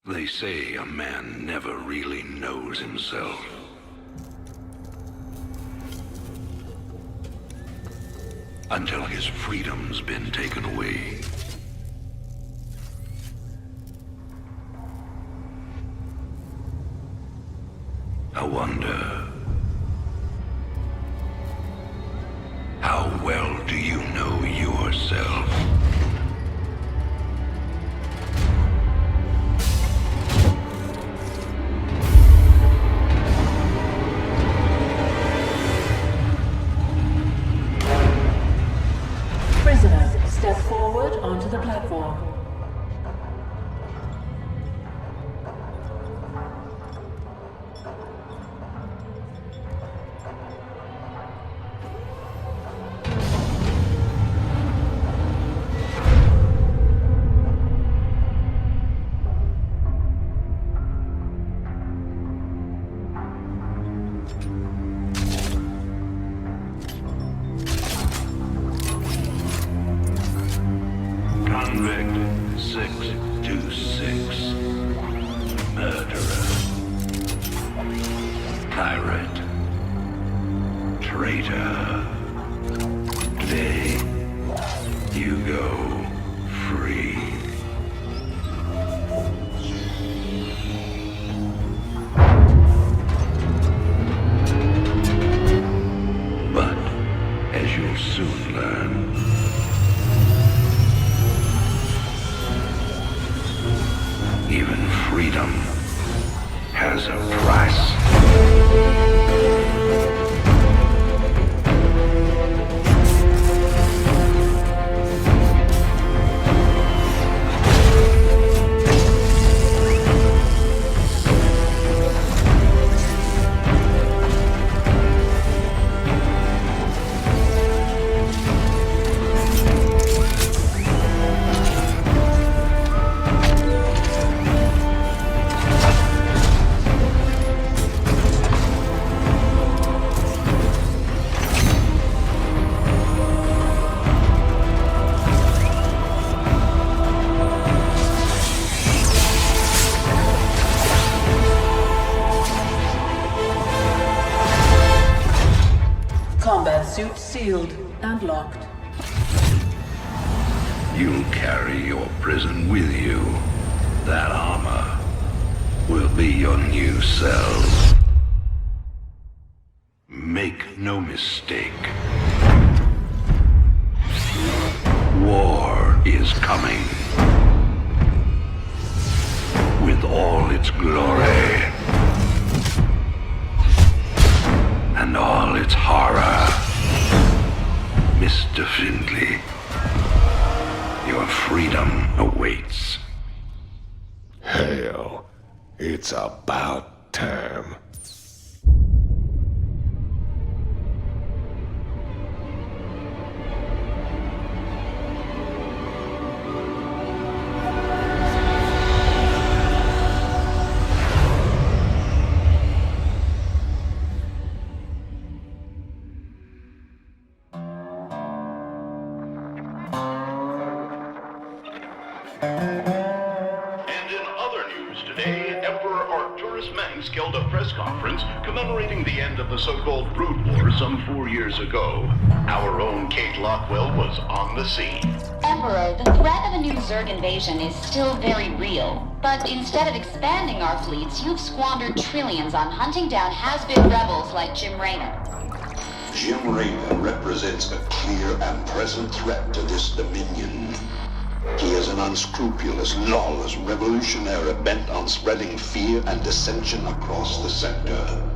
They say a man never really knows himself. Until his freedom's been taken away. I wonder, how well do you know yourself? Prisoners, step forward onto the platform. Convict 626. Murderer. Pirate. Traitor. Today, you go free. But, as you'll soon learn, even freedom has a price. Combat suit sealed and locked. You'll carry your prison with you. That armor will be your new cell. Make no mistake. War is coming. With all its glory. And all its horror. Mr. Findley, your freedom awaits. Hell, it's about time. And in other news today, Emperor Arcturus Manx held a press conference commemorating the end of the so-called Brood War some 4 years ago. Our own Kate Lockwell was on the scene. Emperor, the threat of a new Zerg invasion is still very real. But instead of expanding our fleets, you've squandered trillions on hunting down has-been rebels like Jim Raynor. Jim Raynor represents a clear and present threat to this dominion. He is an unscrupulous, lawless revolutionary bent on spreading fear and dissension across the sector.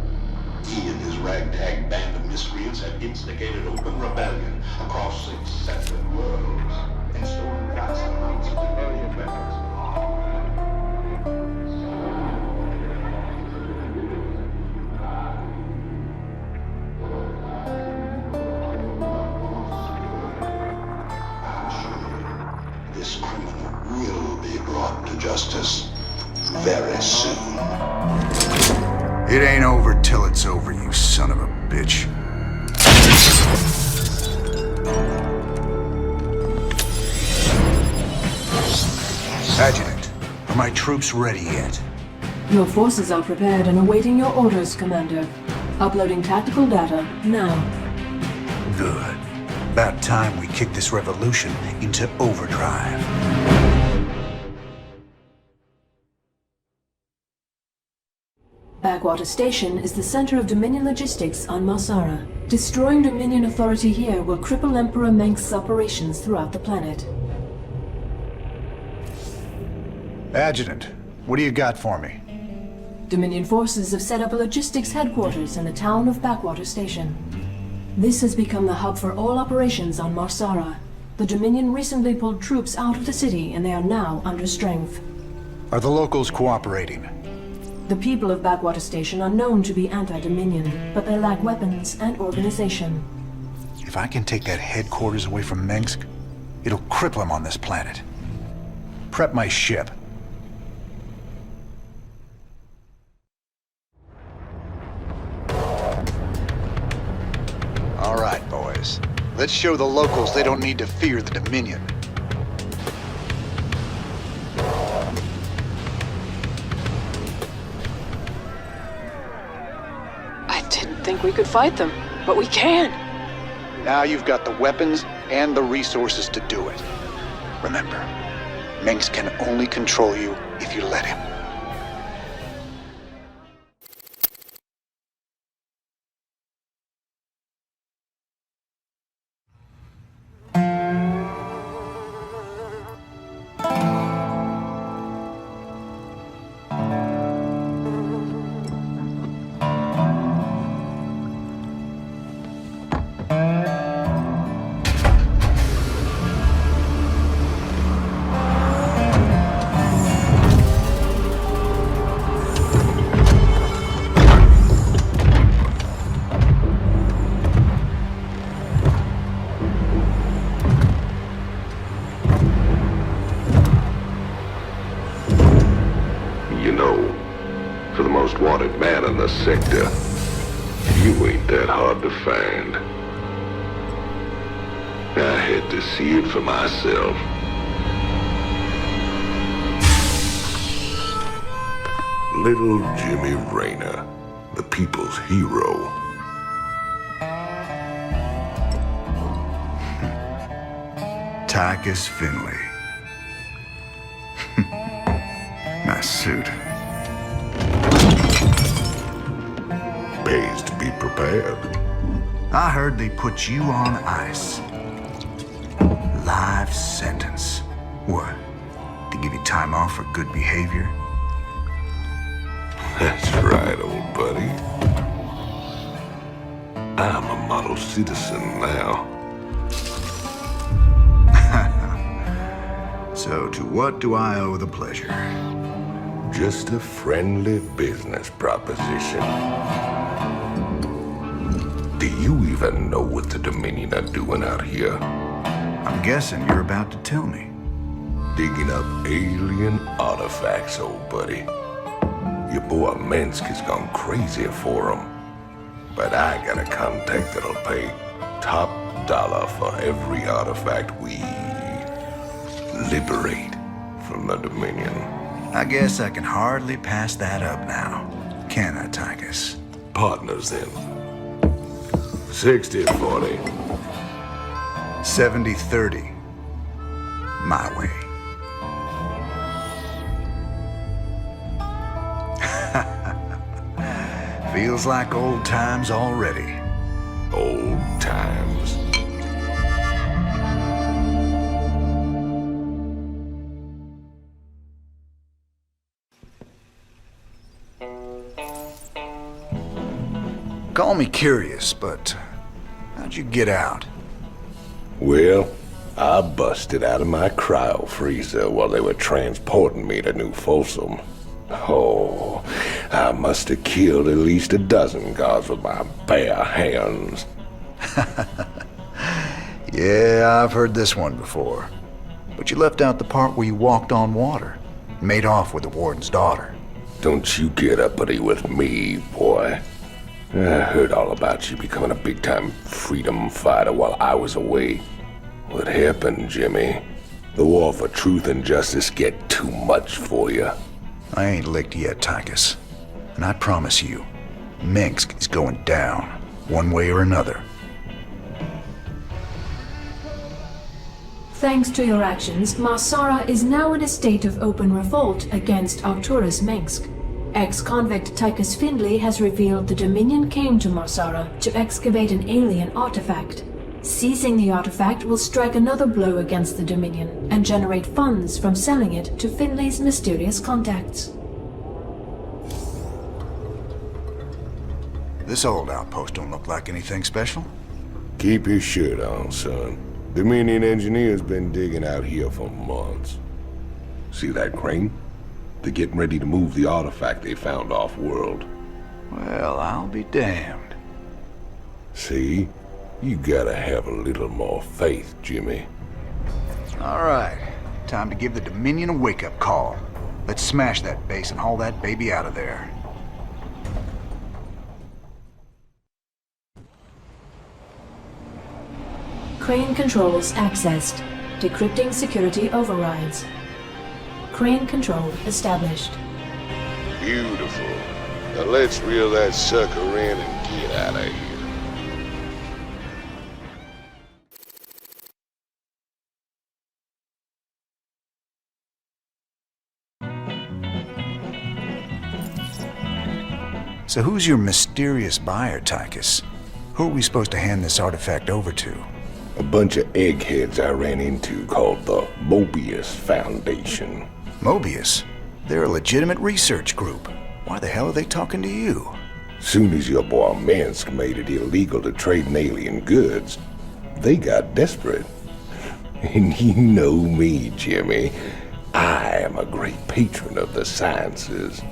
He and his ragtag band of miscreants have instigated open rebellion across 6 separate worlds and stolen vast amounts of civilian weapons. This criminal will be brought to justice very soon. It ain't over till it's over, you son of a bitch. Adjutant, are my troops ready yet? Your forces are prepared and awaiting your orders, Commander. Uploading tactical data now. Good. About time we kick this revolution into overdrive. Backwater Station is the center of Dominion logistics on Marsara. Destroying Dominion authority here will cripple Emperor Mengsk's operations throughout the planet. Adjutant, what do you got for me? Dominion forces have set up a logistics headquarters in the town of Backwater Station. This has become the hub for all operations on Marsara. The Dominion recently pulled troops out of the city and they are now under strength. Are the locals cooperating? The people of Backwater Station are known to be anti-Dominion, but they lack weapons and organization. If I can take that headquarters away from Mengsk, it'll cripple him on this planet. Prep my ship. All right, boys. Let's show the locals they don't need to fear the Dominion. I didn't think we could fight them, but we can. Now you've got the weapons and the resources to do it. Remember, Mengsk can only control you if you let him. Wanted man in the sector. You ain't that hard to find. I had to see it for myself. Little Jimmy Rayner, the people's hero. Tychus Finley. Nice suit. Pays to be prepared. I heard they put you on ice. Life sentence. What? To give you time off for good behavior? That's right, old buddy. I'm a model citizen now. So to what do I owe the pleasure? Just a friendly business proposition. Do you even know what the Dominion are doing out here? I'm guessing you're about to tell me. Digging up alien artifacts, old buddy. Your boy Mengsk has gone crazy for them. But I got a contact that'll pay top dollar for every artifact we liberate from the Dominion. I guess I can hardly pass that up now. Can I, Tychus? Partners then. 60-40. 70-30. My way. Feels like old times already. Old times. Call me curious, but how'd you get out? Well, I busted out of my cryo freezer while they were transporting me to New Folsom. Oh, I must have killed at least a dozen guards with my bare hands. Yeah, I've heard this one before. But you left out the part where you walked on water, made off with the warden's daughter. Don't you get uppity with me, boy. I heard all about you becoming a big-time freedom fighter while I was away. What happened, Jimmy? The war for truth and justice get too much for you. I ain't licked yet, Tychus. And I promise you, Minsk is going down, one way or another. Thanks to your actions, Marsara is now in a state of open revolt against Arcturus Minsk. Ex-convict Tychus Findley has revealed the Dominion came to Marsara to excavate an alien artifact. Seizing the artifact will strike another blow against the Dominion and generate funds from selling it to Findley's mysterious contacts. This old outpost don't look like anything special. Keep your shirt on, son. Dominion engineers been digging out here for months. See that crane? They're getting ready to move the artifact they found off-world. Well, I'll be damned. See? You gotta have a little more faith, Jimmy. All right, time to give the Dominion a wake-up call. Let's smash that base and haul that baby out of there. Crane controls accessed. Decrypting security overrides. Crane control established. Beautiful. Now let's reel that sucker in and get out of here. So who's your mysterious buyer, Tychus? Who are we supposed to hand this artifact over to? A bunch of eggheads I ran into called the Mobius Foundation. Mobius? They're a legitimate research group. Why the hell are they talking to you? Soon as your boy Minsk made it illegal to trade in alien goods, they got desperate. And you know me, Jimmy. I am a great patron of the sciences.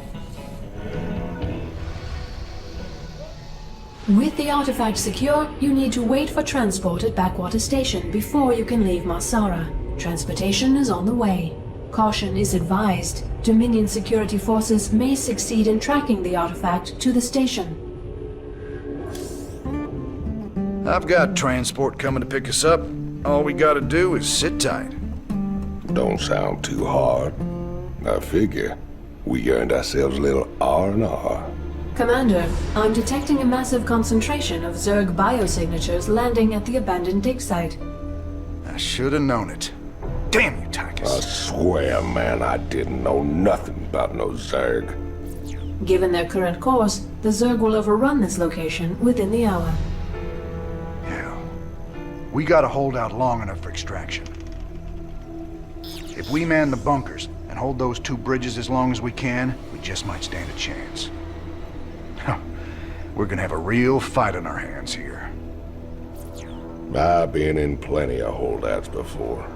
With the artifact secure, you need to wait for transport at Backwater Station before you can leave Marsara. Transportation is on the way. Caution is advised. Dominion security forces may succeed in tracking the artifact to the station. I've got transport coming to pick us up. All we gotta do is sit tight. Don't sound too hard. I figure we earned ourselves a little R&R. Commander, I'm detecting a massive concentration of Zerg biosignatures landing at the abandoned dig site. I should have known it. Damn you, I Tychus. swear, man, I didn't know nothing about no Zerg. Given their current course, the Zerg will overrun this location within the hour. Hell. We gotta hold out long enough for extraction. If we man the bunkers and hold those two bridges as long as we can, we just might stand a chance. We're gonna have a real fight on our hands here. I've been in plenty of holdouts before.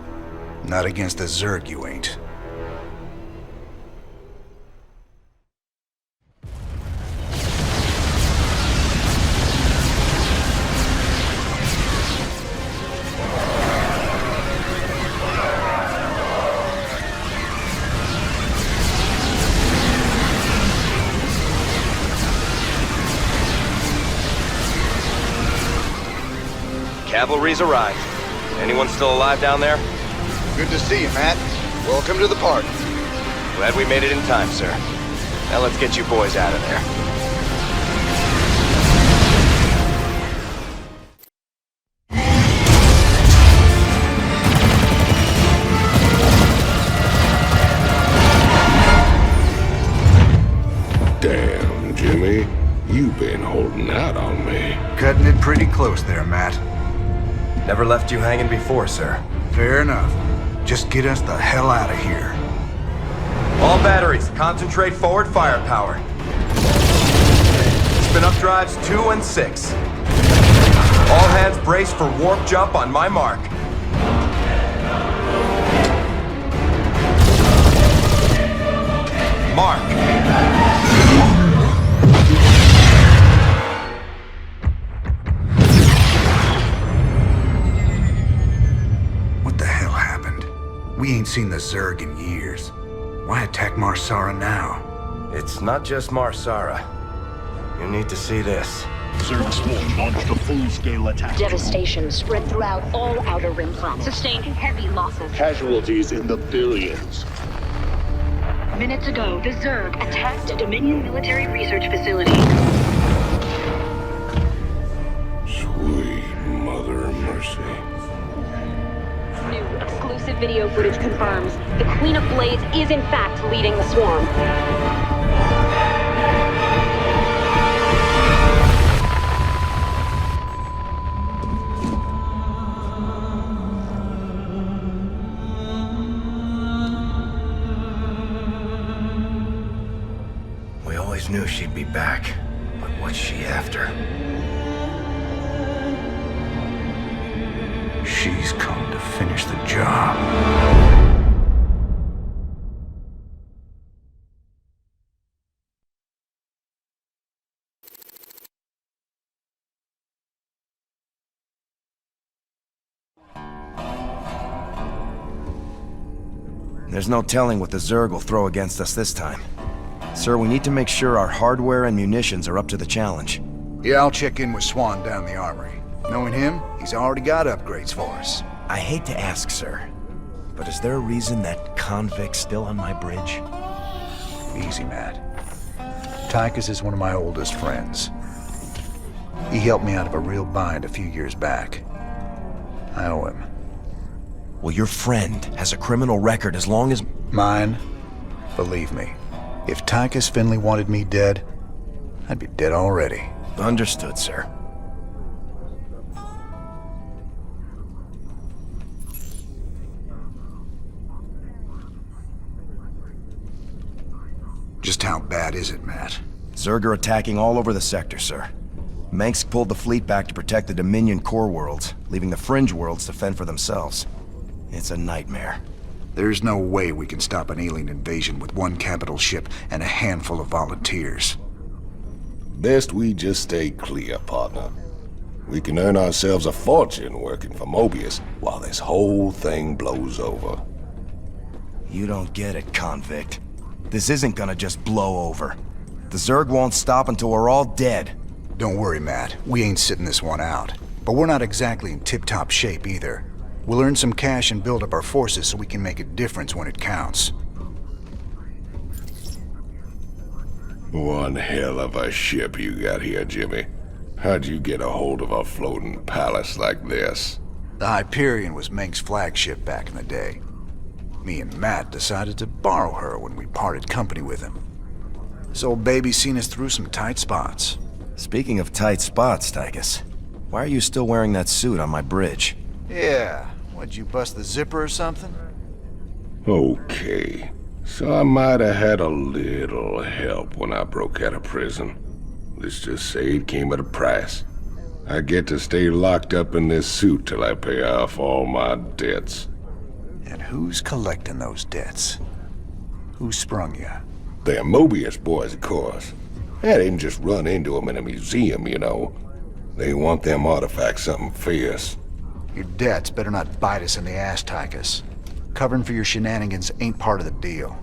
Not against the Zerg, you ain't. Cavalry's arrived. Anyone still alive down there? Good to see you, Matt. Welcome to the party. Glad we made it in time, sir. Now let's get you boys out of there. Damn, Jimmy. You've been holding out on me. Cutting it pretty close there, Matt. Never left you hanging before, sir. Fair enough. Just get us the hell out of here. All batteries, concentrate forward firepower. Spin up drives 2 and 6. All hands brace for warp jump on my mark. Mark. We ain't seen the Zerg in years. Why attack Marsara now? It's not just Marsara. You need to see this. Zerg Swarm launched a full-scale attack. Devastation spread throughout all Outer Rim planets. Sustained heavy losses. Casualties in the billions. Minutes ago, the Zerg attacked a Dominion military research facility. Sweet mother of mercy. New exclusive video footage confirms the Queen of Blades is in fact leading the swarm. We always knew she'd be back, but what's she after? She's come to finish the job. There's no telling what the Zerg will throw against us this time. Sir, we need to make sure our hardware and munitions are up to the challenge. Yeah, I'll check in with Swan down the armory. Knowing him, he's already got upgrades for us. I hate to ask, sir, but is there a reason that convict's still on my bridge? Easy, Matt. Tychus is one of my oldest friends. He helped me out of a real bind a few years back. I owe him. Well, your friend has a criminal record as long as... Mine? Believe me. If Tychus Finley wanted me dead, I'd be dead already. Understood, sir. Just how bad is it, Matt? Zerg are attacking all over the sector, sir. Mengsk pulled the fleet back to protect the Dominion core worlds, leaving the fringe worlds to fend for themselves. It's a nightmare. There's no way we can stop an alien invasion with one capital ship and a handful of volunteers. Best we just stay clear, partner. We can earn ourselves a fortune working for Mobius while this whole thing blows over. You don't get it, convict. This isn't gonna just blow over. The Zerg won't stop until we're all dead. Don't worry, Matt. We ain't sitting this one out. But we're not exactly in tip-top shape either. We'll earn some cash and build up our forces so we can make a difference when it counts. One hell of a ship you got here, Jimmy. How'd you get a hold of a floating palace like this? The HYPERION was Mengsk's flagship back in the day. Me and Matt decided to borrow her when we parted company with him. This old baby's seen us through some tight spots. Speaking of tight spots, Tychus, why are you still wearing that suit on my bridge? Yeah, what'd you bust the zipper or something? Okay, so I might have had a little help when I broke out of prison. Let's just say it came at a price. I get to stay locked up in this suit till I pay off all my debts. And who's collecting those debts? Who sprung you? They're Mobius boys, of course. I didn't just run into them in a museum, you know. They want them artifacts something fierce. Your debts better not bite us in the ass, Tychus. Covering for your shenanigans ain't part of the deal.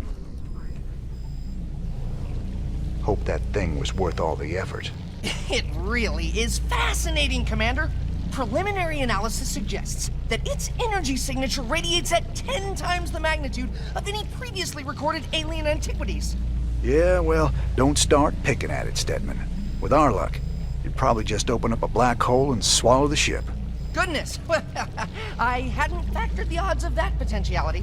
Hope that thing was worth all the effort. It really is fascinating, Commander. Preliminary analysis suggests that its energy signature radiates at 10 times the magnitude of any previously recorded alien antiquities. Yeah, well, don't start picking at it, Stedman. With our luck, you'd probably just open up a black hole and swallow the ship. Goodness! I hadn't factored the odds of that potentiality.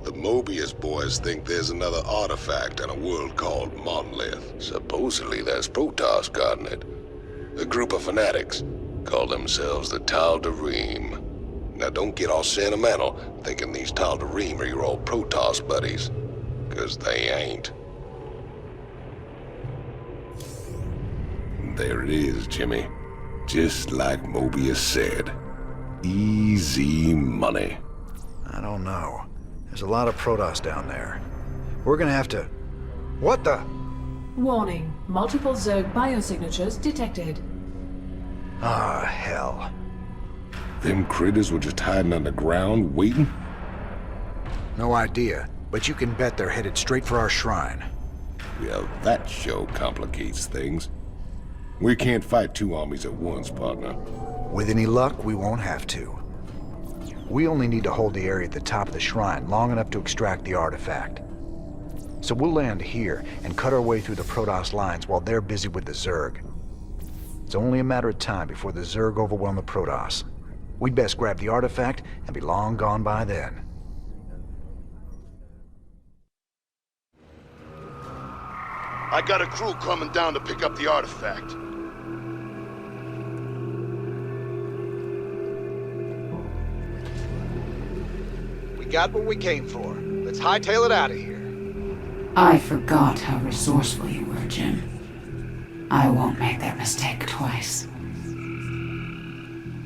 The Mobius boys think there's another artifact on a world called Monolith. Supposedly there's Protoss guarding it. A group of fanatics call themselves the Tal'Darim. Now don't get all sentimental thinking these Tal'Darim are your old Protoss buddies, 'cause they ain't. There it is, Jimmy. Just like Mobius said. Easy money. I don't know. There's a lot of Protoss down there. We're gonna have to... What the? Warning. Multiple Zerg biosignatures detected. Ah, hell. Them critters were just hiding underground, waiting? No idea, but you can bet they're headed straight for our shrine. Well, that sure complicates things. We can't fight two armies at once, partner. With any luck, we won't have to. We only need to hold the area at the top of the shrine long enough to extract the artifact. So we'll land here and cut our way through the Protoss lines while they're busy with the Zerg. It's only a matter of time before the Zerg overwhelm the Protoss. We'd best grab the artifact and be long gone by then. I got a crew coming down to pick up the artifact. We got what we came for. Let's hightail it out of here. I forgot how resourceful you were, Jim. I won't make that mistake twice.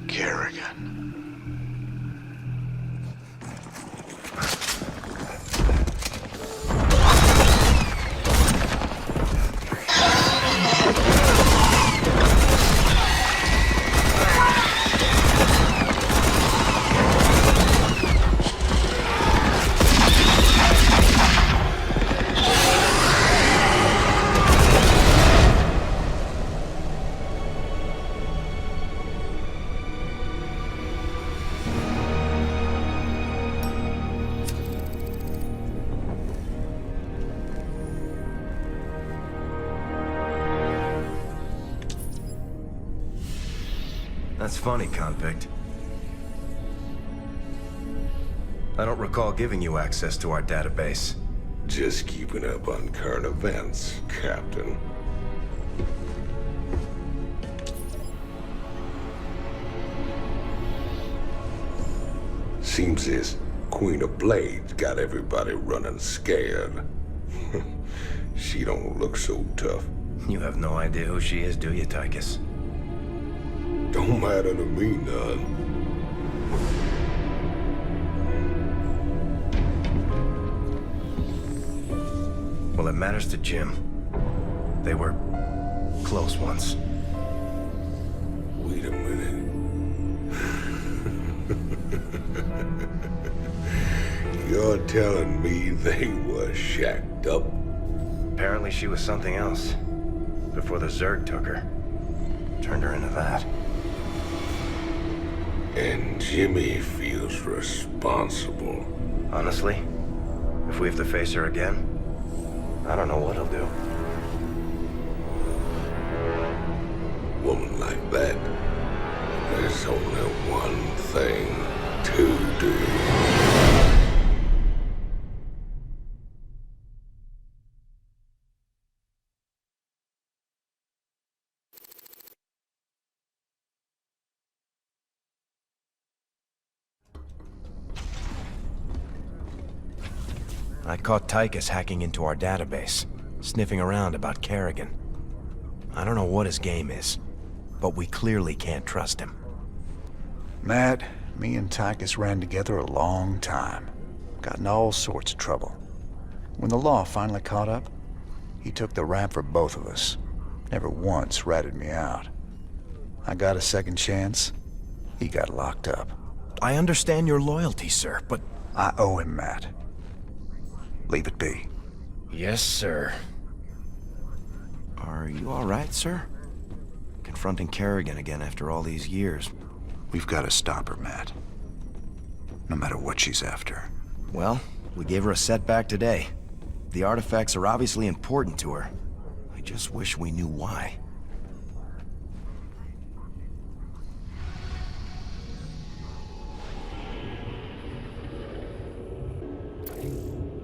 Kerrigan. That's funny, convict. I don't recall giving you access to our database. Just keeping up on current events, Captain. Seems this Queen of Blades got everybody running scared. She don't look so tough. You have no idea who she is, do you, Tychus? Don't matter to me none. Well, it matters to Jim. They were close once. Wait a minute. You're telling me they were shacked up? Apparently she was something else. Before the Zerg took her. Turned her into that. And Jimmy feels responsible. Honestly, if we have to face her again, I don't know what he'll do. Woman like that, there's only one thing to do. I caught Tychus hacking into our database, sniffing around about Kerrigan. I don't know what his game is, but we clearly can't trust him. Matt, me and Tychus ran together a long time. Got in all sorts of trouble. When the law finally caught up, he took the rap for both of us. Never once ratted me out. I got a second chance. He got locked up. I understand your loyalty, sir, but... I owe him, Matt. Leave it be. Yes, sir. Are you all right, sir? Confronting Kerrigan again after all these years. We've got to stop her, Matt. No matter what she's after. Well, we gave her a setback today. The artifacts are obviously important to her. I just wish we knew why.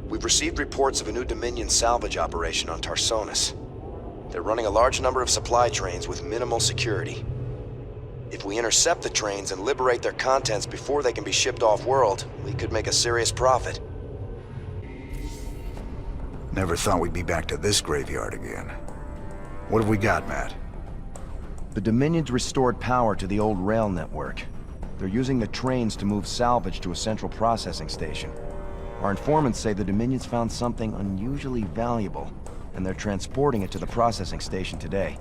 We've received reports of a new Dominion salvage operation on Tarsonis. They're running a large number of supply trains with minimal security. If we intercept the trains and liberate their contents before they can be shipped off-world, we could make a serious profit. Never thought we'd be back to this graveyard again. What have we got, Matt? The Dominion's restored power to the old rail network. They're using the trains to move salvage to a central processing station. Our informants say the Dominion's found something unusually valuable, and they're transporting it to the processing station today.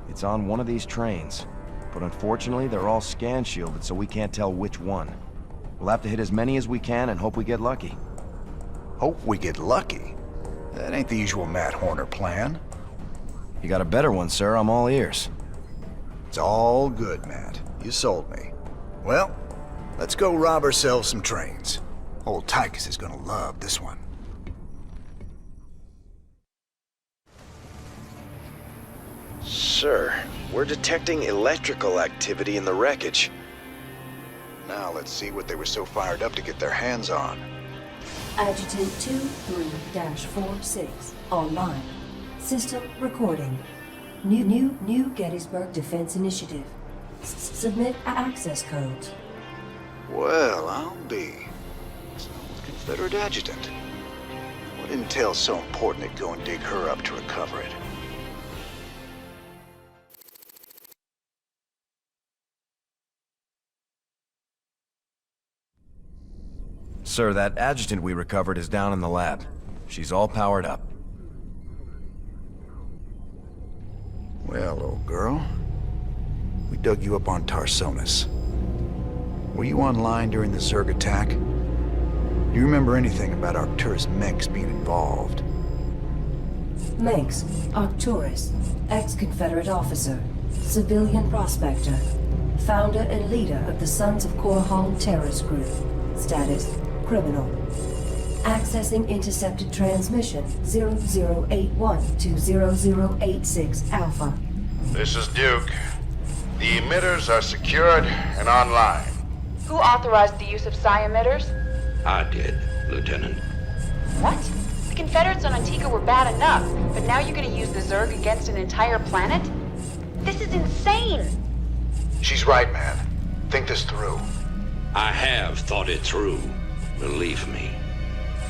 It's on one of these trains, but unfortunately they're all scan-shielded, so we can't tell which one. We'll have to hit as many as we can and hope we get lucky. Hope we get lucky? That ain't the usual Matt Horner plan. You got a better one, sir. I'm all ears. It's all good, Matt. You sold me. Well, let's go rob ourselves some trains. Old Tychus is gonna love this one. Sir, we're detecting electrical activity in the wreckage. Now let's see what they were so fired up to get their hands on. Adjutant 23-46 online. System recording. New Gettysburg Defense Initiative. Submit access codes. Well, I'll be. So, Confederate adjutant. What intel's so important it'd go and dig her up to recover it? Sir, that adjutant we recovered is down in the lab. She's all powered up. Well, old girl, we dug you up on Tarsonis. Were you online during the Zerg attack? Do you remember anything about Arcturus Menks being involved? Menks, Arcturus, ex-Confederate officer, civilian prospector, founder and leader of the Sons of Korhal terrorist group. Status, criminal. Accessing intercepted transmission 0081 to 0086 Alpha. This is Duke. The emitters are secured and online. Who authorized the use of psi emitters? I did, Lieutenant. What? The Confederates on Antigua were bad enough, but now you're gonna use the Zerg against an entire planet? This is insane! She's right, man. Think this through. I have thought it through. Believe me.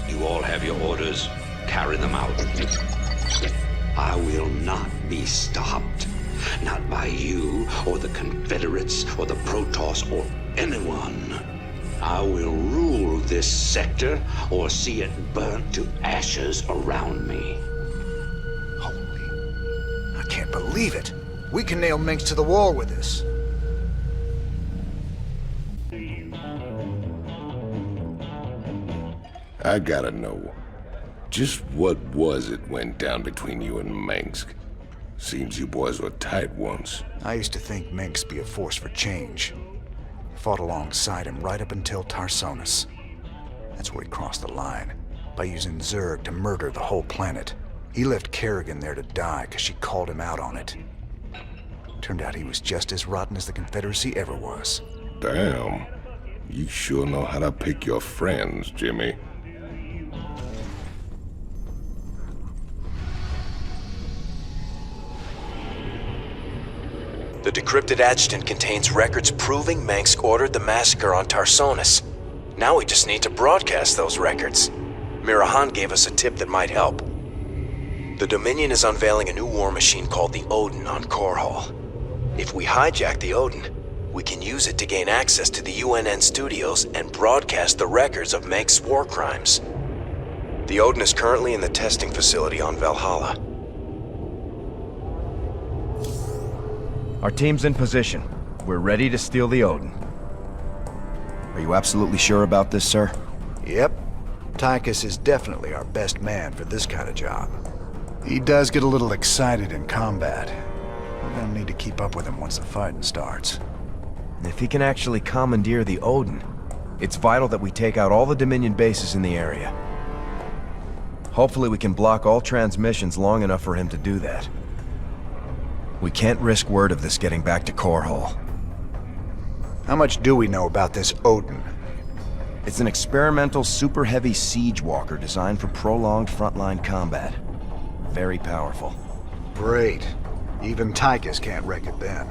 You all have your orders. Carry them out. I will not be stopped. Not by you, or the Confederates, or the Protoss, or anyone. I will rule this sector, or see it burnt to ashes around me. I can't believe it. We can nail Menks to the wall with this. I gotta know, just what was it went down between you and Minsk? Seems you boys were tight once. I used to think Menks be a force for change. Fought alongside him right up until Tarsonis. That's where he crossed the line, by using Zerg to murder the whole planet. He left Kerrigan there to die because she called him out on it. Turned out he was just as rotten as the Confederacy ever was. Damn. You sure know how to pick your friends, Jimmy. The decrypted adjutant contains records proving Mengsk ordered the massacre on Tarsonis. Now we just need to broadcast those records. Mirahan gave us a tip that might help. The Dominion is unveiling a new war machine called the Odin on Korhal. If we hijack the Odin, we can use it to gain access to the UNN studios and broadcast the records of Mengsk's war crimes. The Odin is currently in the testing facility on Valhalla. Our team's in position. We're ready to steal the Odin. Are you absolutely sure about this, sir? Yep. Tychus is definitely our best man for this kind of job. He does get a little excited in combat. We're gonna need to keep up with him once the fighting starts. If he can actually commandeer the Odin, it's vital that we take out all the Dominion bases in the area. Hopefully we can block all transmissions long enough for him to do that. We can't risk word of this getting back to Korhal. How much do we know about this Odin? It's an experimental super heavy siege walker designed for prolonged frontline combat. Very powerful. Great. Even Tychus can't wreck it then.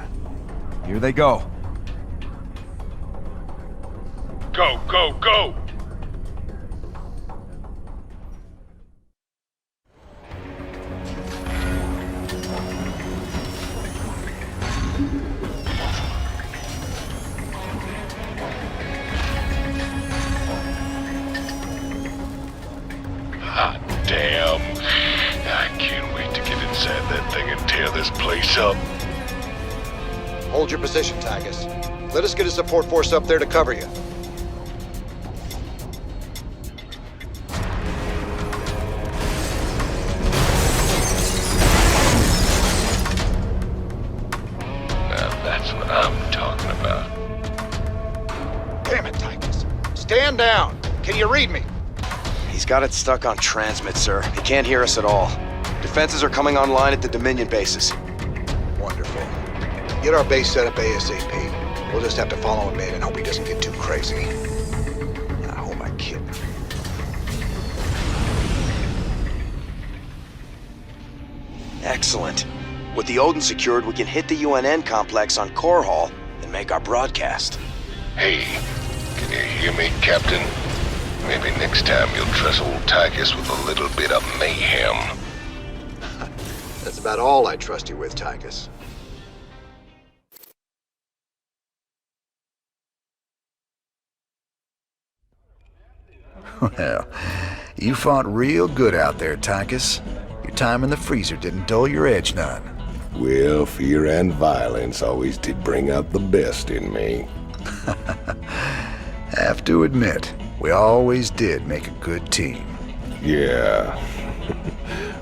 Here they go. Go, go, go! Hot damn. I can't wait to get inside that thing and tear this place up. Hold your position, Tychus. Let us get a support force up there to cover you. Now down. Can you read me? He's got it stuck on transmit, sir. He can't hear us at all. Defenses are coming online at the Dominion bases. Wonderful. Get our base set up ASAP. We'll just have to follow him in and hope he doesn't get too crazy. Now, who am I kidding? Excellent. With the Odin secured, we can hit the UNN complex on Core Hall and make our broadcast. Hey, can you hear me, Captain? Maybe next time you'll trust old Tychus with a little bit of mayhem. That's about all I trust you with, Tychus. Well, you fought real good out there, Tychus. Your time in the freezer didn't dull your edge none. Well, fear and violence always did bring out the best in me. Have to admit, we always did make a good team. Yeah.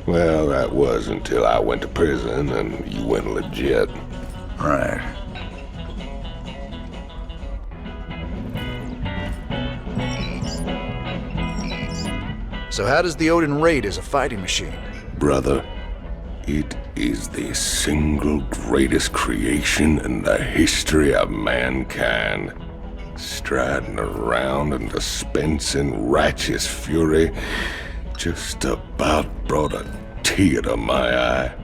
Well, that was until I went to prison and you went legit. Right. So how does the Odin rate as a fighting machine? Brother, it is the single greatest creation in the history of mankind. Striding around and dispensing righteous fury just about brought a tear to my eye.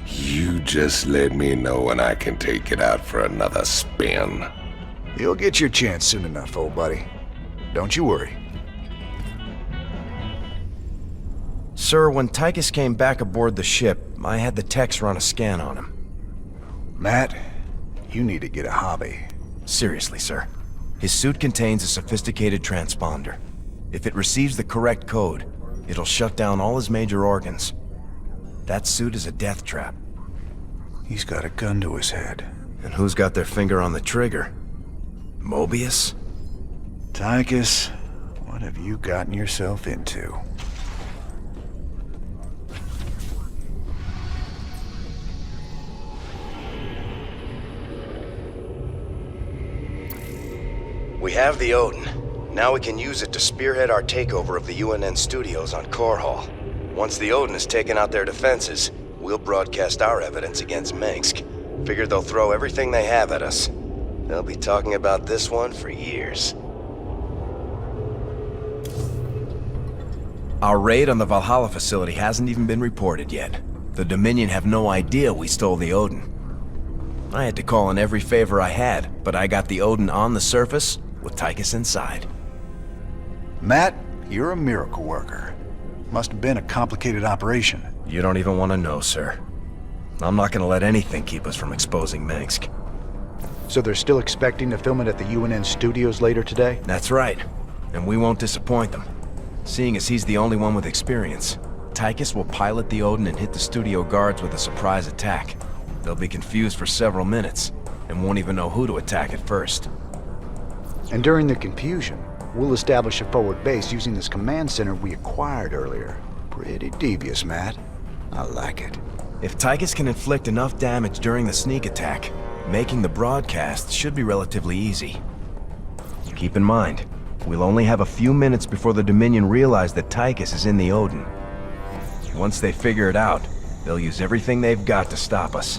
You just let me know when I can take it out for another spin. You'll get your chance soon enough, old buddy. Don't you worry. Sir, when Tychus came back aboard the ship, I had the techs run a scan on him. Matt, you need to get a hobby. Seriously, sir. His suit contains a sophisticated transponder. If it receives the correct code, it'll shut down all his major organs. That suit is a death trap. He's got a gun to his head. And who's got their finger on the trigger? Mobius? Tychus, what have you gotten yourself into? We have the Odin. Now we can use it to spearhead our takeover of the UNN studios on Core Hall. Once the Odin has taken out their defenses, we'll broadcast our evidence against Minsk. Figure they'll throw everything they have at us. They'll be talking about this one for years. Our raid on the Valhalla facility hasn't even been reported yet. The Dominion have no idea we stole the Odin. I had to call in every favor I had, but I got the Odin on the surface with Tychus inside. Matt, you're a miracle worker. Must have been a complicated operation. You don't even want to know, sir. I'm not gonna let anything keep us from exposing Minsk. So they're still expecting to film it at the UNN studios later today? That's right. And we won't disappoint them. Seeing as he's the only one with experience, Tychus will pilot the Odin and hit the studio guards with a surprise attack. They'll be confused for several minutes, and won't even know who to attack at first. And during the confusion, we'll establish a forward base using this command center we acquired earlier. Pretty devious, Matt. I like it. If Tychus can inflict enough damage during the sneak attack, making the broadcast should be relatively easy. Keep in mind, we'll only have a few minutes before the Dominion realize that Tychus is in the Odin. Once they figure it out, they'll use everything they've got to stop us.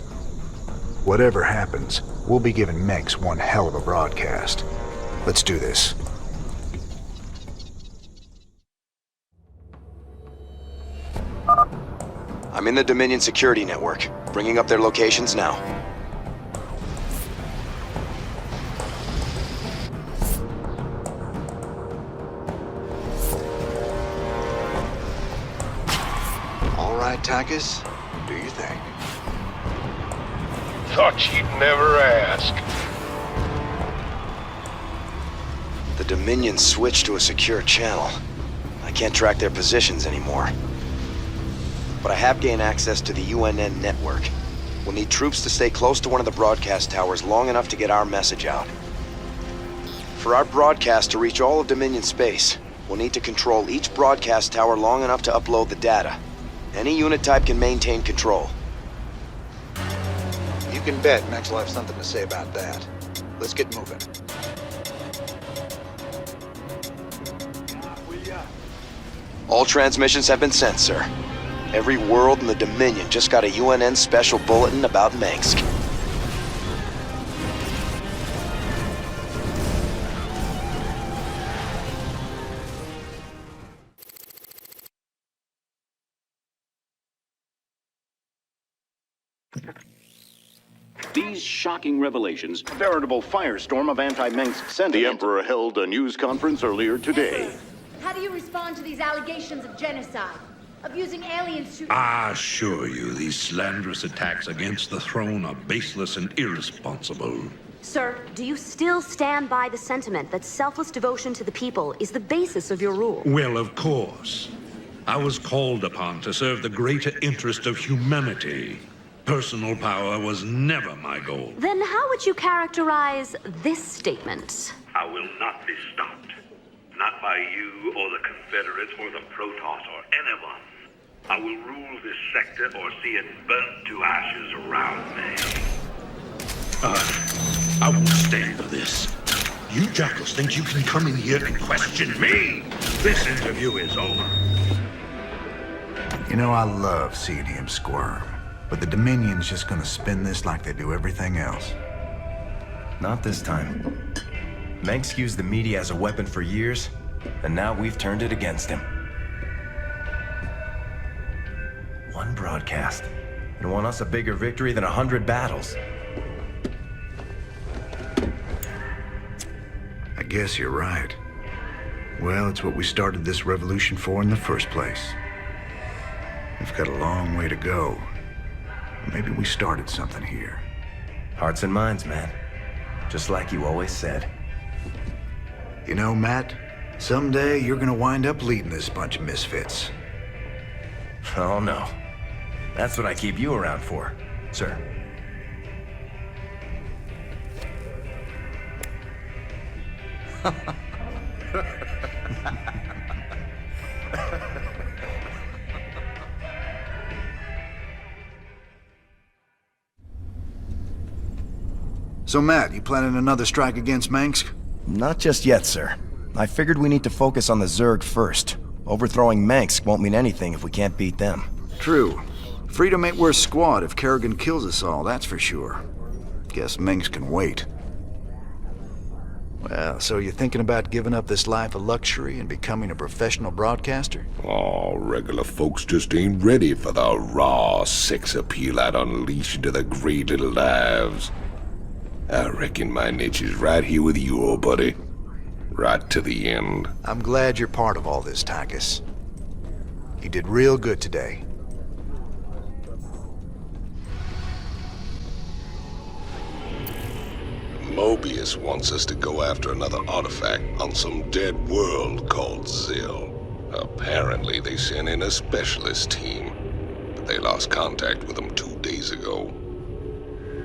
Whatever happens, we'll be giving Mex one hell of a broadcast. Let's do this. I'm in the Dominion security network, bringing up their locations now. All right, Tychus, do your thing. Thought you'd never ask. The Dominion switched to a secure channel. I can't track their positions anymore. But I have gained access to the UNN network. We'll need troops to stay close to one of the broadcast towers long enough to get our message out. For our broadcast to reach all of Dominion space, we'll need to control each broadcast tower long enough to upload the data. Any unit type can maintain control. You can bet Max will have something to say about that. Let's get moving. All transmissions have been sent, sir. Every world in the Dominion just got a UNN special bulletin about Mengsk. These shocking revelations, a veritable firestorm of anti-Mengsk sentiment. The Emperor held a news conference earlier today. How do you respond to these allegations of genocide? Of using aliens to... I assure you, these slanderous attacks against the throne are baseless and irresponsible. Sir, do you still stand by the sentiment that selfless devotion to the people is the basis of your rule? Well, of course. I was called upon to serve the greater interest of humanity. Personal power was never my goal. Then how would you characterize this statement? I will not be stopped. Not by you or the Confederates or the Protoss or anyone. I will rule this sector or see it burnt to ashes around me. I won't stand for this. You jackals think you can come in here and question me? This interview is over. You know, I love seeing him squirm. But the Dominion's just gonna spin this like they do everything else. Not this time. Mengsk used the media as a weapon for years, and now we've turned it against him. One broadcast. It won us a bigger victory than 100 battles. I guess you're right. Well, it's what we started this revolution for in the first place. We've got a long way to go. Maybe we started something here. Hearts and minds, man. Just like you always said. You know, Matt, someday you're gonna wind up leading this bunch of misfits. Oh, no. That's what I keep you around for, sir. So, Matt, you planning another strike against Mengsk? Not just yet, sir. I figured we need to focus on the Zerg first. Overthrowing Mengsk won't mean anything if we can't beat them. True. Freedom ain't worth squat if Kerrigan kills us all, that's for sure. Guess Mengsk can wait. Well, so you're thinking about giving up this life of luxury and becoming a professional broadcaster? Oh, regular folks just ain't ready for the raw sex appeal I'd unleash into the great little lives. I reckon my niche is right here with you, old buddy. Right to the end. I'm glad you're part of all this, Tychus. You did real good today. Mobius wants us to go after another artifact on some dead world called Zill. Apparently they sent in a specialist team, but they lost contact with them 2 days ago.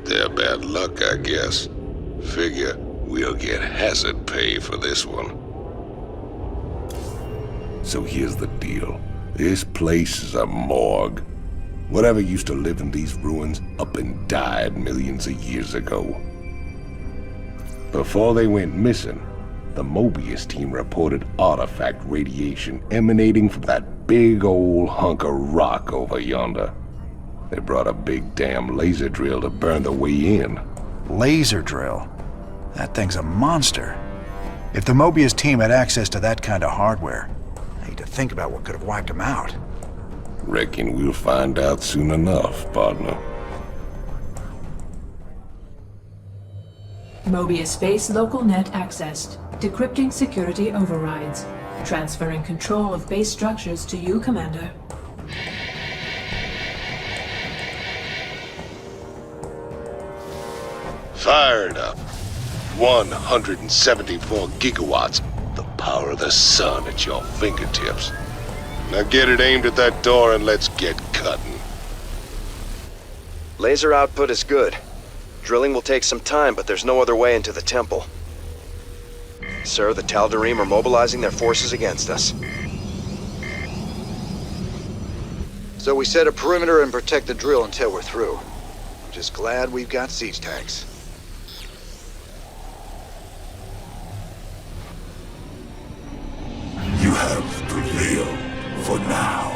Their bad luck, I guess. Figure we'll get hazard pay for this one. So here's the deal. This place is a morgue. Whatever used to live in these ruins up and died millions of years ago. Before they went missing, the Mobius team reported artifact radiation emanating from that big old hunk of rock over yonder. They brought a big damn laser drill to burn the way in. Laser drill? That thing's a monster. If the Mobius team had access to that kind of hardware, I hate to think about what could have wiped them out. Reckon we'll find out soon enough, partner. Mobius base local net accessed. Decrypting security overrides. Transferring control of base structures to you, Commander. Fired up. 174 gigawatts. The power of the sun at your fingertips. Now get it aimed at that door and let's get cutting. Laser output is good. Drilling will take some time, but there's no other way into the temple. Sir, the Tal'Darim are mobilizing their forces against us. So we set a perimeter and protect the drill until we're through. I'm just glad we've got siege tanks. You have prevailed, for now.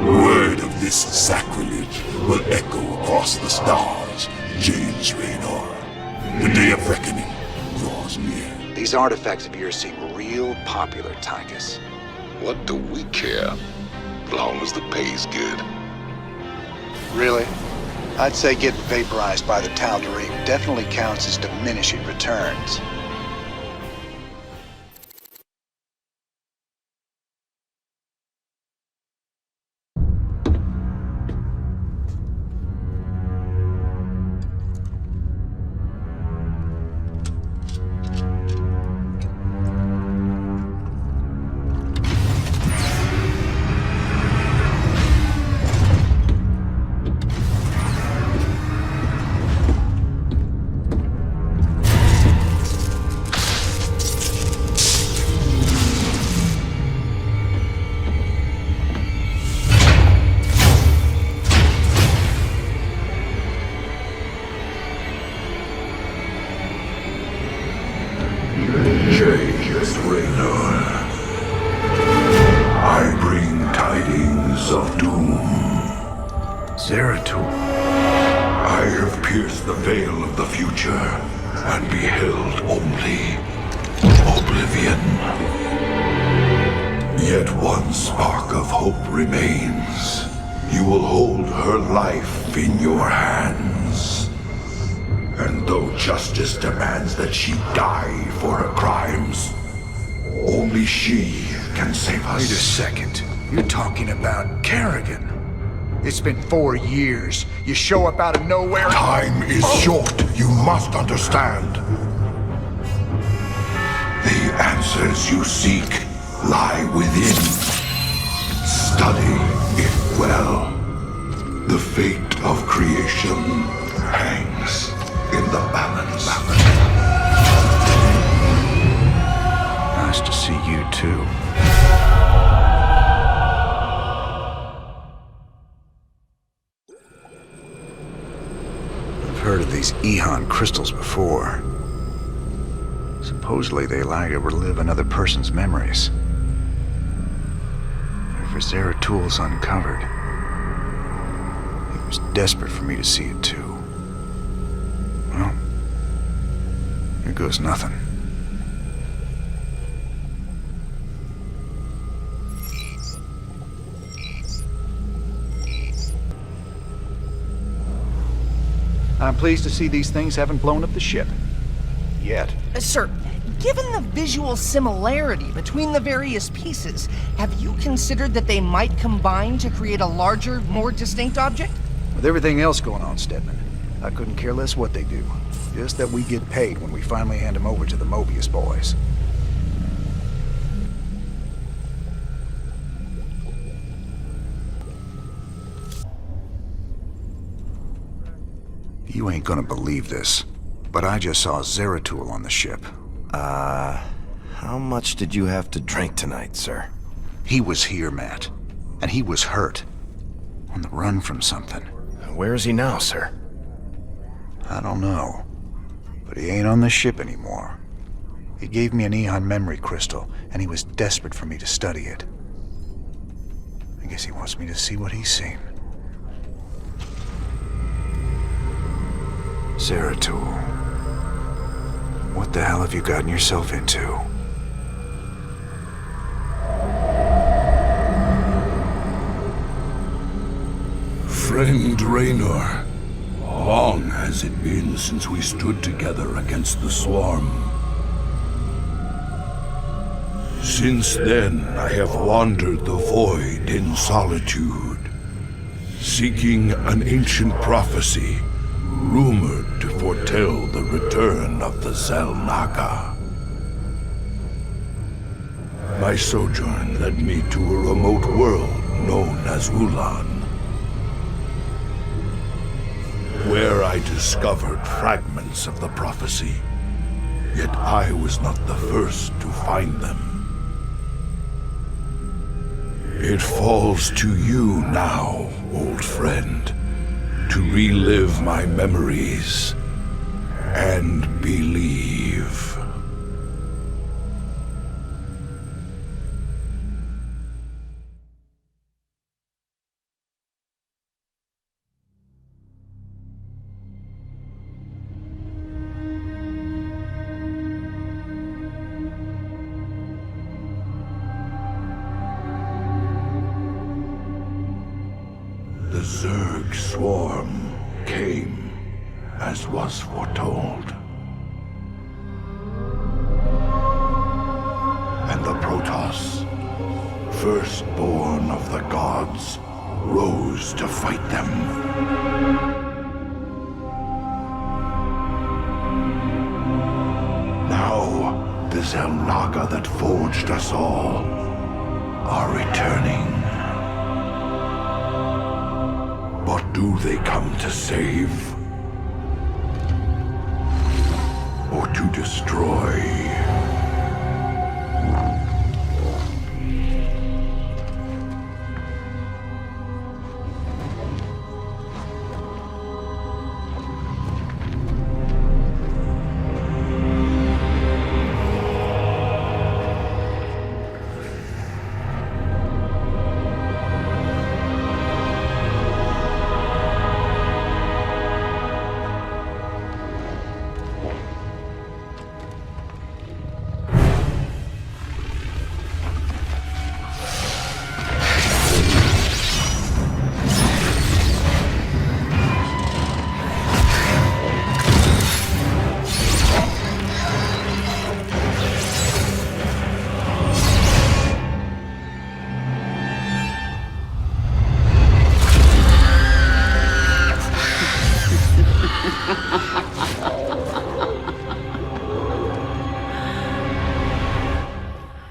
Word of this sacrilege will echo across the stars, James Raynor. The day of reckoning draws near. These artifacts of yours seem real popular, Tychus. What do we care? Long as the pay's good. Really? I'd say getting vaporized by the Tal'Darim definitely counts as diminishing returns. James Raynor, I bring tidings of doom. Zeratul. I have pierced the veil of the future and beheld only oblivion. Yet one spark of hope remains. You will hold her life in your hands. And though justice demands that she die for her crimes, only she can save us. Wait a second. You're talking about Kerrigan. It's been 4 years. You show up out of nowhere. Time is short. You must understand. The answers you seek lie within. Study it well. The fate of creation hangs in the balance. Nice to see you too. I've heard of these Ehon crystals before. Supposedly they allow you to relive another person's memories. If Zeratul's uncovered, he was desperate for me to see it too. Well, here goes nothing. I'm pleased to see these things haven't blown up the ship. Yet. Sir, given the visual similarity between the various pieces, have you considered that they might combine to create a larger, more distinct object? With everything else going on, Stedman, I couldn't care less what they do. Just that we get paid when we finally hand them over to the Mobius boys. You ain't gonna believe this, but I just saw Zeratul on the ship. How much did you have to drink tonight, sir? He was here, Matt. And he was hurt. On the run from something. Where is he now, sir? I don't know. But he ain't on the ship anymore. He gave me an Ehon memory crystal, and he was desperate for me to study it. I guess he wants me to see what he's seen. Zeratul. What the hell have you gotten yourself into? Friend Raynor, long has it been since we stood together against the Swarm. Since then, I have wandered the void in solitude, seeking an ancient prophecy rumored to foretell the return of the Xel'Naga. My sojourn led me to a remote world known as Ulan, where I discovered fragments of the prophecy. Yet I was not the first to find them. It falls to you now, old friend, to relive my memories and believe. Zerg swarm came as was foretold. And the Protoss, firstborn of the gods, rose to fight them. Now, the Xel'Naga that forged us all are returning. But do they come to save? Or to destroy?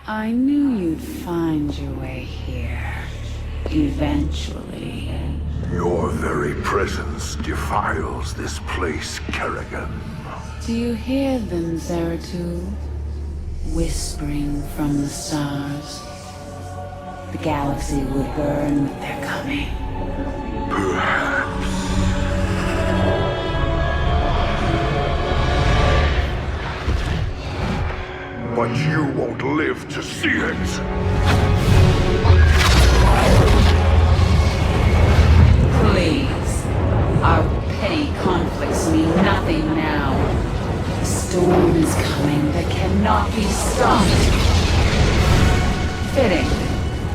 I knew you'd find your way here. Eventually. Your very presence defiles this place, Kerrigan. Do you hear them, Zeratul? Whispering from the stars. The galaxy will burn with their coming. Perhaps. But you won't live to see it. Please. Our petty conflicts mean nothing now. The storm is coming that cannot be stopped. Fitting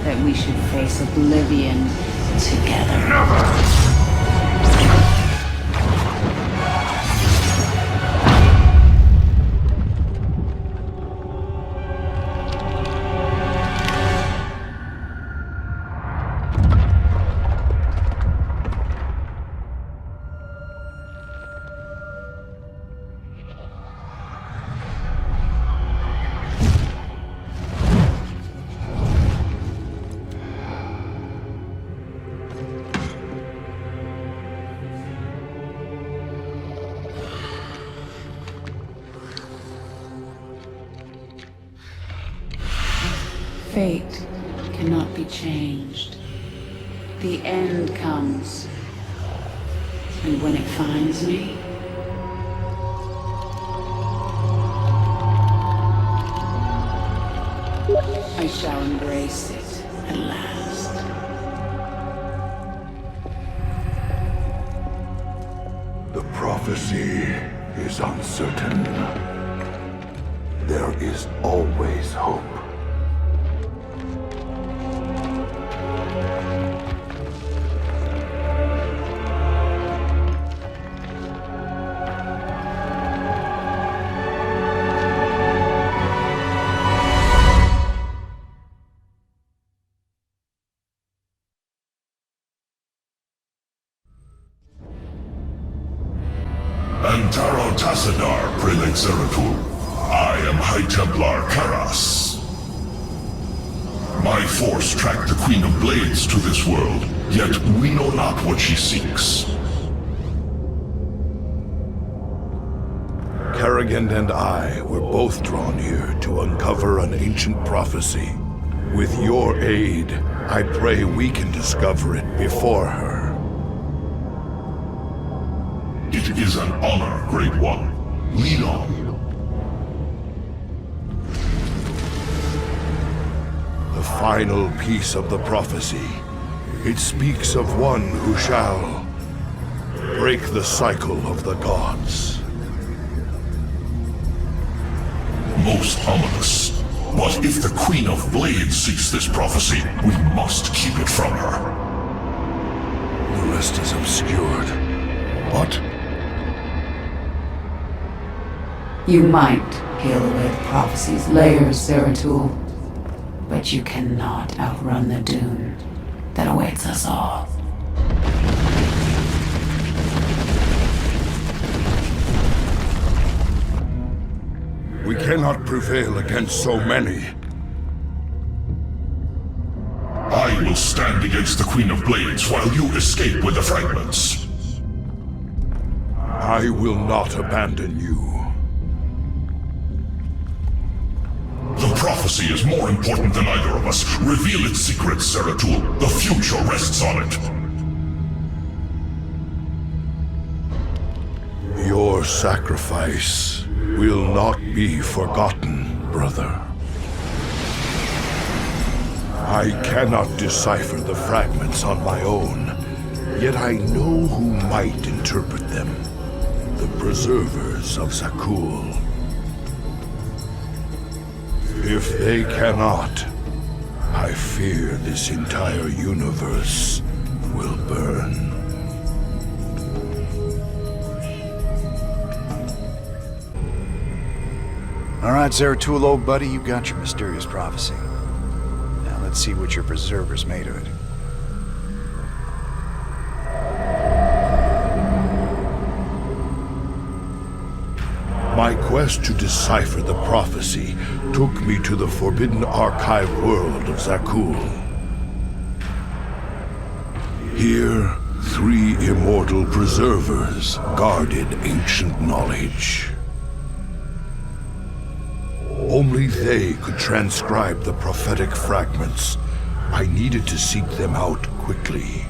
that we should face oblivion together. Never! Fate cannot be changed. The end comes. And when it finds me, I shall embrace it at last. The prophecy is uncertain. There is always hope. Antaro Tassadar, Prelate Zeratul. I am High Templar Karas. My force tracked the Queen of Blades to this world, yet we know not what she seeks. Kerrigan and I were both drawn here to uncover an ancient prophecy. With your aid, I pray we can discover it before her. It is an honor, Great One. Lead on. The final piece of the prophecy. It speaks of one who shall break the cycle of the gods. Most ominous. But if the Queen of Blades seeks this prophecy, we must keep it from her. the rest is obscured. What? You might peel away the prophecy's layers, Zeratul, but you cannot outrun the doom that awaits us all. We cannot prevail against so many. I will stand against the Queen of Blades while you escape with the fragments. I will not abandon you. The prophecy is more important than either of us. Reveal its secrets, Zeratul. The future rests on it. Your sacrifice will not be forgotten, brother. I cannot decipher the fragments on my own, yet I know who might interpret them. The preservers of Zakul. If they cannot, I fear this entire universe will burn. All right, Zeratul, old buddy, you got your mysterious prophecy. Now let's see what your preservers made of it. My quest to decipher the prophecy took me to the forbidden archive world of Zakul. Here, 3 immortal preservers guarded ancient knowledge. Only they could transcribe the prophetic fragments. I needed to seek them out quickly.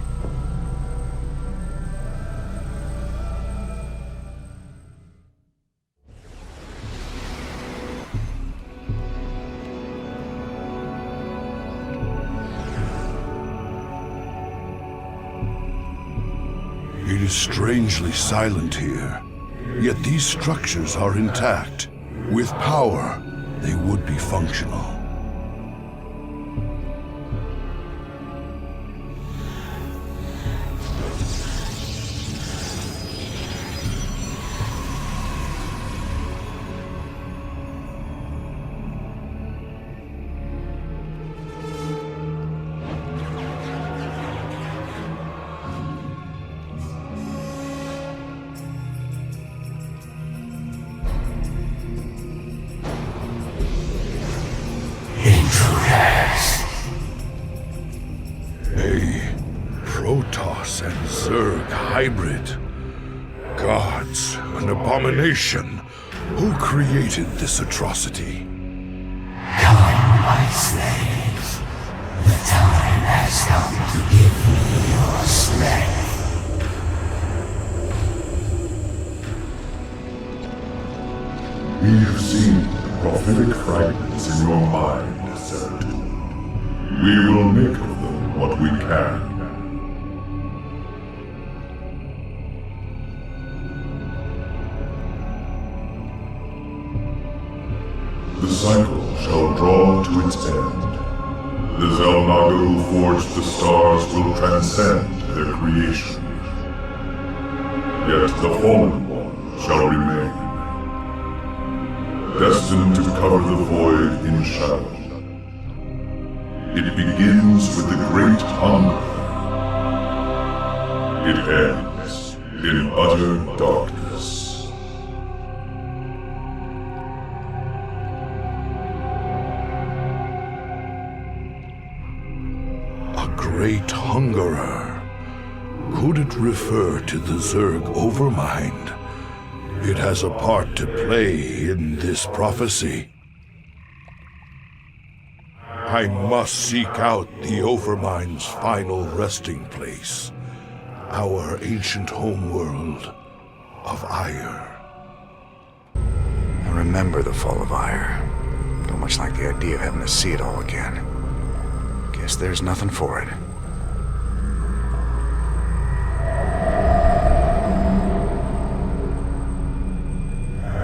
It is strangely silent here, yet these structures are intact. With power, they would be functional. Protoss and Zerg hybrid. Gods, an abomination. Who created this atrocity? Come, my slaves. The time has come to give me your strength. We have seen the prophetic fragments in your mind, Zeratul. We will make of them what we can. The cycle shall draw to its end. The Zelnaga who forged the stars will transcend their creation. Yet the Fallen One shall remain, destined to cover the void in shadow. It begins with the Great Hunger. It ends in utter darkness. Great Hungerer. Could it refer to the Zerg Overmind? It has a part to play in this prophecy. I must seek out the Overmind's final resting place. Our ancient homeworld of Ire. I remember the fall of Ire. Don't much like the idea of having to see it all again. Guess there's nothing for it.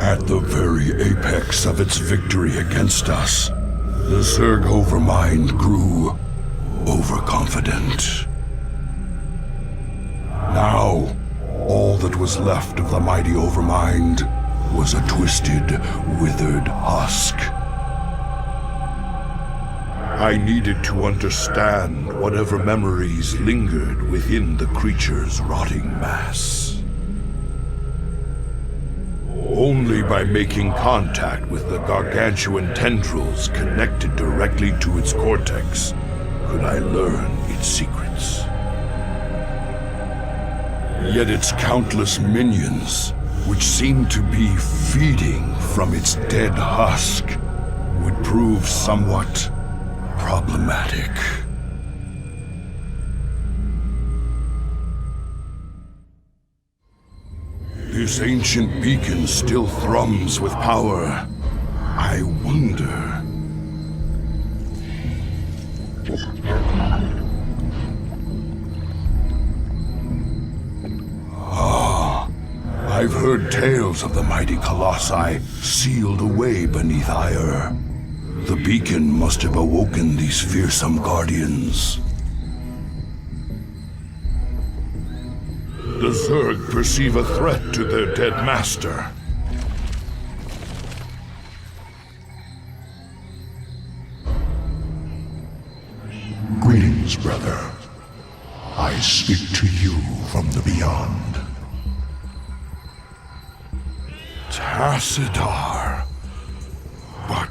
At the very apex of its victory against us, the Zerg Overmind grew overconfident. that was left of the mighty Overmind was a twisted, withered husk. I needed to understand whatever memories lingered within the creature's rotting mass. Only by making contact with the gargantuan tendrils connected directly to its cortex could I learn its secrets. Yet its countless minions, which seemed to be feeding from its dead husk, would prove somewhat problematic. This ancient beacon still thrums with power. I wonder... I've heard tales of the mighty colossi sealed away beneath ire. The beacon must have awoken these fearsome guardians. The Zerg perceive a threat to their dead master. Greetings, brother. I speak to you from the beyond. Tassadar. But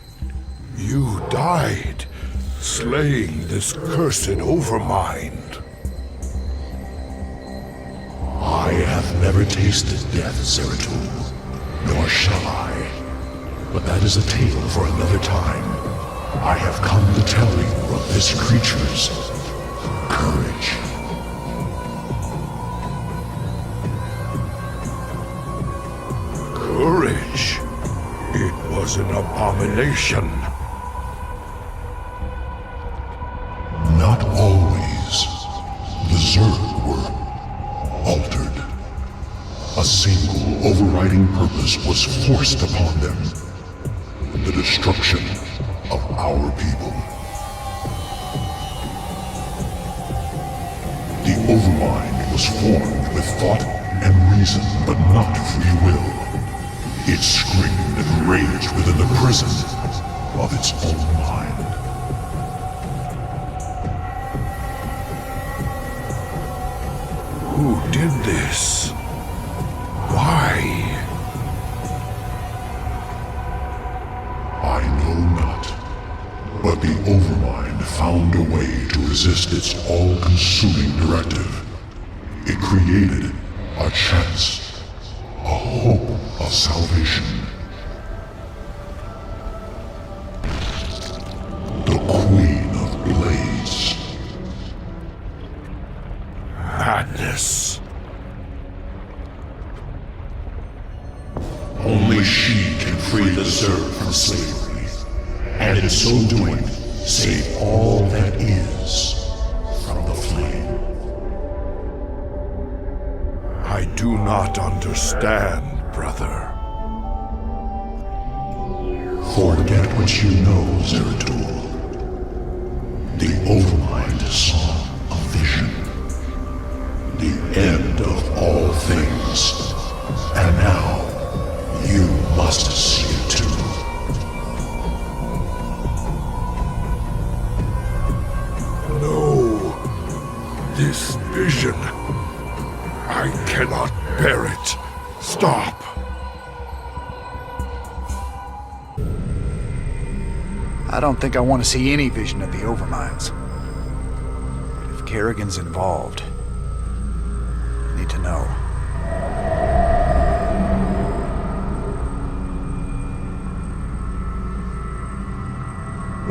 you died, slaying this cursed Overmind. I have never tasted death, Zeratul, nor shall I. But that is a tale for another time. I have come to tell you of this creature's courage. Courage? It was an abomination. Not always. The Zerg were altered. A single overriding purpose was forced upon them. The destruction of our people. The Overmind was formed with thought and reason, but not free will. It screamed and raged within the prison of its own mind. Who did this? Why? I know not. But the Overmind found a way to resist its all-consuming directive. It created a chance, a hope of salvation. The Queen of Blades. Madness. Only she can free the Zerg from slavery, and in so doing, save all that is from the flame. I do not understand, brother. Forget what you know, Zeratul. The Overmind saw a vision. The end of all things. And now, you must see it too. No. This vision. I cannot bear it. Stop. I don't think I want to see any vision of the Overminds. If Kerrigan's involved, I need to know.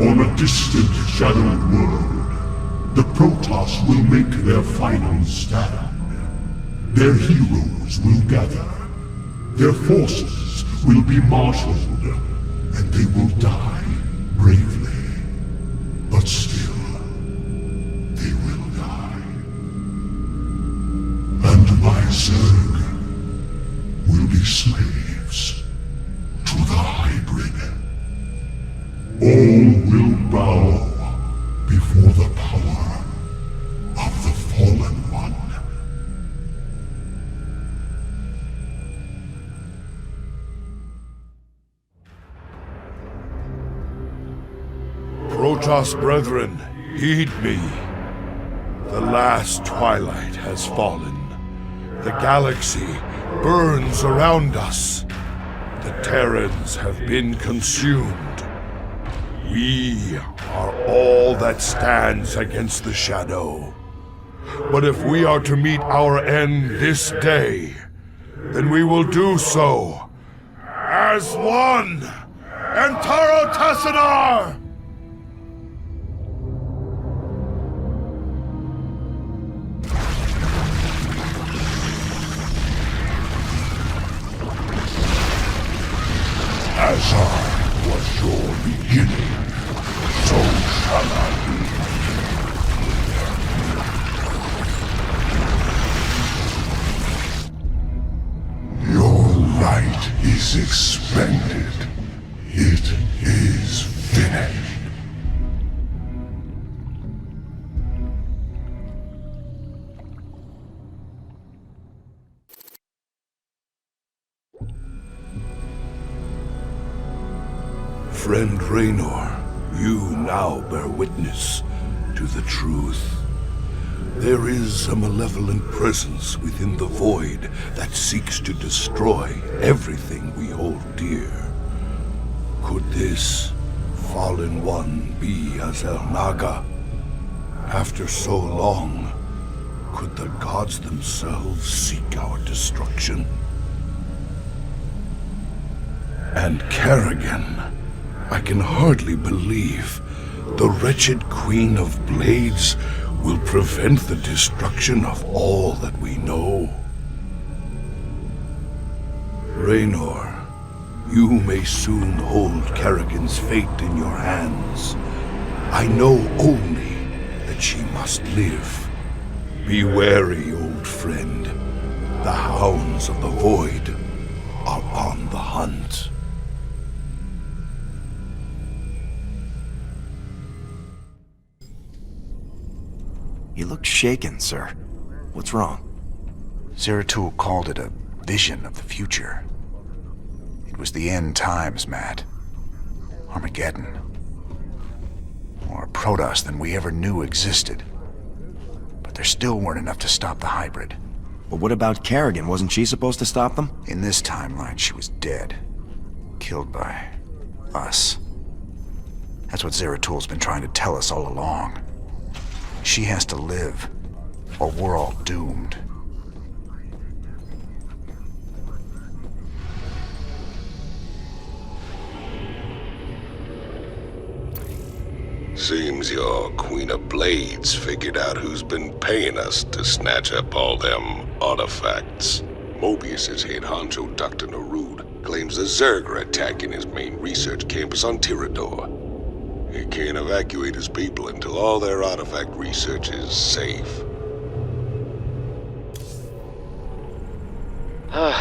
On a distant, shadowed world, the Protoss will make their final stand. Their heroes will gather. Their forces will be marshaled, and they will die bravely. But still, they will die. And my Zerg will be slaves to the hybrid. All will bow before the power of the Fallen One. Protoss brethren, heed me. The last twilight has fallen. The galaxy burns around us. The Terrans have been consumed. We are all that stands against the Shadow. But if we are to meet our end this day, then we will do so as one. Antaro Tassadar! As I was your beginning, so shall I be. Your light is expended. It is finished. Friend Raynor, you now bear witness to the truth. There is a malevolent presence within the void that seeks to destroy everything we hold dear. Could this fallen one be Azel Naga? After so long, could the gods themselves seek our destruction? And Kerrigan, I can hardly believe the wretched Queen of Blades will prevent the destruction of all that we know. Raynor, you may soon hold Kerrigan's fate in your hands. I know only that she must live. Be wary, old friend. The hounds of the void are on the hunt. You look shaken, sir. What's wrong? Zeratul called it a vision of the future. It was the end times, Matt. Armageddon. More Protoss than we ever knew existed. But there still weren't enough to stop the hybrid. But what about Kerrigan? Wasn't she supposed to stop them? In this timeline, she was dead. Killed by us. That's what Zeratul's been trying to tell us all along. She has to live, or we're all doomed. Seems your Queen of Blades figured out who's been paying us to snatch up all them artifacts. Mobius's head honcho, Dr. Narud, claims the Zerg are attacking his main research campus on Tirador. He can't evacuate his people until all their artifact research is safe.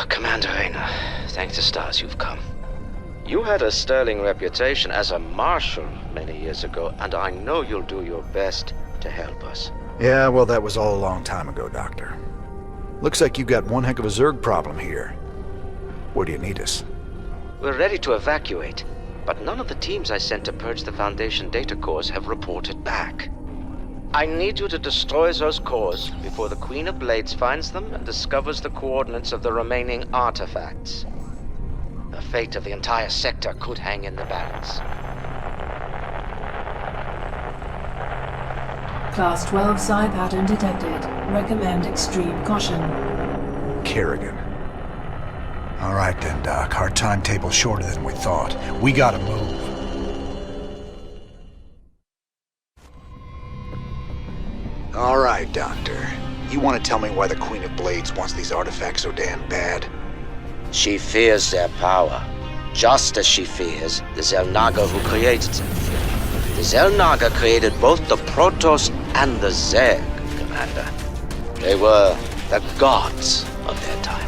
Commander Raynor, thank the stars you've come. You had a sterling reputation as a marshal many years ago, and I know you'll do your best to help us. Yeah, well, that was all a long time ago, Doctor. Looks like you got one heck of a Zerg problem here. Where do you need us? We're ready to evacuate, but none of the teams I sent to purge the Foundation data cores have reported back. I need you to destroy those cores before the Queen of Blades finds them and discovers the coordinates of the remaining artifacts. The fate of the entire sector could hang in the balance. Class 12 psi pattern detected. Recommend extreme caution. Kerrigan. All right then, Doc. Our timetable's shorter than we thought. We gotta move. All right, Doctor. You want to tell me why the Queen of Blades wants these artifacts so damn bad? She fears their power, just as she fears the Xel'Naga who created them. The Xel'Naga created both the Protoss and the Zerg, Commander. They were the gods of their time.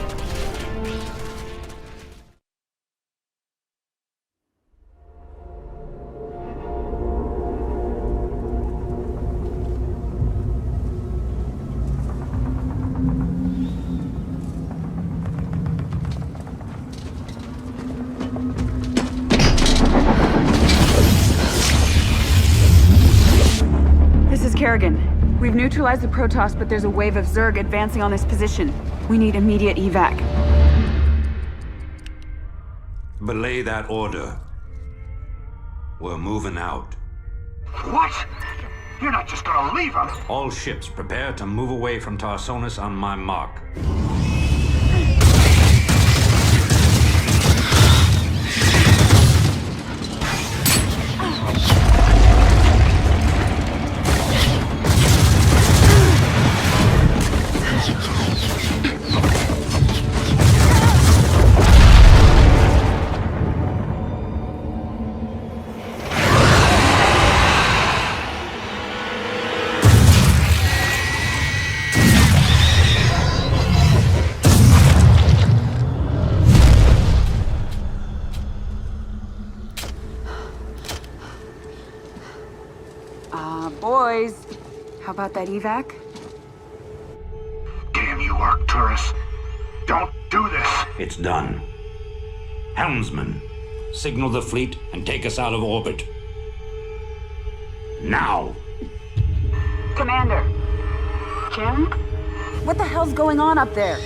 Kerrigan. We've neutralized the Protoss, but there's a wave of Zerg advancing on this position. We need immediate evac. Belay that order. We're moving out. What? You're not just gonna leave them? All ships prepare to move away from Tarsonis on my mark. Boys, how about that evac? Damn you, Arcturus. Don't do this. It's done. Helmsman, signal the fleet and take us out of orbit. Now! Commander. Jim? What the hell's going on up there?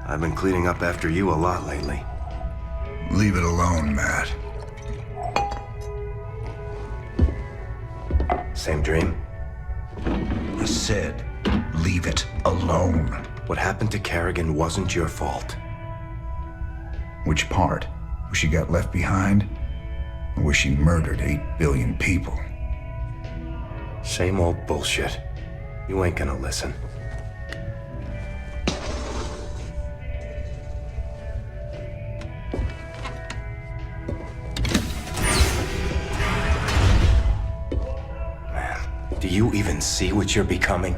I've been cleaning up after you a lot lately. Leave it alone, Matt. Same dream? I said, leave it alone. What happened to Kerrigan wasn't your fault. Which part? Where she got left behind? Or where she murdered 8 billion people? Same old bullshit. You ain't gonna listen. Do you even see what you're becoming?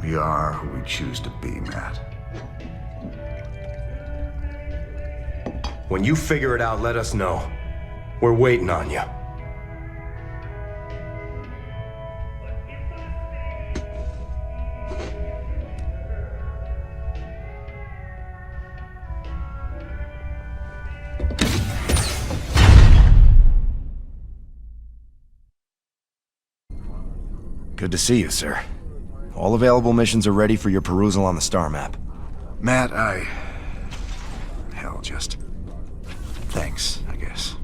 We are who we choose to be, Matt. When you figure it out, let us know. We're waiting on you. Good to see you, sir. All available missions are ready for your perusal on the star map. Matt, hell, just... thanks, I guess.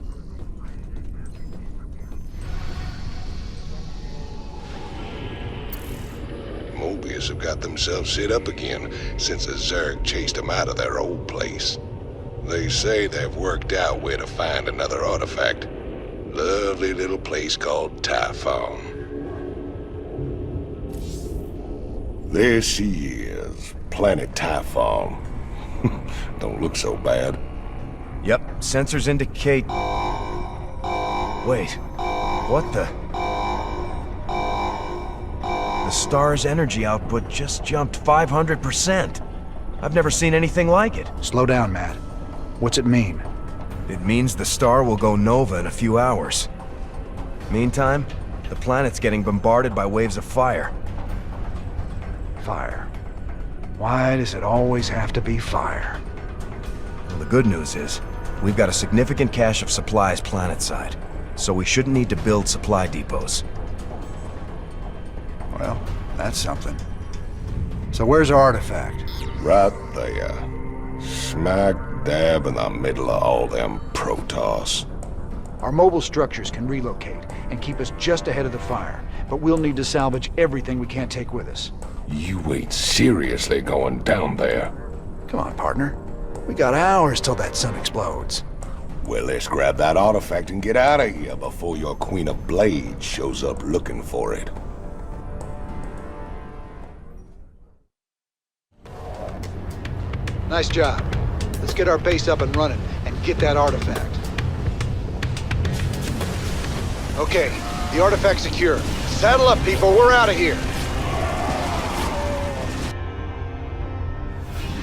Mobius have got themselves set up again since the Zerg chased them out of their old place. They say they've worked out where to find another artifact. Lovely little place called Typhon. There she is, planet Typhon. Don't look so bad. Yep, sensors indicate... Wait, what the... The star's energy output just jumped 500%. I've never seen anything like it. Slow down, Matt. What's it mean? It means the star will go nova in a few hours. Meantime, the planet's getting bombarded by waves of fire. Fire. Why does it always have to be fire? Well, the good news is, we've got a significant cache of supplies planetside. so we shouldn't need to build supply depots. Well, that's something. So where's our artifact? Right there. Smack dab in the middle of all them Protoss. Our mobile structures can relocate and keep us just ahead of the fire, but we'll need to salvage everything we can't take with us. You ain't seriously going down there. Come on, partner. We got hours till that sun explodes. Well, let's grab that artifact and get out of here before your Queen of Blades shows up looking for it. Nice job. Let's get our base up and running and get that artifact. Okay, the artifact's secure. Saddle up, people. We're out of here.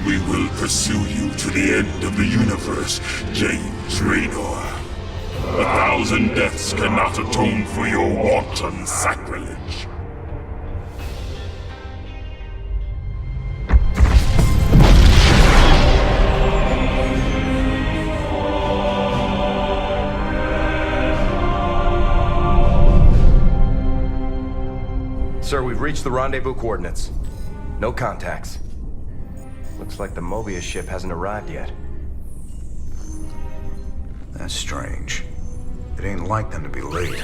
We will pursue you to the end of the universe, James Raynor. 1,000 deaths cannot atone for your wanton sacrilege. Sir, we've reached the rendezvous coordinates. No contacts. Looks like the Mobius ship hasn't arrived yet. That's strange. It ain't like them to be late.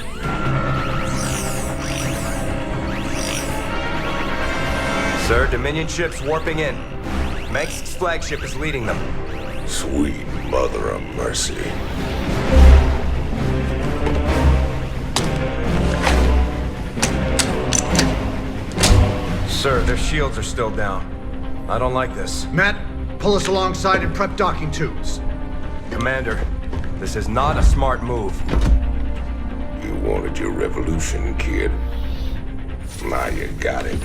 Sir, Dominion ships warping in. Mengsk's flagship is leading them. Sweet mother of mercy. Sir, their shields are still down. I don't like this. Matt, pull us alongside and prep docking tubes. Commander, this is not a smart move. You wanted your revolution, kid. Now you got it.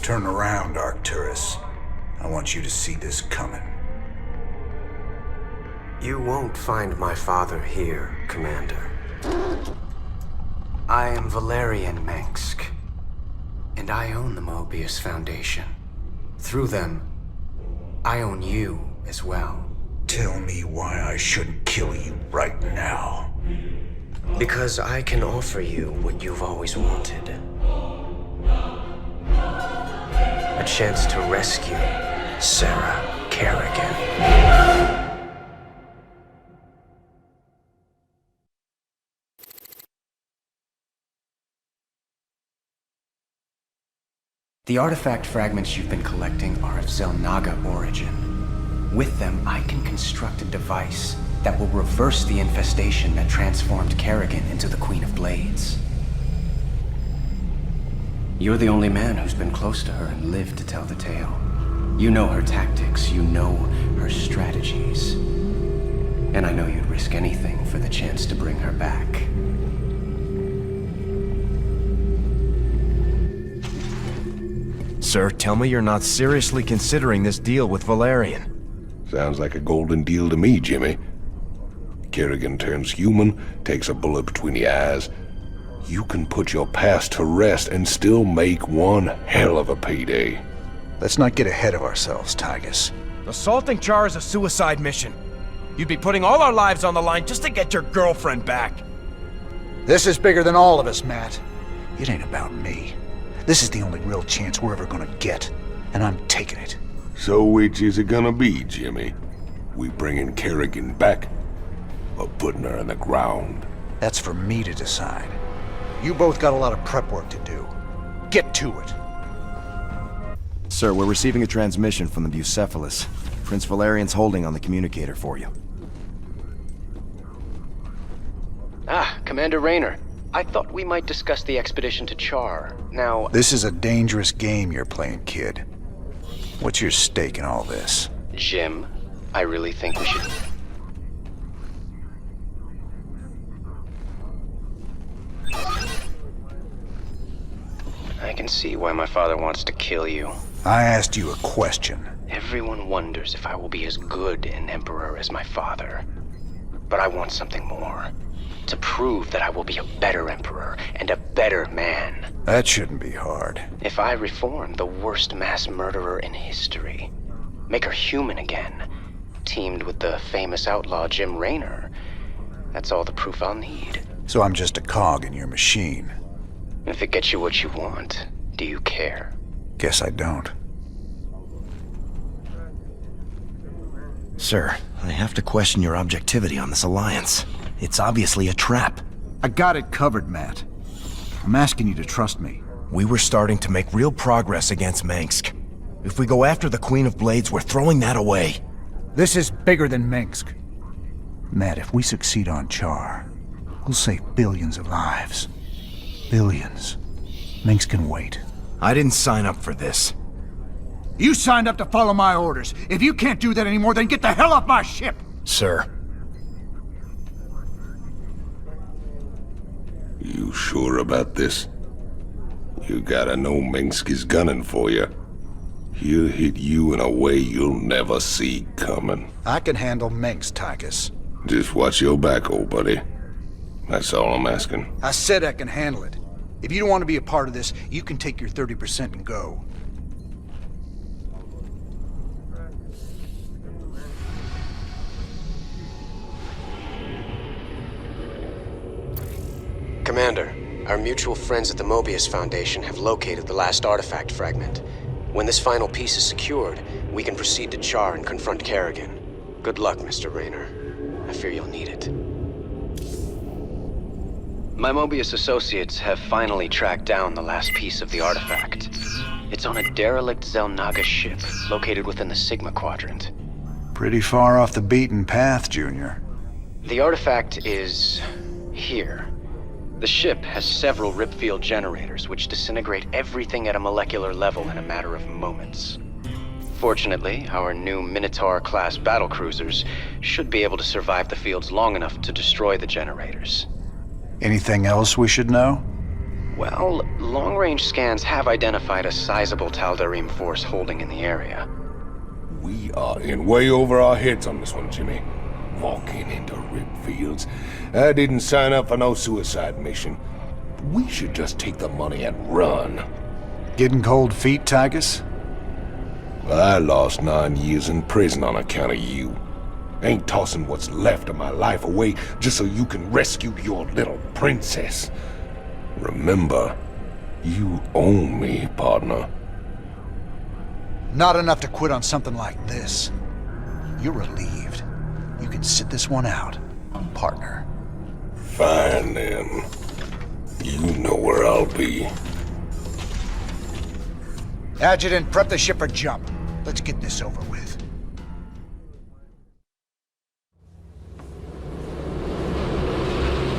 Turn around, Arcturus. I want you to see this coming. You won't find my father here, Commander. I am Valerian Mengsk, and I own the Mobius Foundation. Through them, I own you as well. Tell me why I shouldn't kill you right now. Because I can offer you what you've always wanted. A chance to rescue Sarah Kerrigan. The artifact fragments you've been collecting are of Xel'Naga origin. With them, I can construct a device that will reverse the infestation that transformed Kerrigan into the Queen of Blades. You're the only man who's been close to her and lived to tell the tale. You know her tactics, you know her strategies. And I know you'd risk anything for the chance to bring her back. Sir, tell me you're not seriously considering this deal with Valerian. Sounds like a golden deal to me, Jimmy. Kerrigan turns human, takes a bullet between the eyes. You can put your past to rest and still make one hell of a payday. Let's not get ahead of ourselves, Tygus. Assaulting Char is a suicide mission. You'd be putting all our lives on the line just to get your girlfriend back. This is bigger than all of us, Matt. It ain't about me. This is the only real chance we're ever gonna get, and I'm taking it. So which is it gonna be, Jimmy? We bringing Kerrigan back, or putting her in the ground? That's for me to decide. You both got a lot of prep work to do. Get to it. Sir, we're receiving a transmission from the Bucephalus. Prince Valerian's holding on the communicator for you. Ah, Commander Raynor. I thought we might discuss the expedition to Char. Now... This is a dangerous game you're playing, kid. What's your stake in all this? Jim, I really think we should... I can see why my father wants to kill you. I asked you a question. Everyone wonders if I will be as good an emperor as my father. But I want something more. To prove that I will be a better emperor and a better man. That shouldn't be hard. If I reform the worst mass murderer in history, make her human again, teamed with the famous outlaw Jim Raynor, that's all the proof I'll need. So I'm just a cog in your machine. If it gets you what you want, do you care? Guess I don't. Sir, I have to question your objectivity on this alliance. It's obviously a trap. I got it covered, Matt. I'm asking you to trust me. We were starting to make real progress against Mengsk. If we go after the Queen of Blades, we're throwing that away. This is bigger than Mengsk. Matt, if we succeed on Char, we'll save billions of lives. Billions. Mengsk can wait. I didn't sign up for this. You signed up to follow my orders. If you can't do that anymore, then get the hell off my ship! Sir. You sure about this? You gotta know Mengsk is gunning for you. He'll hit you in a way you'll never see coming. I can handle Mengsk, Tychus. Just watch your back, old buddy. That's all I'm asking. I said I can handle it. If you don't want to be a part of this, you can take your 30% and go. Commander, our mutual friends at the Mobius Foundation have located the last artifact fragment. When this final piece is secured, we can proceed to Char and confront Kerrigan. Good luck, Mr. Raynor. I fear you'll need it. My Mobius associates have finally tracked down the last piece of the artifact. It's on a derelict Xel'Naga ship located within the Sigma Quadrant. Pretty far off the beaten path, Junior. The artifact is... here. The ship has several ripfield generators which disintegrate everything at a molecular level in a matter of moments. Fortunately, our new Minotaur-class battlecruisers should be able to survive the fields long enough to destroy the generators. Anything else we should know? Well, long-range scans have identified a sizable Tal'Darim force holding in the area. We are in way over our heads on this one, Jimmy. Walking into rip fields. I didn't sign up for no suicide mission. We should just take the money and run. Getting cold feet, Tychus? I lost 9 years in prison on account of you. Ain't tossing what's left of my life away just so you can rescue your little princess. Remember, you own me, partner. Not enough to quit on something like this. You're relieved. You can sit this one out, partner. Fine, then. You know where I'll be. Adjutant, prep the ship for jump. Let's get this over with.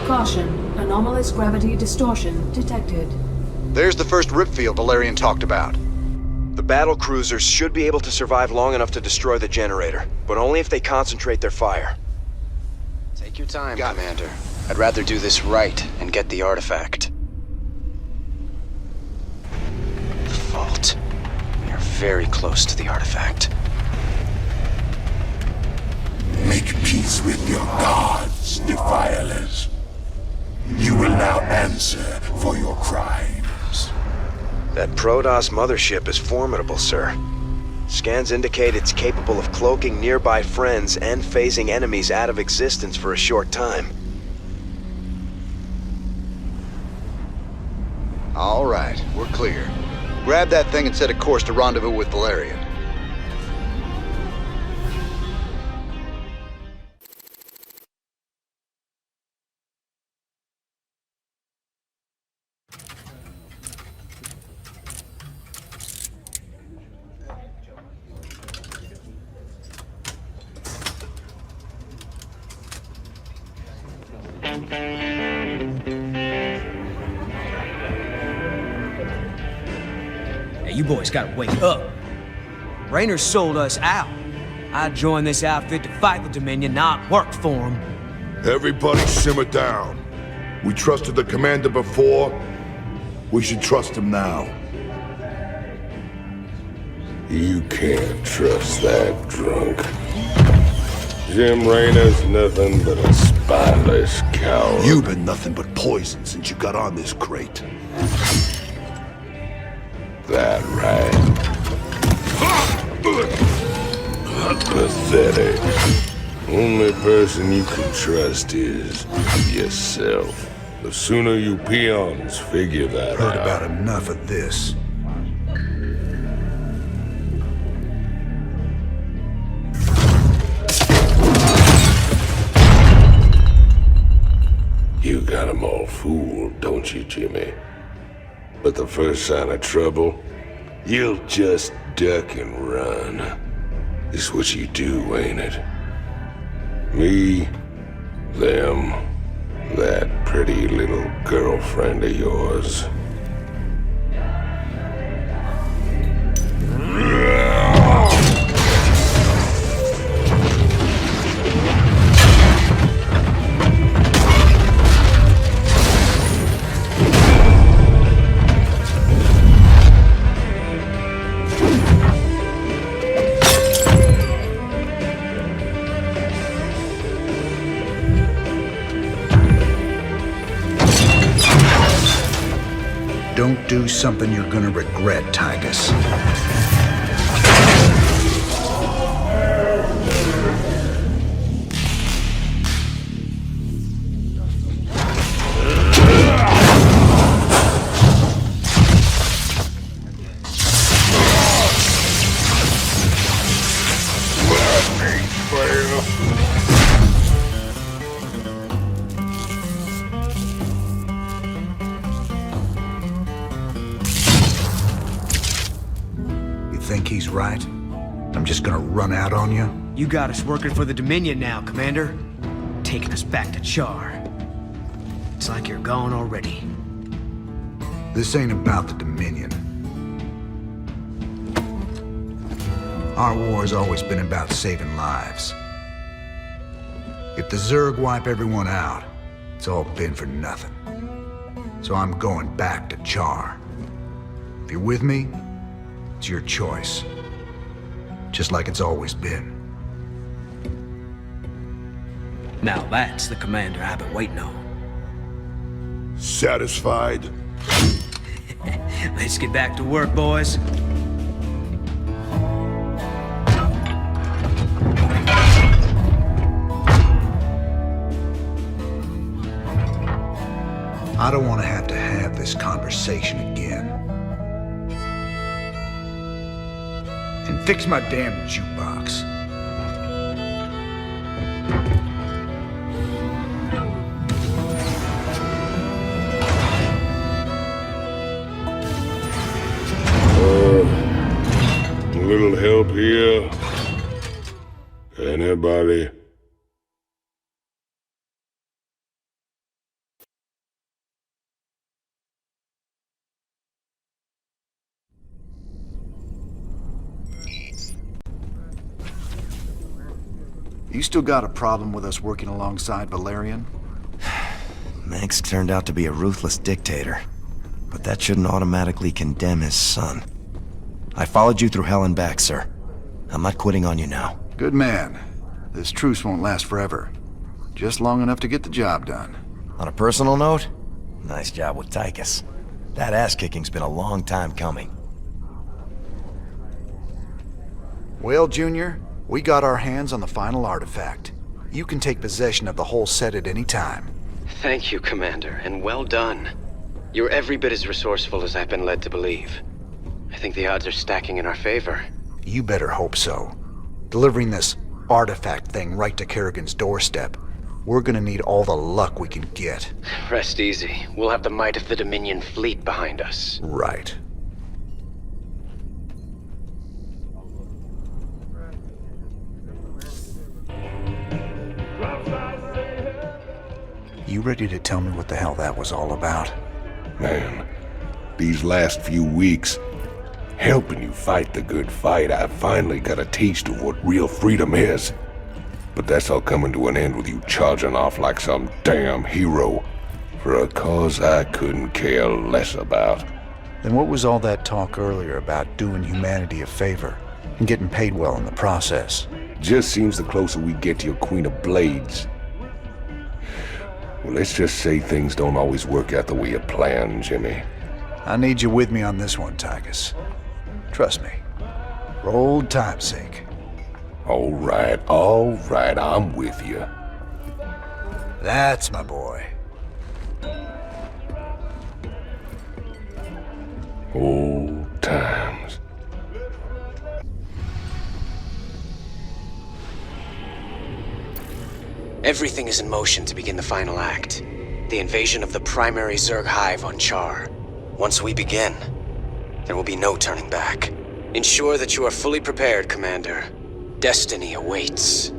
Caution. Anomalous gravity distortion detected. There's the first ripfield Valerian talked about. The battle cruisers should be able to survive long enough to destroy the generator, but only if they concentrate their fire. Take your time, Commander. I'd rather do this right and get the artifact. The vault. We are very close to the artifact. Make peace with your gods, defilers. You will now answer for your crimes. That Protoss mothership is formidable, sir. Scans indicate it's capable of cloaking nearby friends and phasing enemies out of existence for a short time. All right, we're clear. Grab that thing and set a course to rendezvous with Valerian. you boys gotta wake up. Raynor sold us out. I joined this outfit to fight the Dominion, not work for them. Everybody simmer down. We trusted the commander before. We should trust him now. You can't trust that drunk. Jim Raynor's nothing but a spineless coward. You've been nothing but poison since you got on this crate. That right. Pathetic. Only person you can trust is yourself. The sooner you peons figure that Heard out. about enough of this. You got 'em all fooled, don't you, Jimmy? But the first sign of trouble, you'll just duck and run. It's what you do, ain't it? Me, them, that pretty little girlfriend of yours. Don't do something you're gonna regret, Tigus. Think he's right? I'm just gonna run out on you? You got us working for the Dominion now, Commander. Taking us back to Char. It's like you're gone already. This ain't about the Dominion. Our war's always been about saving lives. If the Zerg wipe everyone out, it's all been for nothing. So I'm going back to Char. If you're with me, it's your choice. Just like it's always been. Now that's the commander I've been waiting on. Satisfied? Let's get back to work, boys. I don't want to have this conversation again. And fix my damn jukebox. A little help here? Anybody? You still got a problem with us working alongside Valerian? Manx turned out to be a ruthless dictator, but that shouldn't automatically condemn his son. I followed you through hell and back, sir. I'm not quitting on you now. Good man. This truce won't last forever. Just long enough to get the job done. On a personal note, nice job with Tychus. That ass-kicking's been a long time coming. Well, Junior, we got our hands on the final artifact. You can take possession of the whole set at any time. Thank you, Commander, and well done. You're every bit as resourceful as I've been led to believe. I think the odds are stacking in our favor. You better hope so. Delivering this artifact thing right to Kerrigan's doorstep, we're gonna need all the luck we can get. Rest easy. We'll have the might of the Dominion fleet behind us. Right. You ready to tell me what the hell that was all about? Man, these last few weeks, Helping you fight the good fight, I finally got a taste of what real freedom is. But that's all coming to an end with you charging off like some damn hero for a cause I couldn't care less about. Then what was all that talk earlier about doing humanity a favor and getting paid well in the process? Just seems the closer we get to your Queen of Blades. Well, let's just say things don't always work out the way you plan, Jimmy. I need you with me on this one, Tychus. Trust me. For old time's sake. All right, I'm with you. That's my boy. Old times. Everything is in motion to begin the final act. The invasion of the primary Zerg hive on Char. Once we begin, there will be no turning back. Ensure that you are fully prepared, Commander. Destiny awaits.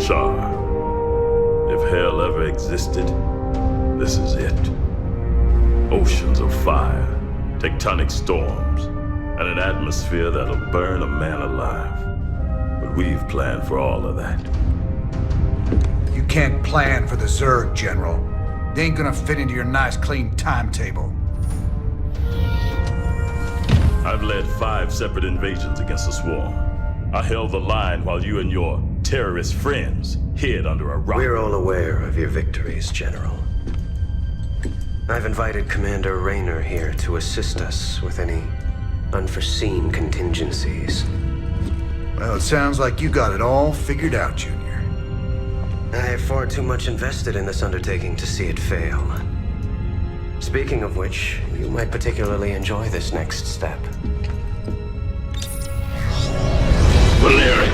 Char, if hell ever existed, this is it. Oceans of fire, tectonic storms, and an atmosphere that'll burn a man alive. But we've planned for all of that. You can't plan for the Zerg, General. They ain't gonna fit into your nice, clean timetable. I've led 5 separate invasions against the Swarm. I held the line while you and your terrorist friends hid under a rock. We're all aware of your victories, General. I've invited Commander Raynor here to assist us with any unforeseen contingencies. Well, it sounds like you got it all figured out, Junior. I have far too much invested in this undertaking to see it fail. Speaking of which, you might particularly enjoy this next step. Valerian,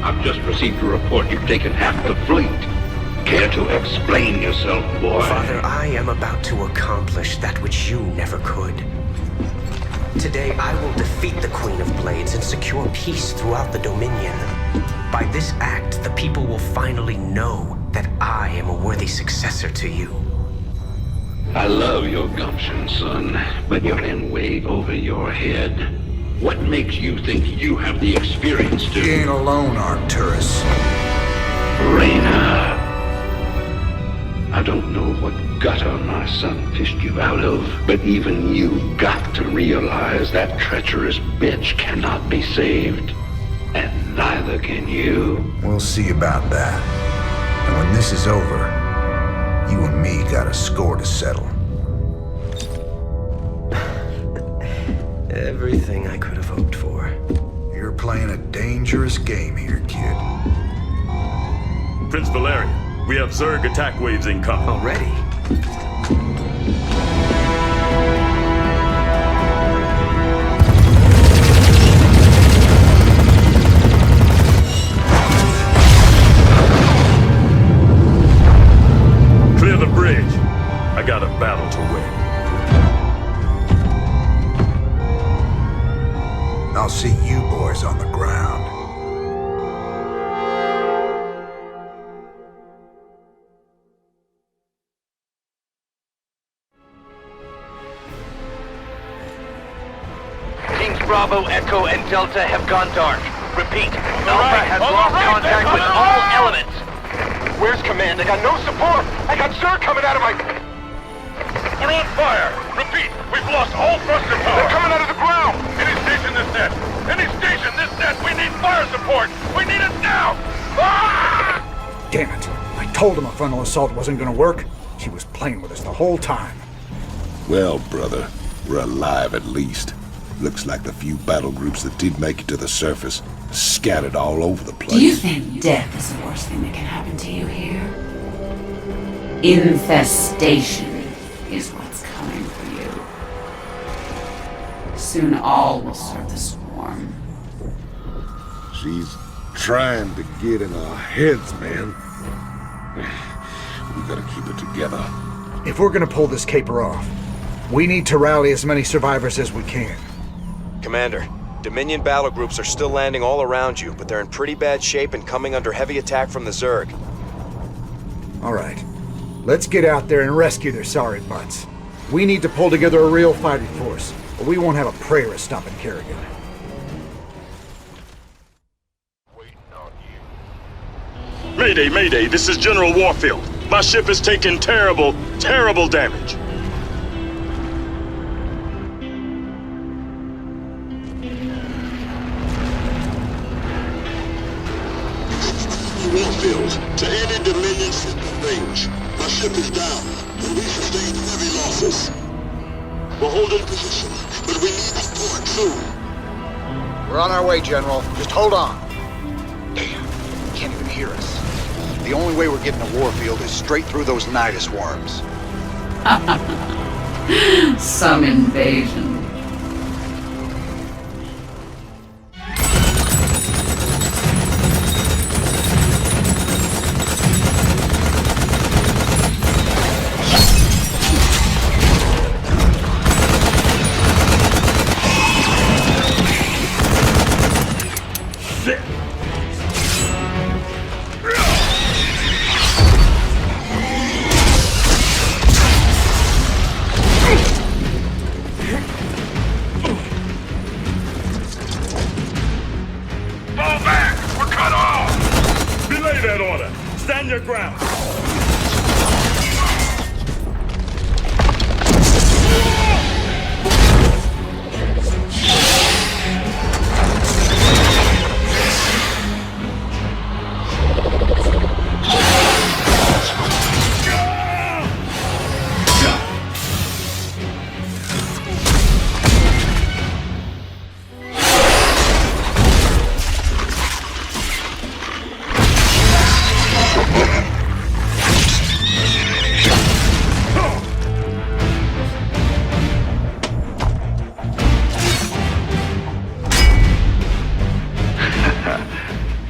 I've just received a report you've taken half the fleet. Care to explain yourself, boy? Father, I am about to accomplish that which you never could. Today, I will defeat the Queen of Blades and secure peace throughout the Dominion. By this act, the people will finally know that I am a worthy successor to you. I love your gumption, son, but you're in way over your head. What makes you think you have the experience to... You ain't alone, Arcturus. Raynor. I don't know what gutter my son fished you out of, but even you've got to realize that treacherous bitch cannot be saved. And neither can you. We'll see about that. And when this is over, you and me got a score to settle. Everything I could have hoped for. You're playing a dangerous game here, kid. Prince Valerian, we have Zerg attack waves incoming. Already? Clear the bridge. I got a battle to win. I'll see you boys on the ground. Teams Bravo, Echo, and Delta have gone dark. Repeat, Alpha has lost contact with all elements. Where's command? I got no support! I got Zerg coming out of my... We're on fire! Repeat, we've lost all thruster power! They're coming out of the ground! Any station this net! Any station this net! We need fire support! We need it now! Ah! Damn it. I told him a frontal assault wasn't gonna work. She was playing with us the whole time. Well, brother, we're alive at least. Looks like the few battle groups that did make it to the surface scattered all over the place. Do you think death is the worst thing that can happen to you here? Infestation is what's coming for you. Soon all will serve the Swarm. She's trying to get in our heads, man. We gotta keep it together. If we're gonna pull this caper off, we need to rally as many survivors as we can. Commander, Dominion battle groups are still landing all around you, but they're in pretty bad shape and coming under heavy attack from the Zerg. All right. Let's get out there and rescue their sorry butts. We need to pull together a real fighting force, or we won't have a prayer of stopping Kerrigan. Mayday, Mayday, this is General Warfield. My ship is taking terrible, terrible damage. Warfield, to any Dominion ship in range. My ship is down, and we sustained heavy losses. We're holding position, but we need support soon. We're on our way, General. Just hold on. Damn, he can't even hear us. The only way we're getting to Warfield is straight through those Nidus worms. Some invasion. Stand your ground!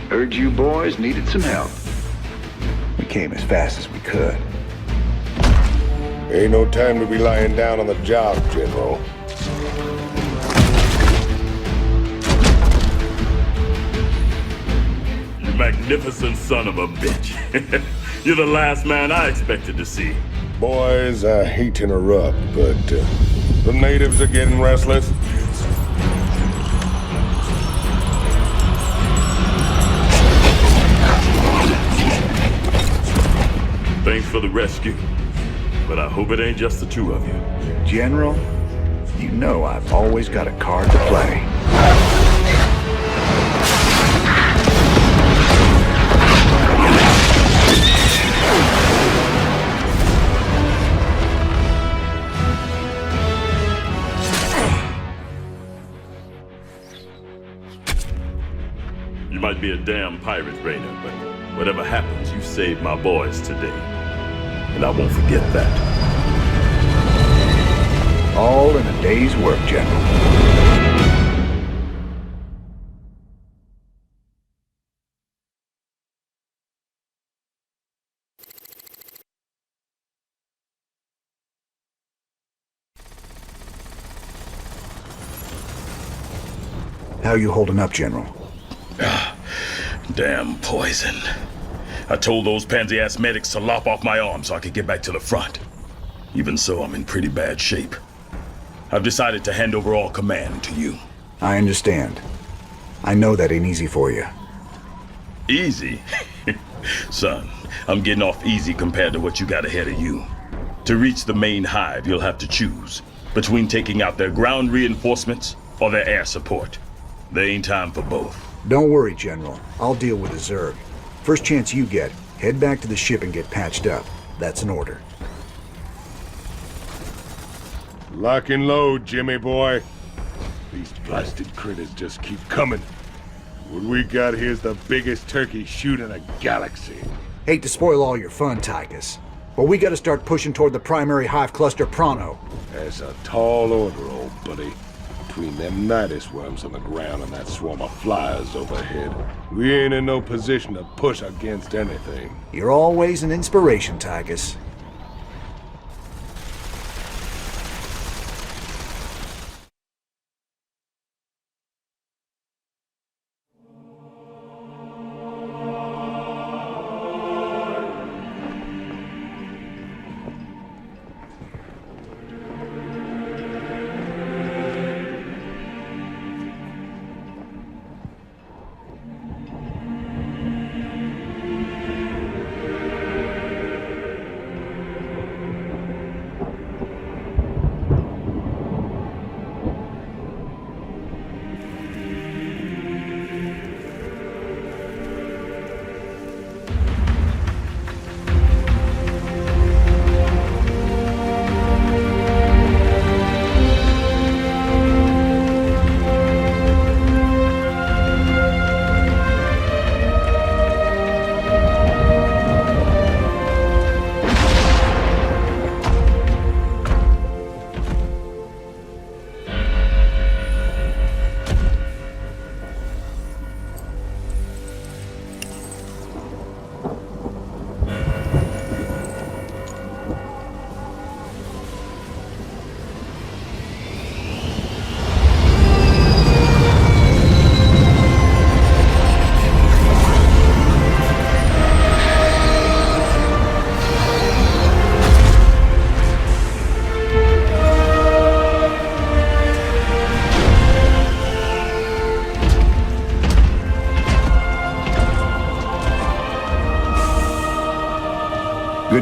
Heard you boys needed some help. We came as fast as we could. Ain't no time to be lying down on the job, General. You magnificent son of a bitch. You're the last man I expected to see. Boys, I hate to interrupt, but the natives are getting restless. Thanks for the rescue, but I hope it ain't just the two of you. General, you know I've always got a card to play. You might be a damn pirate, Raynor, but whatever happens, you saved my boys today. And I won't forget that. All in a day's work, General. How you holding up, General? Damn poison. I told those pansy-ass medics to lop off my arm so I could get back to the front. Even so, I'm in pretty bad shape. I've decided to hand over all command to you. I understand. I know that ain't easy for you. Easy? Son, I'm getting off easy compared to what you got ahead of you. To reach the main hive, you'll have to choose between taking out their ground reinforcements or their air support. There ain't time for both. Don't worry, General. I'll deal with the Zerg. First chance you get, head back to the ship and get patched up. That's an order. Lock and load, Jimmy boy. These blasted critters just keep coming. What we got here's the biggest turkey shoot in a galaxy. Hate to spoil all your fun, Tychus, but we gotta start pushing toward the primary hive cluster pronto. That's a tall order, old buddy. Between them Nidus worms on the ground and that swarm of flyers overhead, we ain't in no position to push against anything. You're always an inspiration, Tychus.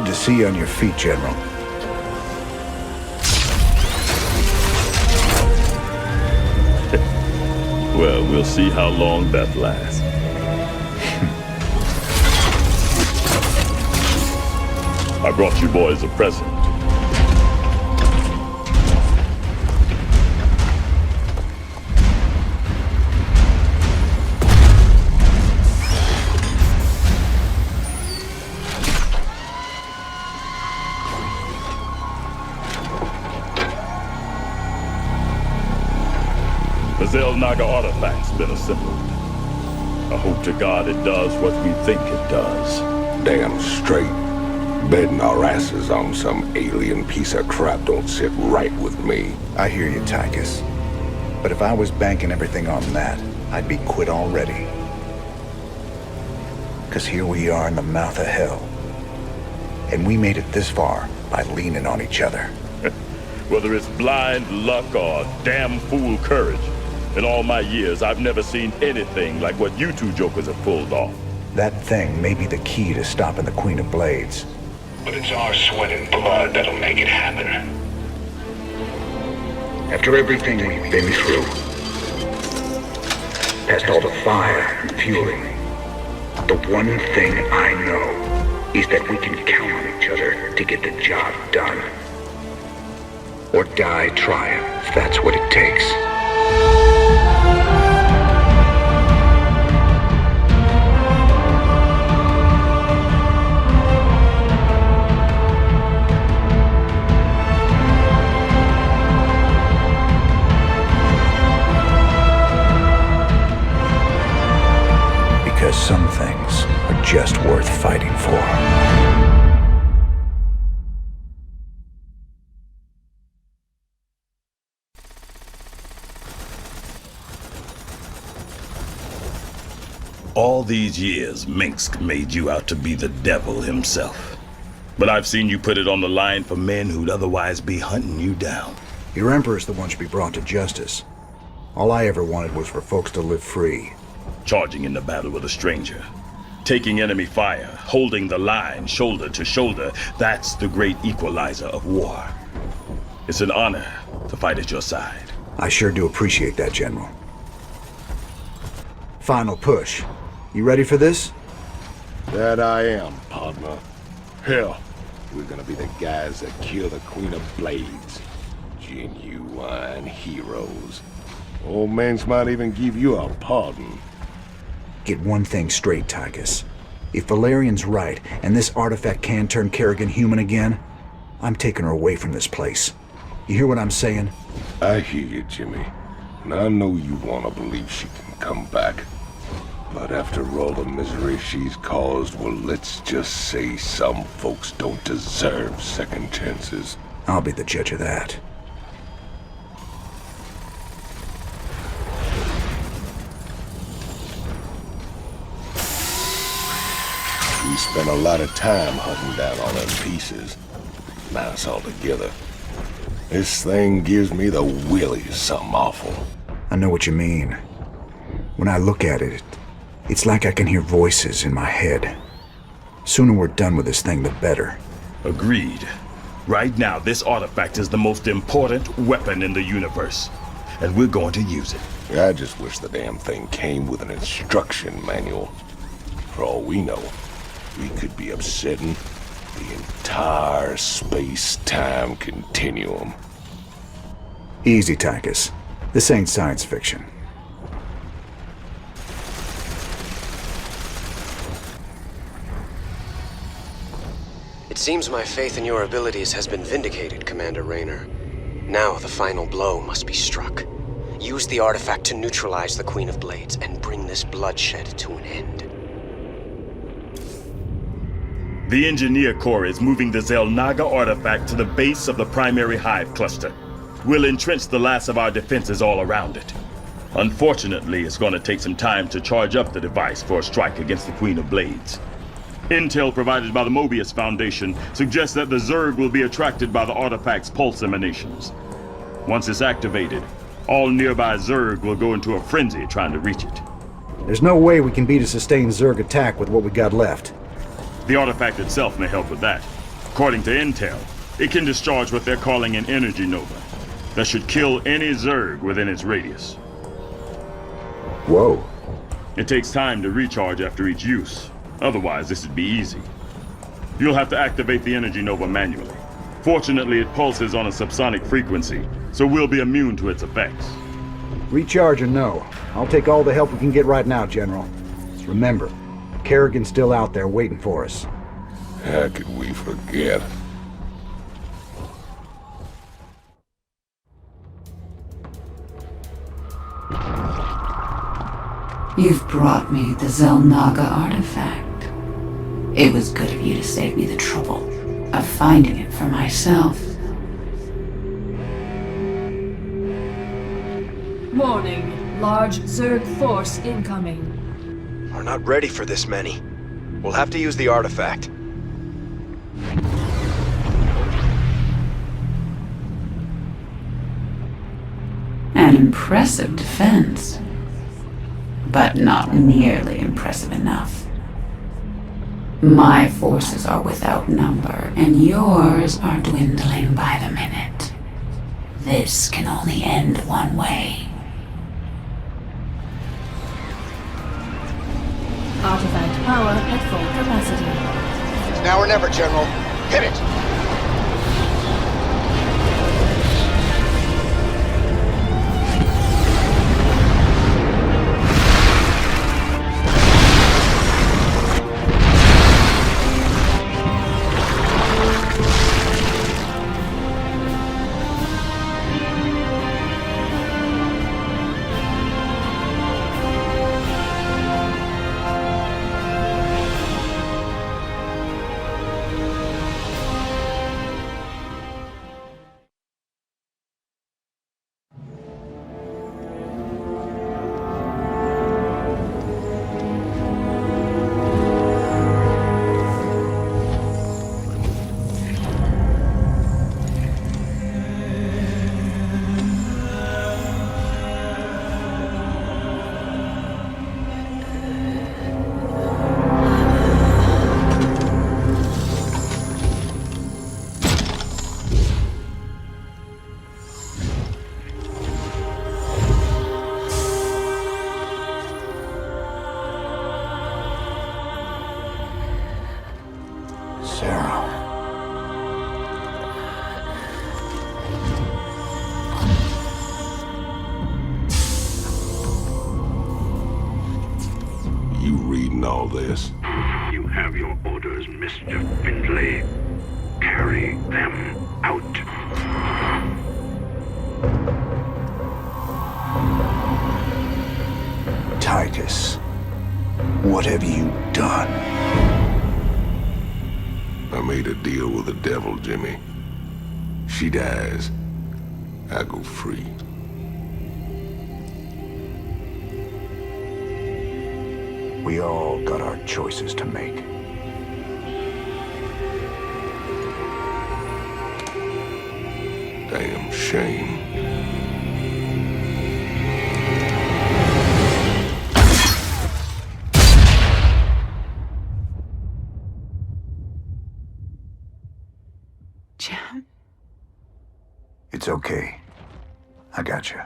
Good to see you on your feet, General. Well, we'll see how long that lasts. I brought you boys a present. The Xel'Naga artifact's been assembled. I hope to God it does what we think it does. Damn straight. Betting our asses on some alien piece of crap don't sit right with me. I hear you, Tychus. But if I was banking everything on that, I'd be quit already. 'Cause here we are in the mouth of hell. And we made it this far by leaning on each other. Whether it's blind luck or damn fool courage, in all my years, I've never seen anything like what you two jokers have pulled off. That thing may be the key to stopping the Queen of Blades. But it's our sweat and blood that'll make it happen. After everything we've been through, past all the fire and fueling, the one thing I know is that we can count on each other to get the job done. Or die trying, if that's what it takes. Because some things are just worth fighting for. All these years, Minsk made you out to be the devil himself. But I've seen you put it on the line for men who'd otherwise be hunting you down. Your Emperor's the one should be brought to justice. All I ever wanted was for folks to live free. Charging in the battle with a stranger. Taking enemy fire, holding the line shoulder to shoulder, that's the great equalizer of war. It's an honor to fight at your side. I sure do appreciate that, General. Final push. You ready for this? That I am, partner. Hell, we're gonna be the guys that kill the Queen of Blades. Genuine heroes. Old Minsk might even give you a pardon. Get one thing straight, Tychus. If Valerian's right, and this artifact can turn Kerrigan human again, I'm taking her away from this place. You hear what I'm saying? I hear you, Jimmy. And I know you want to believe she can come back. But after all the misery she's caused, well, let's just say some folks don't deserve second chances. I'll be the judge of that. We spent a lot of time hunting down all them pieces. Now it's all together. This thing gives me the willies, something awful. I know what you mean. When I look at it, it's like I can hear voices in my head. Sooner we're done with this thing, the better. Agreed. Right now, this artifact is the most important weapon in the universe. And we're going to use it. I just wish the damn thing came with an instruction manual. For all we know, we could be upsetting the entire space-time continuum. Easy, Tychus. This ain't science fiction. It seems my faith in your abilities has been vindicated, Commander Raynor. Now the final blow must be struck. Use the artifact to neutralize the Queen of Blades and bring this bloodshed to an end. The Engineer Corps is moving the Xel'Naga artifact to the base of the primary hive cluster. We'll entrench the last of our defenses all around it. Unfortunately, it's going to take some time to charge up the device for a strike against the Queen of Blades. Intel provided by the Mobius Foundation suggests that the Zerg will be attracted by the artifact's pulse emanations. Once it's activated, all nearby Zerg will go into a frenzy trying to reach it. There's no way we can beat a sustained Zerg attack with what we got left. The artifact itself may help with that. According to intel, it can discharge what they're calling an energy nova that should kill any Zerg within its radius. Whoa. It takes time to recharge after each use. Otherwise, this would be easy. You'll have to activate the energy nova manually. Fortunately, it pulses on a subsonic frequency, so we'll be immune to its effects. Recharge or no, I'll take all the help we can get right now, General. Remember, Kerrigan's still out there waiting for us. How could we forget? You've brought me the Zelnaga artifact. It was good of you to save me the trouble of finding it for myself. Warning. Large Zerg force incoming. We're not ready for this many. We'll have to use the artifact. An impressive defense. But not nearly impressive enough. My forces are without number, and yours are dwindling by the minute. This can only end one way. Artifact power at full capacity. It's now or never, General. Hit it! All this. You have your orders, Mr. Findlay. Carry them out. Titus, what have you done? I made a deal with the devil, Jimmy. She dies, I go free. We all got our choices to make. Damn shame. Jim? It's okay. I got you.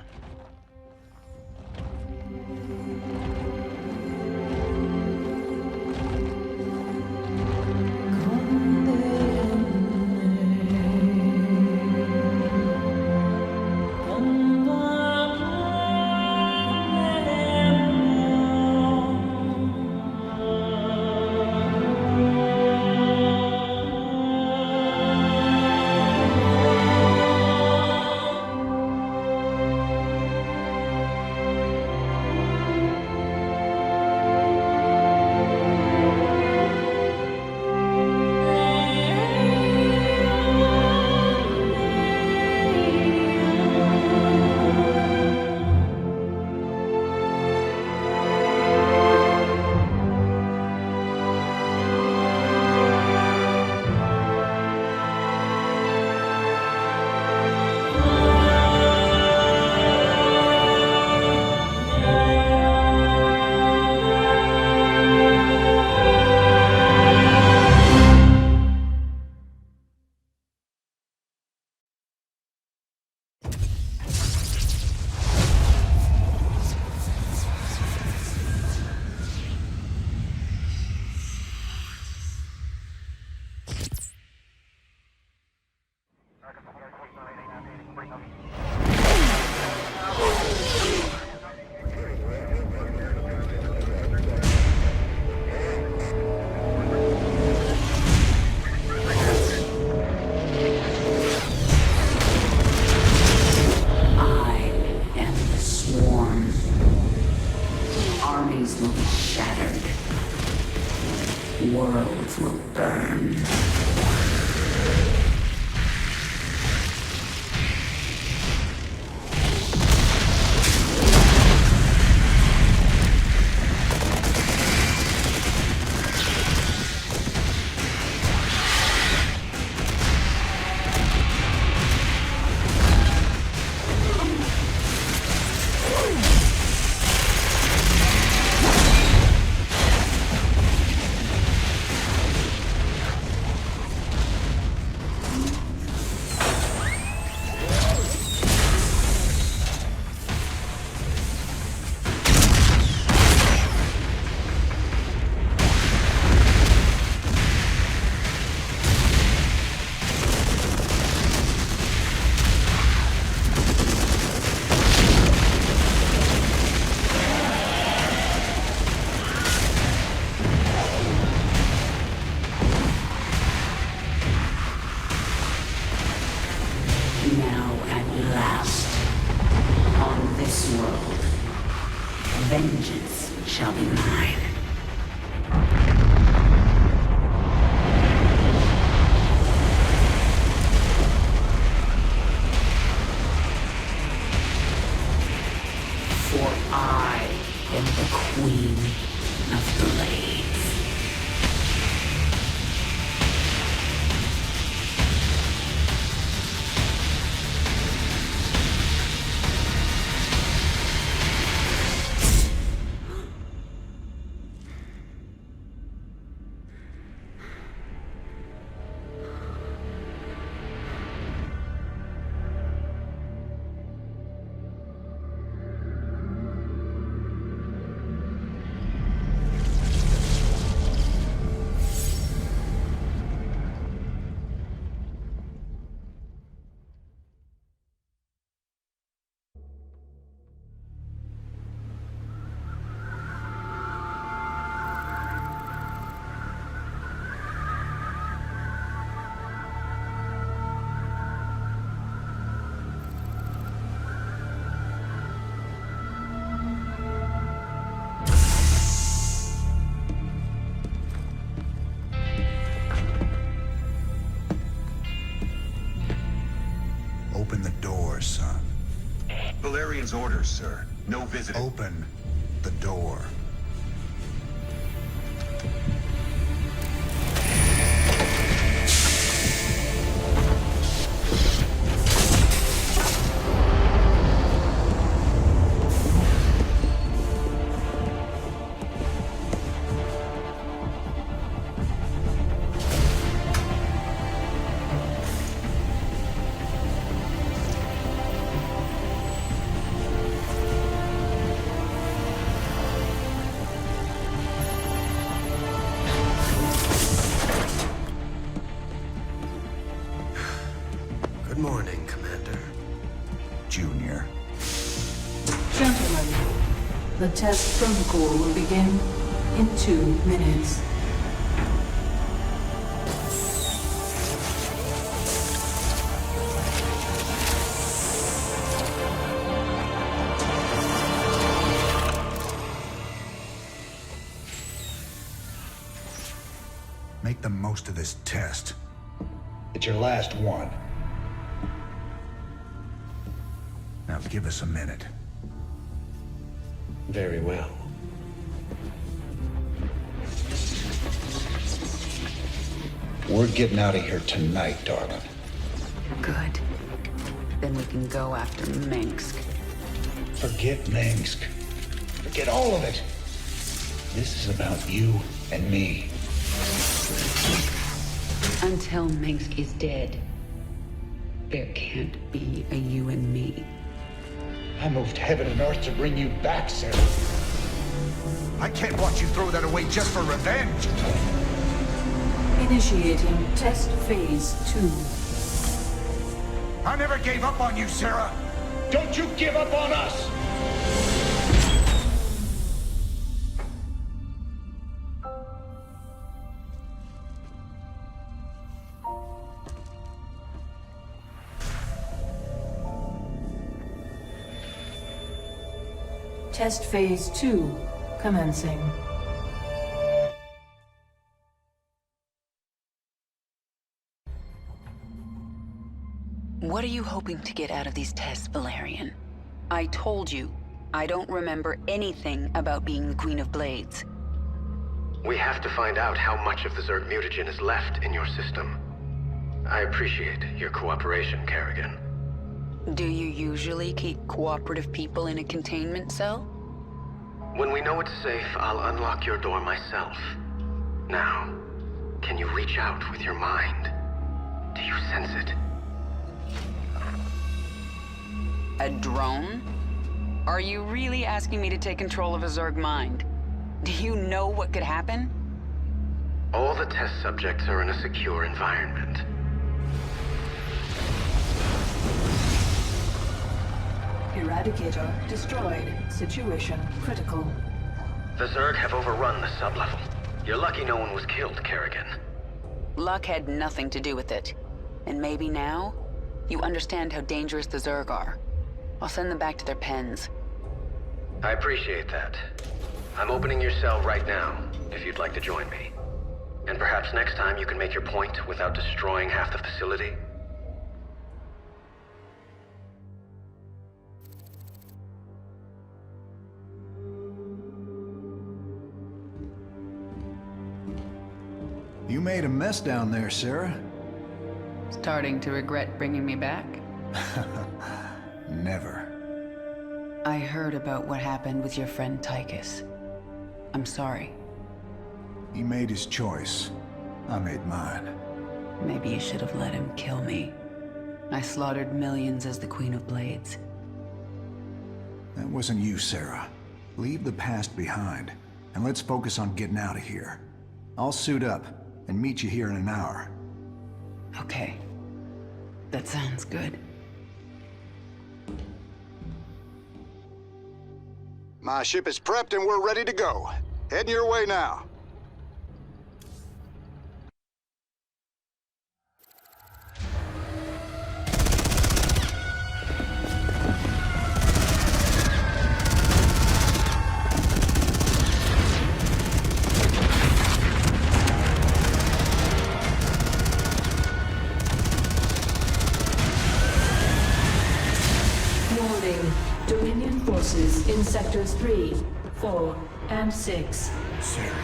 worlds will burn. Now at last, on this world, vengeance shall be mine. For I am the Queen of Blades. Open the door, son. Valerian's orders, sir. No visitor. Open the door. Good morning, Commander. Junior. Gentlemen, the test protocol will begin in 2 minutes. Make the most of this test. It's your last one. Now give us a minute. Very well. We're getting out of here tonight, darling. Good. Then we can go after Minsk. Forget Minsk. Forget all of it. This is about you and me. Until Minsk is dead, there can't be a you and me. I moved heaven and earth to bring you back, Sarah. I can't watch you throw that away just for revenge. Initiating test phase 2. I never gave up on you, Sarah. Don't you give up on us. Test phase 2 commencing. What are you hoping to get out of these tests, Valerian? I told you, I don't remember anything about being the Queen of Blades. We have to find out how much of the Zerg mutagen is left in your system. I appreciate your cooperation, Kerrigan. Do you usually keep cooperative people in a containment cell? When we know it's safe, I'll unlock your door myself. Now, can you reach out with your mind? Do you sense it? A drone? Are you really asking me to take control of a Zerg mind? Do you know what could happen? All the test subjects are in a secure environment. Eradicator destroyed. Situation critical. The Zerg have overrun the sublevel. You're lucky no one was killed, Kerrigan. Luck had nothing to do with it. And maybe now, you understand how dangerous the Zerg are. I'll send them back to their pens. I appreciate that. I'm opening your cell right now, if you'd like to join me. And perhaps next time you can make your point without destroying half the facility? You made a mess down there, Sarah. Starting to regret bringing me back? Never. I heard about what happened with your friend Tychus. I'm sorry. He made his choice. I made mine. Maybe you should have let him kill me. I slaughtered millions as the Queen of Blades. That wasn't you, Sarah. Leave the past behind, and let's focus on getting out of here. I'll suit up and meet you here in an hour. Okay. That sounds good. My ship is prepped and we're ready to go. Heading your way now. Dominion forces in sectors 3, 4, and 6. Sarah.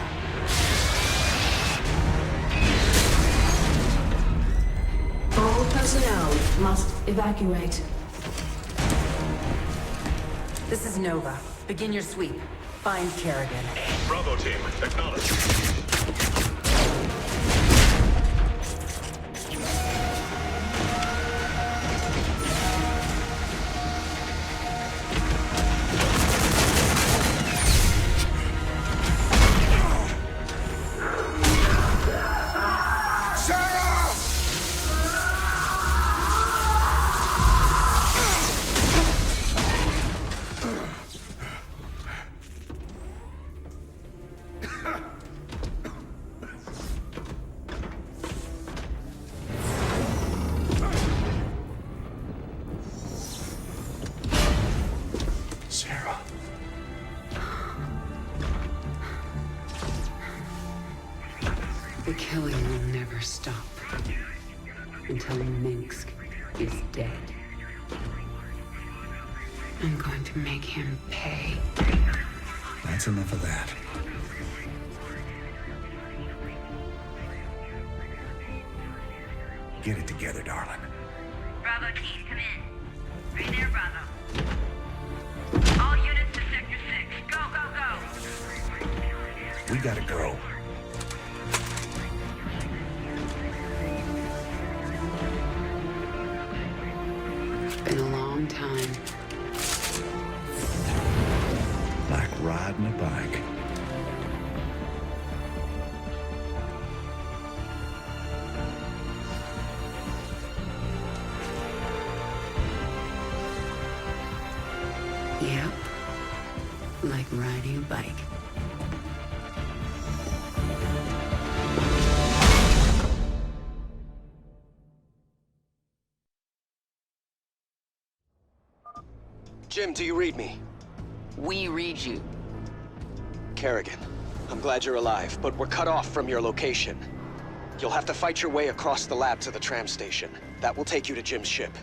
All personnel must evacuate. This is Nova. Begin your sweep. Find Kerrigan. Bravo team, acknowledge. The killing will never stop until Minsk is dead. I'm going to make him pay. That's enough of that. Get it together, darling. Bravo team, come in. Right there, Bravo. All units to Sector 6. Go, go, go! We gotta go. Been a long time. Like riding a bike. Yep. Like riding a bike. Jim, do you read me? We read you. Kerrigan, I'm glad you're alive, but we're cut off from your location. You'll have to fight your way across the lab to the tram station. That will take you to Jim's ship.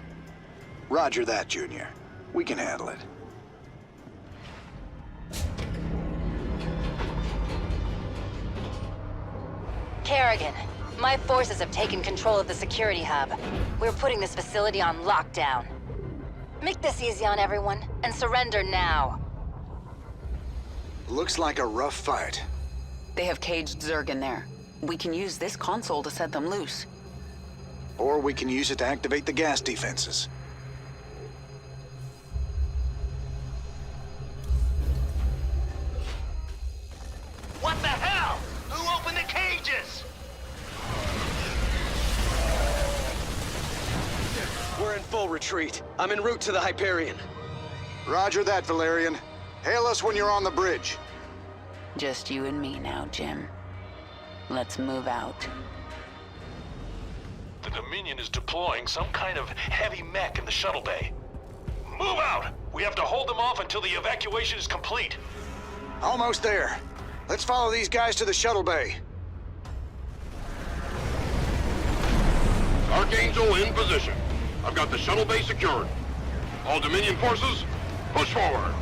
Roger that, Junior. We can handle it. Kerrigan, my forces have taken control of the security hub. We're putting this facility on lockdown. Make this easy on everyone, and surrender now. Looks like a rough fight. They have caged Zerg in there. We can use this console to set them loose. Or we can use it to activate the gas defenses. What the hell? Who opened the cages? We're in full retreat. I'm en route to the Hyperion. Roger that, Valerian. Hail us when you're on the bridge. Just you and me now, Jim. Let's move out. The Dominion is deploying some kind of heavy mech in the shuttle bay. Move out! We have to hold them off until the evacuation is complete. Almost there. Let's follow these guys to the shuttle bay. Archangel in position. I've got the shuttle bay secured. All Dominion forces, push forward.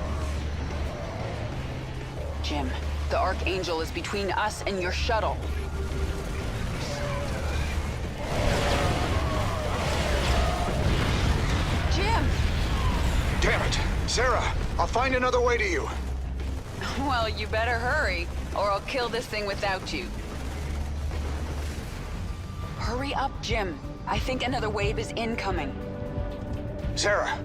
Jim, the Archangel is between us and your shuttle. Jim! Damn it! Sarah, I'll find another way to you. Well, you better hurry, or I'll kill this thing without you. Hurry up, Jim. I think another wave is incoming. Sarah,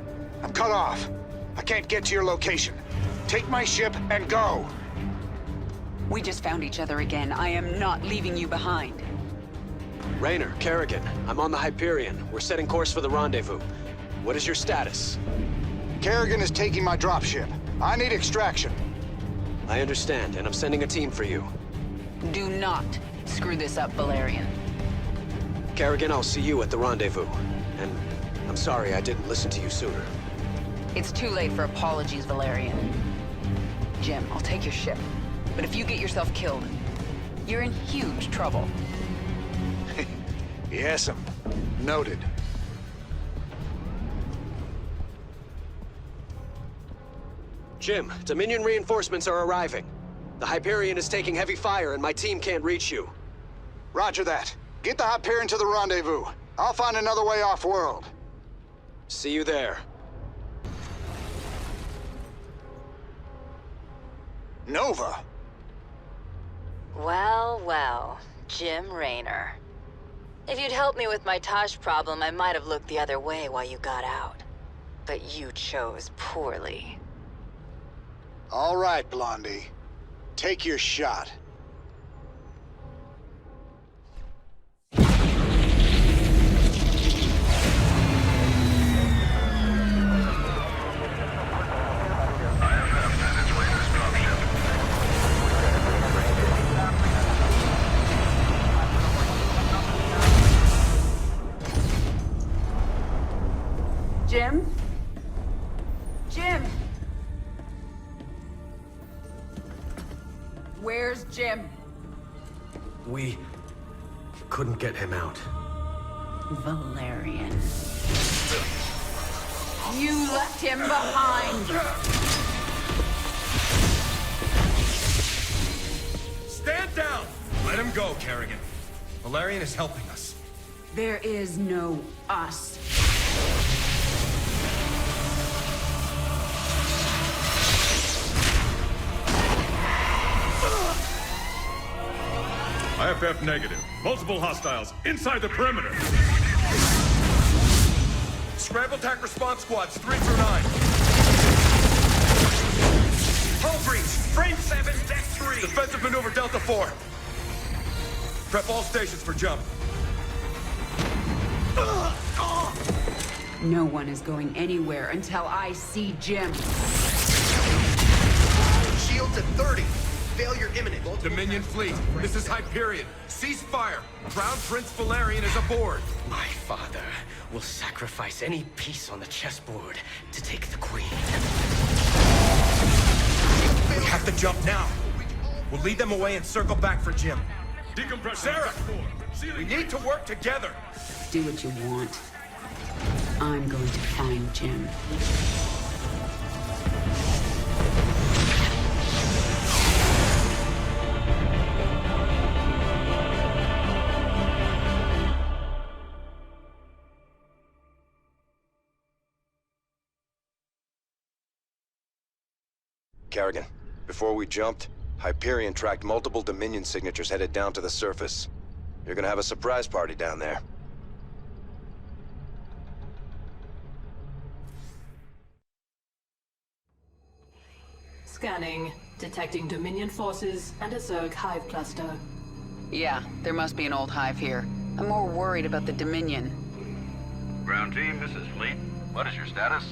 I'm cut off. I can't get to your location. Take my ship and go. We just found each other again. I am not leaving you behind. Raynor, Kerrigan, I'm on the Hyperion. We're setting course for the rendezvous. What is your status? Kerrigan is taking my dropship. I need extraction. I understand, and I'm sending a team for you. Do not screw this up, Valerian. Kerrigan, I'll see you at the rendezvous. And I'm sorry I didn't listen to you sooner. It's too late for apologies, Valerian. Jim, I'll take your ship. But if you get yourself killed, you're in huge trouble. Yes'm. Noted. Jim, Dominion reinforcements are arriving. The Hyperion is taking heavy fire and my team can't reach you. Roger that. Get the Hyperion to the rendezvous. I'll find another way off-world. See you there. Nova! Well, well, Jim Raynor. If you'd helped me with my Tosh problem, I might have looked the other way while you got out. But you chose poorly. All right, Blondie. Take your shot. Jim? Jim! Where's Jim? We couldn't get him out. Valerian. You left him behind! Stand down! Let him go, Kerrigan. Valerian is helping us. There is no us. IFF negative. Multiple hostiles inside the perimeter. Scramble attack response squads 3 through 9. Hull breach. Frame 7, deck 3. Defensive maneuver Delta 4. Prep all stations for jump. No one is going anywhere until I see Jim. Shields at 30. Failure imminent. Dominion fleet, this is Hyperion. Cease fire. Crown Prince Valerian is aboard. My father will sacrifice any piece on the chessboard to take the queen. We have to jump now. We'll lead them away and circle back for Jim. Decompression. Sarah, we need to work together. Do what you want. I'm going to find Jim. Kerrigan, before we jumped, Hyperion tracked multiple Dominion signatures headed down to the surface. You're gonna have a surprise party down there. Scanning. Detecting Dominion forces and a Zerg hive cluster. Yeah, there must be an old hive here. I'm more worried about the Dominion. Ground team, this is Fleet. What is your status?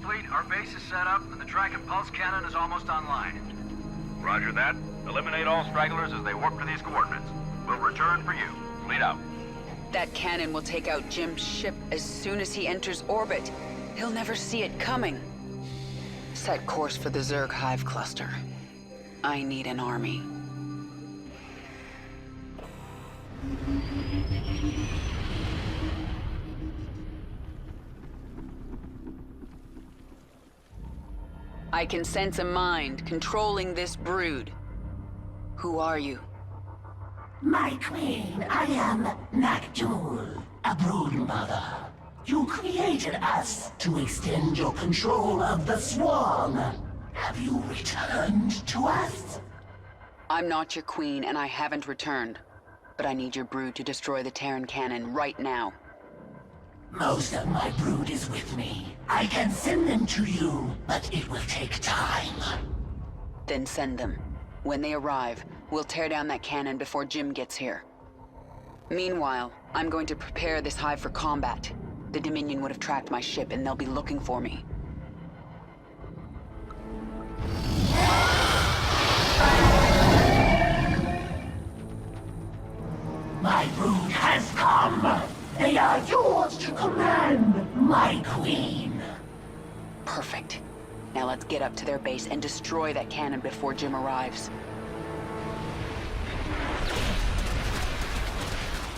Fleet, our base is set up, and the track and pulse cannon is almost online. Roger that. Eliminate all stragglers as they warp to these coordinates. We'll return for you. Fleet out. That cannon will take out Jim's ship as soon as he enters orbit. He'll never see it coming. Set course for the Zerg hive cluster. I need an army. I can sense a mind controlling this brood. Who are you? My queen, I am Nakjul, a brood mother. You created us to extend your control of the swarm. Have you returned to us? I'm not your queen, and I haven't returned. But I need your brood to destroy the Terran cannon right now. Most of my brood is with me. I can send them to you, but it will take time. Then send them. When they arrive, we'll tear down that cannon before Jim gets here. Meanwhile, I'm going to prepare this hive for combat. The Dominion would have tracked my ship, and they'll be looking for me. My brood has come! They are yours to command, my queen! Perfect. Now let's get up to their base and destroy that cannon before Jim arrives.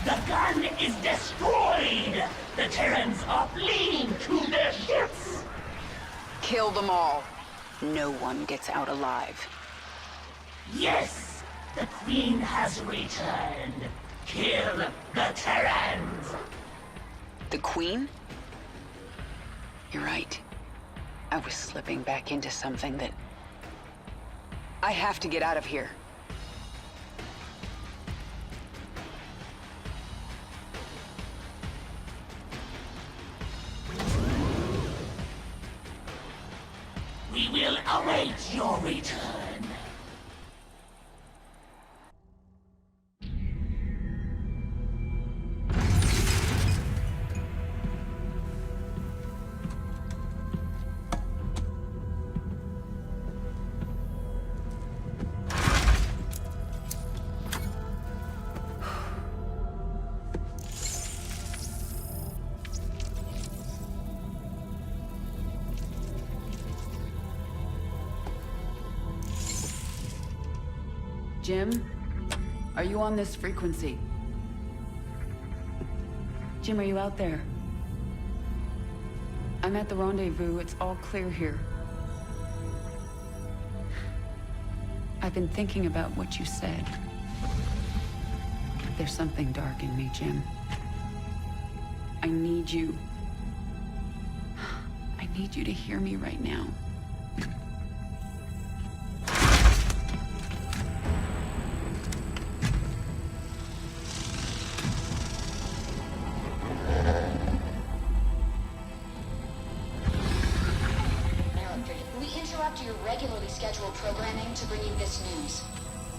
The gun is destroyed! The Terrans are fleeing to their ships! Kill them all. No one gets out alive. Yes! The Queen has returned! Kill the Terrans! The Queen? You're right. I was slipping back into something that... I have to get out of here. We will await your return. Jim? Are you on this frequency? Jim, are you out there? I'm at the rendezvous. It's all clear here. I've been thinking about what you said. There's something dark in me, Jim. I need you. I need you to hear me right now. Your regularly scheduled programming to bring you this news.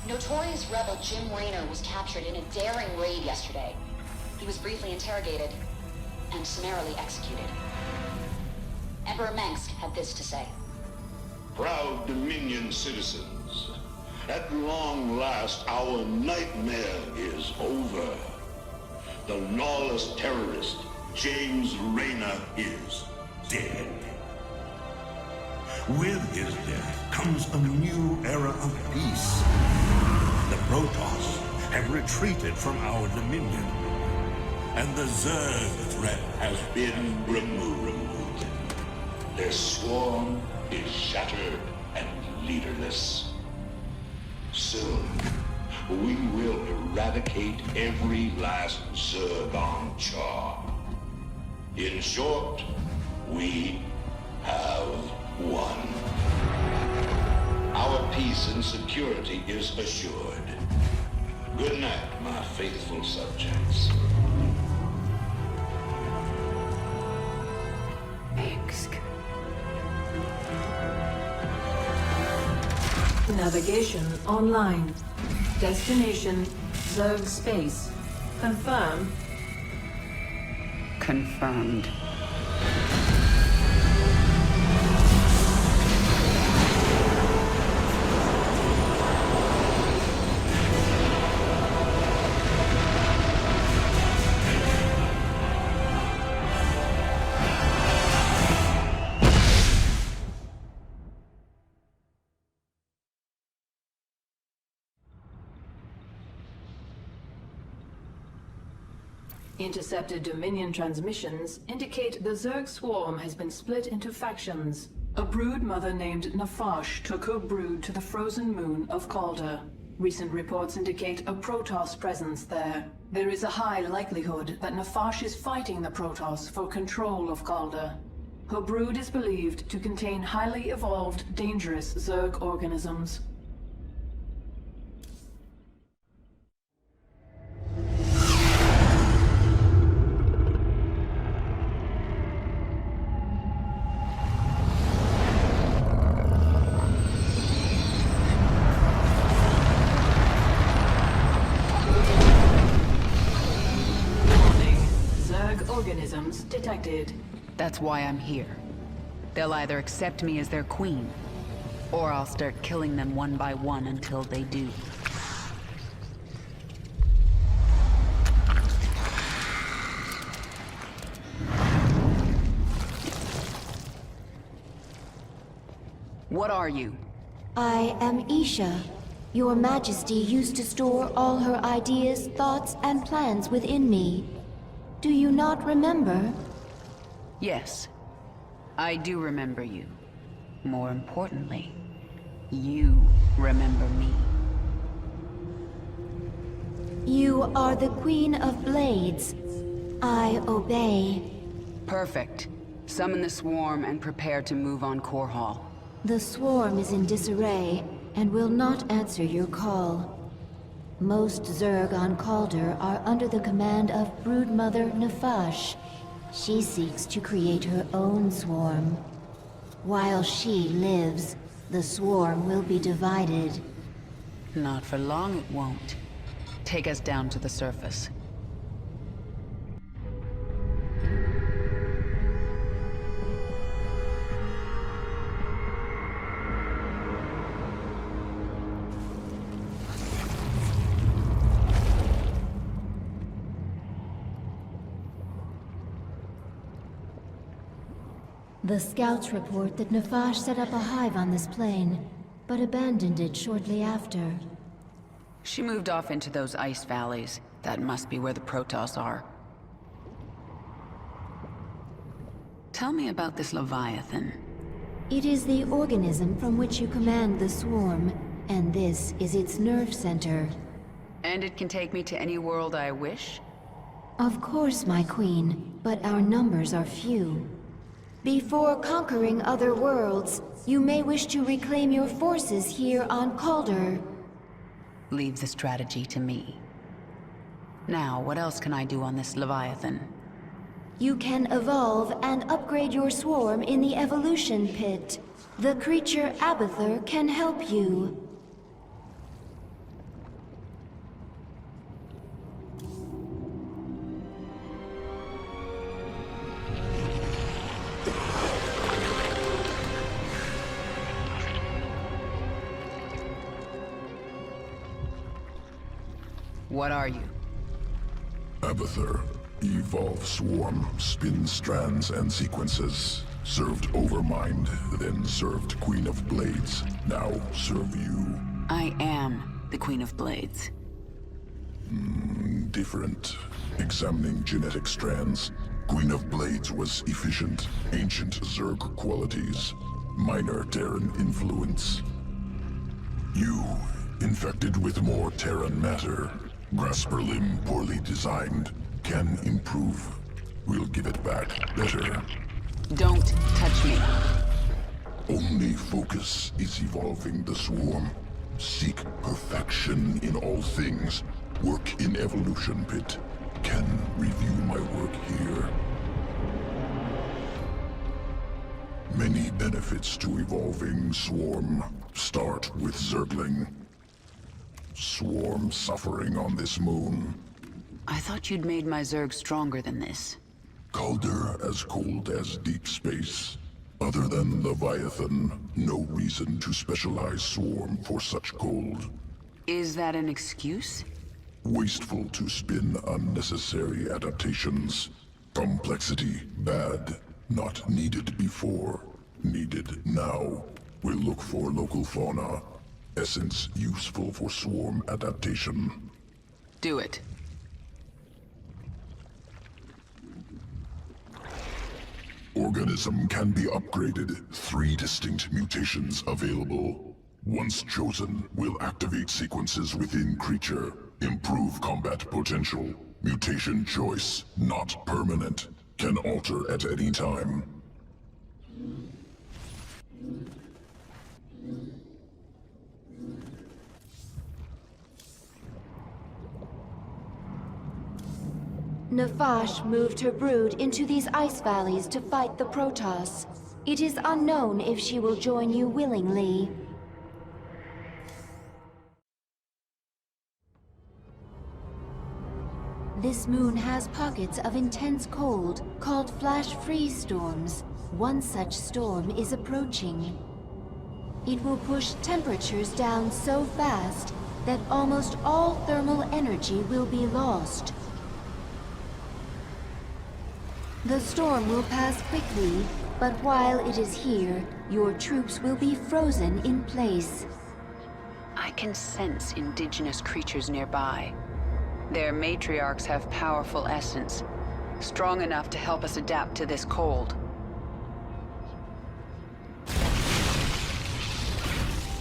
Notorious rebel Jim Raynor was captured in a daring raid yesterday. He was briefly interrogated and summarily executed. Emperor Mengsk had this to say. Proud Dominion citizens, at long last our nightmare is over. The lawless terrorist James Raynor is dead. With his death comes a new era of peace. The Protoss have retreated from our dominion. and the Zerg threat has been removed. Their swarm is shattered and leaderless. Soon, we will eradicate every last Zerg on Char. In short, we have won. Our peace and security is assured. Good night, my faithful subjects. Navigation online. Destination, Zerg space. Confirm. Confirmed. Intercepted Dominion transmissions indicate the Zerg swarm has been split into factions. A brood mother named Nafash took her brood to the frozen moon of Calder. Recent reports indicate a Protoss presence there. There is a high likelihood that Nafash is fighting the Protoss for control of Calder. Her brood is believed to contain highly evolved, dangerous Zerg organisms. Organisms detected. That's why I'm here. They'll either accept me as their queen, or I'll start killing them one by one until they do. What are you? I am Isha. Your Majesty used to store all her ideas, thoughts, and plans within me. Do you not remember? Yes, I do remember you. More importantly, you remember me. You are the Queen of Blades. I obey. Perfect. Summon the swarm and prepare to move on Core Hall. The swarm is in disarray and will not answer your call. Most Zerg on Calder are under the command of Broodmother Nafash. She seeks to create her own swarm. While she lives, the swarm will be divided. Not for long it won't. Take us down to the surface. The scouts report that Nafash set up a hive on this plane, but abandoned it shortly after. She moved off into those ice valleys. That must be where the Protoss are. Tell me about this Leviathan. It is the organism from which you command the swarm, and this is its nerve center. And it can take me to any world I wish? Of course, my queen, but our numbers are few. Before conquering other worlds, you may wish to reclaim your forces here on Calder. Leave the strategy to me. Now, what else can I do on this Leviathan? You can evolve and upgrade your swarm in the evolution pit. The creature Abathur can help you. What are you? Abathur. Evolve swarm, spin strands and sequences. Served Overmind, then served Queen of Blades. Now serve you. I am the Queen of Blades. Different. Examining genetic strands, Queen of Blades was efficient, ancient Zerg qualities, minor Terran influence. You, infected with more Terran matter, grasper limb poorly designed, can improve. We'll give it back better. Don't touch me. Only focus is evolving the swarm. Seek perfection in all things. Work in Evolution Pit. Can review my work here. Many benefits to evolving Swarm. Start with Zergling. Swarm suffering on this moon. I thought you'd made my Zerg stronger than this. Calder as cold as deep space. Other than Leviathan, no reason to specialize Swarm for such cold. Is that an excuse? Wasteful to spin unnecessary adaptations. Complexity, bad. Not needed before. Needed now. We'll look for local fauna. Essence useful for swarm adaptation. Do it. Organism can be upgraded. 3 distinct mutations available. Once chosen, will activate sequences within creature. Improve combat potential. Mutation choice, not permanent. Can alter at any time. Nefash moved her brood into these ice valleys to fight the Protoss. It is unknown if she will join you willingly. This moon has pockets of intense cold, called flash freeze storms. One such storm is approaching. It will push temperatures down so fast that almost all thermal energy will be lost. The storm will pass quickly, but while it is here, your troops will be frozen in place. I can sense indigenous creatures nearby. Their matriarchs have powerful essence, strong enough to help us adapt to this cold.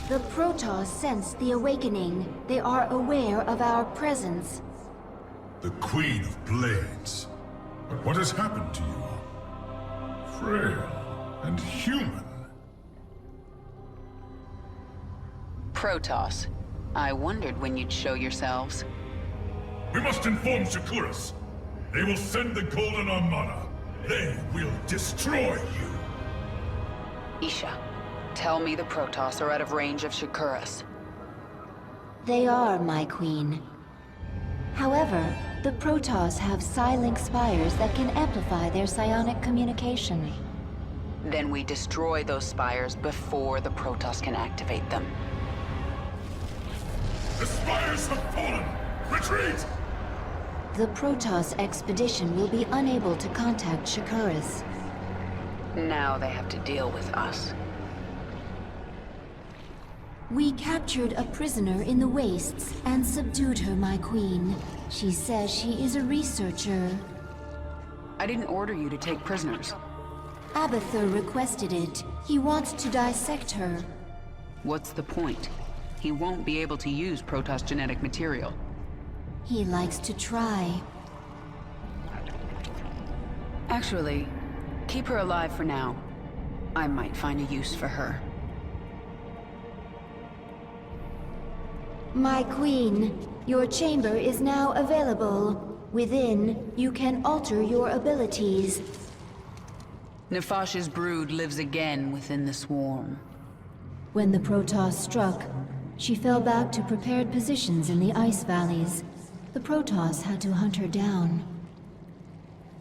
The Protoss sense the awakening. They are aware of our presence. The Queen of Blades. But what has happened to you? Frail and human. Protoss. I wondered when you'd show yourselves. We must inform Shakuras. They will send the Golden Armada. They will destroy you. Isha, tell me the Protoss are out of range of Shakuras. They are, my queen. However, the Protoss have psi-link spires that can amplify their psionic communication. Then we destroy those spires before the Protoss can activate them. The spires have fallen! Retreat! The Protoss expedition will be unable to contact Shakuras. Now they have to deal with us. We captured a prisoner in the wastes and subdued her, my queen. She says she is a researcher. I didn't order you to take prisoners. Abathur requested it. He wants to dissect her. What's the point? He won't be able to use Protoss genetic material. He likes to try. Actually, keep her alive for now. I might find a use for her. My queen, your chamber is now available. Within, you can alter your abilities. Nefash's brood lives again within the swarm. When the Protoss struck, she fell back to prepared positions in the ice valleys. The Protoss had to hunt her down.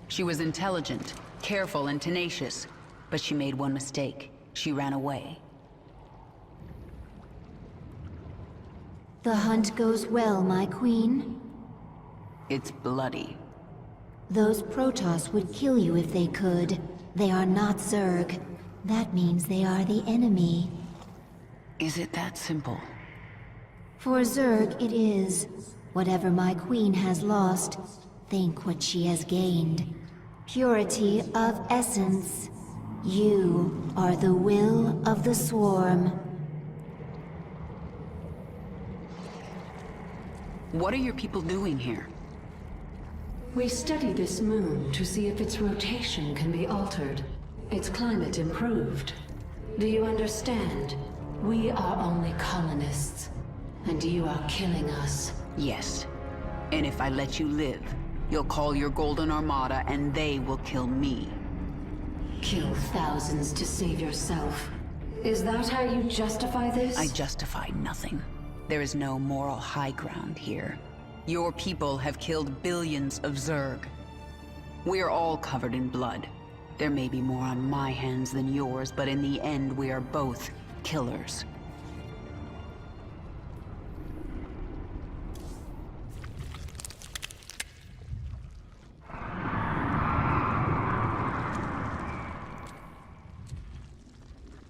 She was intelligent, careful, and tenacious, but she made one mistake. She ran away. The hunt goes well, my queen. It's bloody. Those Protoss would kill you if they could. They are not Zerg. That means they are the enemy. Is it that simple? For Zerg, it is. Whatever my queen has lost, think what she has gained. Purity of essence. You are the will of the swarm. What are your people doing here? We study this moon to see if its rotation can be altered, its climate improved. Do you understand? We are only colonists, and you are killing us. Yes. And if I let you live, you'll call your Golden Armada and they will kill me. Kill thousands to save yourself. Is that how you justify this? I justify nothing. There is no moral high ground here. Your people have killed billions of Zerg. We are all covered in blood. There may be more on my hands than yours, but in the end we are both killers.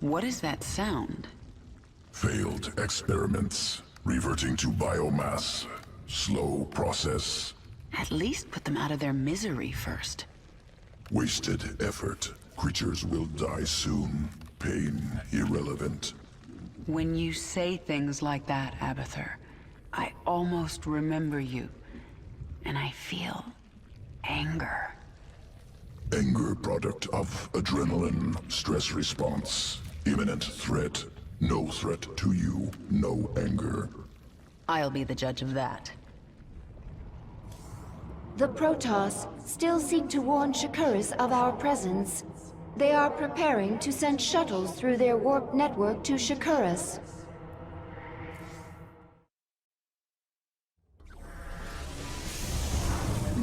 What is that sound? Failed experiments. Reverting to biomass. Slow process. At least put them out of their misery first. Wasted effort. Creatures will die soon. Pain irrelevant. When you say things like that, Abathur, I almost remember you. And I feel anger. Anger product of adrenaline. Stress response. Imminent threat. No threat to you. No anger. I'll be the judge of that. The Protoss still seek to warn Shakuras of our presence. They are preparing to send shuttles through their warp network to Shakuras.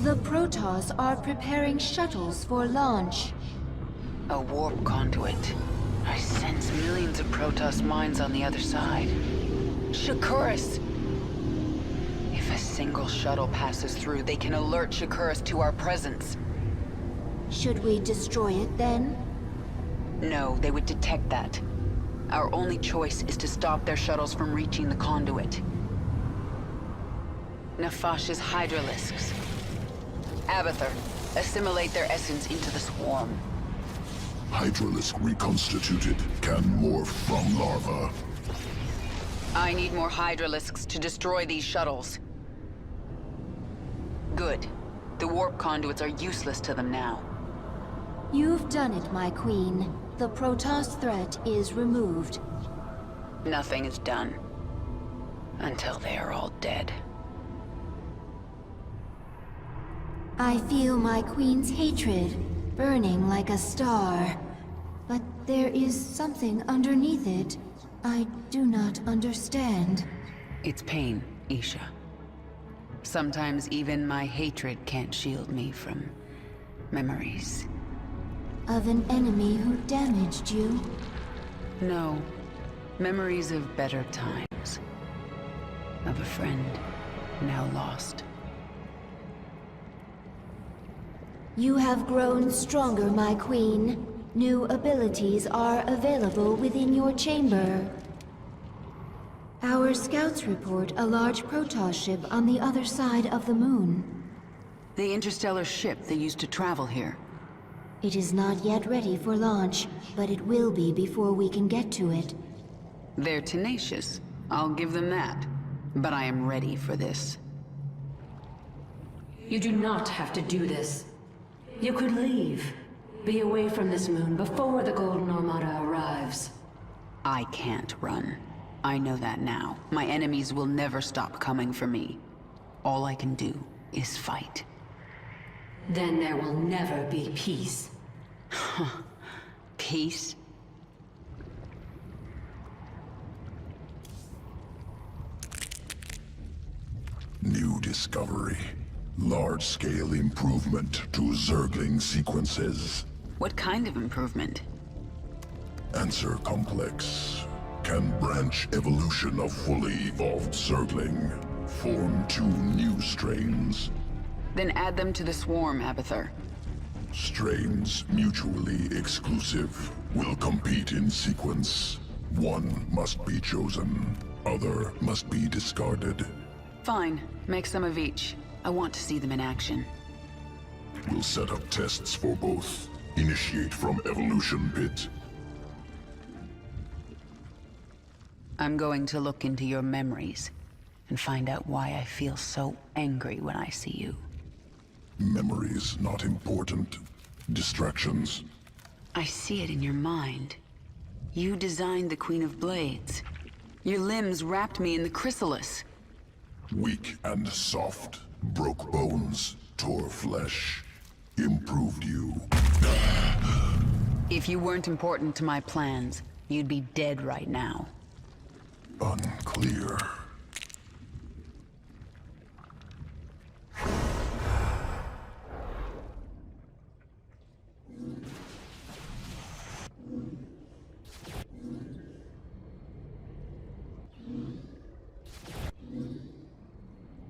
The Protoss are preparing shuttles for launch. A warp conduit. I sense millions of Protoss minds on the other side. Shakuras! If a single shuttle passes through, they can alert Shakuras to our presence. Should we destroy it then? No, they would detect that. Our only choice is to stop their shuttles from reaching the conduit. Nefash's Hydralisks. Abathur, assimilate their essence into the swarm. Hydralisk reconstituted can morph from larva. I need more Hydralisks to destroy these shuttles. Good. The warp conduits are useless to them now. You've done it, my queen. The Protoss threat is removed. Nothing is done. Until they are all dead. I feel my queen's hatred, burning like a star. But there is something underneath it. I do not understand. It's pain, Isha. Sometimes even my hatred can't shield me from memories. Of an enemy who damaged you? No. Memories of better times. Of a friend now lost. You have grown stronger, my queen. New abilities are available within your chamber. Our scouts report a large Protoss ship on the other side of the moon. The interstellar ship they used to travel here. It is not yet ready for launch, but it will be before we can get to it. They're tenacious. I'll give them that. But I am ready for this. You do not have to do this. You could leave. Be away from this moon before the Golden Armada arrives. I can't run. I know that now. My enemies will never stop coming for me. All I can do is fight. Then there will never be peace. Peace? New discovery. Large-scale improvement to Zergling sequences. What kind of improvement? Answer complex. Can branch evolution of fully evolved Zergling. Form 2 new strains. Then add them to the swarm, Abathur. Strains mutually exclusive. Will compete in sequence. One must be chosen. Other must be discarded. Fine. Make some of each. I want to see them in action. We'll set up tests for both. Initiate from evolution pit. I'm going to look into your memories and find out why I feel so angry when I see you. Memories not important. Distractions. I see it in your mind. You designed the Queen of Blades. Your limbs wrapped me in the chrysalis. Weak and soft. Broke bones. Tore flesh. Improved you. If you weren't important to my plans, you'd be dead right now. Unclear.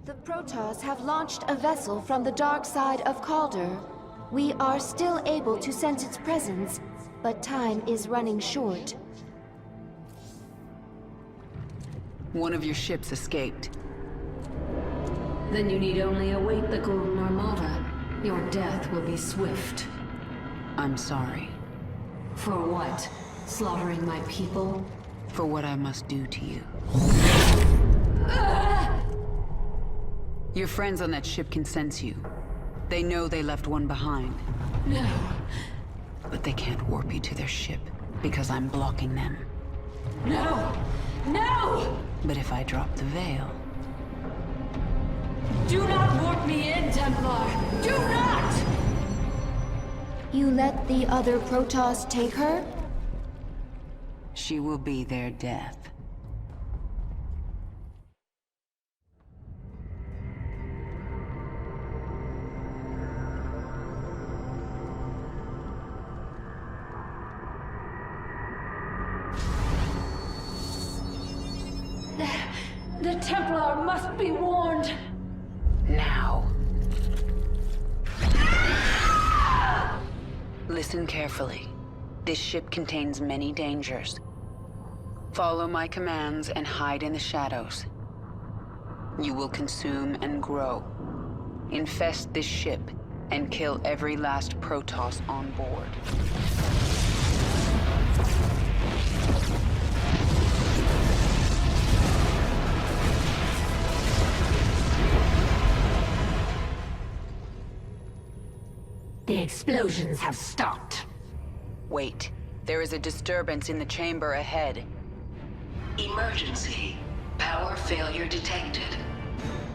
The Protoss have launched a vessel from the dark side of Calder. We are still able to sense its presence, but time is running short. One of your ships escaped. Then you need only await the Golden Armada. Your death will be swift. I'm sorry. For what? Slaughtering my people? For what I must do to you. Your friends on that ship can sense you. They know they left one behind. No. But they can't warp you to their ship, because I'm blocking them. No! No! But if I drop the veil... Do not warp me in, Templar! Do not! You let the other Protoss take her? She will be their death. The Templar must be warned! Now. Listen carefully. This ship contains many dangers. Follow my commands and hide in the shadows. You will consume and grow. Infest this ship and kill every last Protoss on board. The explosions have stopped. Wait. There is a disturbance in the chamber ahead. Emergency. Power failure detected.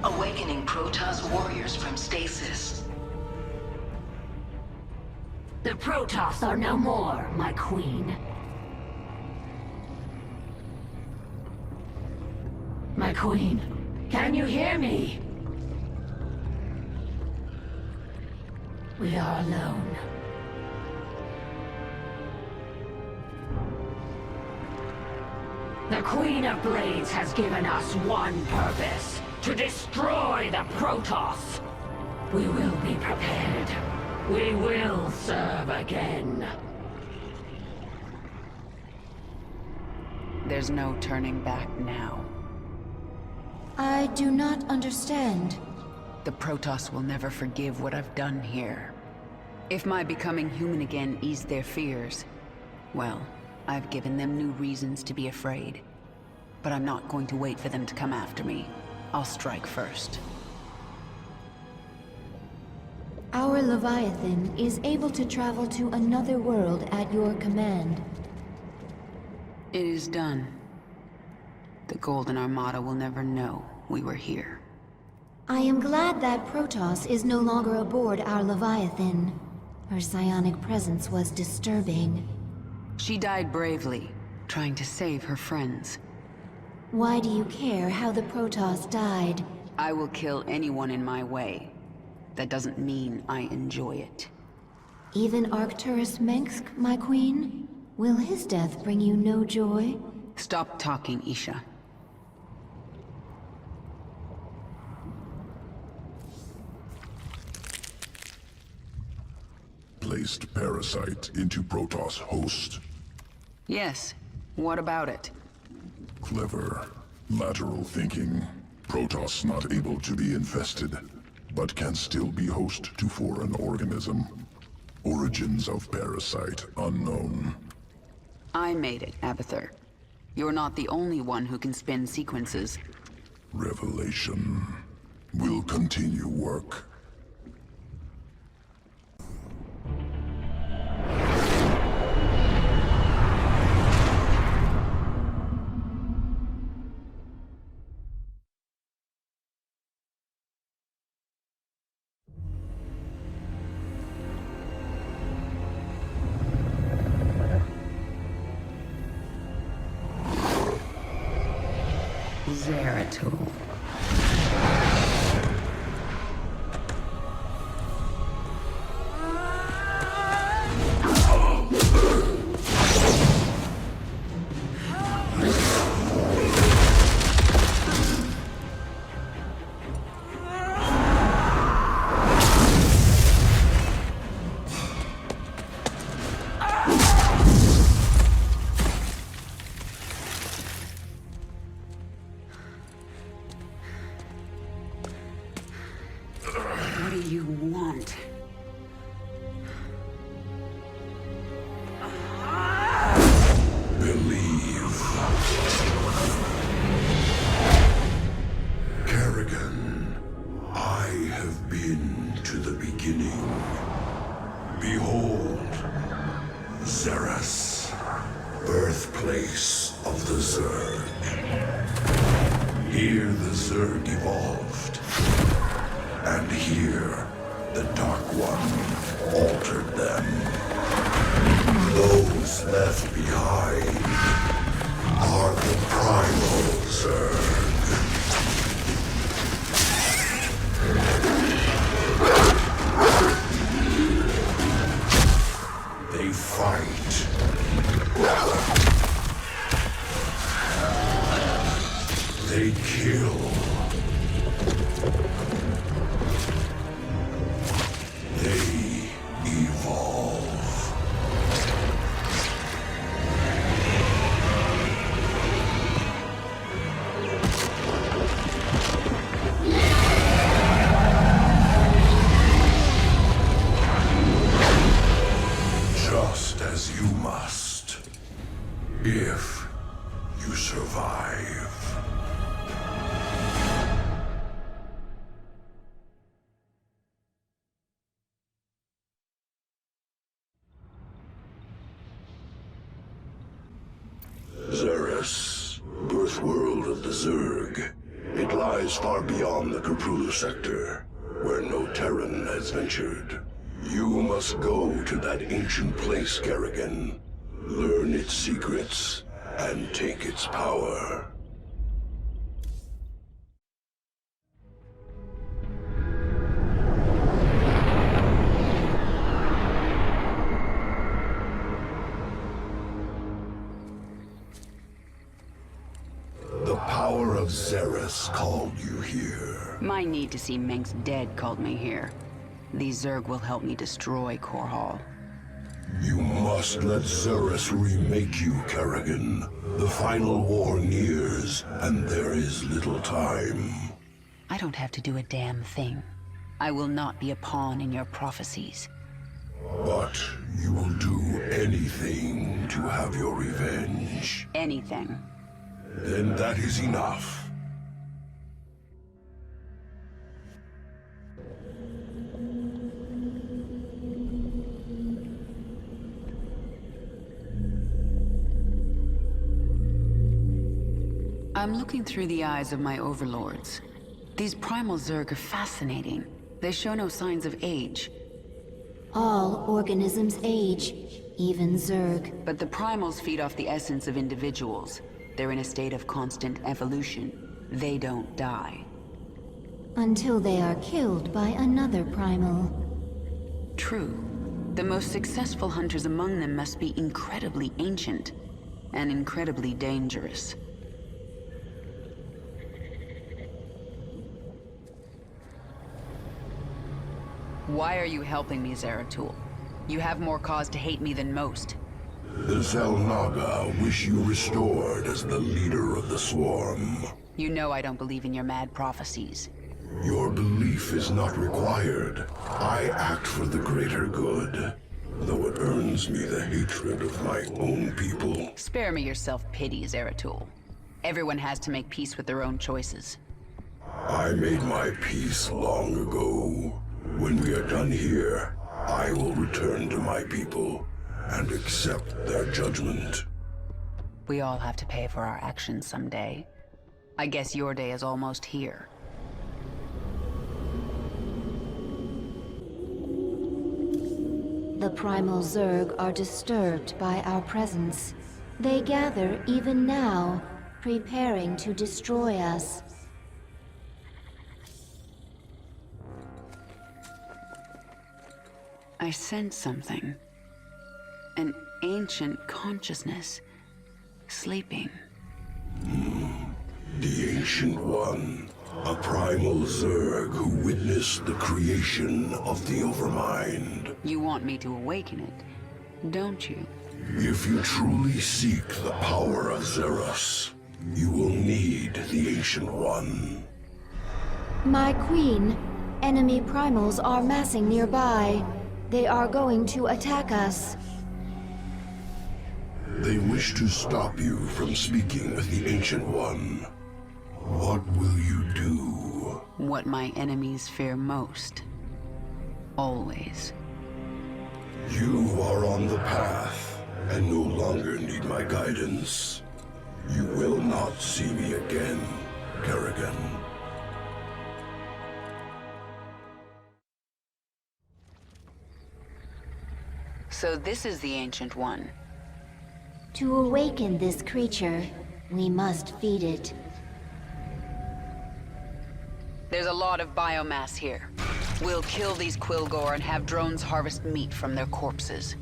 Awakening Protoss warriors from stasis. The Protoss are no more, my queen. My queen, can you hear me? We are alone. The Queen of Blades has given us one purpose: to destroy the Protoss. We will be prepared. We will serve again. There's no turning back now. I do not understand. The Protoss will never forgive what I've done here. If my becoming human again eased their fears, well, I've given them new reasons to be afraid. But I'm not going to wait for them to come after me. I'll strike first. Our Leviathan is able to travel to another world at your command. It is done. The Golden Armada will never know we were here. I am glad that Protoss is no longer aboard our Leviathan. Her psionic presence was disturbing. She died bravely, trying to save her friends. Why do you care how the Protoss died? I will kill anyone in my way. That doesn't mean I enjoy it. Even Arcturus Mengsk, my queen? Will his death bring you no joy? Stop talking, Isha. Placed parasite into Protoss host. Yes. What about it? Clever. Lateral thinking. Protoss not able to be infested, but can still be host to foreign organism. Origins of parasite unknown. I made it, Abathur. You're not the only one who can spin sequences. Revelation. Will continue work. Zeratul. What do you want? Believe. Kerrigan, I have been to the beginning. Behold, Xeris, birthplace of the Zerg. Here the Zerg evolved. And here, the Dark One altered them. Those left behind are the Primal Zerg. They fight. They kill. They evolve. Just as you must, if you survive. Xeris, birth world of the Zerg. It lies far beyond the Caprulu sector, where no Terran has ventured. You must go to that ancient place, Kerrigan. Learn its secrets, and take its power. The power of Xeris called you here. My need to see Mengsk dead called me here. These Zerg will help me destroy Core Hall. You must let Xeris remake you, Kerrigan. The final war nears, and there is little time. I don't have to do a damn thing. I will not be a pawn in your prophecies. But you will do anything to have your revenge. Anything. Then that is enough. I'm looking through the eyes of my overlords. These primal Zerg are fascinating. They show no signs of age. All organisms age, even Zerg. But the primals feed off the essence of individuals. They're in a state of constant evolution. They don't die. Until they are killed by another primal. True. The most successful hunters among them must be incredibly ancient and incredibly dangerous. Why are you helping me, Zeratul? You have more cause to hate me than most. The Xel'Naga wish you restored as the leader of the swarm. You know I don't believe in your mad prophecies. Your belief is not required. I act for the greater good, though it earns me the hatred of my own people. Spare me your self-pity, Zeratul. Everyone has to make peace with their own choices. I made my peace long ago. When we are done here, I will return to my people and accept their judgment. We all have to pay for our actions someday. I guess your day is almost here. The primal Zerg are disturbed by our presence. They gather even now, preparing to destroy us. I sense something. An ancient consciousness. Sleeping. The Ancient One. A primal Zerg who witnessed the creation of the Overmind. You want me to awaken it, don't you? If you truly seek the power of Xeros, you will need the Ancient One. My queen, enemy primals are massing nearby. They are going to attack us. They wish to stop you from speaking with the Ancient One. What will you do? What my enemies fear most. Always. You are on the path, and no longer need my guidance. You will not see me again, Kerrigan. So this is the Ancient One. To awaken this creature, we must feed it. There's a lot of biomass here. We'll kill these Quilgore and have drones harvest meat from their corpses.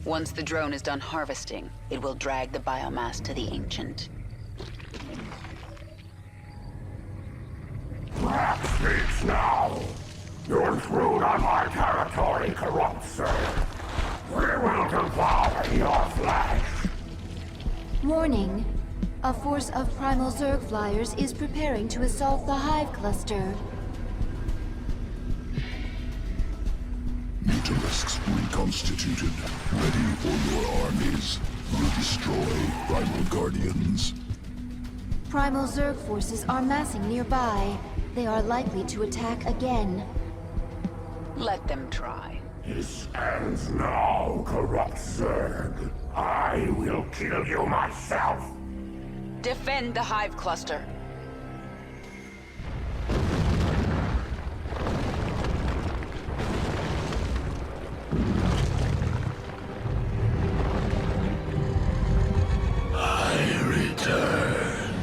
Once the drone is done harvesting, it will drag the biomass to the Ancient. Rat speaks now! You intrude on my territory, corrupt sir. We will devour your flesh! Warning. A force of primal Zerg flyers is preparing to assault the Hive cluster. Mutalisks reconstituted, ready for your armies. Will destroy primal guardians. Primal Zerg forces are massing nearby. They are likely to attack again. Let them try. This ends now, corrupt Zerg. I will kill you myself. Defend the Hive cluster. I return.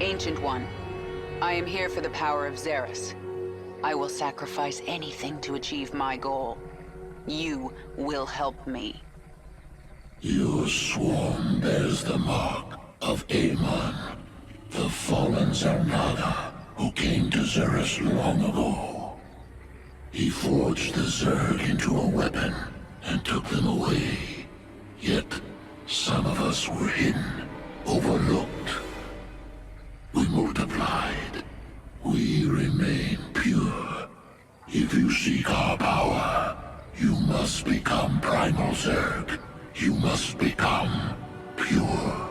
Ancient One, I am here for the power of Xeris. I will sacrifice anything to achieve my goal. You will help me. Your swarm bears the mark of Amon, the fallen Xel'Naga, who came to Xeris long ago. He forged the Zerg into a weapon and took them away. Yet, some of us were hidden, overlooked. We multiplied. We remain pure. If you seek our power, you must become Primal Zerg. You must become pure.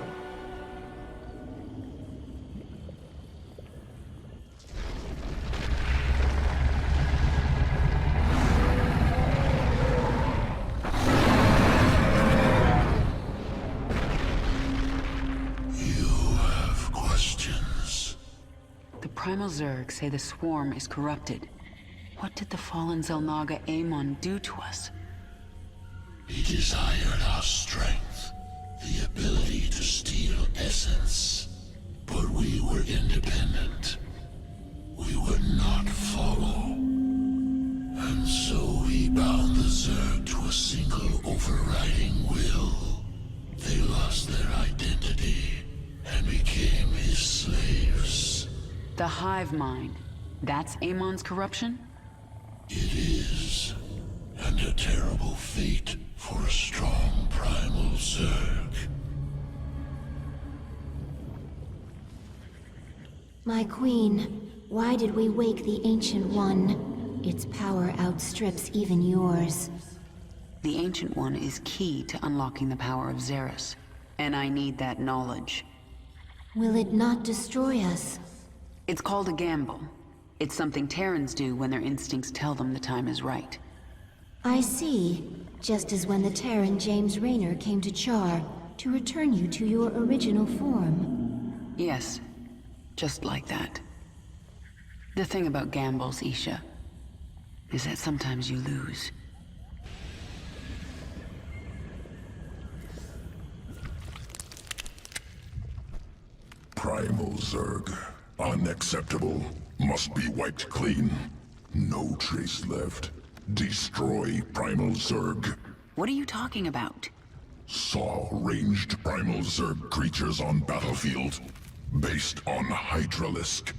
You have questions. The Primal Zerg say the swarm is corrupted. What did the fallen Xel'Naga Amon do to us? He desired our strength, the ability to steal essence. But we were independent. We would not follow. And so he bound the Zerg to a single overriding will. They lost their identity and became his slaves. The hive mind. That's Amon's corruption? It is. And a terrible fate for a strong primal Zerg. My queen, why did we wake the Ancient One? Its power outstrips even yours. The Ancient One is key to unlocking the power of Xeris, and I need that knowledge. Will it not destroy us? It's called a gamble. It's something Terrans do when their instincts tell them the time is right. I see. Just as when the Terran James Raynor came to Char to return you to your original form. Yes, just like that. The thing about gambles, Isha, is that sometimes you lose. Primal Zerg. Unacceptable. Must be wiped clean. No trace left. Destroy Primal Zerg. What are you talking about? Saw ranged Primal Zerg creatures on battlefield. Based on Hydralisk.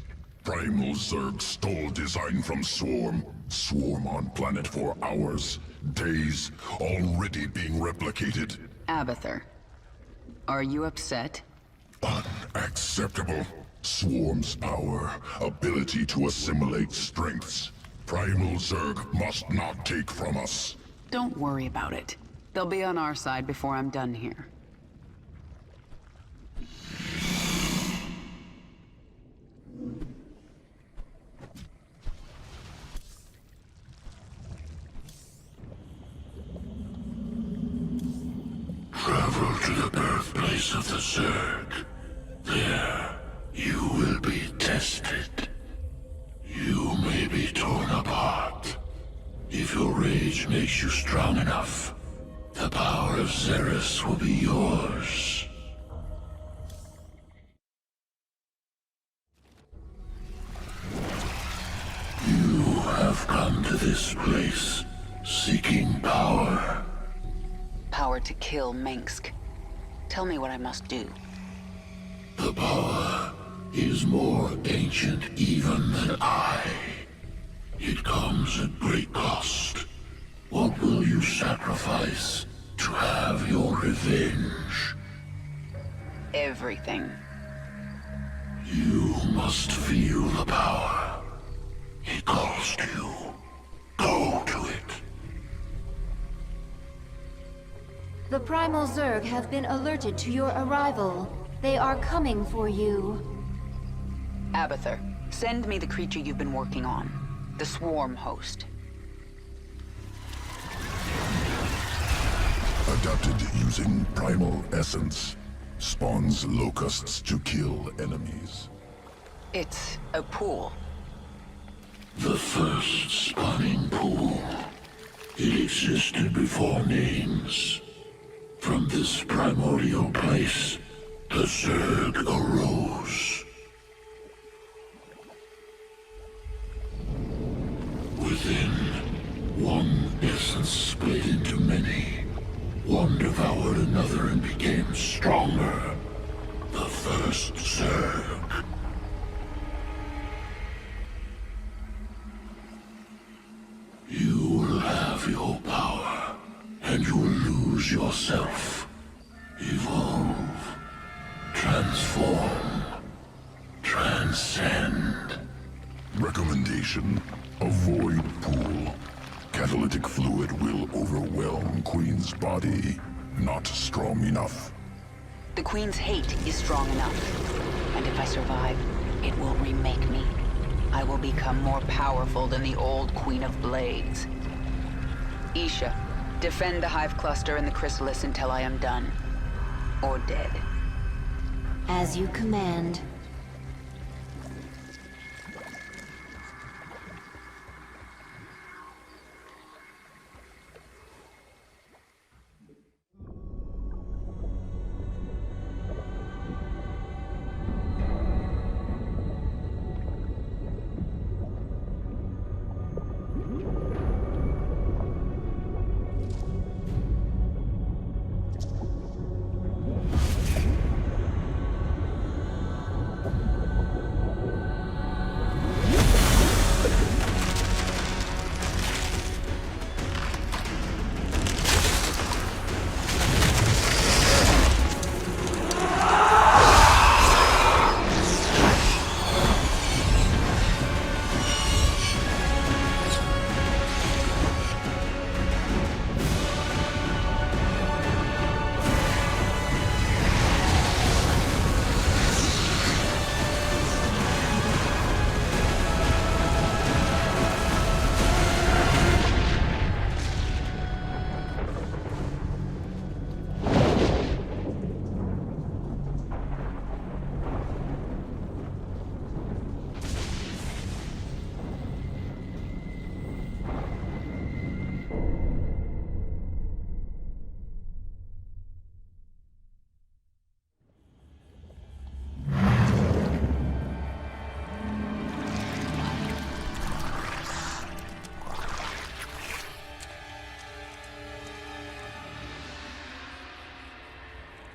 Primal Zerg stole design from Swarm. Swarm on planet for hours, days, already being replicated. Abathur, are you upset? Unacceptable. Swarm's power, ability to assimilate strengths. Primal Zerg must not take from us. Don't worry about it. They'll be on our side before I'm done here. Travel to the birthplace of the Zerg. There, you will be tested. You may be torn apart. If your rage makes you strong enough, the power of Xeris will be yours. You have come to this place, seeking power. Power to kill Mengsk. Tell me what I must do. The power is more ancient even than I. It comes at great cost. What will you sacrifice to have your revenge? Everything. You must feel the power. It calls to you. Go to it. The Primal Zerg have been alerted to your arrival. They are coming for you. Abathur, send me the creature you've been working on. The Swarm host. Adapted using primal essence. Spawns locusts to kill enemies. It's a pool. The first spawning pool. It existed before names. From this primordial place, the Zerg arose. Within, one essence split into many. One devoured another and became stronger. The first Zerg. You will have your power, and you will lose yourself. Evolve. Transform. Transcend. Recommendation: avoid pool. Catalytic fluid will overwhelm Queen's body. Not strong enough. The Queen's hate is strong enough. And if I survive, it will remake me. I will become more powerful than the old Queen of Blades. Isha, defend the Hive Cluster and the Chrysalis until I am done. Or dead. As you command.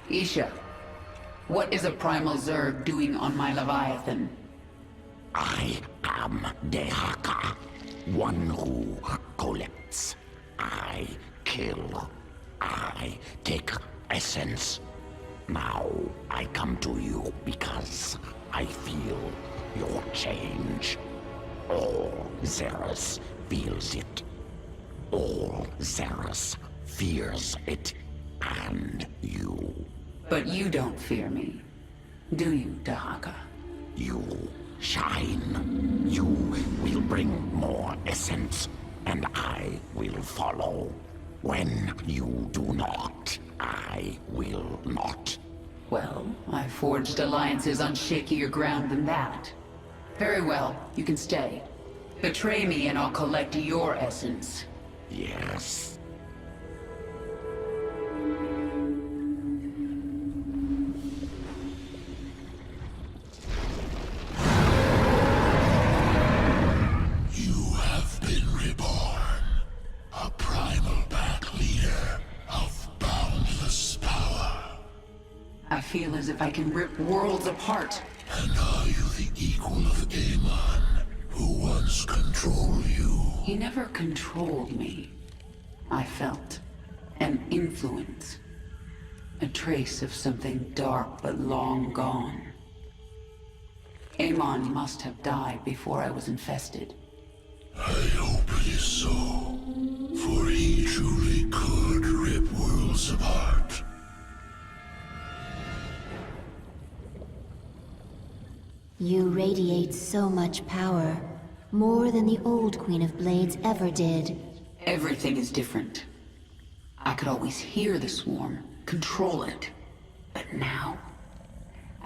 Isha, what is a primal Zerg doing on my Leviathan? I am Dehaka, one who collects. I kill. I take essence. Now I come to you because I feel your change. All Xeris feels it. All Xeris fears it. And you. But you don't fear me, do you, Dehaka? You shine. You will bring more essence, and I will follow. When you do not, I will not. Well, I've forged alliances on shakier ground than that. Very well, you can stay. Betray me and I'll collect your essence. Yes. I feel as if I can rip worlds apart. And are you the equal of Amon, who once controlled you? He never controlled me. I felt an influence. A trace of something dark but long gone. Amon must have died before I was infested. I hope it is so, for he truly could rip worlds apart. You radiate so much power, more than the old Queen of Blades ever did. Everything is different. I could always hear the swarm, control it. But now,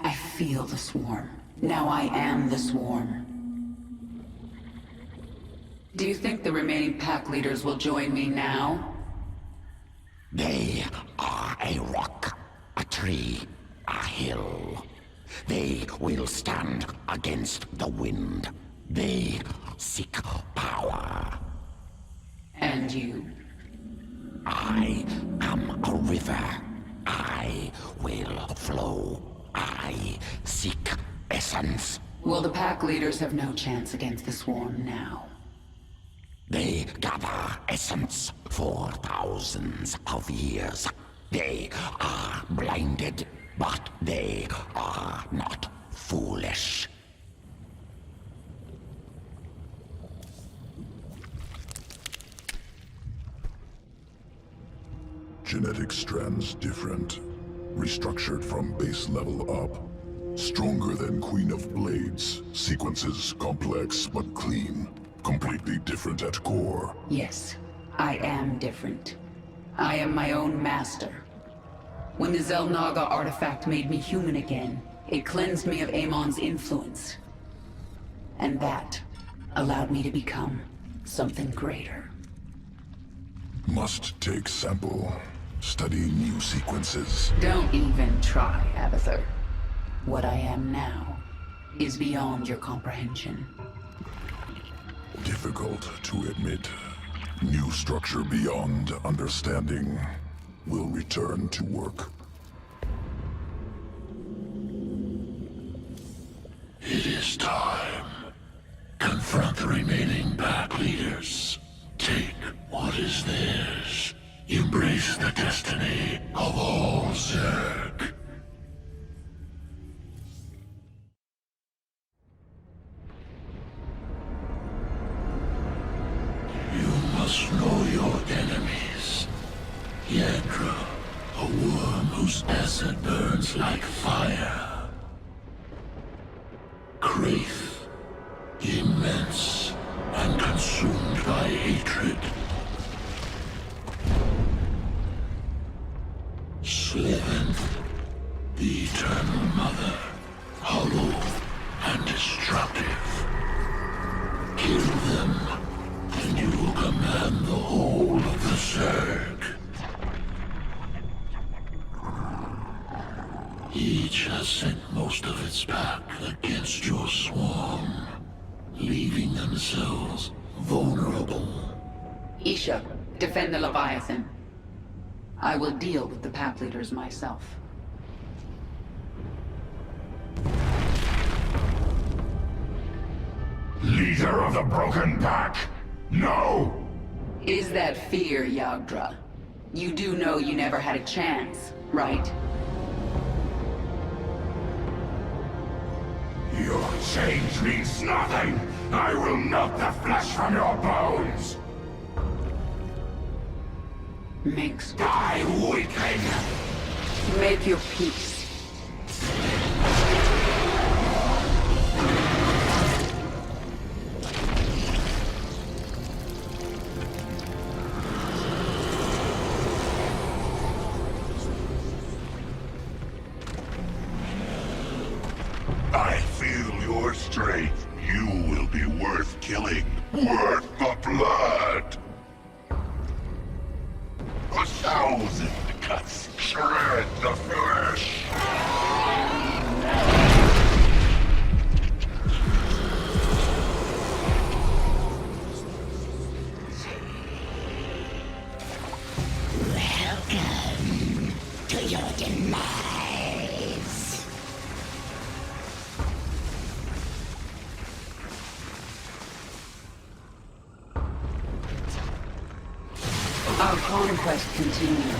I feel the swarm. Now I am the swarm. Do you think the remaining pack leaders will join me now? They are a rock, a tree, a hill. They will stand against the wind. They seek power. And you? I am a river. I will flow. I seek essence. Well, the pack leaders have no chance against the swarm now. They gather essence for thousands of years. They are blinded, but they are not foolish. Genetic strands different. Restructured from base level up. Stronger than Queen of Blades. Sequences complex but clean. Completely different at core. Yes, I am different. I am my own master. When the Xel'Naga artifact made me human again, it cleansed me of Amon's influence. And that allowed me to become something greater. Must take sample. Study new sequences. Don't even try, Abathur. What I am now is beyond your comprehension. Difficult to admit. New structure beyond understanding. Will return to work. It is time. Confront the remaining pack leaders. Take what is theirs. Embrace the destiny of all Zerg. You must know your enemies. Yedra, a worm whose acid burns like fire. Kraith, immense and consumed by hatred. Sleventh, the Eternal Mother, hollow and destructive. Kill them, and you will command the whole of the Zerg. Each has sent most of its pack against your swarm, leaving themselves vulnerable. Isha, defend the Leviathan. I will deal with the pack leaders myself. leader of the Broken Pack? No! Is that fear, Yagdra? You do know you never had a chance, right? Your change means nothing! I will melt the flesh from your bones! Makes... Die, weakling! Make your peace. I feel your strength. You will be worth killing. Worth the blood! 1,000 cuts shred the flesh! Welcome to your demise. Our conquest continues.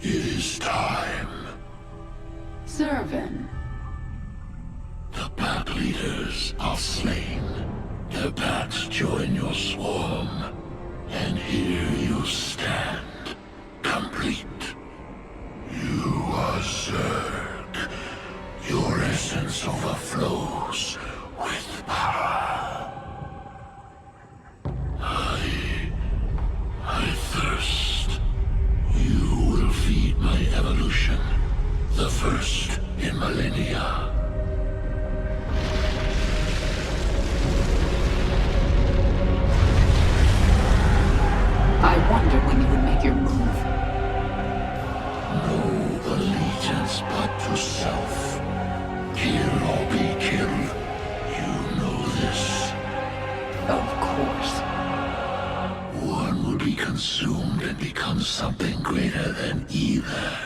It is time. Servant. The pack leaders are slain. The packs join your swarm. And here you stand, complete. You are Zerg. Your essence overflows with power. I thirst. You will feed my evolution. The first in millennia. I wondered when you would make your move. No allegiance but to self. Kill or be killed. You know this. Of course. One will be consumed and become something greater than either.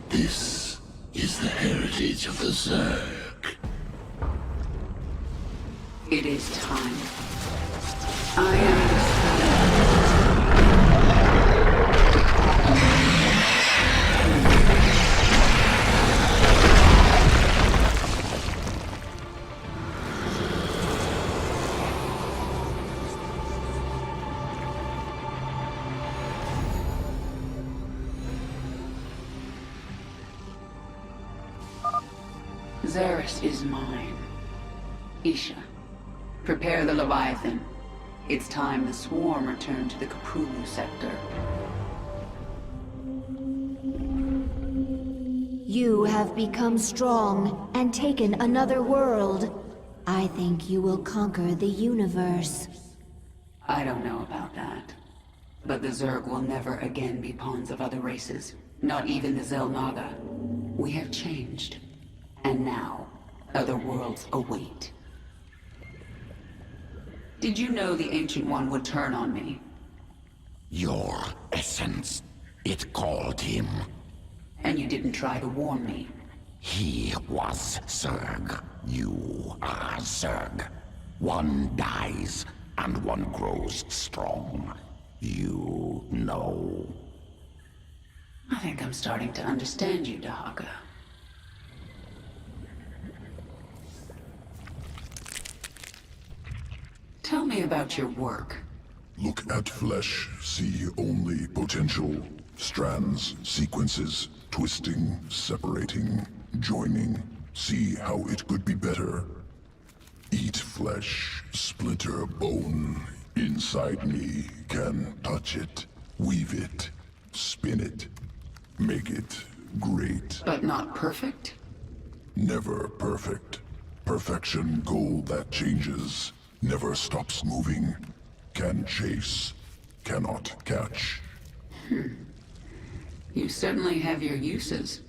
This is the heritage of the Zerg. It is time. I am the Xeris is mine. Isha, prepare the Leviathan. It's time the swarm returned to the Kapulu sector. You have become strong and taken another world. I think you will conquer the universe. I don't know about that. But the Zerg will never again be pawns of other races. Not even the Zelnaga. We have changed. And now, other worlds await. Did you know the Ancient One would turn on me? Your essence. It called him. And you didn't try to warn me. He was Zerg. You are Zerg. One dies, and one grows strong. You know. I think I'm starting to understand you, Dahaka. Tell me about your work. Look at flesh, see only potential. Strands, sequences, twisting, separating, joining. See how it could be better. Eat flesh, splinter bone. Inside me can touch it, weave it, spin it, make it great. But not perfect? Never perfect. Perfection goal that changes. Never stops moving. Can chase. Cannot catch. You certainly have your uses.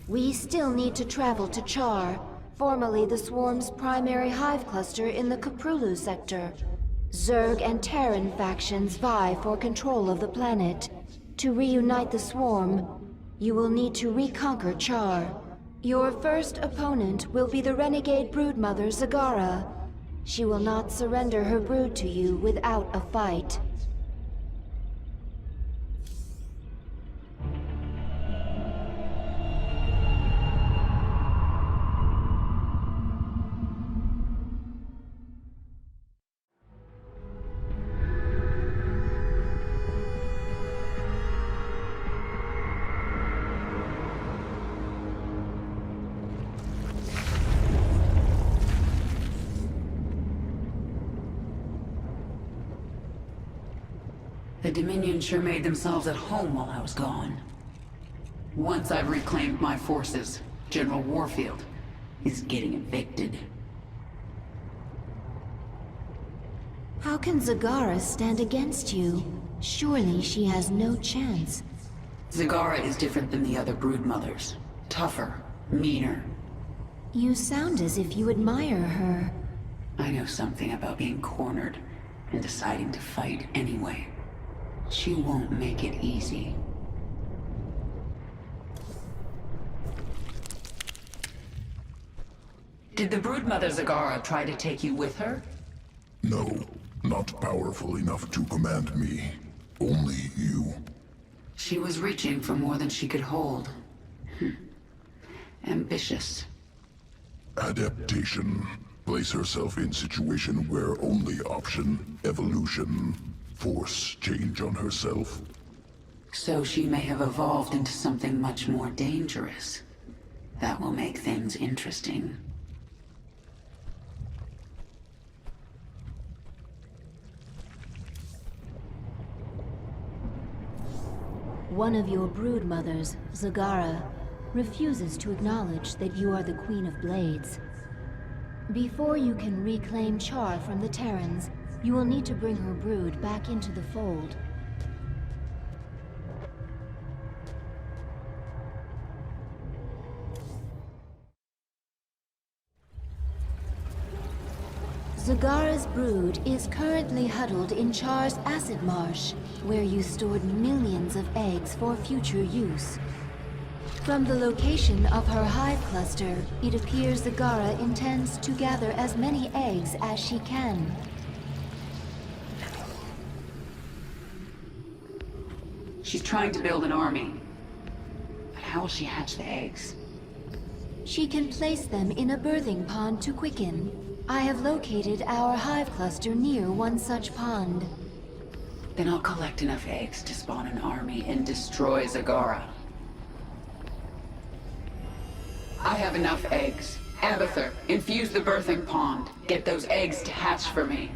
We still need to travel to Char. formerly the Swarm's primary hive cluster in the Caprulu sector. Zerg and Terran factions vie for control of the planet. To reunite the Swarm, you will need to reconquer Char. Your first opponent will be the renegade broodmother Zagara. She will not surrender her brood to you without a fight. The Dominion sure made themselves at home while I was gone. Once I've reclaimed my forces, General Warfield is getting evicted. How can Zagara stand against you? Surely she has no chance. Zagara is different than the other broodmothers. Tougher, meaner. You sound as if you admire her. I know something about being cornered and deciding to fight anyway. She won't make it easy. Did the broodmother Zagara try to take you with her? No, not powerful enough to command me. Only you. She was reaching for more than she could hold. Ambitious. Adaptation. Place herself in situation where only option, evolution. Force change on herself. So she may have evolved into something much more dangerous. That will make things interesting. One of your broodmothers, Zagara, refuses to acknowledge that you are the Queen of Blades. Before you can reclaim Char from the Terrans, you will need to bring her brood back into the fold. Zagara's brood is currently huddled in Char's acid marsh, where you stored millions of eggs for future use. From the location of her hive cluster, it appears Zagara intends to gather as many eggs as she can. She's trying to build an army. But how will she hatch the eggs? She can place them in a birthing pond to quicken. I have located our hive cluster near one such pond. Then I'll collect enough eggs to spawn an army and destroy Zagara. I have enough eggs. Abathur, infuse the birthing pond. Get those eggs to hatch for me.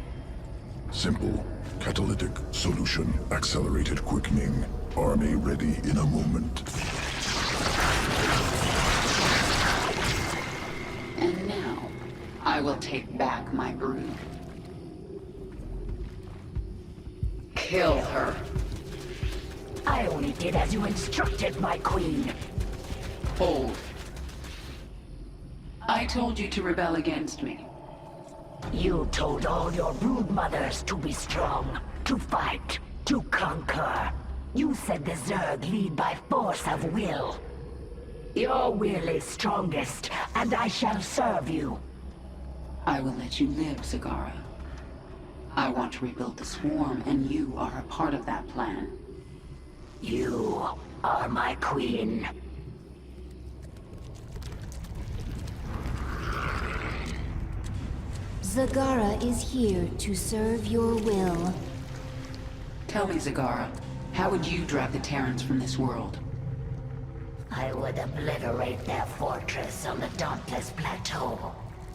Simple. Catalytic solution. Accelerated quickening. Army ready in a moment. And now, I will take back my brood. Kill her. I only did as you instructed, my queen. Hold. I told you to rebel against me. You told all your broodmothers to be strong, to fight, to conquer. You said the Zerg lead by force of will. Your will is strongest, and I shall serve you. I will let you live, Zagara. I want to rebuild the Swarm, and you are a part of that plan. You are my queen. Zagara is here to serve your will. Tell me, Zagara, how would you drive the Terrans from this world? I would obliterate their fortress on the Dauntless Plateau.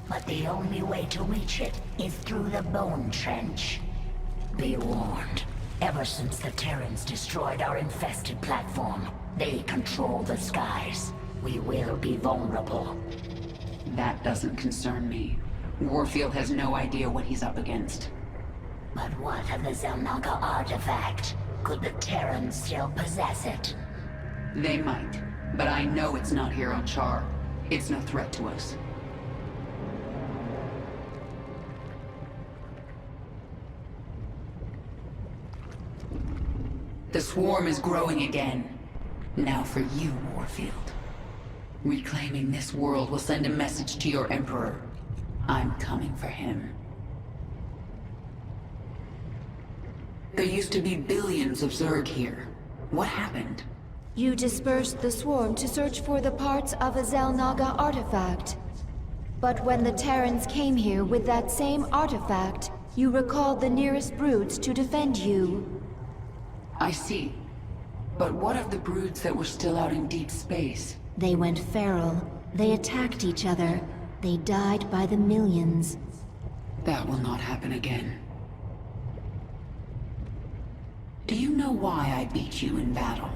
But the only way to reach it is through the Bone Trench. Be warned. Ever since the Terrans destroyed our infested platform, they control the skies. We will be vulnerable. That doesn't concern me. Warfield has no idea what he's up against. But what of the Zelnaga artifact? Could the Terrans still possess it? They might, but I know it's not here on Char. It's no threat to us. swarm is growing again. Now for you, Warfield. Reclaiming this world will send a message to your Emperor. I'm coming for him. There used to be billions of Zerg here. What happened? You dispersed the swarm to search for the parts of a Zelnaga artifact. But when the Terrans came here with that same artifact, you recalled the nearest broods to defend you. I see. But what of the broods that were still out in deep space? They went feral. They attacked each other. They died by the millions. That will not happen again. Do you know why I beat you in battle?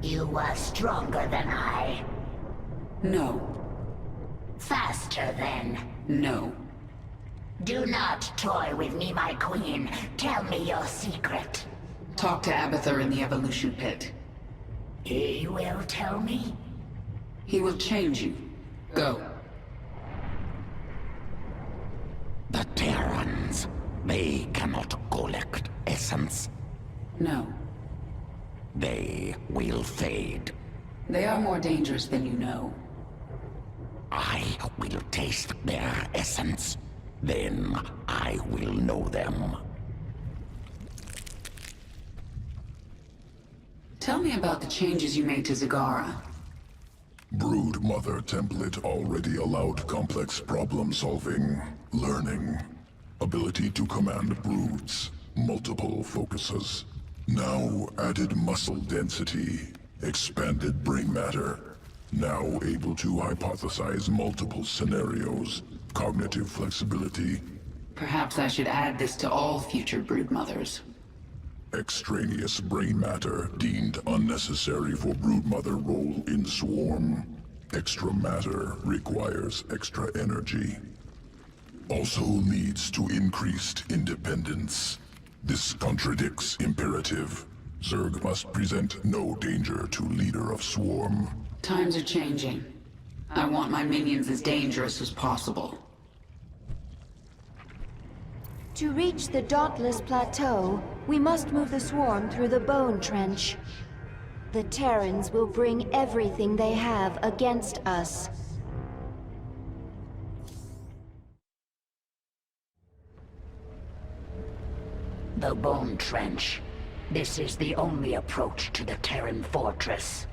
You were stronger than I. No. Faster then. No. Do not toy with me, my queen. Tell me your secret. Talk to Abathur in the evolution pit. He will tell me? He will change you. Go. The Terrans. They cannot collect essence. No. They will fade. They are more dangerous than you know. I will taste their essence. Then I will know them. Tell me about the changes you made to Zagara. Brood Mother template already allowed complex problem solving, learning, ability to command broods, multiple focuses. Now added muscle density, expanded brain matter. Now able to hypothesize multiple scenarios, cognitive flexibility. Perhaps I should add this to all future brood mothers. Extraneous brain matter deemed unnecessary for brood mother role in swarm. Extra matter requires extra energy. Also leads to increased independence. This contradicts imperative. Zerg must present no danger to leader of swarm. Times are changing. I want my minions as dangerous as possible. To reach the Dauntless Plateau, we must move the swarm through the Bone Trench. The Terrans will bring everything they have against us. The Bone Trench. This is the only approach to the Terran fortress.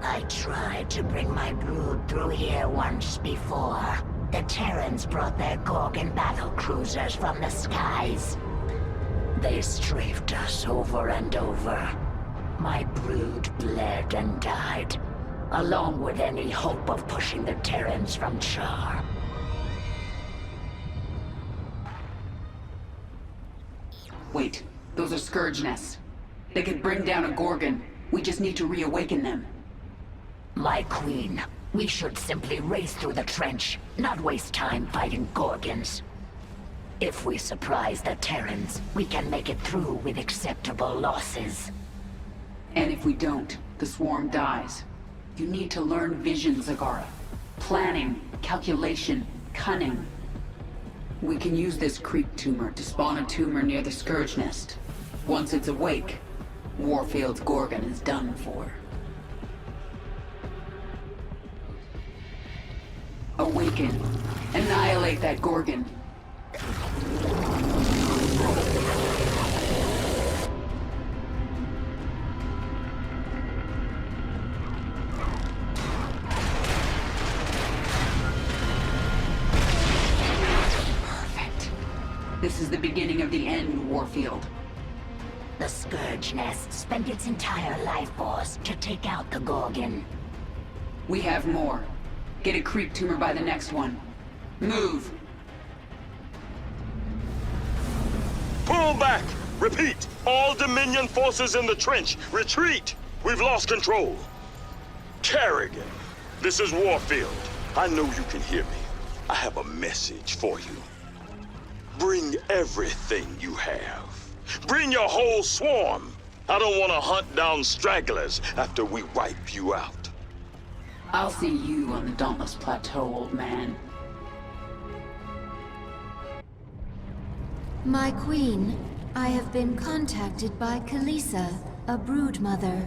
I tried to bring my brood through here once before. The Terrans brought their Gorgon battlecruisers from the skies. They strafed us over and over. My brood bled and died, along with any hope of pushing the Terrans from Char. Wait, those are Scourge nests. They could bring down a Gorgon. We just need to reawaken them. My queen, we should simply race through the trench, not waste time fighting Gorgons. If we surprise the Terrans, we can make it through with acceptable losses. And if we don't, the swarm dies. You need to learn vision, Zagara. Planning, calculation, cunning. We can use this creep tumor to spawn a tumor near the Scourge nest. Once it's awake, Warfield's Gorgon is done for. Awaken. Annihilate that Gorgon. Perfect. This is the beginning of the end, Warfield. The Scourge Nest spent its entire life force to take out the Gorgon. We have more. Get a creep tumor by the next one. Move! Pull back! Repeat! All Dominion forces in the trench! Retreat! We've lost control! Kerrigan, this is Warfield. I know you can hear me. I have a message for you. Bring everything you have. Bring your whole swarm! I don't want to hunt down stragglers after we wipe you out. I'll see you on the Dauntless Plateau, old man. My queen, I have been contacted by Kalisa, a brood mother.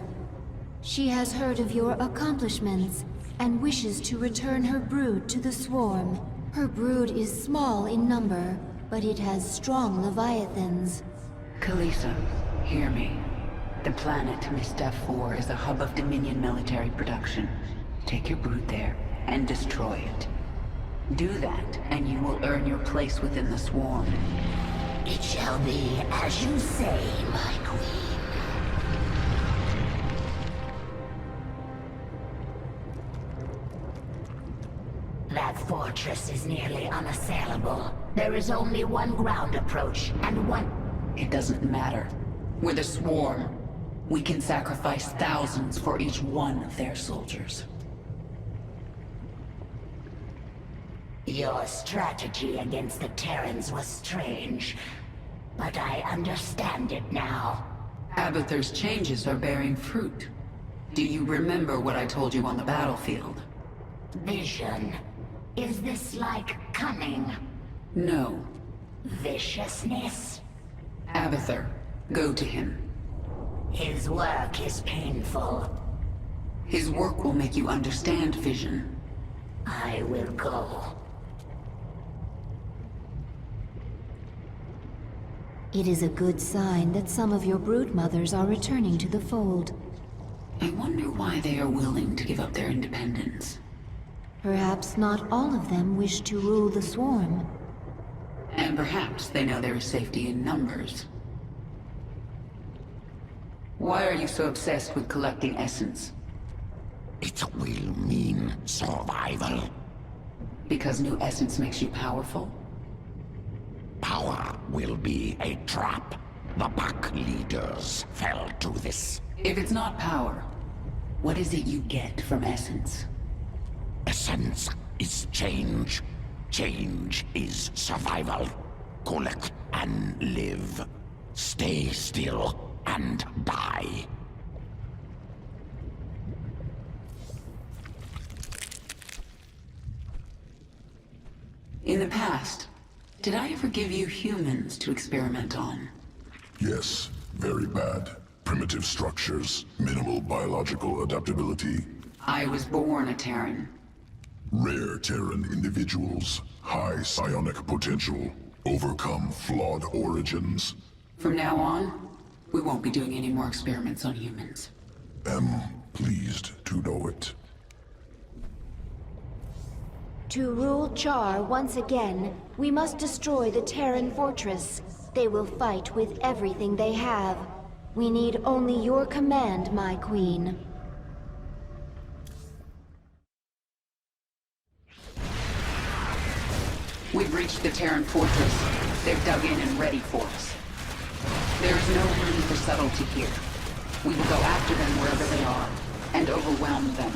She has heard of your accomplishments and wishes to return her brood to the swarm. Her brood is small in number, but it has strong leviathans. Kalisa, hear me. The planet Mistaf 4 is a hub of Dominion military production. Take your brood there and destroy it. Do that, and you will earn your place within the swarm. It shall be as you say, my queen. That fortress is nearly unassailable. There is only one ground approach, and one... It doesn't matter. We're the swarm. We can sacrifice thousands for each one of their soldiers. Your strategy against the Terrans was strange, but I understand it now. Abathur's changes are bearing fruit. Do you remember what I told you on the battlefield? Vision. Is this like cunning? No. Viciousness? Abathur, go to him. His work is painful. His work will make you understand Vision. I will go. It is a good sign that some of your brood mothers are returning to the fold. I wonder why they are willing to give up their independence. Perhaps not all of them wish to rule the swarm. And perhaps they know there is safety in numbers. Why are you so obsessed with collecting essence? It will mean survival. Because new essence makes you powerful? Power will be a trap. The pack leaders fell to this. If it's not power, what is it you get from essence? Essence is change. Change is survival. Collect and live. Stay still and die. In the past, did I ever give you humans to experiment on? Yes, very bad. Primitive structures, minimal biological adaptability. I was born a Terran. Rare Terran individuals, high psionic potential, overcome flawed origins. From now on, we won't be doing any more experiments on humans. Am pleased to know it. To rule Char once again, we must destroy the Terran fortress. They will fight with everything they have. We need only your command, my queen. We've reached the Terran fortress. They're dug in and ready for us. There's no room for subtlety here. We will go after them wherever they are, and overwhelm them.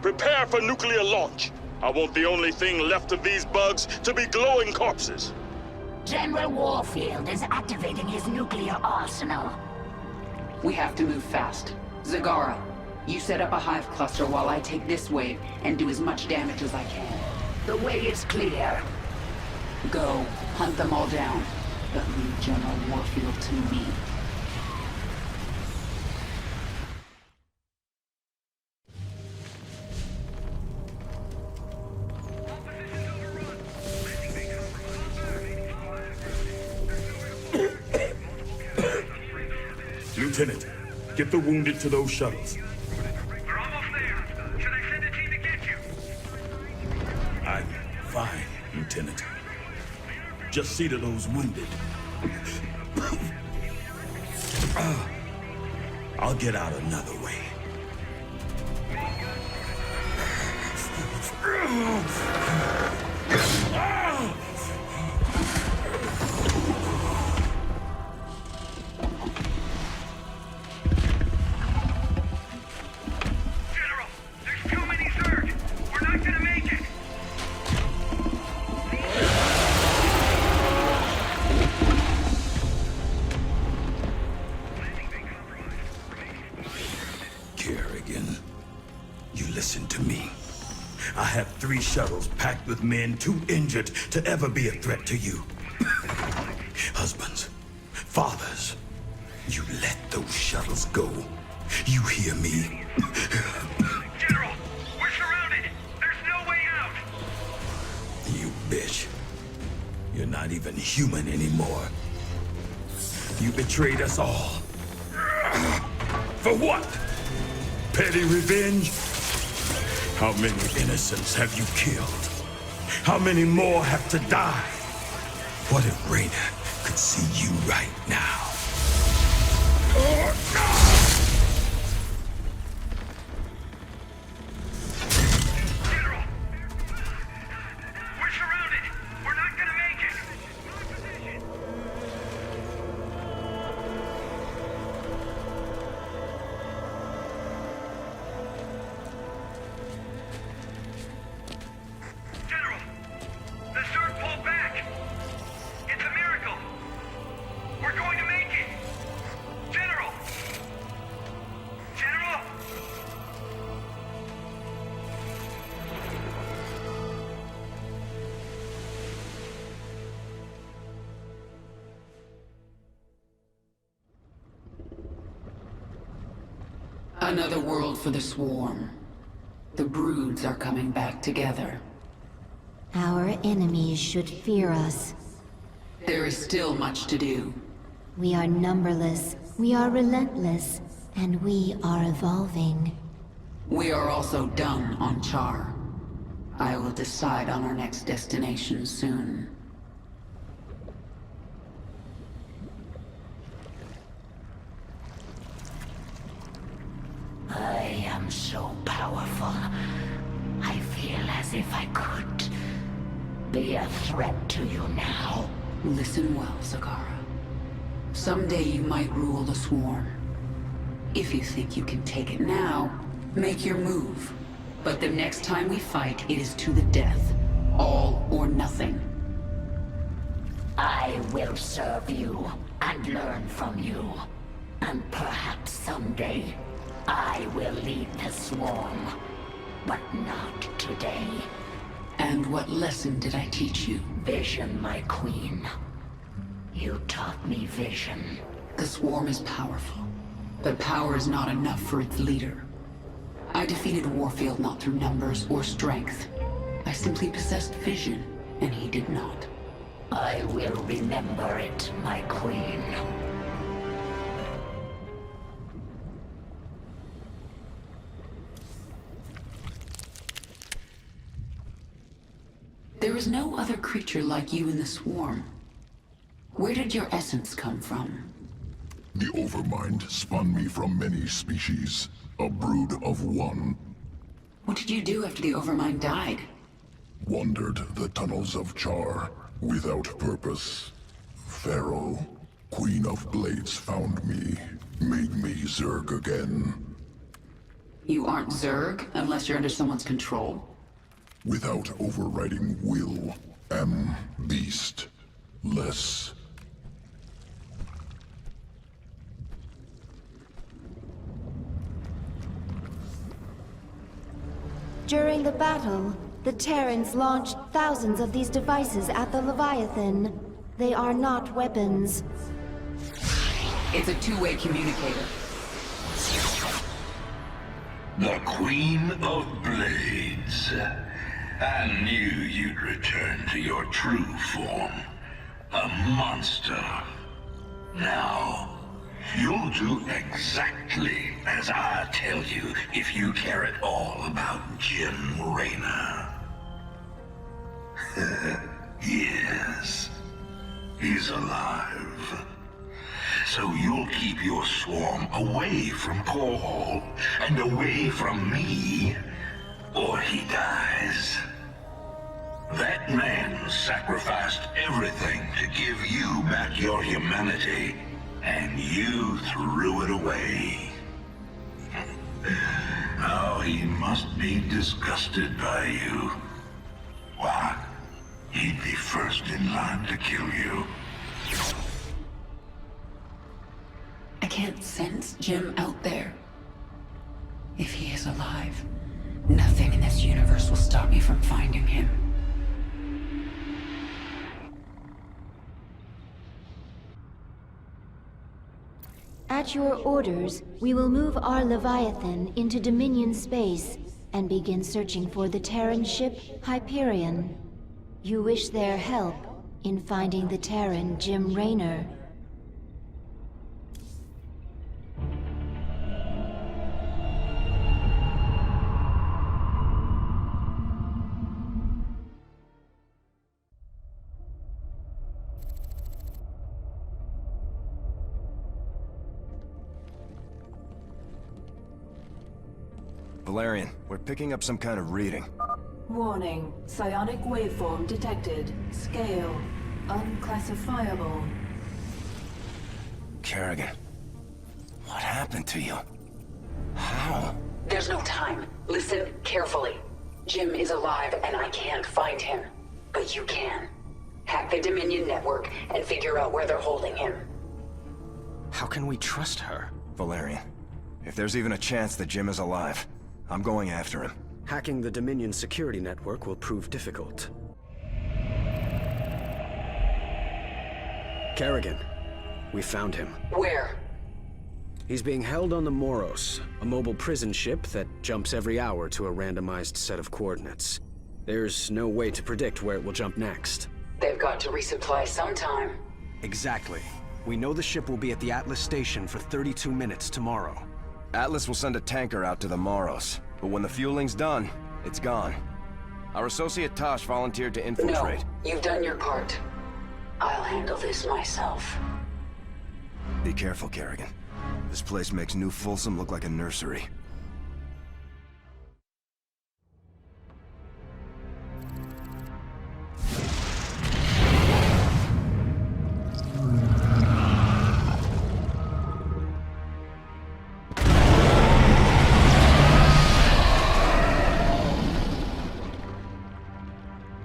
Prepare for nuclear launch. I want the only thing left of these bugs to be glowing corpses. General Warfield is activating his nuclear arsenal. We have to move fast. Zagara, you set up a hive cluster while I take this wave and do as much damage as I can. The way is clear. Go, hunt them all down, but leave General Warfield to me. Lieutenant, get the wounded to those shuttles. We're almost there. Should I send a team to get you? I'm fine, Lieutenant. Just see to those wounded. I'll get out another way. I have 3 shuttles packed with men too injured to ever be a threat to you. Husbands, fathers, you let those shuttles go. You hear me? General, we're surrounded. There's no way out. You bitch. You're not even human anymore. You betrayed us all. For what? Petty revenge? How many innocents have you killed? How many more have to die? What if Raina could see you right now? General! We're surrounded! We're not gonna make it! General! The Zerg pulled back! It's a miracle! We're going to make it! General! General! Another world for the swarm. The broods are coming back together. Our enemies should fear us. There is still much to do. We are numberless, we are relentless, and we are evolving. We are also done on Char. I will decide on our next destination soon. I am so powerful. I feel as if I could be a threat to you now. Listen well, Zakara. Someday you might rule the swarm. If you think you can take it now, make your move. But the next time we fight, it is to the death. All or nothing. I will serve you and learn from you. And perhaps someday, I will lead the swarm. But not today. And what lesson did I teach you? Vision, my queen. You taught me vision. The swarm is powerful, but power is not enough for its leader. I defeated Warfield not through numbers or strength. I simply possessed vision, and he did not. I will remember it, my queen. There is no other creature like you in the swarm. Where did your essence come from? The Overmind spun me from many species, a brood of one. What did you do after the Overmind died? Wandered the tunnels of Char, without purpose. Pharaoh, Queen of Blades, found me, made me Zerg again. You aren't Zerg unless you're under someone's control. Without overriding will, am beast. Less. During the battle, the Terrans launched thousands of these devices at the Leviathan. They are not weapons. It's a two-way communicator. The Queen of Blades. I knew you'd return to your true form. A monster. Now, you'll do exactly as I tell you if you care at all about Jim Raynor. Yes, he's alive. So you'll keep your swarm away from Paul and away from me, or he dies. That man sacrificed everything to give you back your humanity, and you threw it away. Now he must be disgusted by you. Why, he'd be first in line to kill you. I can't sense Jim out there. If he is alive, nothing in this universe will stop me from finding him. At your orders, we will move our Leviathan into Dominion space and begin searching for the Terran ship HYPERION. You wish their help in finding the Terran Jim Raynor. Valerian, we're picking up some kind of reading. Warning. Psionic waveform detected. Scale. Unclassifiable. Kerrigan, what happened to you? How? There's no time. Listen carefully. Jim is alive and I can't find him. But you can. Hack the Dominion network and figure out where they're holding him. How can we trust her? Valerian, if there's even a chance that Jim is alive, I'm going after him. Hacking the Dominion security network will prove difficult. Kerrigan, we found him. Where? He's being held on the Moros, a mobile prison ship that jumps every hour to a randomized set of coordinates. There's no way to predict where it will jump next. They've got to resupply sometime. Exactly. We know the ship will be at the Atlas station for 32 minutes tomorrow. Atlas will send a tanker out to the Moros, but when the fueling's done, it's gone. Our associate Tosh volunteered to infiltrate. No, you've done your part. I'll handle this myself. Be careful, Kerrigan. This place makes New Folsom look like a nursery.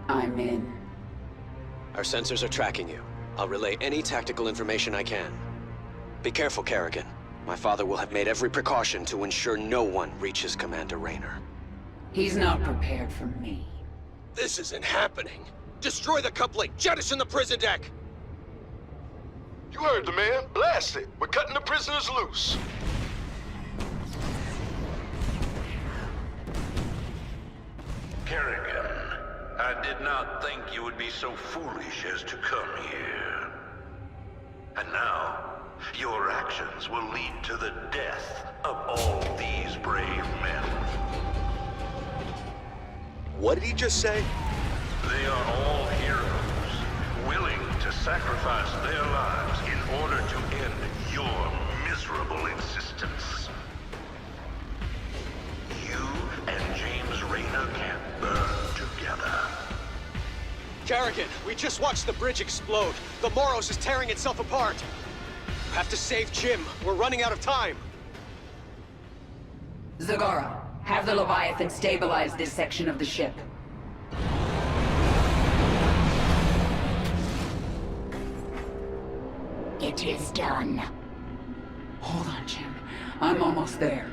I'm in. Our sensors are tracking you. I'll relay any tactical information I can. Be careful, Kerrigan. My father will have made every precaution to ensure no one reaches Commander Raynor. He's not prepared for me. This isn't happening. Destroy the coupling! Jettison the prison deck! You heard the man. Blast it. We're cutting the prisoners loose. Kerrigan, I did not think you would be so foolish as to come here. And now, your actions will lead to the death of all these brave men. What did he just say? They are all heroes, willing to sacrifice their lives in order to end your miserable existence. You and James Raynor can burn together. Kerrigan, we just watched the bridge explode. The Moros is tearing itself apart. We have to save Jim. We're running out of time. Zagara, have the Leviathan stabilize this section of the ship. It is done. Hold on, Jim. I'm almost there.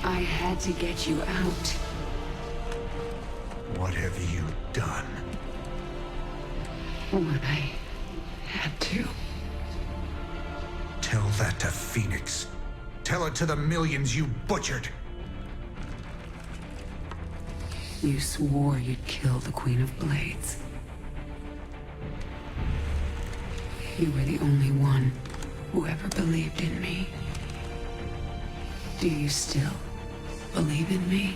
I had to get you out. What have you done? What I had to. Tell that to Phoenix. Tell it to the millions you butchered. You swore you'd kill the Queen of Blades. You were the only one who ever believed in me. Do you still believe in me?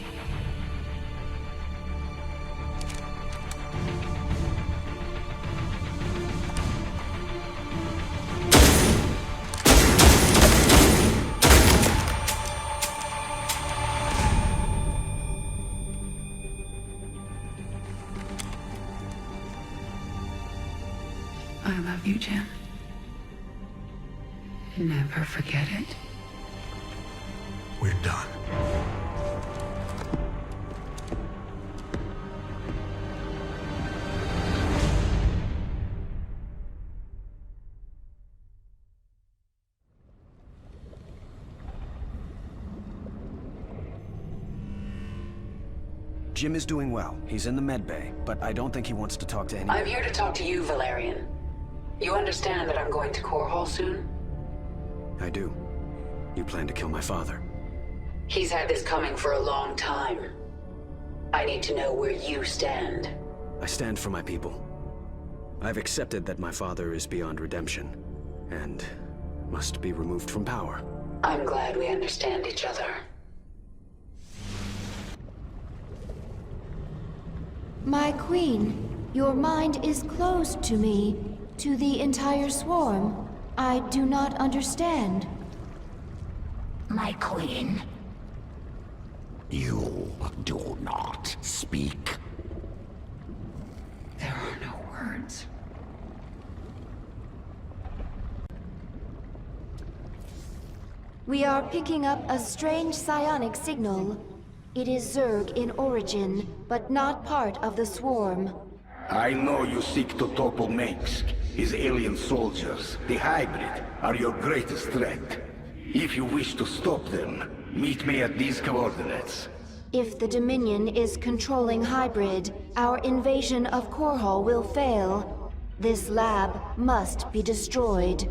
you, Jim. Never forget it. We're done. Jim is doing well. He's in the med bay, but I don't think he wants to talk to anyone. I'm here to talk to you, Valerian. You understand that I'm going to Core Hall soon? I do. You plan to kill my father. He's had this coming for a long time. I need to know where you stand. I stand for my people. I've accepted that my father is beyond redemption, and must be removed from power. I'm glad we understand each other. My queen, your mind is closed to me, to the entire swarm. I do not understand. My queen, you do not speak. There are no words. We are picking up a strange psionic signal. It is Zerg in origin, but not part of the swarm. I know you seek to topple Mengsk. His alien soldiers, the hybrid, are your greatest threat. If you wish to stop them, meet me at these coordinates. If the Dominion is controlling hybrid, our invasion of Core Hall will fail. This lab must be destroyed.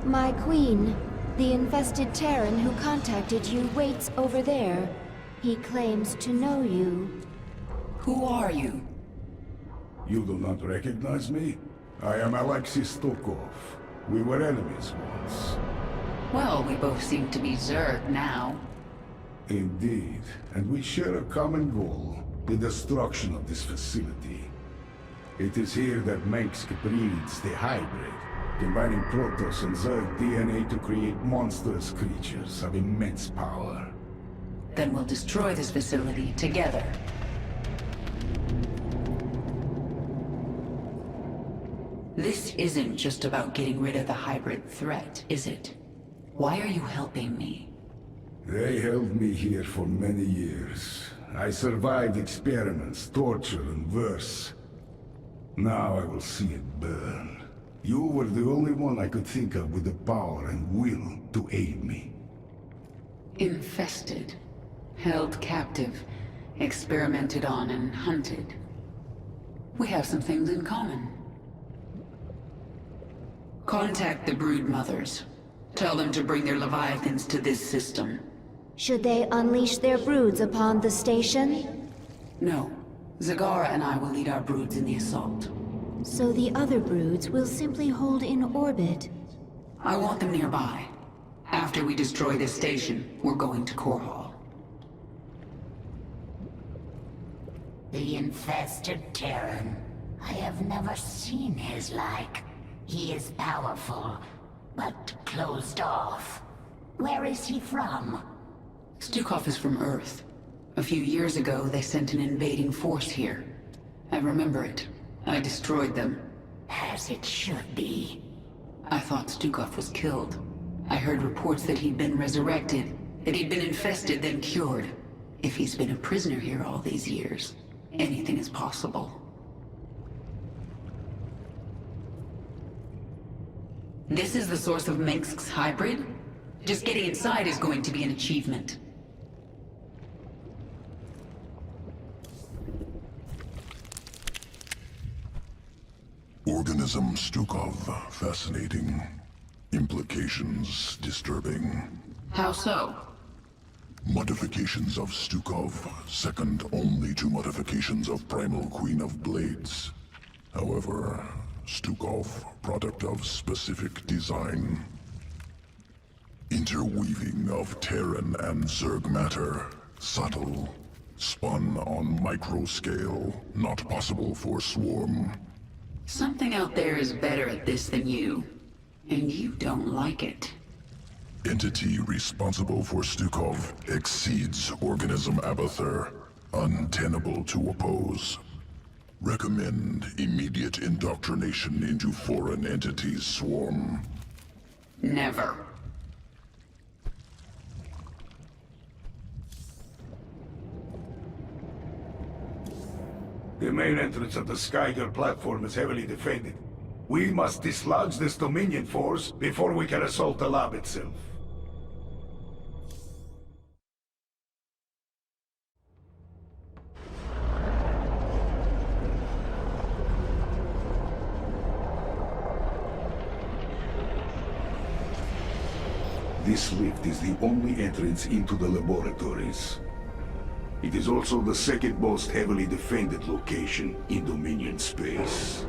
My queen, the infested Terran who contacted you waits over there. He claims to know you. Who are you? You do not recognize me? I am Alexei Stokov. We were enemies once. Well, we both seem to be Zerg now. Indeed, and we share a common goal, the destruction of this facility. It is here that Mengsk breeds the hybrid, combining Protoss and Zerg DNA to create monstrous creatures of immense power. Then we'll destroy this facility together. This isn't just about getting rid of the hybrid threat, is it? Why are you helping me? They held me here for many years. I survived experiments, torture, and worse. Now I will see it burn. You were the only one I could think of with the power and will to aid me. Infested, held captive, experimented on and hunted. We have some things in common. Contact the brood mothers. Tell them to bring their leviathans to this system. Should they unleash their broods upon the station? No. Zagara and I will lead our broods in the assault. So the other broods will simply hold in orbit. I want them nearby. After we destroy this station, we're going to Core Hall. The infested Terran. I have never seen his like. He is powerful, but closed off. Where is he from? Stukov is from Earth. A few years ago, they sent an invading force here. I remember it. I destroyed them. As it should be. I thought Stukov was killed. I heard reports that he'd been resurrected, that he'd been infested, then cured. If he's been a prisoner here all these years, anything is possible. This is the source of Mengsk's hybrid? Just getting inside is going to be an achievement. Organism Stukov, fascinating. Implications disturbing. How so? Modifications of Stukov, second only to modifications of Primal Queen of Blades. However, Stukov, product of specific design. Interweaving of Terran and Zerg matter, subtle, spun on micro scale, not possible for Swarm. Something out there is better at this than you, and you don't like it. Entity responsible for Stukov exceeds organism Abathur. Untenable to oppose. Recommend immediate indoctrination into foreign entities swarm. Never. The main entrance of the Skyger platform is heavily defended. We must dislodge this Dominion force before we can assault the lab itself. This lift is the only entrance into the laboratories. It is also the second most heavily defended location in Dominion space.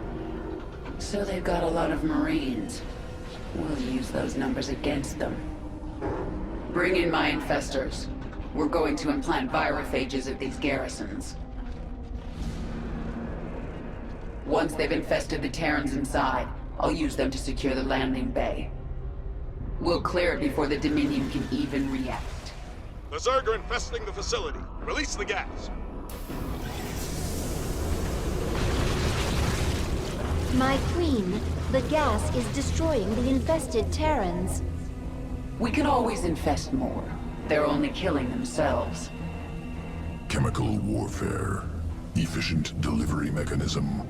So they've got a lot of Marines. We'll use those numbers against them. Bring in my infestors. We're going to implant virophages at these garrisons. Once they've infested the Terrans inside, I'll use them to secure the landing bay. We'll clear it before the Dominion can even react. The Zerg are infesting the facility. Release the gas. My queen, the gas is destroying the infested Terrans. We can always infest more. They're only killing themselves. Chemical warfare. Efficient delivery mechanism.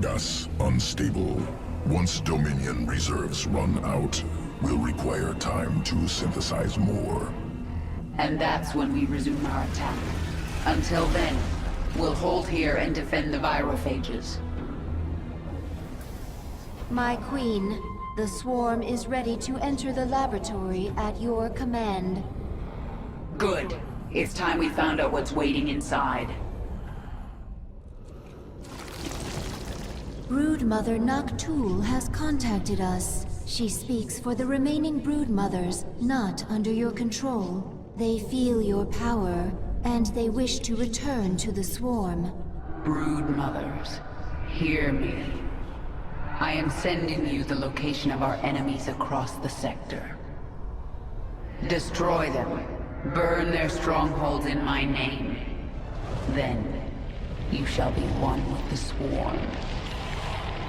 Gas unstable. Once Dominion reserves run out, we'll require time to synthesize more. And that's when we resume our attack. Until then, we'll hold here and defend the virophages. My queen, the swarm is ready to enter the laboratory at your command. Good. It's time we found out what's waiting inside. Broodmother Noctul has contacted us. She speaks for the remaining Broodmothers not under your control. They feel your power, and they wish to return to the swarm. Broodmothers, hear me. I am sending you the location of our enemies across the sector. Destroy them. Burn their strongholds in my name. Then, you shall be one with the swarm.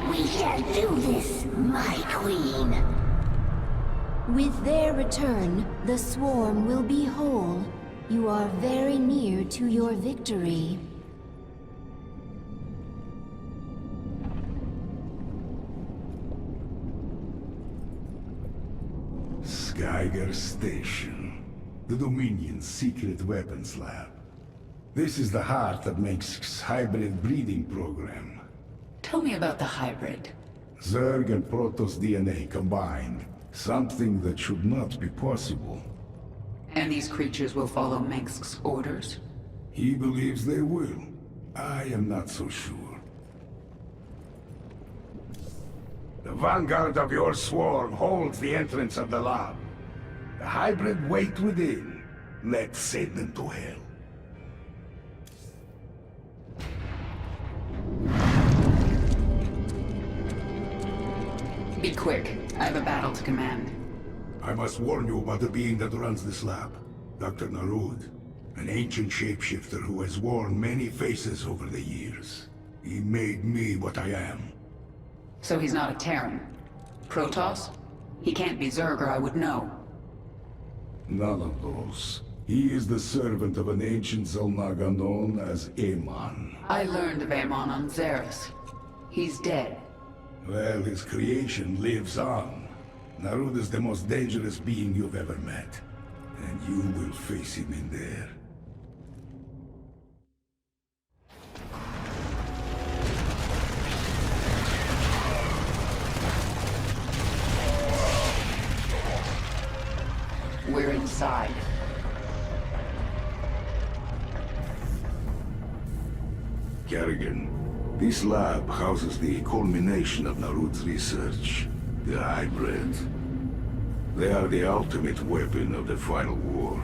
We shall do this, my queen. With their return, the swarm will be whole. You are very near to your victory. Skyger Station, the Dominion's secret weapons lab. This is the heart of Mengsk's hybrid breeding program. Tell me about the hybrid. Zerg and Protoss DNA combined. Something that should not be possible. And these creatures will follow Mengsk's orders? He believes they will. I am not so sure. The vanguard of your swarm holds the entrance of the lab. The hybrid wait within. Let's send them to hell. Be quick. I have a battle to command. I must warn you about the being that runs this lab. Dr. Narud. An ancient shapeshifter who has worn many faces over the years. He made me what I am. So he's not a Terran? Protoss? He can't be Zerg or I would know. None of those. He is the servant of an ancient Zalnaga known as Amon. I learned of Amon on Xeris. He's dead. Well, his creation lives on. Narud is the most dangerous being you've ever met. And you will face him in there. We're inside. Kerrigan, this lab houses the culmination of Narud's research. The hybrid. They are the ultimate weapon of the final war.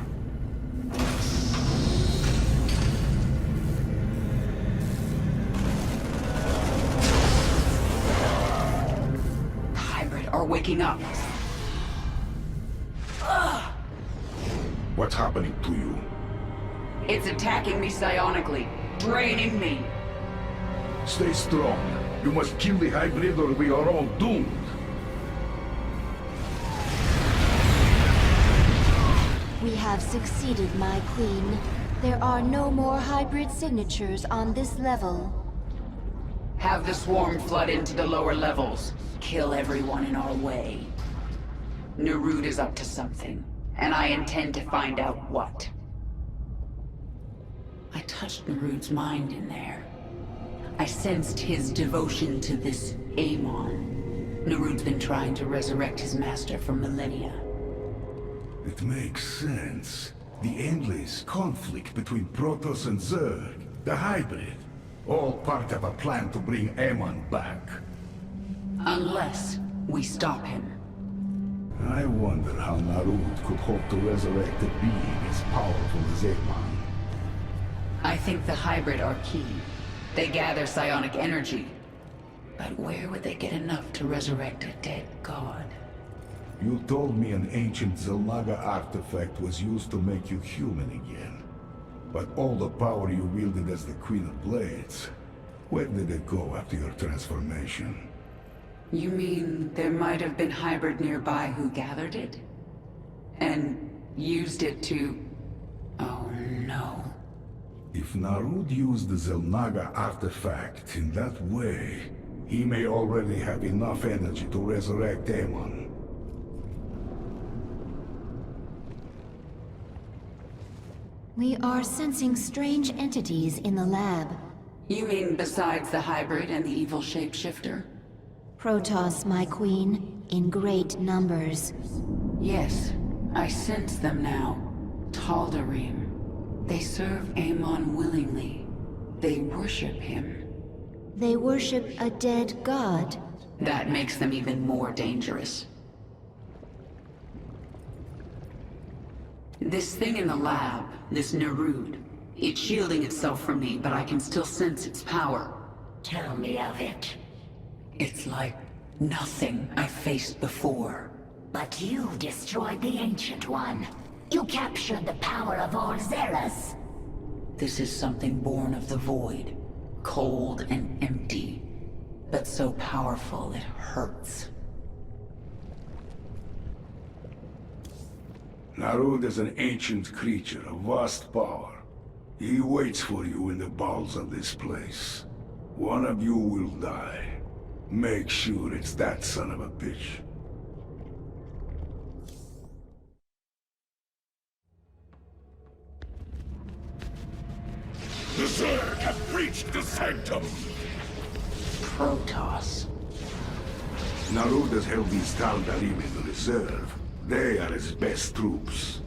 waking up. What's happening to you? It's attacking me psionically, draining me. Stay strong. You must kill the hybrid or we are all doomed. We have succeeded, my queen. There are no more hybrid signatures on this level. Have the swarm flood into the lower levels. Kill everyone in our way. Narud is up to something, and I intend to find out what. I touched Narud's mind in there. I sensed his devotion to this Amon. Narud's been trying to resurrect his master for millennia. It makes sense. The endless conflict between Protoss and Zerg, the hybrid, all part of a plan to bring Amon back. Unless we stop him. I wonder how Narud could hope to resurrect a being as powerful as Amon. I think the hybrid are key. They gather psionic energy. But where would they get enough to resurrect a dead god? You told me an ancient Zelnaga artifact was used to make you human again. But all the power you wielded as the Queen of Blades, where did it go after your transformation? You mean there might have been hybrid nearby who gathered it? And used it to... Oh no. If Narud used the Zelnaga artifact in that way, he may already have enough energy to resurrect Amon. We are sensing strange entities in the lab. You mean besides the hybrid and the evil shapeshifter? Protoss, my queen, in great numbers. Yes, I sense them now. Tal'Darim. They serve Amon willingly. They worship him. They worship a dead god. That makes them even more dangerous. This thing in the lab, this Narud, it's shielding itself from me, but I can still sense its power. Tell me of it. It's like nothing I've faced before. But you destroyed the Ancient One. You captured the power of all Zeras. This is something born of the void. Cold and empty. But so powerful it hurts. Narud is an ancient creature of vast power. He waits for you in the bowels of this place. One of you will die. Make sure it's that son of a bitch. The Zerg have breached the sanctum! Protoss. Narud has held these Tal'Darim in reserve. They are his best troops.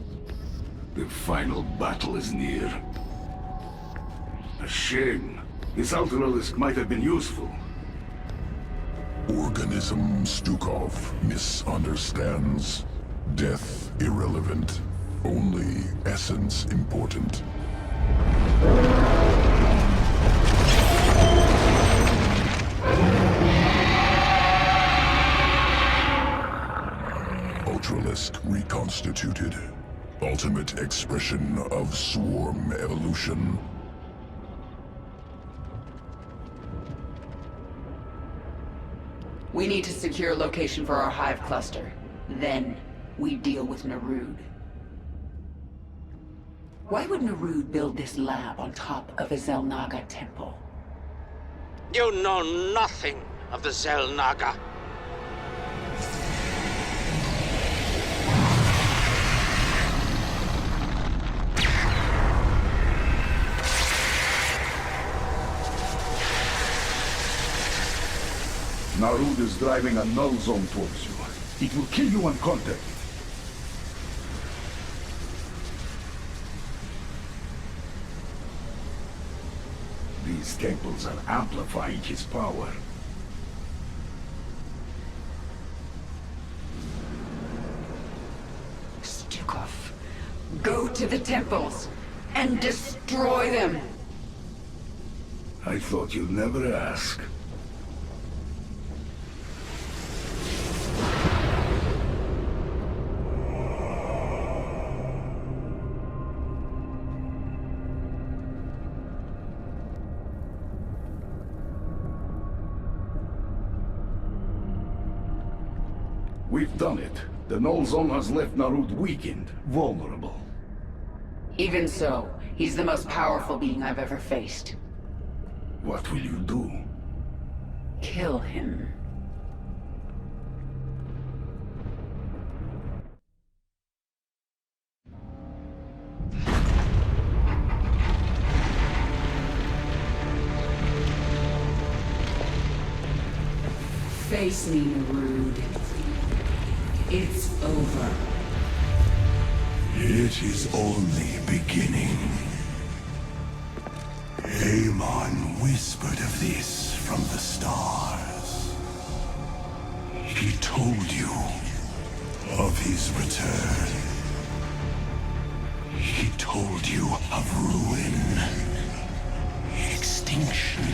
The final battle is near. A shame. This Ultralisk might have been useful. Organism Stukov misunderstands. Death irrelevant. Only essence important. Ultralisk reconstituted. Ultimate expression of swarm evolution. We need to secure a location for our hive cluster. Then, we deal with Narud. Why would Narud build this lab on top of a Zelnaga temple? You know nothing of the Zelnaga. Narud is driving a null zone towards you. It will kill you when contacted. These temples are amplifying his power. Stukov, go to the temples and destroy them! I thought you'd never ask. We've done it. The null zone has left Narud weakened, vulnerable. Even so, he's the most powerful being I've ever faced. What will you do? Kill him. Face me, Narud. It's over. It is only beginning. Amon whispered of this from the stars. He told you of his return. He told you of ruin, extinction,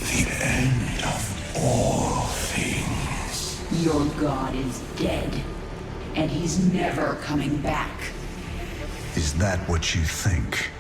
the end of all things. Your god is dead, and he's never coming back. Is that what you think?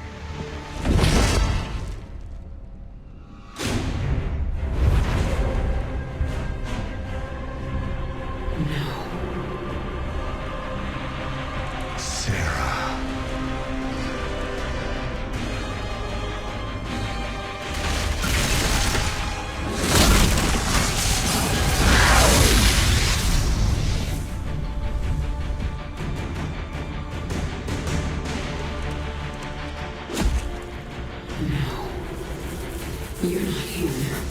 You're not human.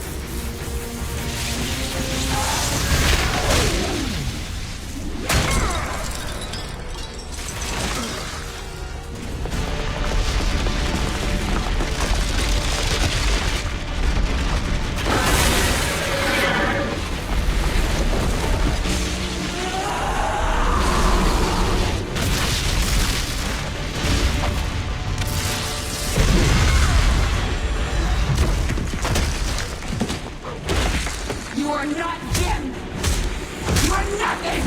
You are not Jim! You are nothing!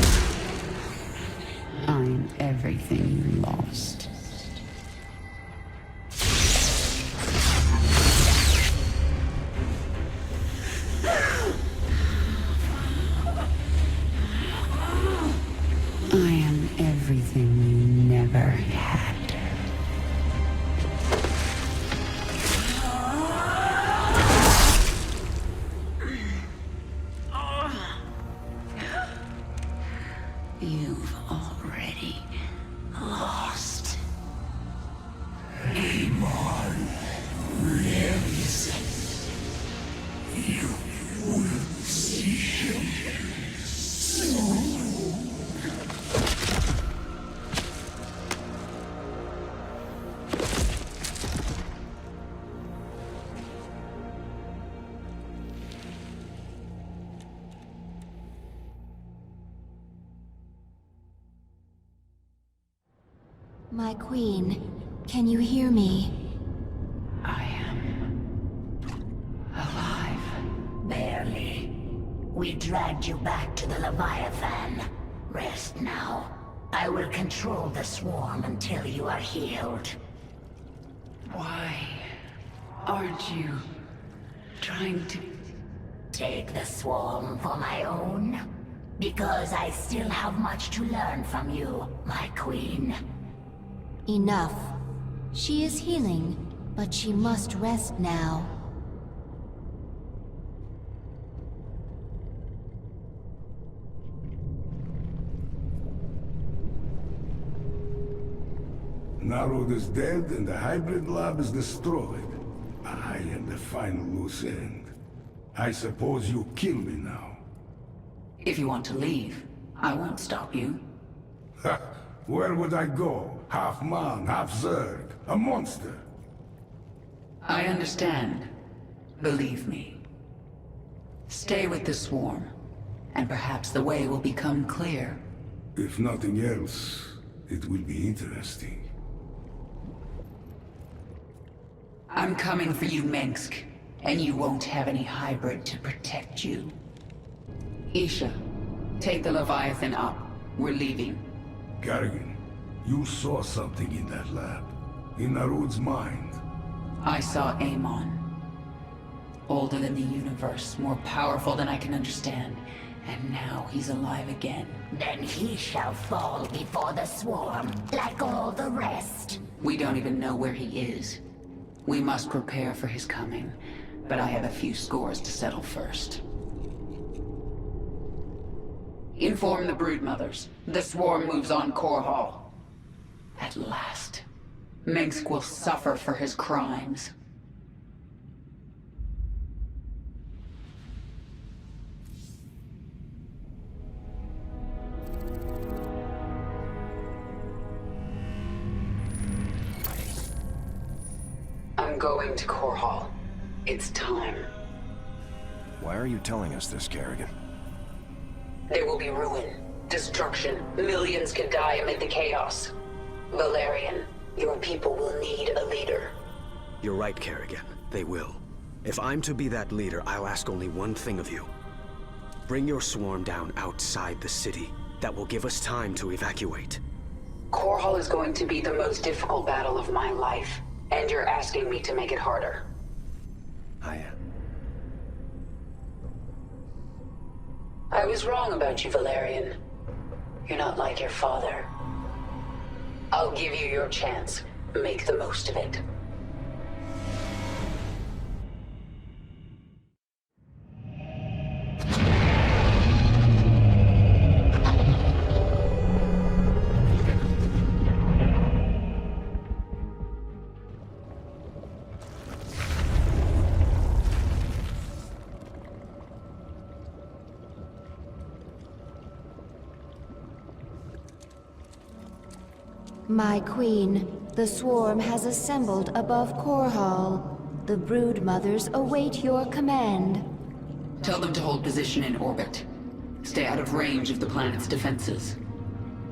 I'm everything you lost. I am everything you never had. You've already lost. Amon lives. You will see him soon. My queen, can you hear me? I am alive. Barely. We dragged you back to the Leviathan. Rest now. I will control the swarm until you are healed. Why aren't you trying to take the swarm for my own? Because I still have much to learn from you, my queen. Enough. She is healing, but she must rest now. Narud is dead and the hybrid lab is destroyed. I am the final loose end. I suppose you kill me now. If you want to leave, I won't stop you. Ha! Where would I go? Half man, half Zerg. A monster. I understand. Believe me. Stay with the swarm, and perhaps the way will become clear. If nothing else, it will be interesting. I'm coming for you, Minsk, and you won't have any hybrid to protect you. Isha, take the Leviathan up. We're leaving. Garrigan, you saw something in that lab. In Narud's mind. I saw Amon. Older than the universe, more powerful than I can understand, And now he's alive again. Then he shall fall before the swarm, like all the rest. We don't even know where he is. We must prepare for his coming, but I have a few scores to settle first. Inform the broodmothers. The swarm moves on Core Hall. At last, Mengsk will suffer for his crimes. I'm going to Core Hall. It's time. Why are you telling us this, Kerrigan? There will be ruin, destruction. Millions can die amid the chaos. Valerian, your people will need a leader. You're right, Kerrigan. They will. If I'm to be that leader, I'll ask only one thing of you. Bring your swarm down outside the city. That will give us time to evacuate. Core Hall is going to be the most difficult battle of my life, and you're asking me to make it harder. I was wrong about you, Valerian. You're not like your father. I'll give you your chance. Make the most of it. My queen, the swarm has assembled above Core Hall. The brood mothers await your command. Tell them to hold position in orbit. Stay out of range of the planet's defenses.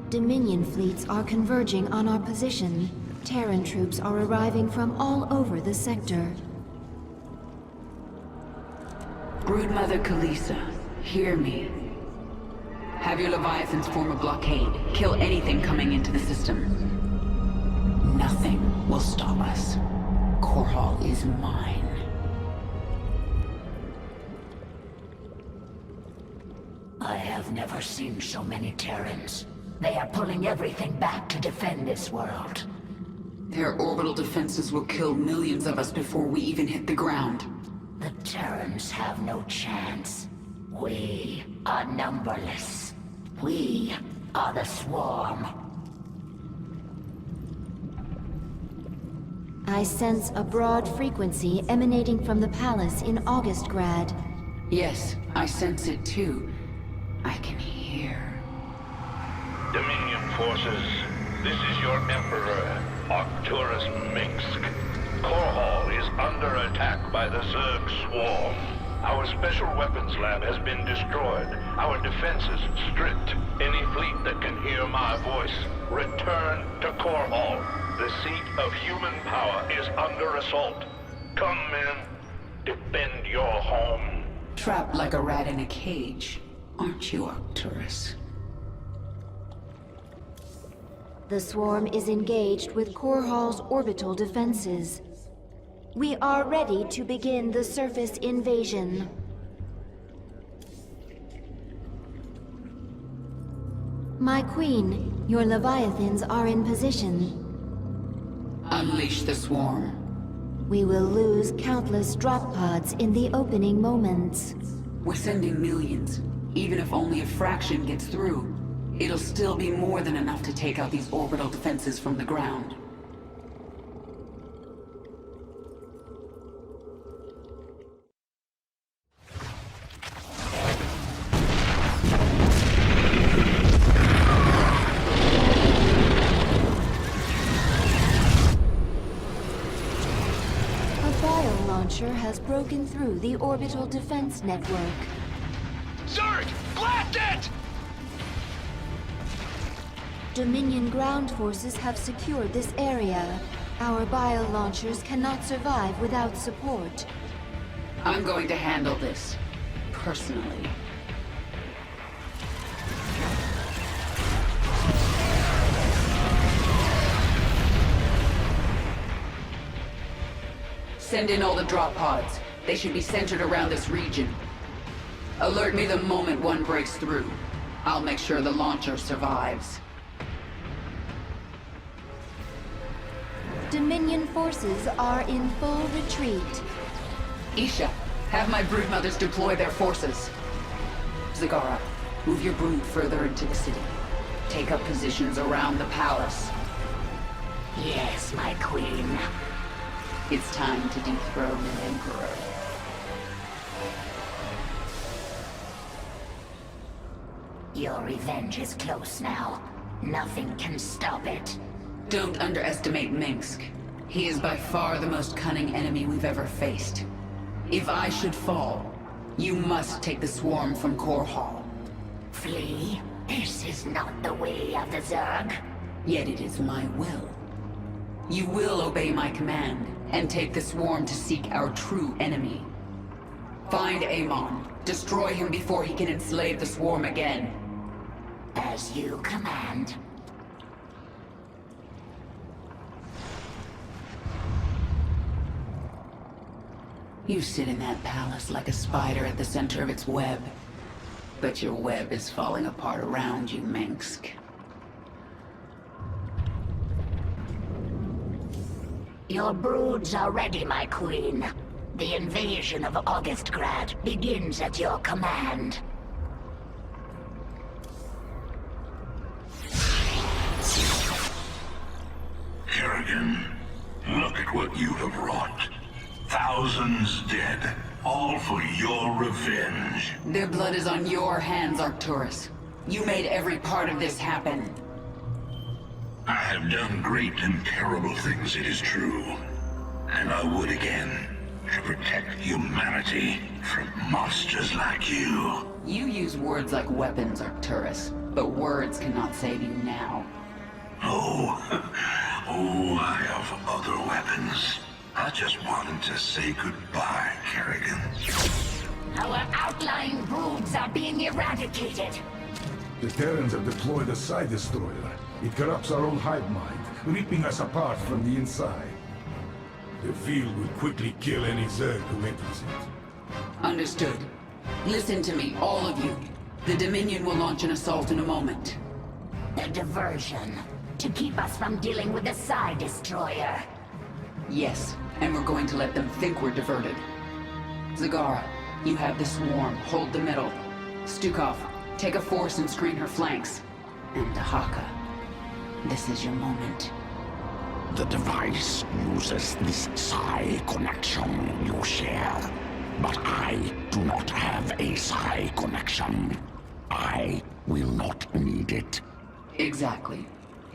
Dominion fleets are converging on our position. Terran troops are arriving from all over the sector. Broodmother Kalisa, hear me. Have your Leviathans form a blockade. Kill anything coming into the system. Nothing will stop us. Core Hall is mine. I have never seen so many Terrans. They are pulling everything back to defend this world. Their orbital defenses will kill millions of us before we even hit the ground. The Terrans have no chance. We are numberless. We are the swarm. I sense a broad frequency emanating from the palace in Augustgrad. Yes, I sense it too. I can hear. Dominion forces, this is your Emperor, Arcturus Mengsk. Core Hall is under attack by the Zerg swarm. Our special weapons lab has been destroyed. Our defenses stripped. Any fleet that can hear my voice, return to Core Hall. The seat of human power is under assault. Come, men. Defend your home. Trapped like a rat in a cage, aren't you, Arcturus? The swarm is engaged with Core Hall's orbital defenses. We are ready to begin the surface invasion. My queen, your Leviathans are in position. Unleash the swarm. We will lose countless drop pods in the opening moments. We're sending millions. Even if only a fraction gets through, it'll still be more than enough to take out these orbital defenses from the ground. Has broken through the orbital defense network. Zerg! Blast it! Dominion ground forces have secured this area. Our bio-launchers cannot survive without support. I'm going to handle this, personally. Send in all the drop pods. They should be centered around this region. Alert me the moment one breaks through. I'll make sure the launcher survives. Dominion forces are in full retreat. Isha, have my broodmothers deploy their forces. Zagara, move your brood further into the city. Take up positions around the palace. Yes, my queen. It's time to dethrone an emperor. Your revenge is close now. Nothing can stop it. Don't underestimate Minsk. He is by far the most cunning enemy we've ever faced. If I should fall, you must take the swarm from Core Hall. Flee? This is not the way of the Zerg. Yet it is my will. You will obey my command, and take the swarm to seek our true enemy. Find Amon. Destroy him before he can enslave the swarm again. As you command. You sit in that palace like a spider at the center of its web. But your web is falling apart around you, Minsk. Your broods are ready, my queen. The invasion of Augustgrad begins at your command. Kerrigan, look at what you have wrought. Thousands dead, all for your revenge. Their blood is on your hands, Arcturus. You made every part of this happen. I have done great and terrible things, it is true. And I would again, to protect humanity from monsters like you. You use words like weapons, Arcturus, but words cannot save you now. Oh, I have other weapons. I just wanted to say goodbye, Kerrigan. Our outlying broods are being eradicated. The Terrans have deployed a Psi Destroyer. It corrupts our own hive mind, ripping us apart from the inside. The field will quickly kill any Zerg who enters it. Understood. Listen to me, all of you. The Dominion will launch an assault in a moment. A diversion. To keep us from dealing with the Psi Destroyer. Yes, and we're going to let them think we're diverted. Zagara, you have the swarm. Hold the middle. Stukov, take a force and screen her flanks. And Dahaka, this is your moment. The device uses this Psi connection you share. But I do not have a Psi connection. I will not need it. Exactly.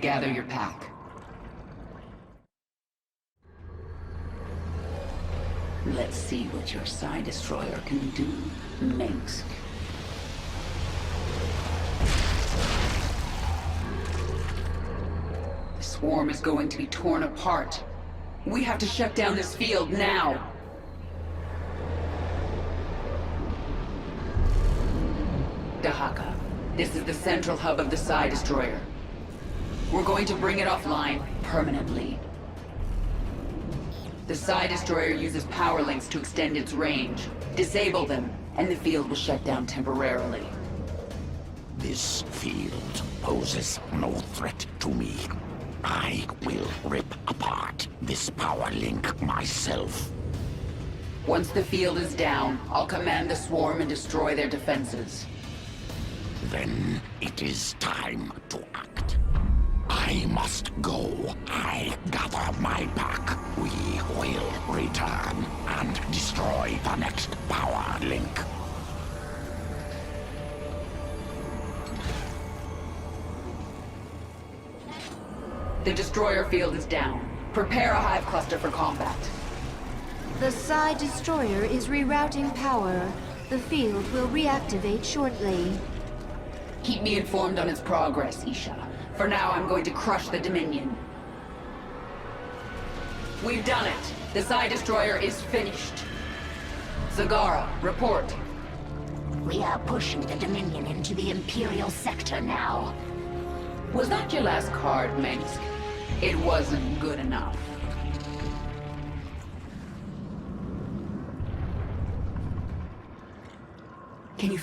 Gather your pack. Let's see what your Psi Destroyer can do, Minsk. The swarm is going to be torn apart. We have to shut down this field now. Dahaka, this is the central hub of the Psi Destroyer. We're going to bring it offline permanently. The Psi Destroyer uses power links to extend its range. Disable them, and the field will shut down temporarily. This field poses no threat to me. I will rip apart this power link myself. Once the field is down, I'll command the swarm and destroy their defenses. Then it is time to act. I must go. I gather my pack. We will return and destroy the next power link. The destroyer field is down. Prepare a hive cluster for combat. The Psi Destroyer is rerouting power. The field will reactivate shortly. Keep me informed on its progress, Isha. For now, I'm going to crush the Dominion. We've done it! The Psi Destroyer is finished. Zagara, report. We are pushing the Dominion into the Imperial sector now. Was that your last card, Minsk? It wasn't good enough. Can you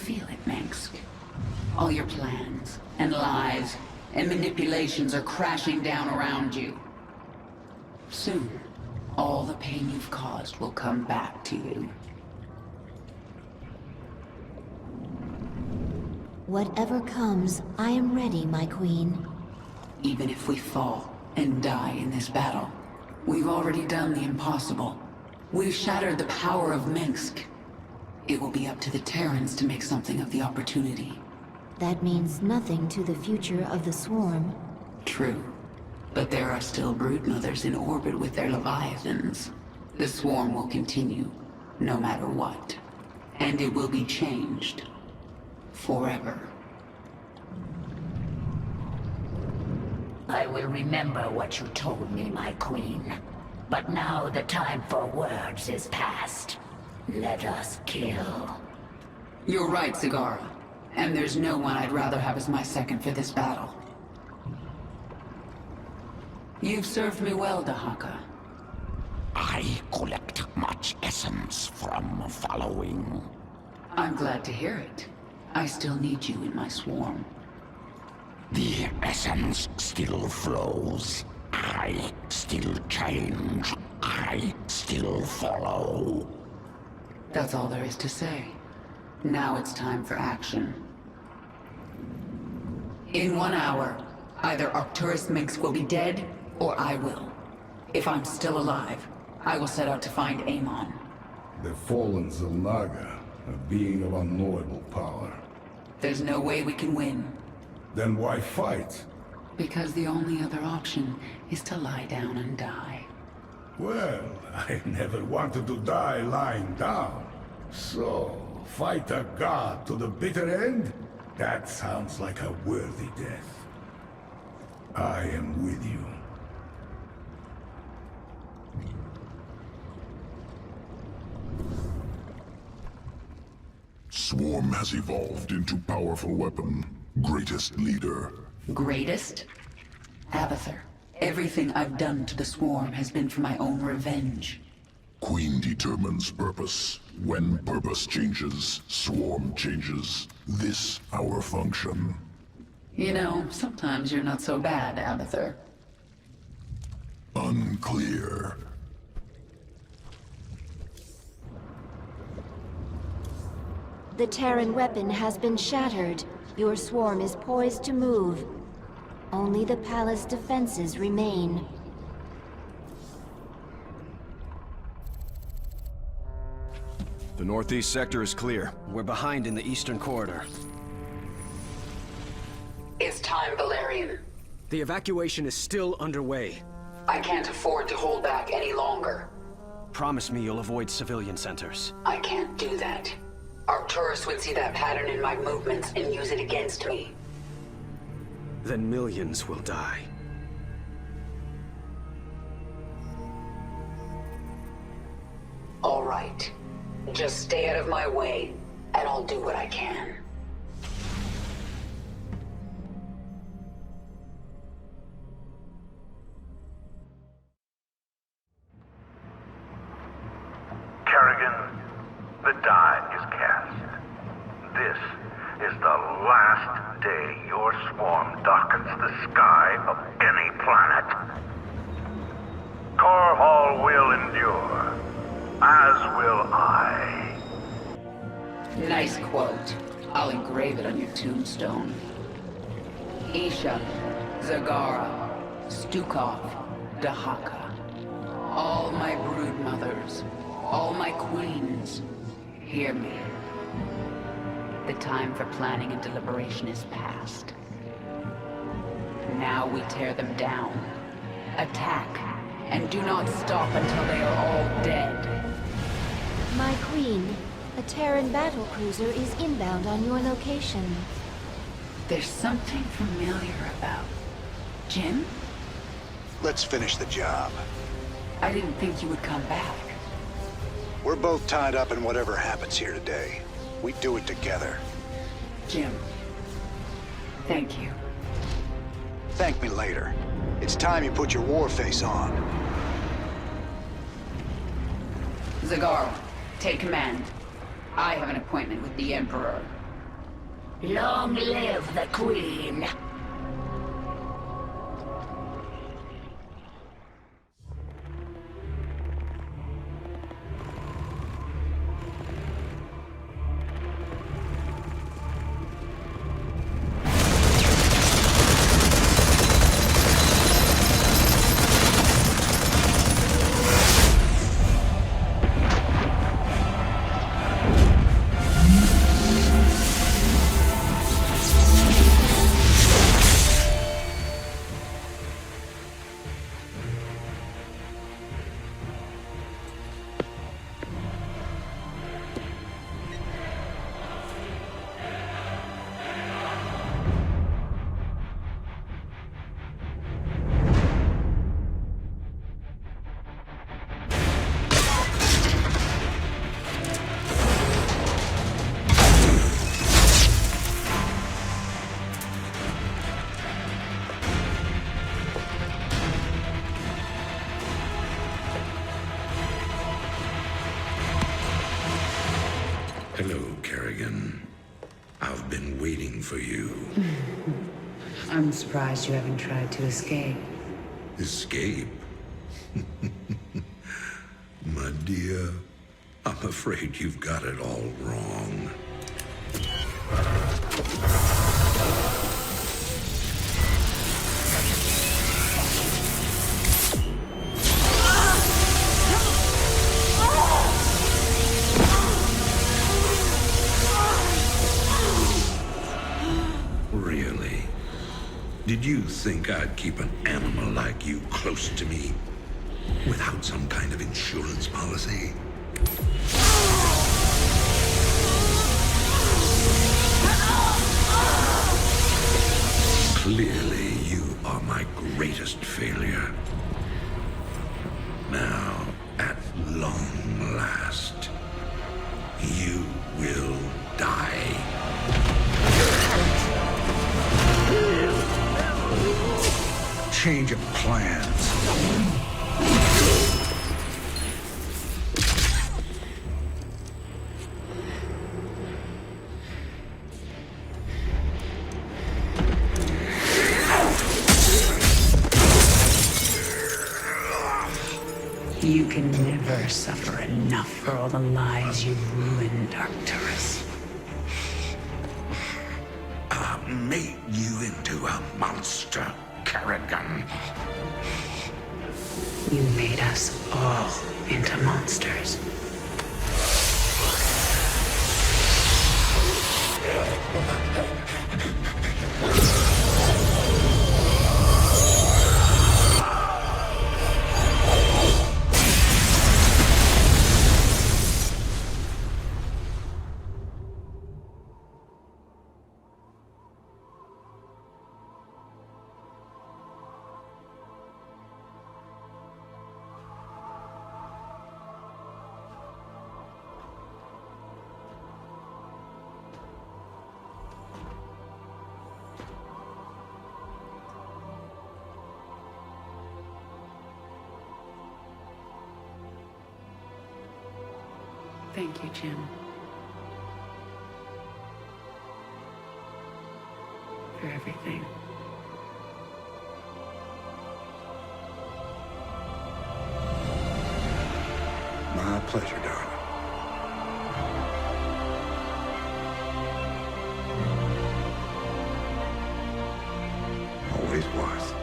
All your plans, and lies, and manipulations are crashing down around you. Soon, all the pain you've caused will come back to you. Whatever comes, I am ready, my queen. Even if we fall and die in this battle, we've already done the impossible. We've shattered the power of Minsk. It will be up to the Terrans to make something of the opportunity. That means nothing to the future of the Swarm. True. But there are still broodmothers in orbit with their leviathans. The Swarm will continue, no matter what. And it will be changed. Forever. I will remember what you told me, my queen. But now the time for words is past. Let us kill. You're right, Zagara. And there's no one I'd rather have as my second for this battle. You've served me well, Dahaka. I collect much essence from following. I'm glad to hear it. I still need you in my swarm. The essence still flows. I still change. I still follow. That's all there is to say. Now it's time for action. In 1 hour, either Arcturus Minsk will be dead, or I will. If I'm still alive, I will set out to find Amon. The fallen Zelnaga, a being of unknowable power. There's no way we can win. Then why fight? Because the only other option is to lie down and die. Well, I never wanted to die lying down. So, fight a god to the bitter end? That sounds like a worthy death. I am with you. Swarm has evolved into powerful weapon. Greatest leader. Greatest? Abathur, everything I've done to the Swarm has been for my own revenge. Queen determines purpose. When purpose changes, Swarm changes. This our function. You know, sometimes you're not so bad, Abathur. Unclear. The Terran weapon has been shattered. Your swarm is poised to move. Only the palace defenses remain. The northeast sector is clear. We're behind in the eastern corridor. It's time, Valerian. The evacuation is still underway. I can't afford to hold back any longer. Promise me you'll avoid civilian centers. I can't do that. Arcturus would see that pattern in my movements and use it against me. Then millions will die. All right. Just stay out of my way, and I'll do what I can. Kerrigan, the die is cast. This is the last day your swarm darkens the sky of any planet. Korhal will endure, as will I. Nice quote. I'll engrave it on your tombstone. Isha, Zagara, Stukov, Dahaka. All my broodmothers, all my queens, hear me. The time for planning and deliberation is past. Now we tear them down. Attack, and do not stop until they are all dead. My queen, a Terran battlecruiser is inbound on your location. There's something familiar about Jim? Let's finish the job. I didn't think you would come back. We're both tied up in whatever happens here today. We do it together. Jim, thank you. Thank me later. It's time you put your war face on. Zagara, take command. I have an appointment with the Emperor. Long live the Queen! Hello, Kerrigan. I've been waiting for you. I'm surprised you haven't tried to escape. Escape? My dear, I'm afraid you've got it all wrong. Really? Did you think I'd keep an animal like you close to me without some kind of insurance policy? Clearly, you are my greatest failure. Now, at long last, you will die. Change of plans. You can never suffer enough for all the lives you've ruined, Arcturus. I made you into a monster, Kerrigan. You made us all into monsters. Thank you, Jim. For everything. My pleasure, darling. Always was.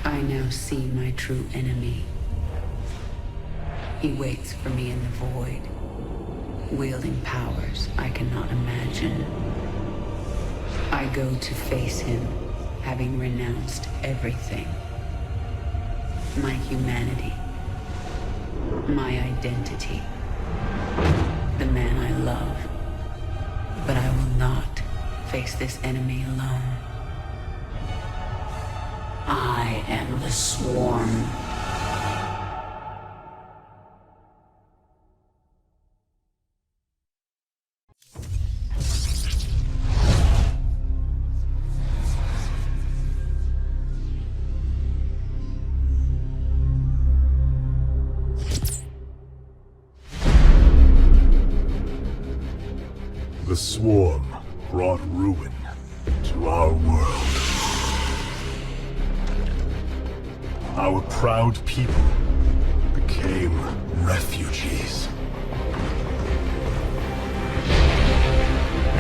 I now see my true enemy. He waits for me in the void, wielding powers I cannot imagine. I go to face him, having renounced everything. My humanity, my identity, the man I love. But I will not face this enemy alone. I am the Swarm. The Swarm brought ruin to our world. Our proud people became refugees.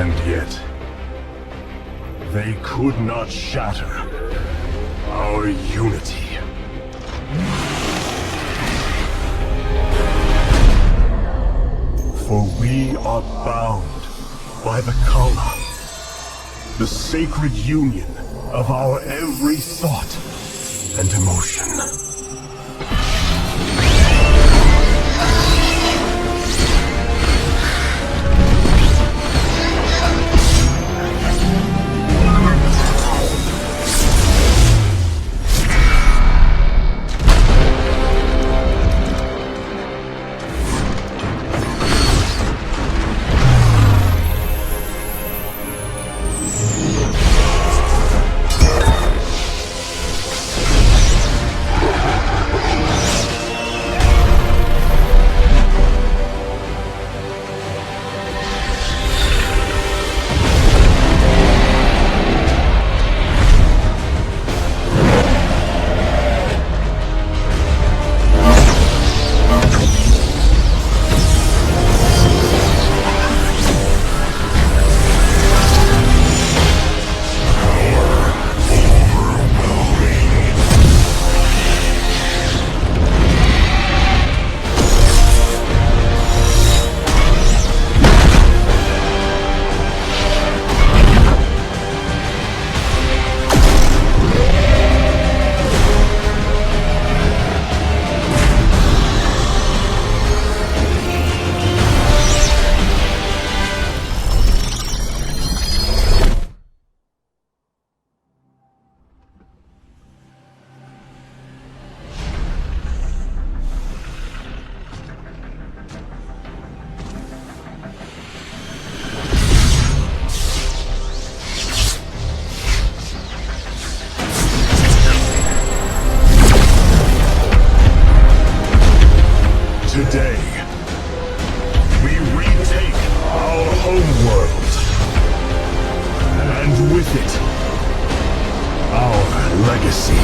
And yet, they could not shatter our unity. For we are bound by the Kala, the sacred union of our every thought and emotion. Today, we retake our homeworld, and with it, our legacy.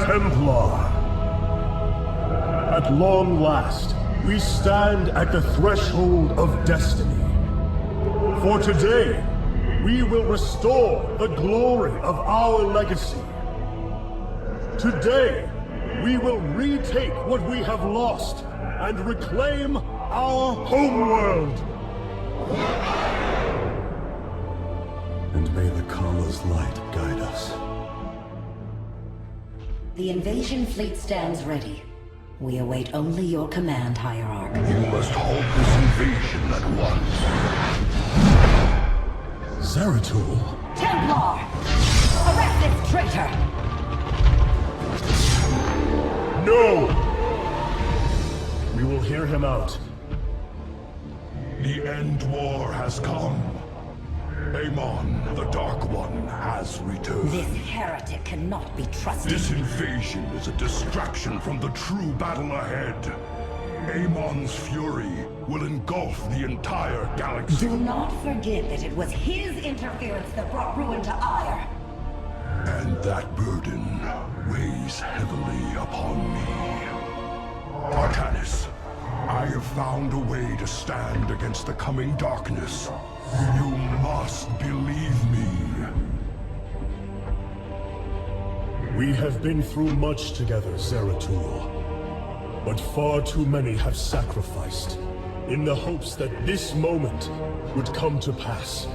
Templar. At long last, we stand at the threshold of destiny. For today, we will restore the glory of our legacy. Today, we will retake what we have lost and reclaim our homeworld. And may the Kala's light guide us. The invasion fleet stands ready. We await only your command, Hierarch. You must halt this invasion at once. Zeratul? Templar! Arrest this traitor! No! We will hear him out. The end war has come. Amon, the Dark One, has returned. This heretic cannot be trusted. This invasion is a distraction from the true battle ahead. Amon's fury will engulf the entire galaxy. Do not forget that it was his interference that brought ruin to Ire. And that burden weighs heavily upon me. Arcanus, I have found a way to stand against the coming darkness. You must believe me. We have been through much together, Zeratul. But far too many have sacrificed, in the hopes that this moment would come to pass.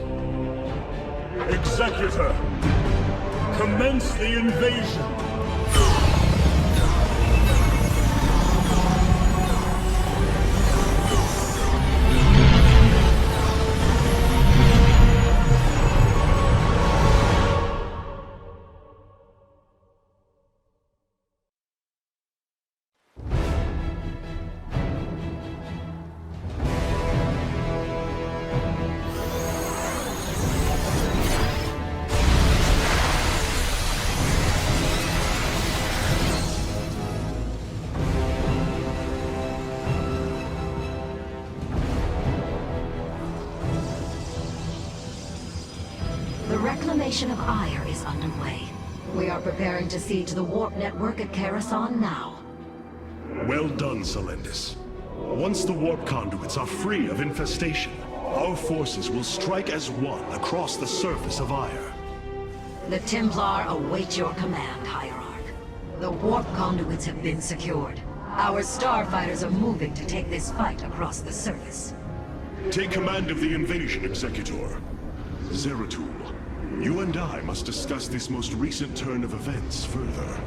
Executor, commence the invasion! activation of Ire is underway. We are preparing to siege the warp network at Karasan now. Well done, Selendis. Once the warp conduits are free of infestation, our forces will strike as one across the surface of Ire. The Templar await your command, Hierarch. The warp conduits have been secured. Our starfighters are moving to take this fight across the surface. Take command of the invasion, Executor. Zeratul, you and I must discuss this most recent turn of events further.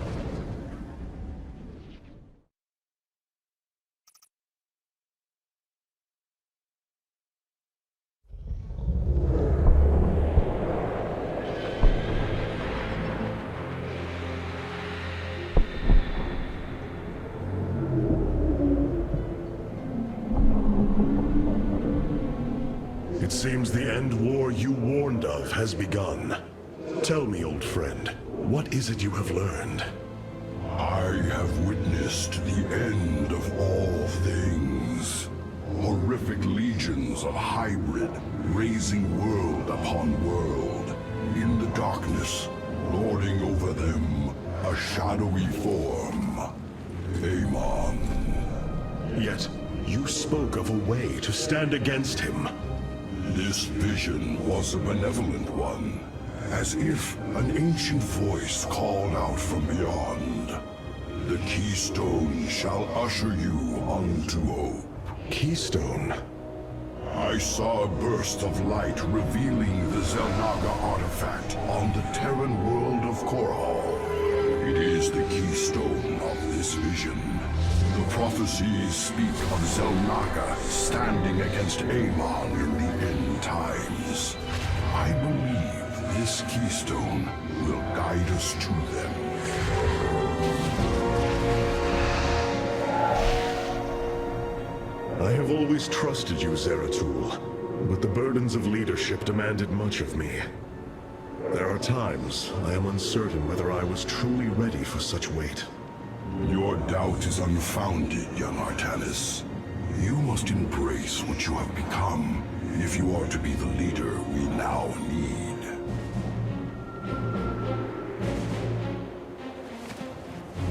It seems the end war you warned of has begun. Tell me, old friend, what is it you have learned? I have witnessed the end of all things. Horrific legions of hybrid, raising world upon world. In the darkness, lording over them, a shadowy form. Amon. Yet, you spoke of a way to stand against him. This vision was a benevolent one, as if an ancient voice called out from beyond. The Keystone shall usher you unto hope. Keystone? I saw a burst of light revealing the Xel'Naga artifact on the Terran world of Korhal. It is the keystone of this vision. The prophecies speak of Xel'Naga standing against Amon in the end times. I believe this keystone will guide us to them. I have always trusted you, Zeratul, but the burdens of leadership demanded much of me. There are times I am uncertain whether I was truly ready for such weight. Your doubt is unfounded, young Artanis. You must embrace what you have become, if you are to be the leader we now need.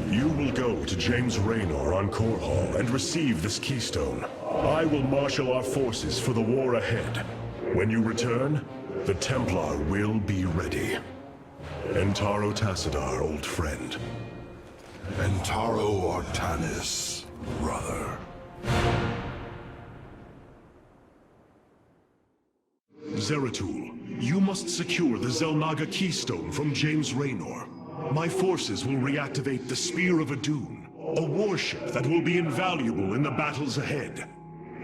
You will go to James Raynor on Korhal and receive this keystone. I will marshal our forces for the war ahead. When you return, the Templar will be ready. Entaro Tassadar, old friend. Entaro Artanis, brother. Zeratul, you must secure the Xel'Naga keystone from James Raynor. My forces will reactivate the Spear of Adun, a warship that will be invaluable in the battles ahead.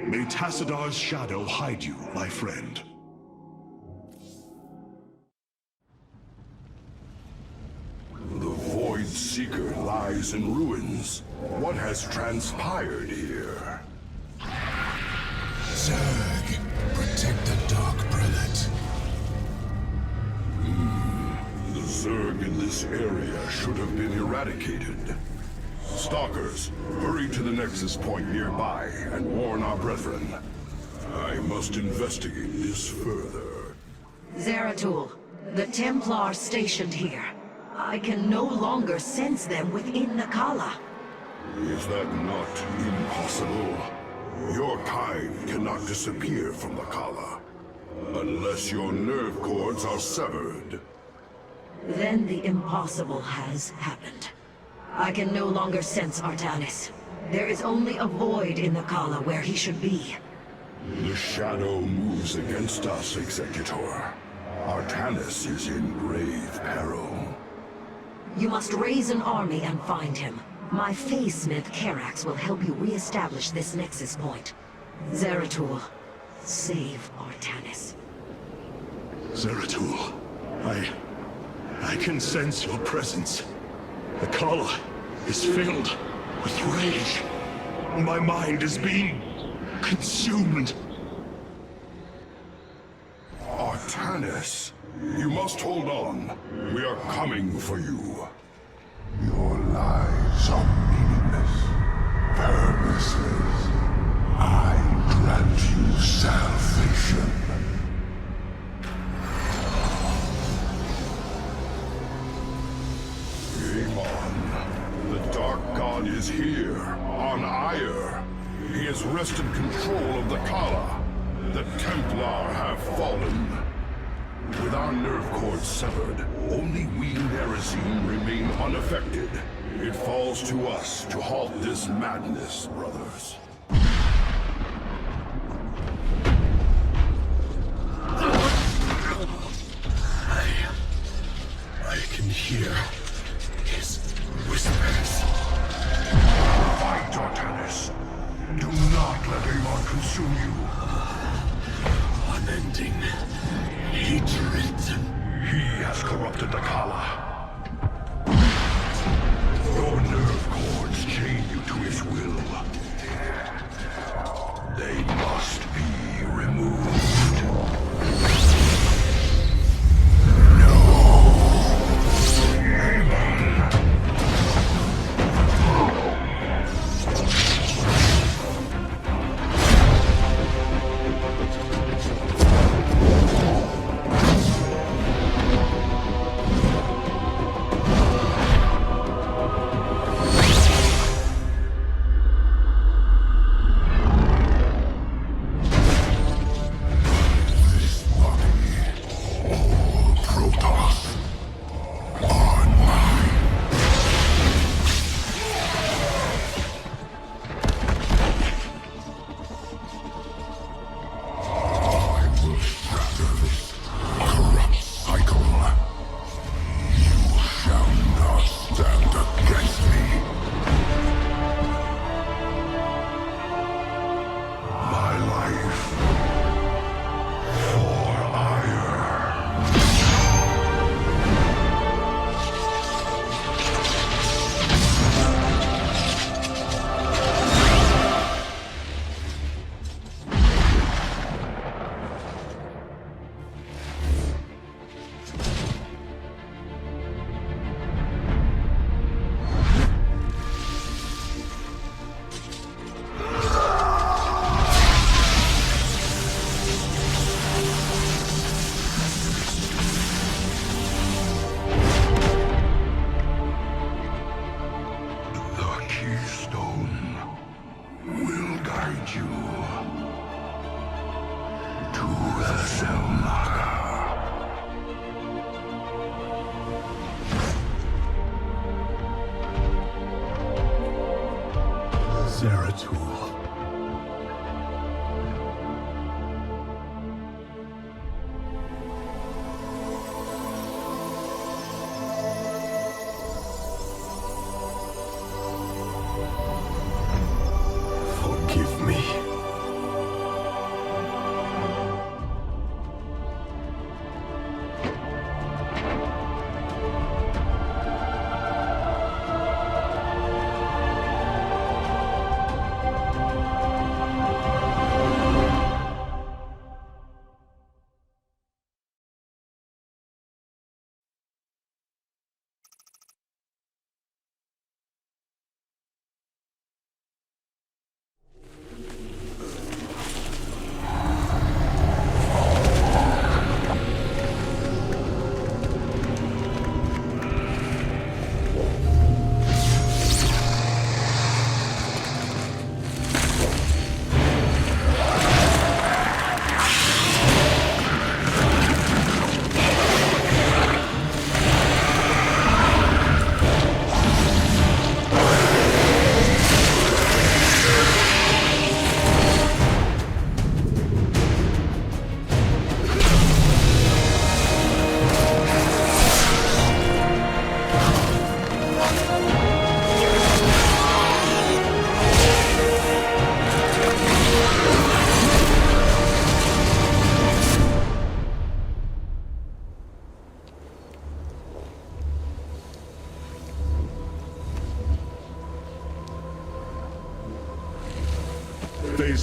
May Tassadar's shadow hide you, my friend. The Void Seeker lies in ruins. What has transpired here? Zerg, protect the Dark Prelate. The Zerg in this area should have been eradicated. Stalkers, hurry to the Nexus point nearby and warn our brethren. I must investigate this further. Zeratul, the Templar stationed here. I can no longer sense them within the Kala. Is that not impossible? Your kind cannot disappear from the Kala, unless your nerve cords are severed. Then the impossible has happened. I can no longer sense Artanis. There is only a void in the Kala where he should be. The shadow moves against us, Executor. Artanis is in grave peril. You must raise an army and find him. My Phase-Smith Karax will help you re-establish this Nexus point. Zeratul, save Artanis. Zeratul, I can sense your presence. The Kala is filled with rage. My mind is being consumed. Artanis, you must hold on. We are coming for you. Your lies are meaningless, purposeless. I grant you salvation. is here, on Ire. He has wrested control of the Kala. The Templar have fallen. With our nerve cords severed, only we Nerazine remain unaffected. It falls to us to halt this madness, brothers. I can hear his whispers. Fight, Artanis. Do not let Amon consume you. Unending hatred. He has corrupted the Kala. Your nerve cords chain you to his will. They must be removed.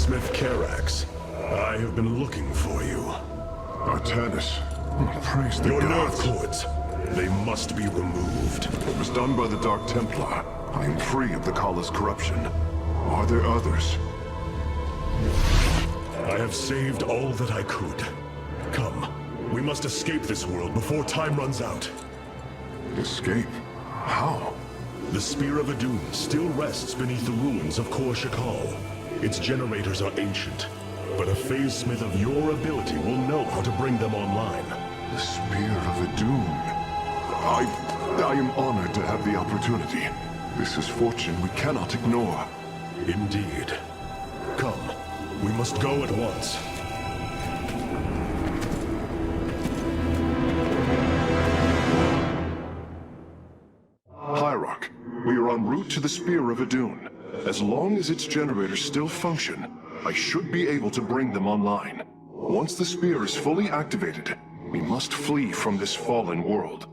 Smith Carax, I have been looking for you. Artanis, praise the Your gods. nerve cords, they must be removed. It was done by the Dark Templar. I am free of the Kala's corruption. Are there others? I have saved all that I could. Come, we must escape this world before time runs out. Escape? How? The Spear of Adun still rests beneath the ruins of Kor Shakal. Its generators are ancient, but a phase smith of your ability will know how to bring them online. The Spear of Adun. I am honored to have the opportunity. This is fortune we cannot ignore. Indeed. Come, we must go at once. Hierarch, we are en route to the Spear of Adun. As long as its generators still function, I should be able to bring them online. Once the spear is fully activated, we must flee from this fallen world.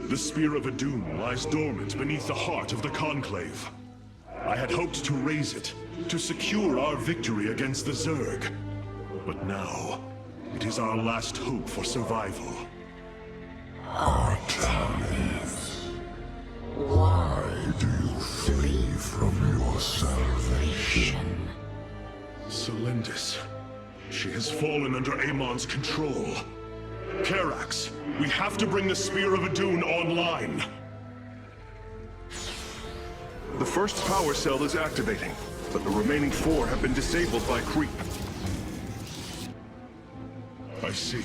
The Spear of Adun lies dormant beneath the heart of the Conclave. I had hoped to raise it, to secure our victory against the Zerg. But now, it is our last hope for survival. Artanis, why do you flee from your salvation? Selendis. She has fallen under Amon's control. Karax, we have to bring the Spear of Adun online. The first power cell is activating, but the remaining 4 have been disabled by creep. I see.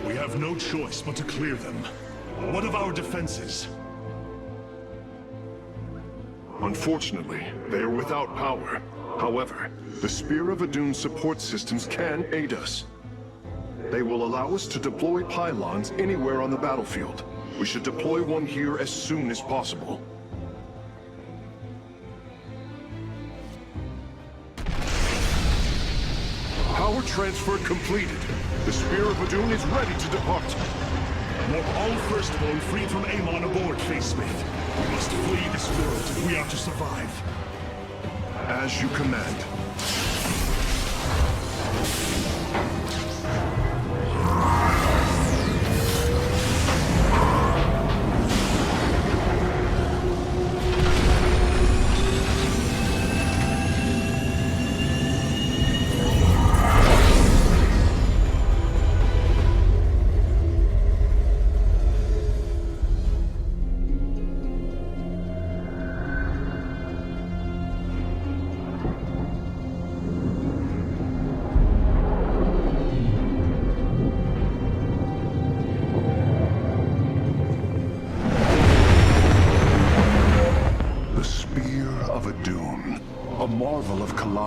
We have no choice but to clear them. What of our defenses? Unfortunately, they are without power. However, the Spear of Adun support systems can aid us. They will allow us to deploy pylons anywhere on the battlefield. We should deploy one here as soon as possible. Power transfer completed. The Spear of Adun is ready to depart. Want all Firstborn freed from Amon aboard, Facesmith. We must flee this world if we are to survive. As you command.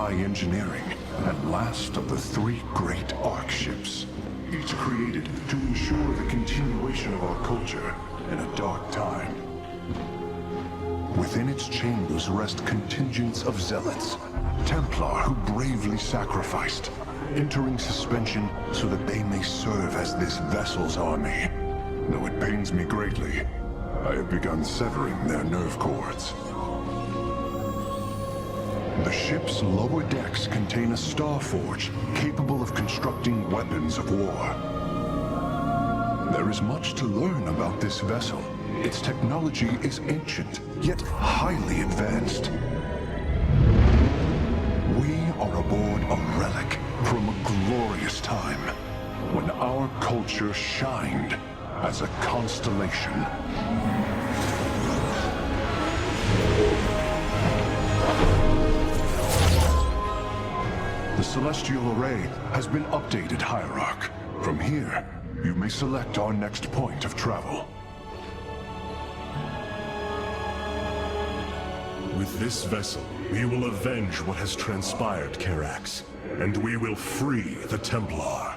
Engineering, and last of the 3 great Ark ships, each created to ensure the continuation of our culture in a dark time. Within its chambers rest contingents of zealots, Templar who bravely sacrificed, entering suspension so that they may serve as this vessel's army. Though it pains me greatly, I have begun severing their nerve cords. The ship's lower decks contain a star forge capable of constructing weapons of war. There is much to learn about this vessel. Its technology is ancient, yet highly advanced. We are aboard a relic from a glorious time, when our culture shined as a constellation. The Celestial Array has been updated, Hierarch. From here, you may select our next point of travel. With this vessel, we will avenge what has transpired, Karax, and we will free the Templar.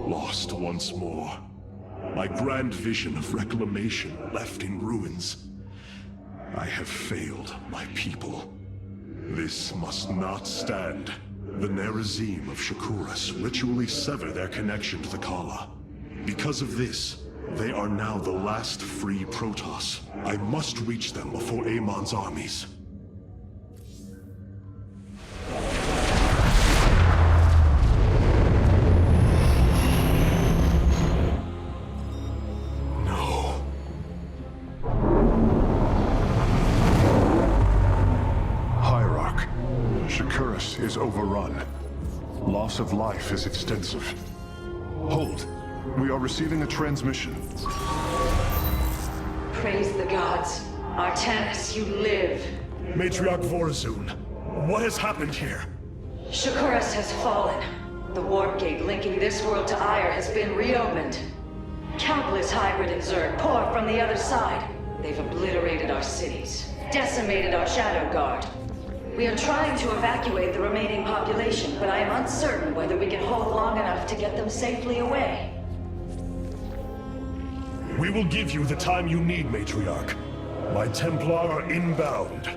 Lost once more. My grand vision of reclamation left in ruins. I have failed my people. This must not stand. The Nerazim of Shakuras ritually sever their connection to the Kala. Because of this, they are now the last free Protoss. I must reach them before Amon's armies. overrun. Loss of life is extensive. Hold. We are receiving a transmission. Praise the gods. Artanis, you live. Matriarch Vorazun, what has happened here? Shakuras has fallen. The warp gate linking this world to Ire has been reopened. Countless hybrid and Zerg pour from the other side. They've obliterated our cities, decimated our Shadow Guard. We are trying to evacuate the remaining population, but I am uncertain whether we can hold long enough to get them safely away. We will give you the time you need, Matriarch. My Templar are inbound.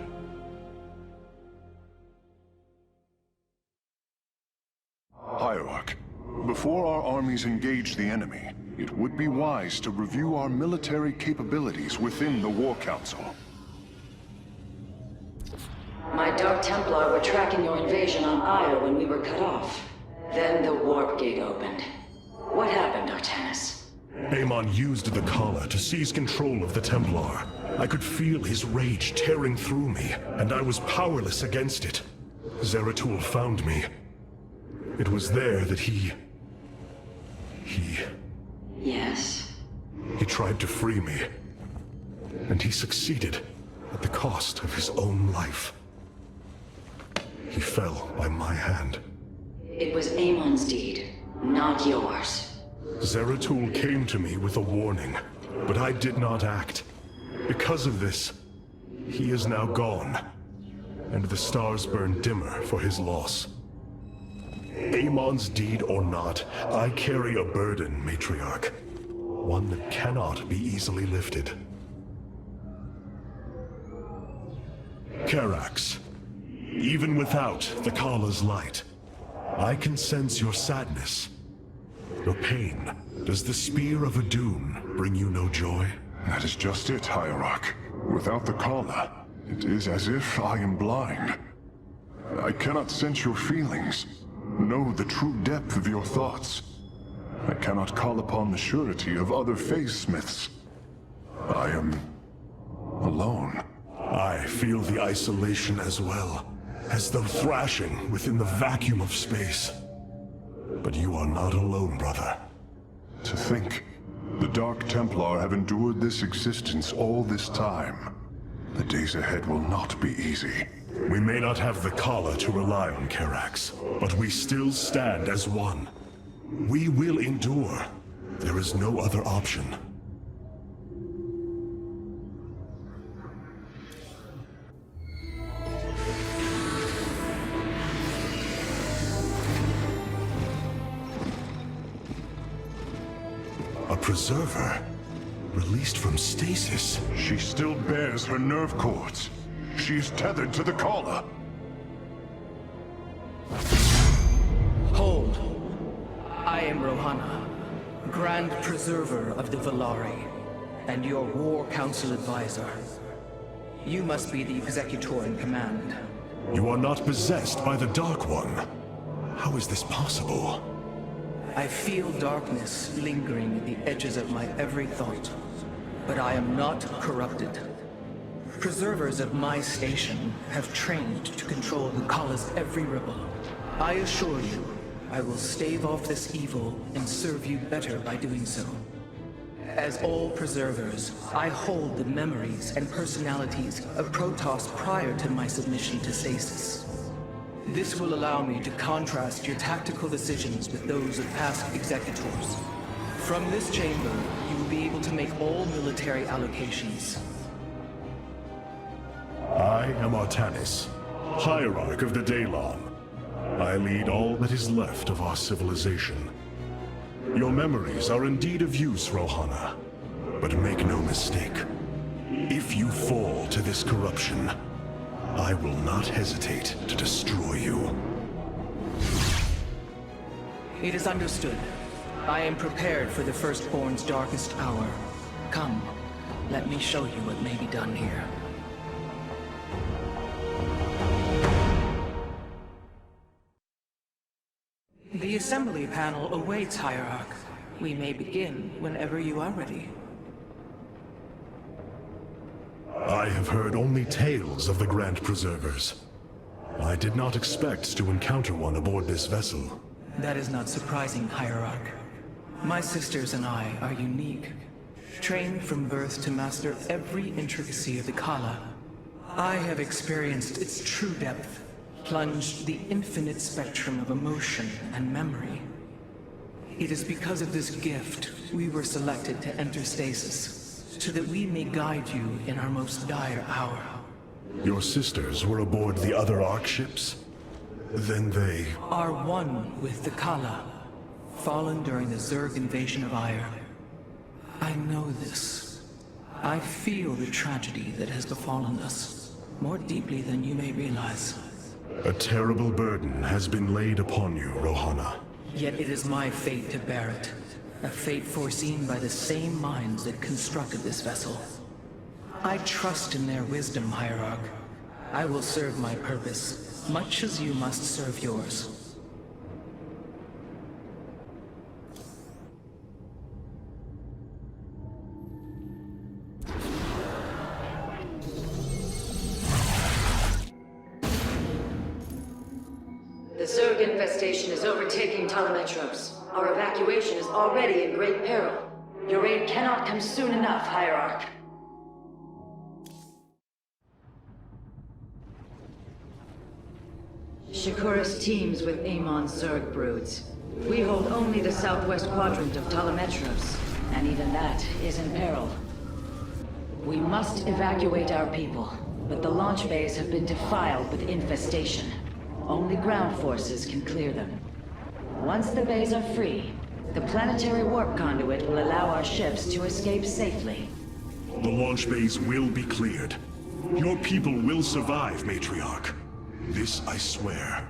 Hierarch, before our armies engage the enemy, it would be wise to review our military capabilities within the War Council. My Dark Templar were tracking your invasion on Ire when we were cut off. Then the warp gate opened. What happened, Artanis? Amon used the collar to seize control of the Templar. I could feel his rage tearing through me, and I was powerless against it. Zeratul found me. It was there that he... Yes? He tried to free me. And he succeeded, at the cost of his own life. He fell by my hand. It was Amon's deed, not yours. Zeratul came to me with a warning, but I did not act. Because of this, he is now gone, and the stars burn dimmer for his loss. Amon's deed or not, I carry a burden, Matriarch. One that cannot be easily lifted. Carax, even without the Kala's light, I can sense your sadness. Your pain. Does the spear of Adun bring you no joy? That is just it, Hierarch. Without the Kala, it is as if I am blind. I cannot sense your feelings, know the true depth of your thoughts. I cannot call upon the surety of other phase-smiths. I am... alone. I feel the isolation as well, as though thrashing within the vacuum of space. But you are not alone, brother. To think, the Dark Templar have endured this existence all this time. The days ahead will not be easy. We may not have the Kala to rely on, Carax, but we still stand as one. We will endure. There is no other option. A preserver? Released from stasis? She still bears her nerve cords. She is tethered to the Kala. Hold. I am Rohana, Grand Preserver of the Valari, and your War Council advisor. You must be the Executor in command. You are not possessed by the Dark One. How is this possible? I feel darkness lingering at the edges of my every thought, but I am not corrupted. Preservers of my station have trained to control the Kala's every ripple. I assure you, I will stave off this evil and serve you better by doing so. As all preservers, I hold the memories and personalities of Protoss prior to my submission to stasis. This will allow me to contrast your tactical decisions with those of past executors. From this chamber, you will be able to make all military allocations. I am Artanis, Hierarch of the Daylon. I lead all that is left of our civilization. Your memories are indeed of use, Rohana. But make no mistake. If you fall to this corruption, I will not hesitate to destroy you. It is understood. I am prepared for the Firstborn's darkest hour. Come, let me show you what may be done here. The assembly panel awaits, Hierarch. We may begin whenever you are ready. I have heard only tales of the Grand Preservers. I did not expect to encounter one aboard this vessel. That is not surprising, Hierarch. My sisters and I are unique, trained from birth to master every intricacy of the Kala. I have experienced its true depth, plunged the infinite spectrum of emotion and memory. It is because of this gift we were selected to enter stasis, so that we may guide you in our most dire hour. Your sisters were aboard the other Ark ships? Then they... are one with the Kala, fallen during the Zerg invasion of Aiur. I know this. I feel the tragedy that has befallen us, more deeply than you may realize. A terrible burden has been laid upon you, Rohana. Yet it is my fate to bear it. A fate foreseen by the same minds that constructed this vessel. I trust in their wisdom, Hierarch. I will serve my purpose, much as you must serve yours. The Zerg infestation is overtaking Telemetros. Our evacuation is already in great peril. Your aid cannot come soon enough, Hierarch. Shakuras teams with Amon's Zerg broods. We hold only the southwest quadrant of Telemetros, and even that is in peril. We must evacuate our people, but the launch bays have been defiled with infestation. Only ground forces can clear them. Once the bays are free, the planetary warp conduit will allow our ships to escape safely. The launch bays will be cleared. Your people will survive, Matriarch. This I swear.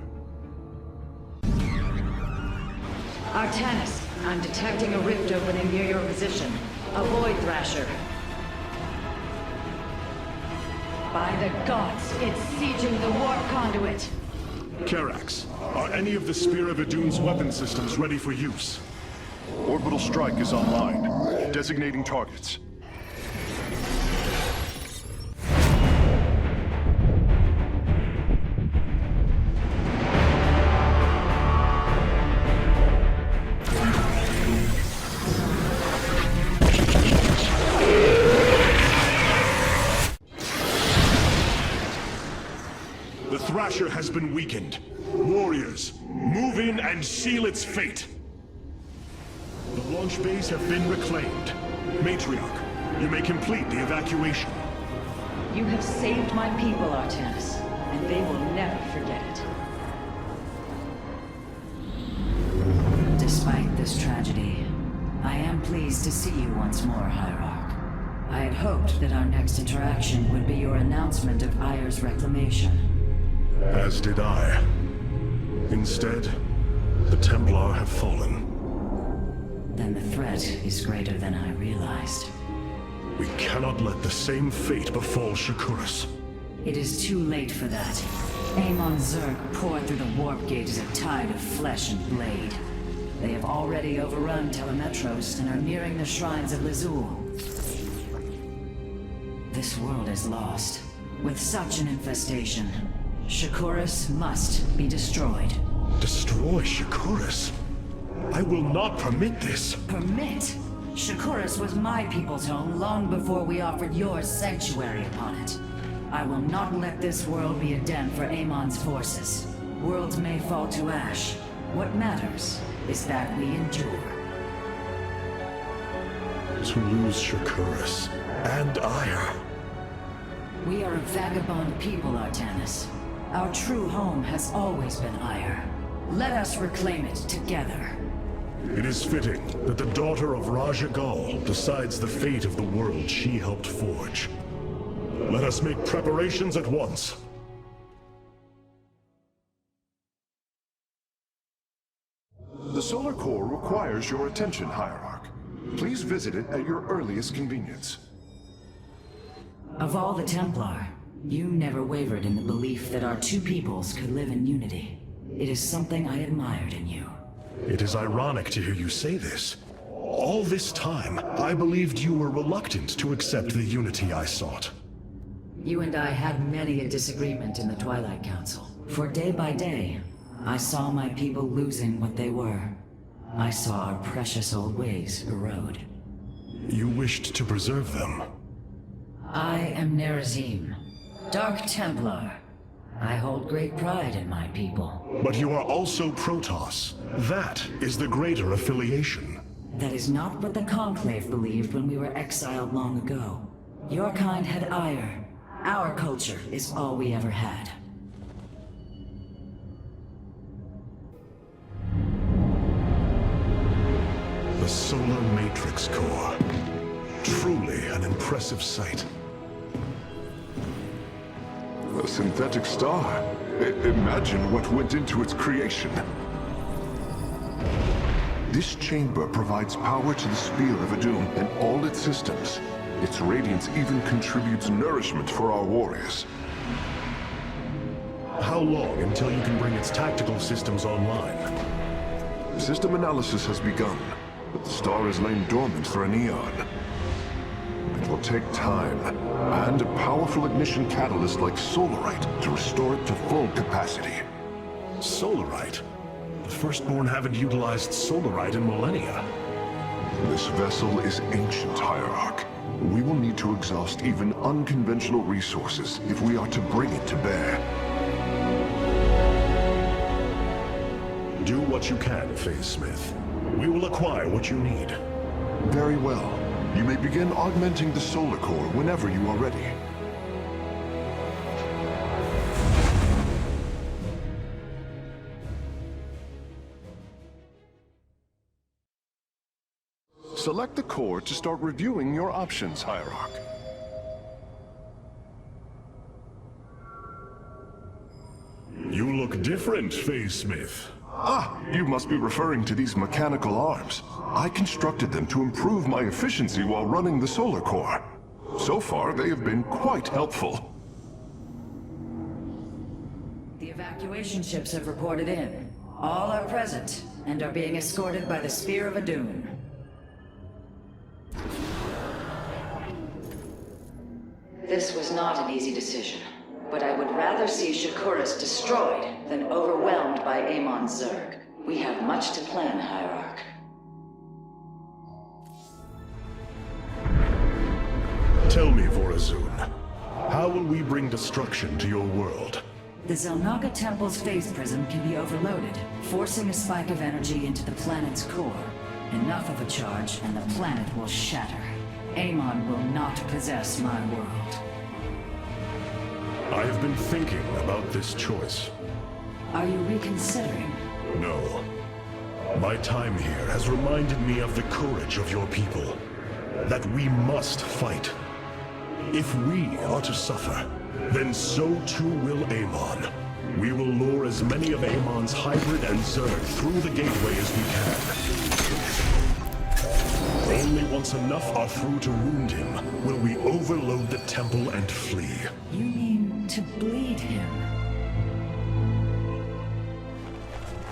Artanis, I'm detecting a rift opening near your position. Avoid Thrasher. By the gods, it's sieging the warp conduit! Karax, are any of the Spear of Idun's weapon systems ready for use? Orbital strike is online. Designating targets. The Thrasher has been weakened. Warriors, move in and seal its fate. The launch bays have been reclaimed. Matriarch, you may complete the evacuation. You have saved my people, Artanis, and they will never forget it. Despite this tragedy, I am pleased to see you once more, Hierarch. I had hoped that our next interaction would be your announcement of Aier's reclamation. As did I. Instead, the Templar have fallen. Then the threat is greater than I realized. We cannot let the same fate befall Shakuras. It is too late for that. Amon's Zerg pour through the warp gate as a tide of flesh and blade. They have already overrun Telemetros and are nearing the shrines of Lizul. This world is lost. With such an infestation, Shakuras must be destroyed. Destroy Shakuras? I will not permit this. Permit? Shakuras was my people's home long before we offered yours sanctuary upon it. I will not let this world be a den for Amon's forces. Worlds may fall to ash. What matters is that we endure. To lose Shakuras and Aiur. We are a vagabond people, Artanis. Our true home has always been Aiur. Let us reclaim it together. It is fitting that the daughter of Raja Gal decides the fate of the world she helped forge. Let us make preparations at once. The solar core requires your attention, Hierarch. Please visit it at your earliest convenience. Of all the Templar, you never wavered in the belief that our two peoples could live in unity. It is something I admired in you. It is ironic to hear you say this. All this time, I believed you were reluctant to accept the unity I sought. You and I had many a disagreement in the Twilight Council. For day by day, I saw my people losing what they were. I saw our precious old ways erode. You wished to preserve them. I am Nerazim, Dark Templar. I hold great pride in my people. But you are also Protoss. That is the greater affiliation. That is not what the Conclave believed when we were exiled long ago. Your kind had ire. Our culture is all we ever had. The Solar Matrix Core. Truly an impressive sight. A synthetic star. Imagine what went into its creation. This chamber provides power to the Spear of Adum and all its systems. Its radiance even contributes nourishment for our warriors. How long until you can bring its tactical systems online? System analysis has begun, but the star has lain dormant for an eon. It will take time, and a powerful ignition catalyst like Solarite to restore it to full capacity. Solarite? The Firstborn haven't utilized Solarite in millennia. This vessel is ancient, Hierarch. We will need to exhaust even unconventional resources if we are to bring it to bear. Do what you can, Phase Smith. We will acquire what you need. Very well. You may begin augmenting the solar core whenever you are ready. Select the core to start reviewing your options, Hierarch. You look different, Phase Smith. Ah, you must be referring to these mechanical arms. I constructed them to improve my efficiency while running the solar core. So far, they have been quite helpful. The evacuation ships have reported in. All are present, and are being escorted by the Spear of Adum. This was not an easy decision, but I would rather see Shakuras destroyed than overwhelmed by Amon Zerg. We have much to plan, Hierarch. Tell me, Vorazun, how will we bring destruction to your world? The Zelnaga Temple's phase prism can be overloaded, forcing a spike of energy into the planet's core. Enough of a charge, and the planet will shatter. Amon will not possess my world. I have been thinking about this choice. Are you reconsidering? No. My time here has reminded me of the courage of your people. That we must fight. If we are to suffer, then so too will Amon. We will lure as many of Amon's hybrid and Zerg through the gateway as we can. Only once enough are through to wound him will we overload the temple and flee. You mean to bleed him?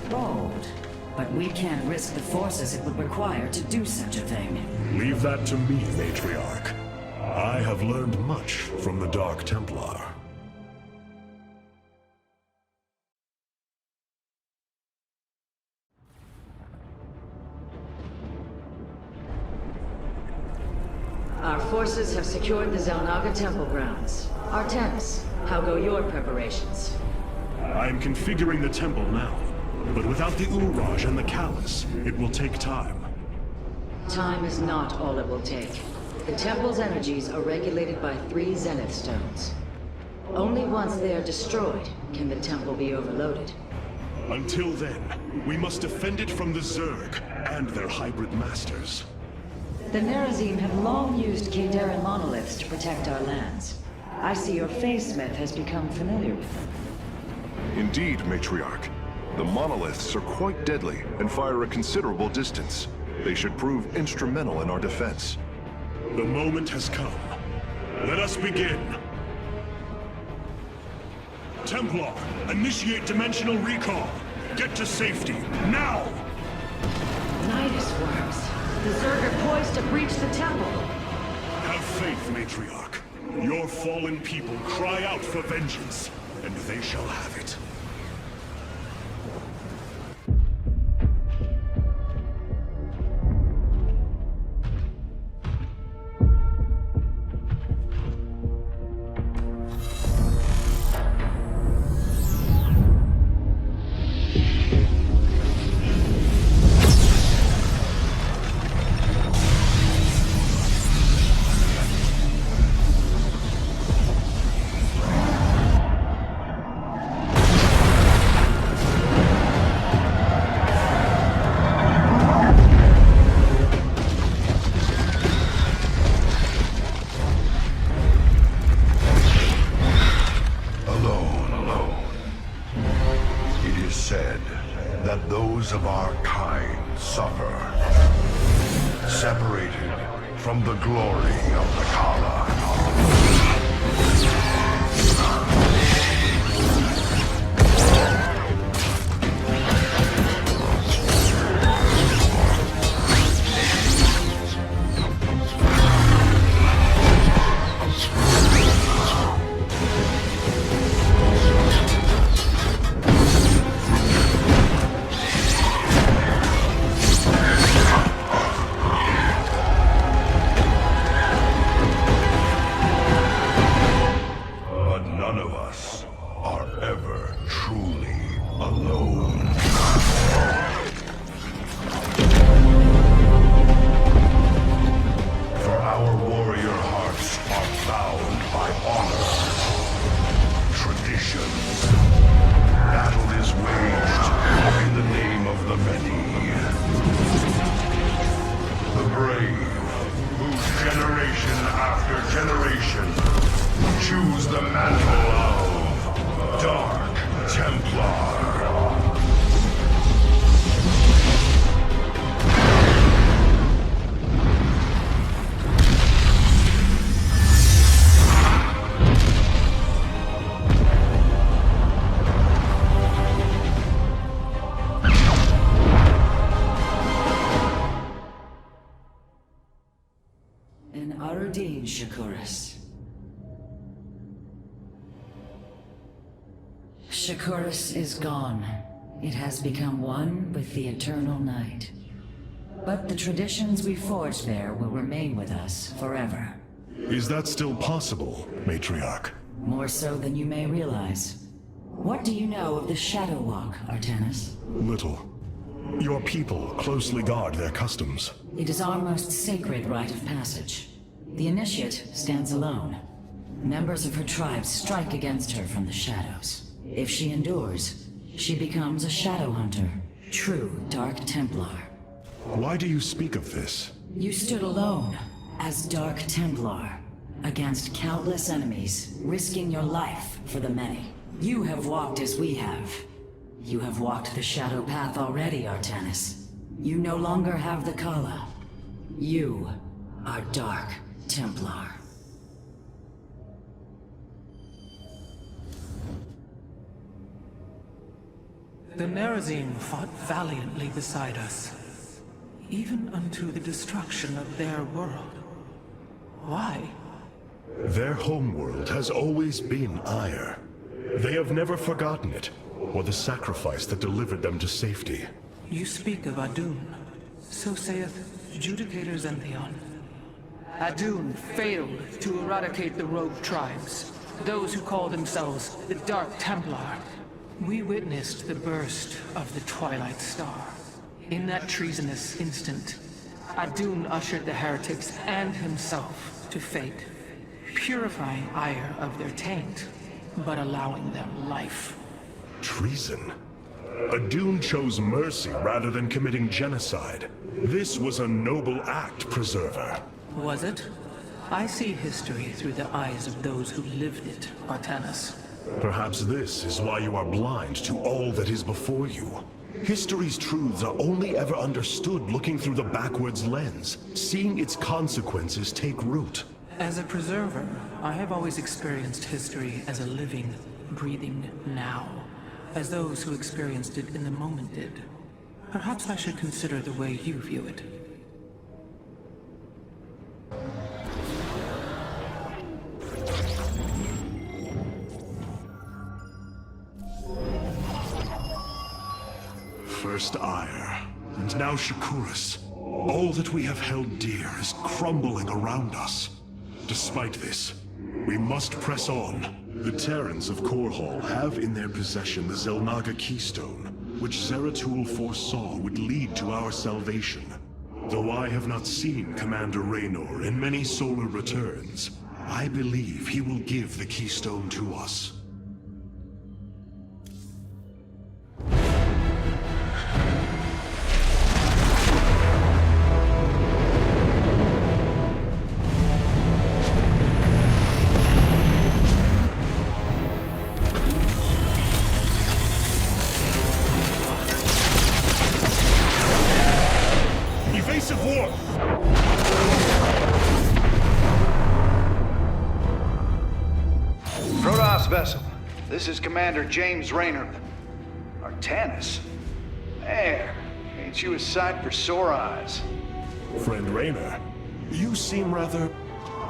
Bold. But we can't risk the forces it would require to do such a thing. Leave that to me, Matriarch. I have learned much from the Dark Templar. Our forces have secured the Zelnaga Temple grounds. Artemis, how go your preparations? I am configuring the temple now, but without the Uraj and the Callus, it will take time. Time is not all it will take. The temple's energies are regulated by 3 Zenith Stones. Only once they are destroyed can the temple be overloaded. Until then, we must defend it from the Zerg and their hybrid masters. The Nerazim have long used Kaydaran monoliths to protect our lands. I see your Phasesmith has become familiar with them. Indeed, Matriarch. The monoliths are quite deadly and fire a considerable distance. They should prove instrumental in our defense. The moment has come. Let us begin. Templar, initiate dimensional recall. Get to safety, now! Nidus worms. The Zerg are poised to breach the temple. Have faith, Matriarch. Your fallen people cry out for vengeance, and they shall have it. those of our kind suffer, separated from the glory of the Kala. Shakuras is gone. It has become one with the eternal night. But the traditions we forged there will remain with us forever. Is that still possible, Matriarch? More so than you may realize. What do you know of the Shadow Walk, Artanis? Little. Your people closely guard their customs. It is our most sacred rite of passage. The Initiate stands alone. Members of her tribe strike against her from the shadows. If she endures, she becomes a Shadow Hunter, true Dark Templar. Why do you speak of this? You stood alone, as Dark Templar, against countless enemies, risking your life for the many. You have walked as we have. You have walked the Shadow Path already, Artanis. You no longer have the Kala. You are Dark Templar. The Nerazim fought valiantly beside us, even unto the destruction of their world. Why? Their homeworld has always been Ire. They have never forgotten it, or the sacrifice that delivered them to safety. You speak of Adun. So saith Judicator Zentheon. Adun failed to eradicate the rogue tribes, those who call themselves the Dark Templar. We witnessed the burst of the Twilight Star. In that treasonous instant, Adun ushered the heretics and himself to fate, purifying Ire of their taint, but allowing them life. Treason? Adun chose mercy rather than committing genocide. This was a noble act, Preserver. Was it? I see history through the eyes of those who lived it, Artanis. Perhaps this is why you are blind to all that is before you. History's truths are only ever understood looking through the backwards lens, seeing its consequences take root. As a preserver, I have always experienced history as a living, breathing now, as those who experienced it in the moment did. Perhaps I should consider the way you view it. First Ire, and now Shakuras. All that we have held dear is crumbling around us. Despite this, we must press on. The Terrans of Korhal have in their possession the Xel'Naga Keystone, which Zeratul foresaw would lead to our salvation. Though I have not seen Commander Raynor in many solar returns, I believe he will give the Keystone to us. This is Commander James Raynor. Artanis? Man, ain't you a sight for sore eyes? Friend Raynor, you seem rather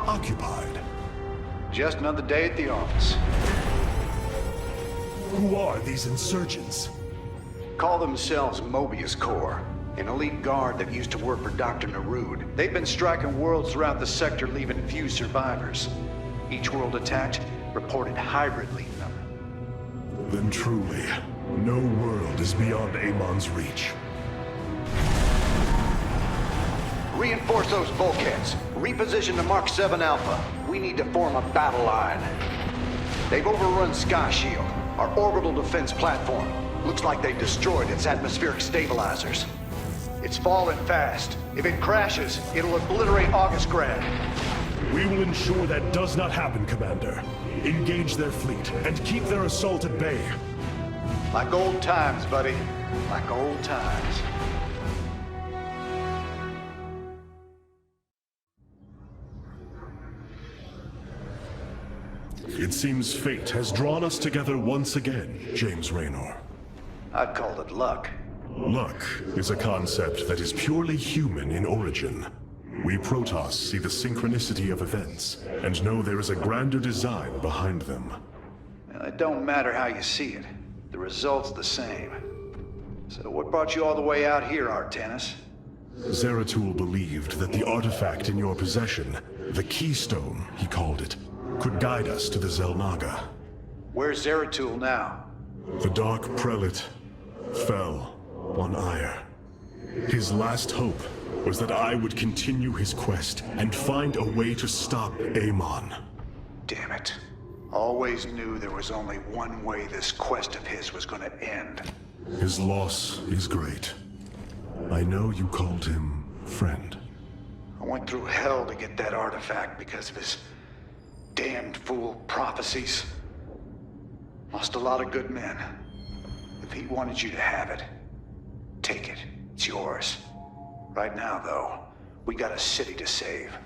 occupied. Just another day at the office. Who are these insurgents? Call themselves Mobius Corps, an elite guard that used to work for Dr. Narud. They've been striking worlds throughout the sector, leaving few survivors. Each world attacked reported hybrid leading them. Then truly, no world is beyond Amon's reach. Reinforce those bulkheads. Reposition the Mark 7 Alpha. We need to form a battle line. They've overrun Sky Shield, our orbital defense platform. Looks like they've destroyed its atmospheric stabilizers. It's falling fast. If it crashes, it'll obliterate August Grad. We will ensure that does not happen, Commander. Engage their fleet and keep their assault at bay. Like old times, buddy. Like old times. It seems fate has drawn us together once again, James Raynor. I'd call it luck. Luck is a concept that is purely human in origin. We Protoss see the synchronicity of events, and know there is a grander design behind them. It don't matter how you see it. The result's the same. So what brought you all the way out here, Artanis? Zeratul believed that the artifact in your possession, the Keystone, he called it, could guide us to the Xel'Naga. Where's Zeratul now? The Dark Prelate fell on Ire. His last hope was that I would continue his quest and find a way to stop Amon. Damn it. Always knew there was only one way this quest of his was gonna end. His loss is great. I know you called him friend. I went through hell to get that artifact because of his damned fool prophecies. Lost a lot of good men. If he wanted you to have it, take it. It's yours. Right now, though, we got a city to save.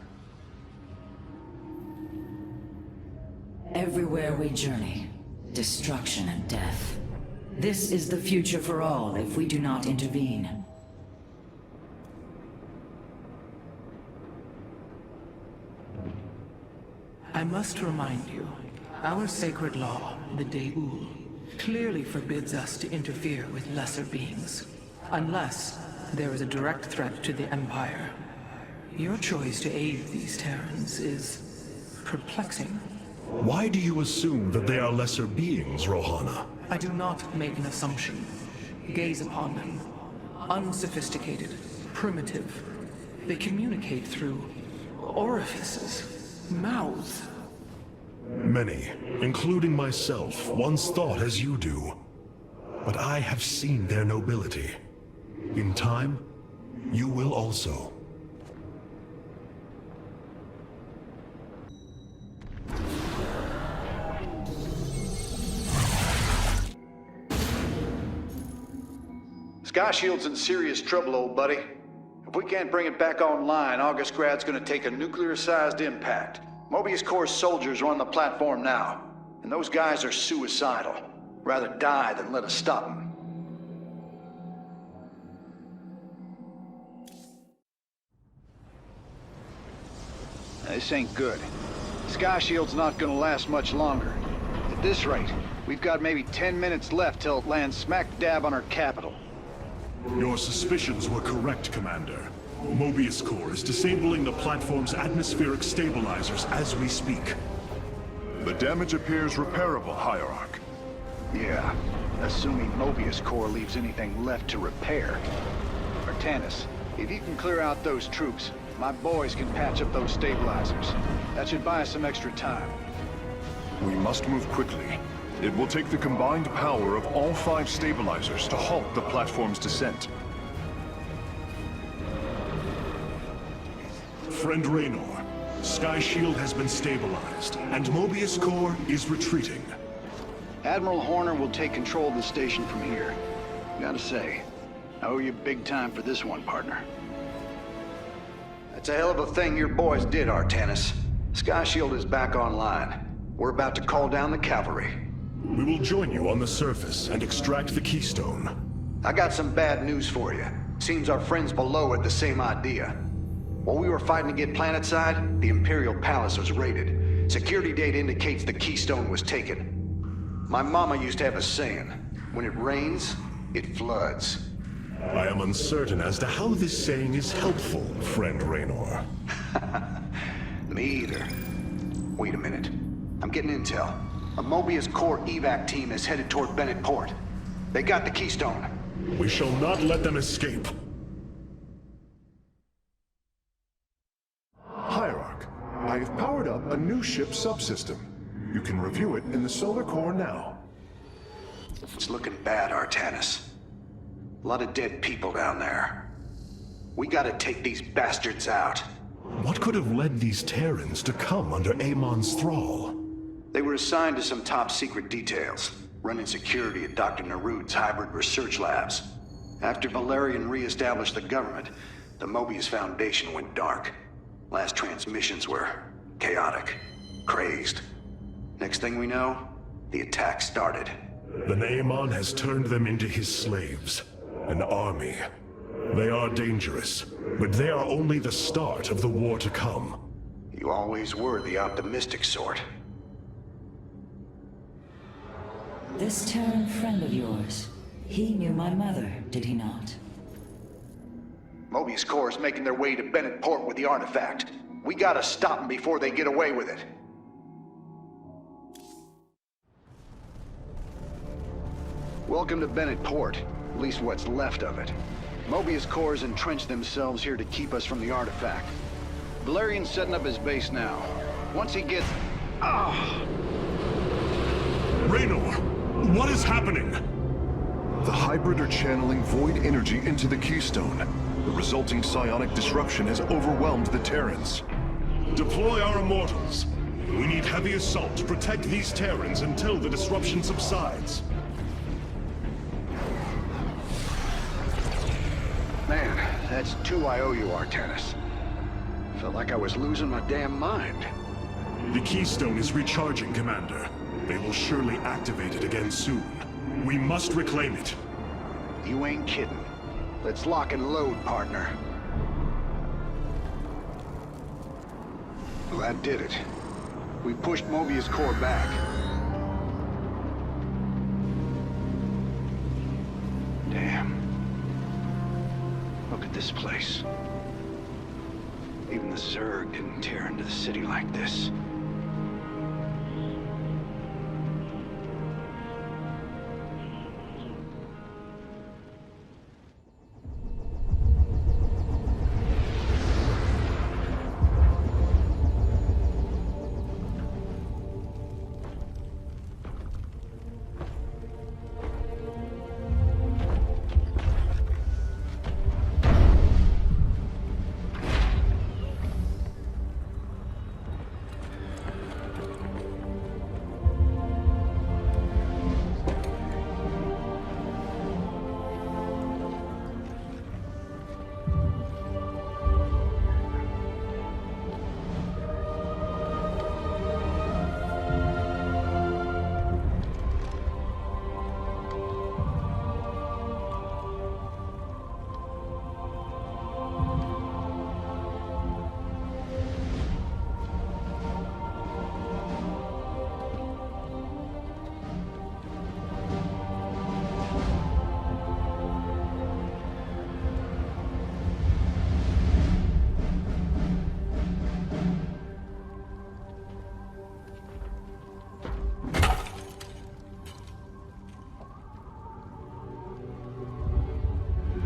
Everywhere we journey, destruction and death. This is the future for all if we do not intervene. I must remind you, our sacred law, the De'ul, clearly forbids us to interfere with lesser beings, unless there is a direct threat to the Empire. Your choice to aid these Terrans is perplexing. Why do you assume that they are lesser beings, Rohana? I do not make an assumption. Gaze upon them. Unsophisticated, primitive. They communicate through orifices, mouths. Many, including myself, once thought as you do. But I have seen their nobility. In time, you will also. Sky Shield's in serious trouble, old buddy. If we can't bring it back online, August Grad's gonna take a nuclear-sized impact. Mobius Corps soldiers are on the platform now, and those guys are suicidal. Rather die than let us stop them. This ain't good. Sky Shield's not gonna last much longer. At this rate, we've got maybe 10 minutes left till it lands smack dab on our capital. Your suspicions were correct, Commander. Mobius Corps is disabling the platform's atmospheric stabilizers as we speak. The damage appears repairable, Hierarch. Yeah, assuming Mobius Corps leaves anything left to repair. Artanis, if you can clear out those troops, my boys can patch up those stabilizers. That should buy us some extra time. We must move quickly. It will take the combined power of all 5 stabilizers to halt the platform's descent. Friend Raynor, Sky Shield has been stabilized, and Mobius Corps is retreating. Admiral Horner will take control of the station from here. Gotta say, I owe you big time for this one, partner. That's a hell of a thing your boys did, Artanis. Sky Shield is back online. We're about to call down the cavalry. We will join you on the surface and extract the keystone. I got some bad news for you. Seems our friends below had the same idea. While we were fighting to get planetside, the Imperial Palace was raided. Security data indicates the keystone was taken. My mama used to have a saying, when it rains, it floods. I am uncertain as to how this saying is helpful, friend Raynor. Me either. Wait a minute. I'm getting intel. A Mobius Core evac team is headed toward Bennett Port. They got the keystone. We shall not let them escape. Hierarch, I have powered up a new ship subsystem. You can review it in the solar core now. It's looking bad, Artanis. A lot of dead people down there. We gotta take these bastards out. What could have led these Terrans to come under Amon's thrall? They were assigned to some top-secret details, running security at Dr. Narud's hybrid research labs. After Valerian re-established the government, the Mobius Foundation went dark. Last transmissions were chaotic, crazed. Next thing we know, the attack started. Then Amon has turned them into his slaves. An army. They are dangerous, but they are only the start of the war to come. You always were the optimistic sort. This Terran friend of yours, he knew my mother, did he not? Mobius Core is making their way to Bennett Port with the artifact. We gotta stop them before they get away with it. Welcome to Bennett Port, at least what's left of it. Mobius Core's entrenched themselves here to keep us from the artifact. Valerian's setting up his base now. Once he gets... Raynor, what is happening? The hybrid are channeling void energy into the keystone. The resulting psionic disruption has overwhelmed the Terrans. Deploy our immortals. We need heavy assault to protect these Terrans until the disruption subsides. Man, that's 2 I owe you, Artanis. Felt like I was losing my damn mind. The keystone is recharging, Commander. They will surely activate it again soon. We must reclaim it. You ain't kidding. Let's lock and load, partner. Well, that did it. We pushed Mobius Core back. Damn. Look at this place. Even the Zerg didn't tear into the city like this.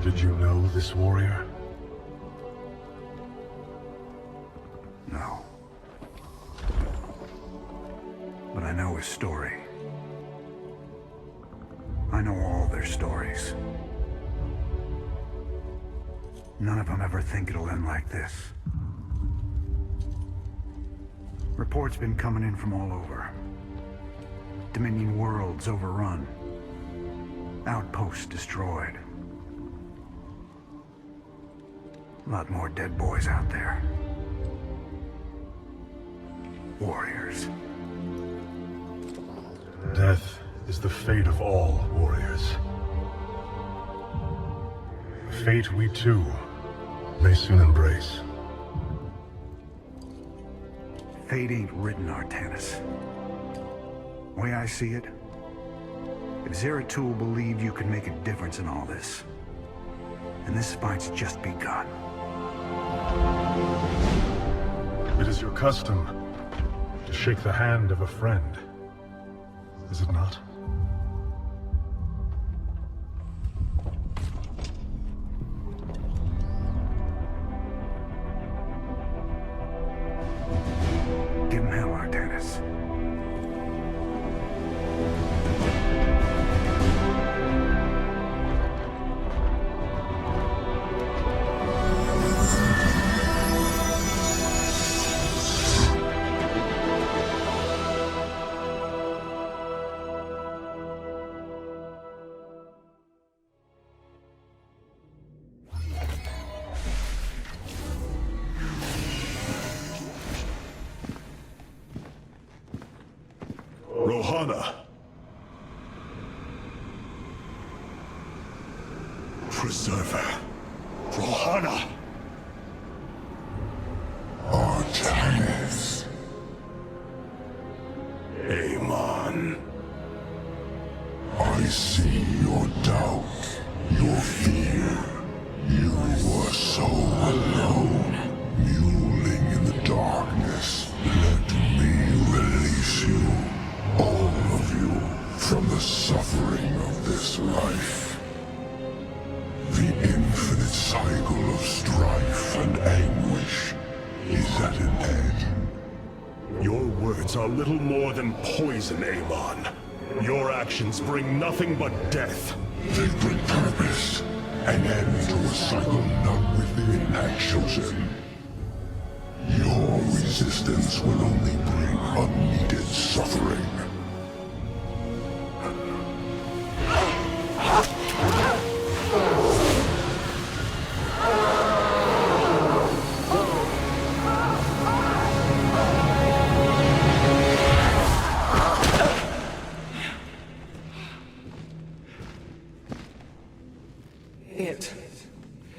Did you know this warrior? No. But I know his story. I know all their stories. None of them ever think it'll end like this. Reports been coming in from all over. Dominion worlds overrun. Outposts destroyed. A lot more dead boys out there. Warriors. Death is the fate of all warriors. A fate we too may soon embrace. Fate ain't written, Artanis. The way I see it, if Zeratul believed you could make a difference in all this, then this fight's just begun. It is your custom to shake the hand of a friend, is it not? Give him hell, Artanis. Rohana. Preserver. Rohana. Artanis. Amon. I see your doubt, your fear. You were so alone, mewling in the darkness. Let me release you. All of you, from the suffering of this life. The infinite cycle of strife and anguish is at an end. Your words are little more than poison, Amon. Your actions bring nothing but death. They bring purpose, an end to a cycle not within and chosen. Your resistance will only bring unneeded suffering.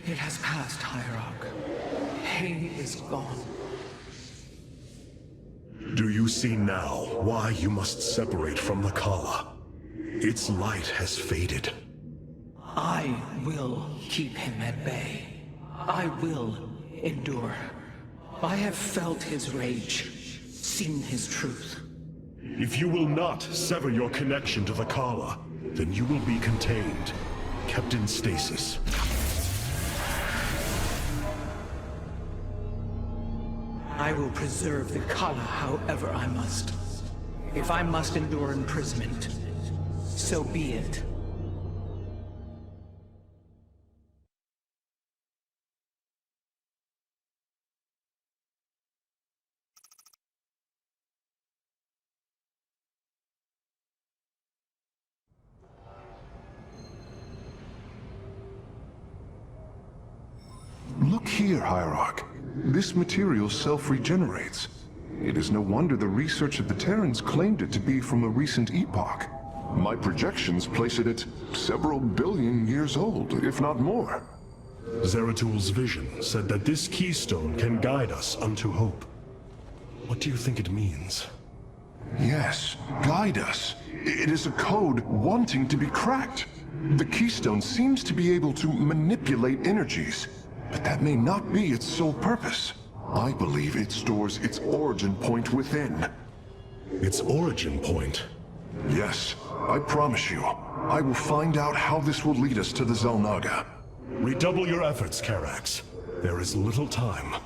It has passed, Hierarch. He is gone. Do you see now why you must separate from the Kala? Its light has faded. I will keep him at bay. I will endure. I have felt his rage, seen his truth. If you will not sever your connection to the Kala, then you will be contained, kept in stasis. I will preserve the Kala however I must. If I must endure imprisonment, so be it. Look here, Hierarch. This material self-regenerates. It is no wonder the research of the Terrans claimed it to be from a recent epoch. My projections place it at several billion years old, if not more. Zeratul's vision said that this keystone can guide us unto hope. What do you think it means? Yes, guide us. It is a code wanting to be cracked. The keystone seems to be able to manipulate energies, but that may not be its sole purpose. I believe it stores its origin point within. Its origin point? Yes, I promise you. I will find out how this will lead us to the Xel'Naga. Redouble your efforts, Karax. There is little time.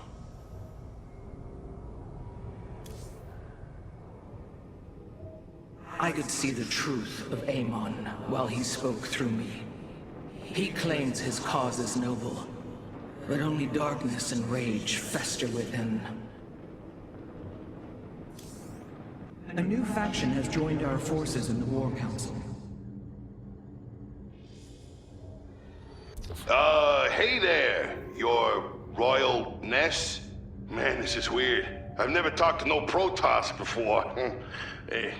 I could see the truth of Amon while he spoke through me. He claims his cause is noble, but only darkness and rage fester within. A new faction has joined our forces in the War Council. Hey there, your Royal Ness? Man, this is weird. I've never talked to no Protoss before. Hey,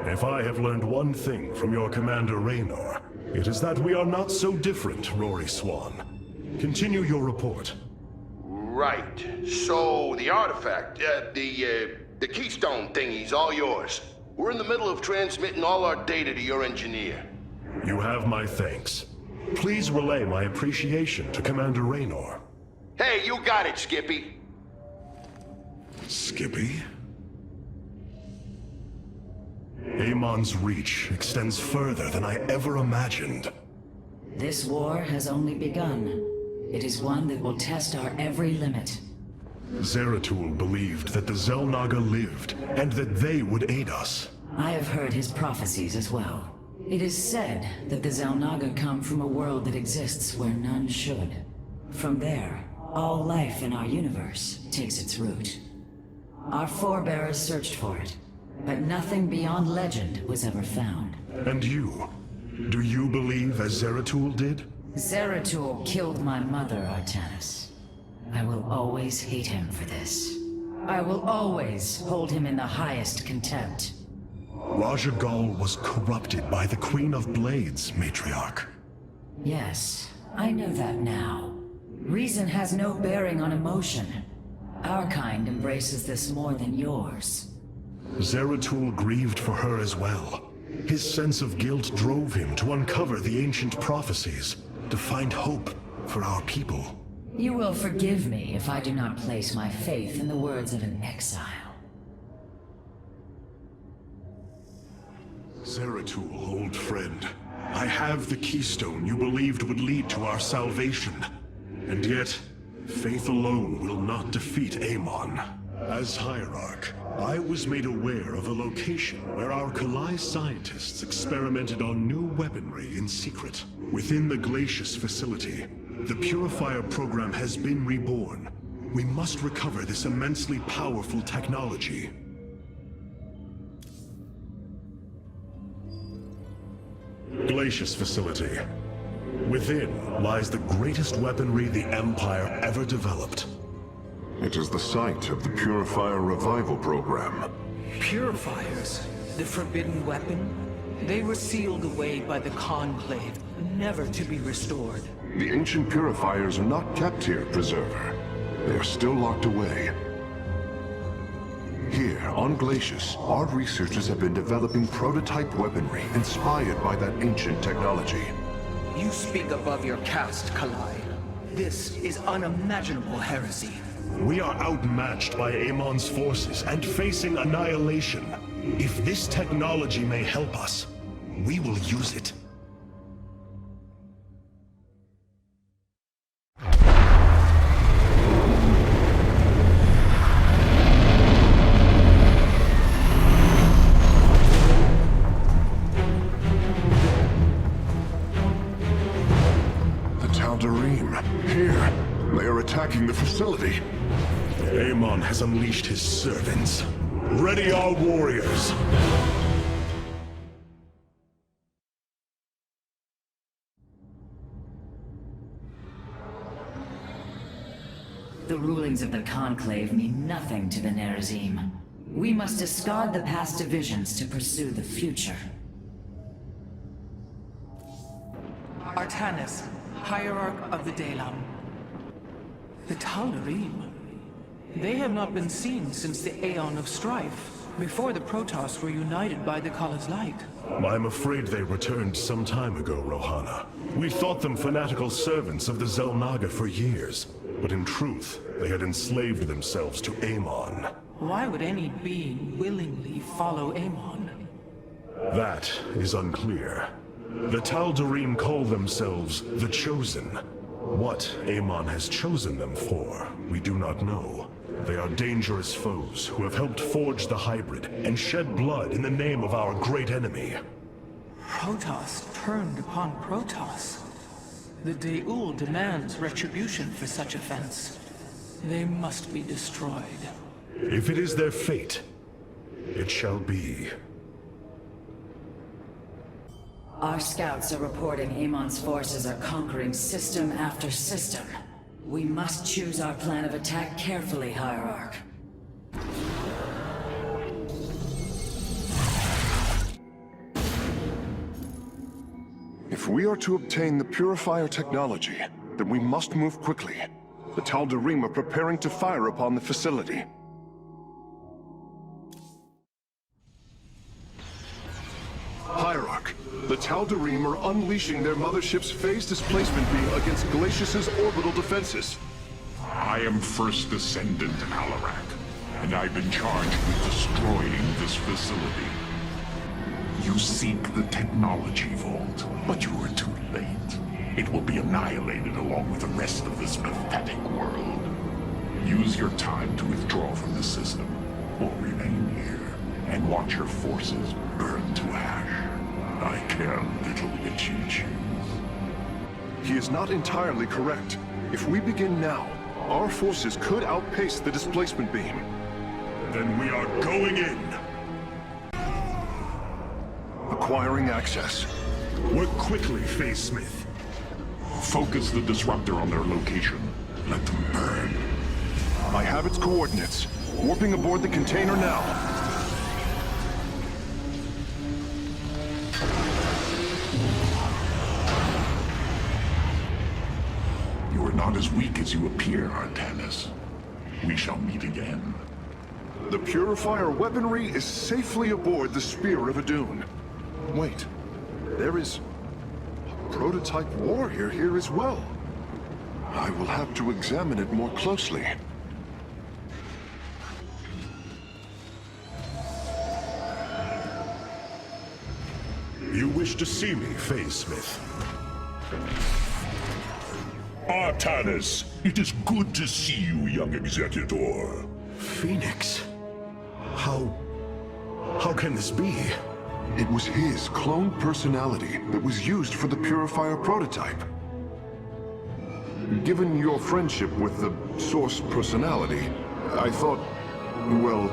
If I have learned one thing from your Commander Raynor, it is that we are not so different, Rory Swan. Continue your report. Right. So, the artifact, the keystone thingy's all yours. We're in the middle of transmitting all our data to your engineer. You have my thanks. Please relay my appreciation to Commander Raynor. Hey, you got it, Skippy. Skippy? Amon's reach extends further than I ever imagined. This war has only begun. It is one that will test our every limit. Zeratul believed that the Xel'Naga lived, and that they would aid us. I have heard his prophecies as well. It is said that the Xel'Naga come from a world that exists where none should. From there, all life in our universe takes its root. Our forebears searched for it, but nothing beyond legend was ever found. And you? Do you believe as Zeratul did? Zeratul killed my mother, Artanis. I will always hate him for this. I will always hold him in the highest contempt. Raja Gal was corrupted by the Queen of Blades, Matriarch. Yes, I know that now. Reason has no bearing on emotion. Our kind embraces this more than yours. Zeratul grieved for her as well. His sense of guilt drove him to uncover the ancient prophecies, to find hope for our people. You will forgive me if I do not place my faith in the words of an exile. Zeratul, old friend, I have the keystone you believed would lead to our salvation. And yet, faith alone will not defeat Amon. As Hierarch, I was made aware of a location where our Kalai scientists experimented on new weaponry in secret. Within the Glacius facility, the Purifier program has been reborn. We must recover this immensely powerful technology. Glacius facility. Within lies the greatest weaponry the Empire ever developed. It is the site of the Purifier Revival Program. Purifiers? The forbidden weapon? They were sealed away by the Conclave, never to be restored. The ancient purifiers are not kept here, Preserver. They are still locked away. Here, on Glacius, our researchers have been developing prototype weaponry inspired by that ancient technology. You speak above your caste, Kalai. This is unimaginable heresy. We are outmatched by Amon's forces and facing annihilation. If this technology may help us, we will use it. Here, they are attacking the facility. Amon has unleashed his servants. Ready our warriors! The rulings of the Conclave mean nothing to the Nerazim. We must discard the past divisions to pursue the future. Artanis, Hierarch of the Dalam. The Tal'Darim. They have not been seen since the Aeon of Strife, before the Protoss were united by the Kala's light. I'm afraid they returned some time ago, Rohana. We thought them fanatical servants of the Xel'Naga for years, but in truth, they had enslaved themselves to Amon. Why would any being willingly follow Amon? That is unclear. The Tal'Darim call themselves the Chosen. What Amon has chosen them for, we do not know. They are dangerous foes who have helped forge the hybrid and shed blood in the name of our great enemy. Protoss turned upon Protoss. The Deul demands retribution for such offense. They must be destroyed. If it is their fate, it shall be. Our scouts are reporting Amon's forces are conquering system after system. We must choose our plan of attack carefully, Hierarch. If we are to obtain the Purifier technology, then we must move quickly. The Tal'Darim are preparing to fire upon the facility. Hierarch, the Tal'Darim are unleashing their mothership's phase displacement beam against Glacius's orbital defenses. I am First Descendant Alarak, and I've been charged with destroying this facility. You seek the technology vault, but you are too late. It will be annihilated along with the rest of this pathetic world. Use your time to withdraw from the system, or remain here, and watch your forces burn to ash. I care little which you choose. He is not entirely correct. If we begin now, our forces could outpace the displacement beam. Then we are going in! Acquiring access. Work quickly, Phase Smith. Focus the disruptor on their location. Let them burn. I have its coordinates. Warping aboard the container now. You are not as weak as you appear, Artanis. We shall meet again. The Purifier weaponry is safely aboard the Spear of Adun. Wait, there is a prototype warrior here as well. I will have to examine it more closely. You wish to see me, Phase Smith? Artanis, it is good to see you, young Executor. Phoenix? How can this be? It was his cloned personality that was used for the Purifier prototype. Given your friendship with the Source personality, I thought, well,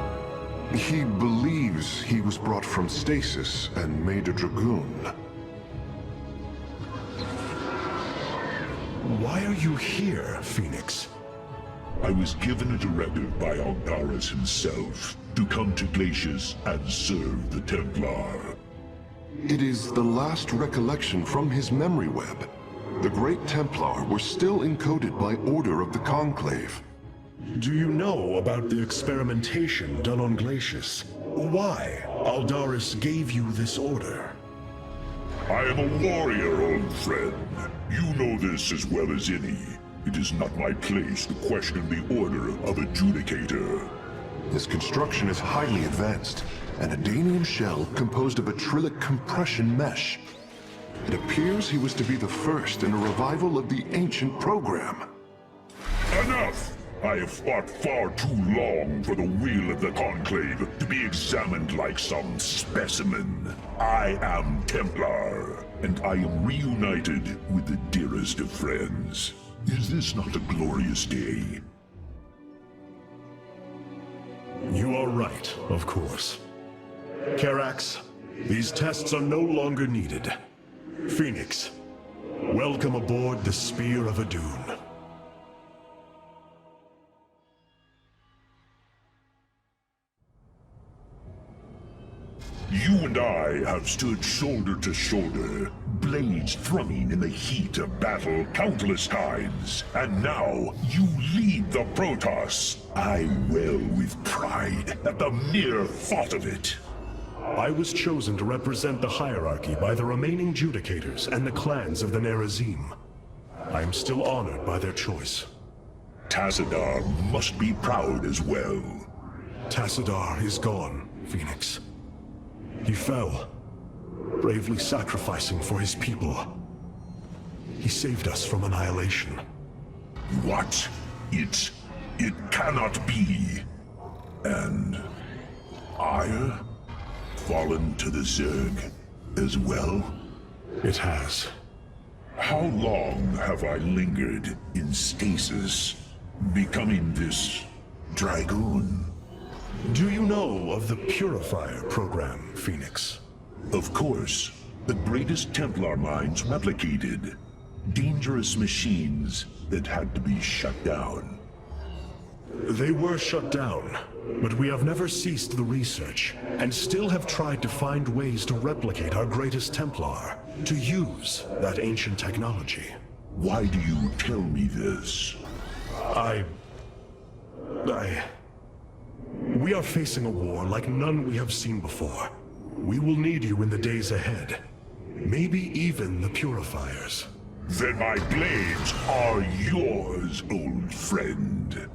he believes he was brought from stasis and made a Dragoon. Why are you here, Phoenix? I was given a directive by Aldaris himself to come to Glacius and serve the Templar. It is the last recollection from his memory web. The Great Templar were still encoded by order of the Conclave. Do you know about the experimentation done on Glacius? Why Aldaris gave you this order? I am a warrior, old friend. You know this as well as any. It is not my place to question the order of Adjudicator. His construction is highly advanced, an Adanium shell composed of a Trillic compression mesh. It appears he was to be the first in a revival of the ancient program. Enough! I have fought far too long for the will of the Conclave to be examined like some specimen. I am Templar, and I am reunited with the dearest of friends. Is this not a glorious day? You are right, of course. Karax, these tests are no longer needed. Phoenix, welcome aboard the Spear of Adun. You and I have stood shoulder to shoulder, blades thrumming in the heat of battle countless times. And now, you lead the Protoss. I wail with pride at the mere thought of it. I was chosen to represent the hierarchy by the remaining Judicators and the clans of the Nerazim. I am still honored by their choice. Tassadar must be proud as well. Tassadar is gone, Phoenix. He fell, bravely sacrificing for his people. He saved us from annihilation. What? It cannot be. And Ire? Fallen to the Zerg as well? It has. How long have I lingered in stasis, becoming this Dragoon? Do you know of the Purifier program, Phoenix? Of course. The greatest Templar minds replicated. Dangerous machines that had to be shut down. They were shut down, but we have never ceased the research, and still have tried to find ways to replicate our greatest Templar. to use that ancient technology. Why do you tell me this? We are facing a war like none we have seen before. We will need you in the days ahead. Maybe even the Purifiers. Then my blades are yours, old friend.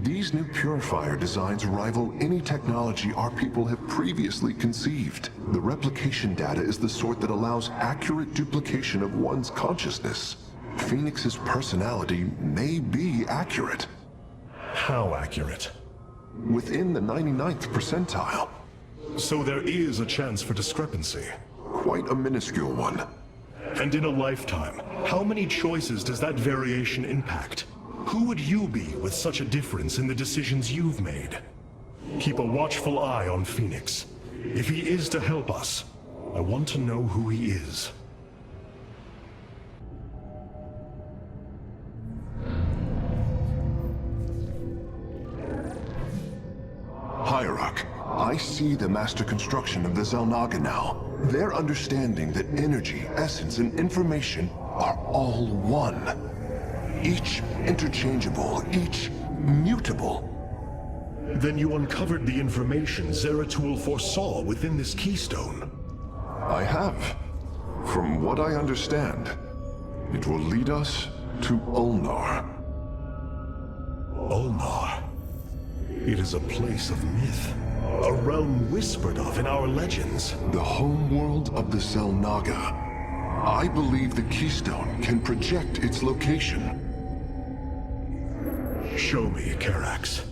These new purifier designs rival any technology our people have previously conceived. The replication data is the sort that allows accurate duplication of one's consciousness. Phoenix's personality may be accurate. How accurate? Within the 99th percentile. So there is a chance for discrepancy. Quite a minuscule one. And in a lifetime, how many choices does that variation impact? Who would you be with such a difference in the decisions you've made? Keep a watchful eye on Phoenix. If he is to help us, I want to know who he is. Hierarch, I see the master construction of the Xel'Naga now. Their understanding that energy, essence, and information are all one. Each interchangeable, each mutable. Then you uncovered the information Zeratul foresaw within this keystone. I have. From what I understand, it will lead us to Ulnar. Ulnar. It is a place of myth. A realm whispered of in our legends. The homeworld of the Xel'Naga. I believe the keystone can project its location. Show me, Karax.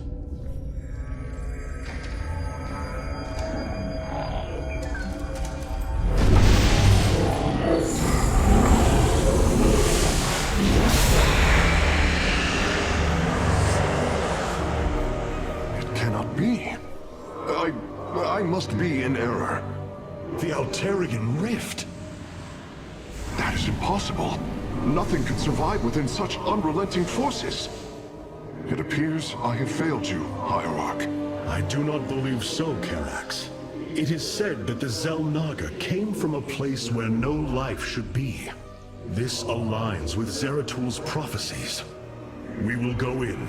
It cannot be. I must be in error. The Alterian Rift. That is impossible. Nothing could survive within such unrelenting forces. It appears I have failed you, Hierarch. I do not believe so, Karax. It is said that the Xel'Naga came from a place where no life should be. This aligns with Zeratul's prophecies. We will go in.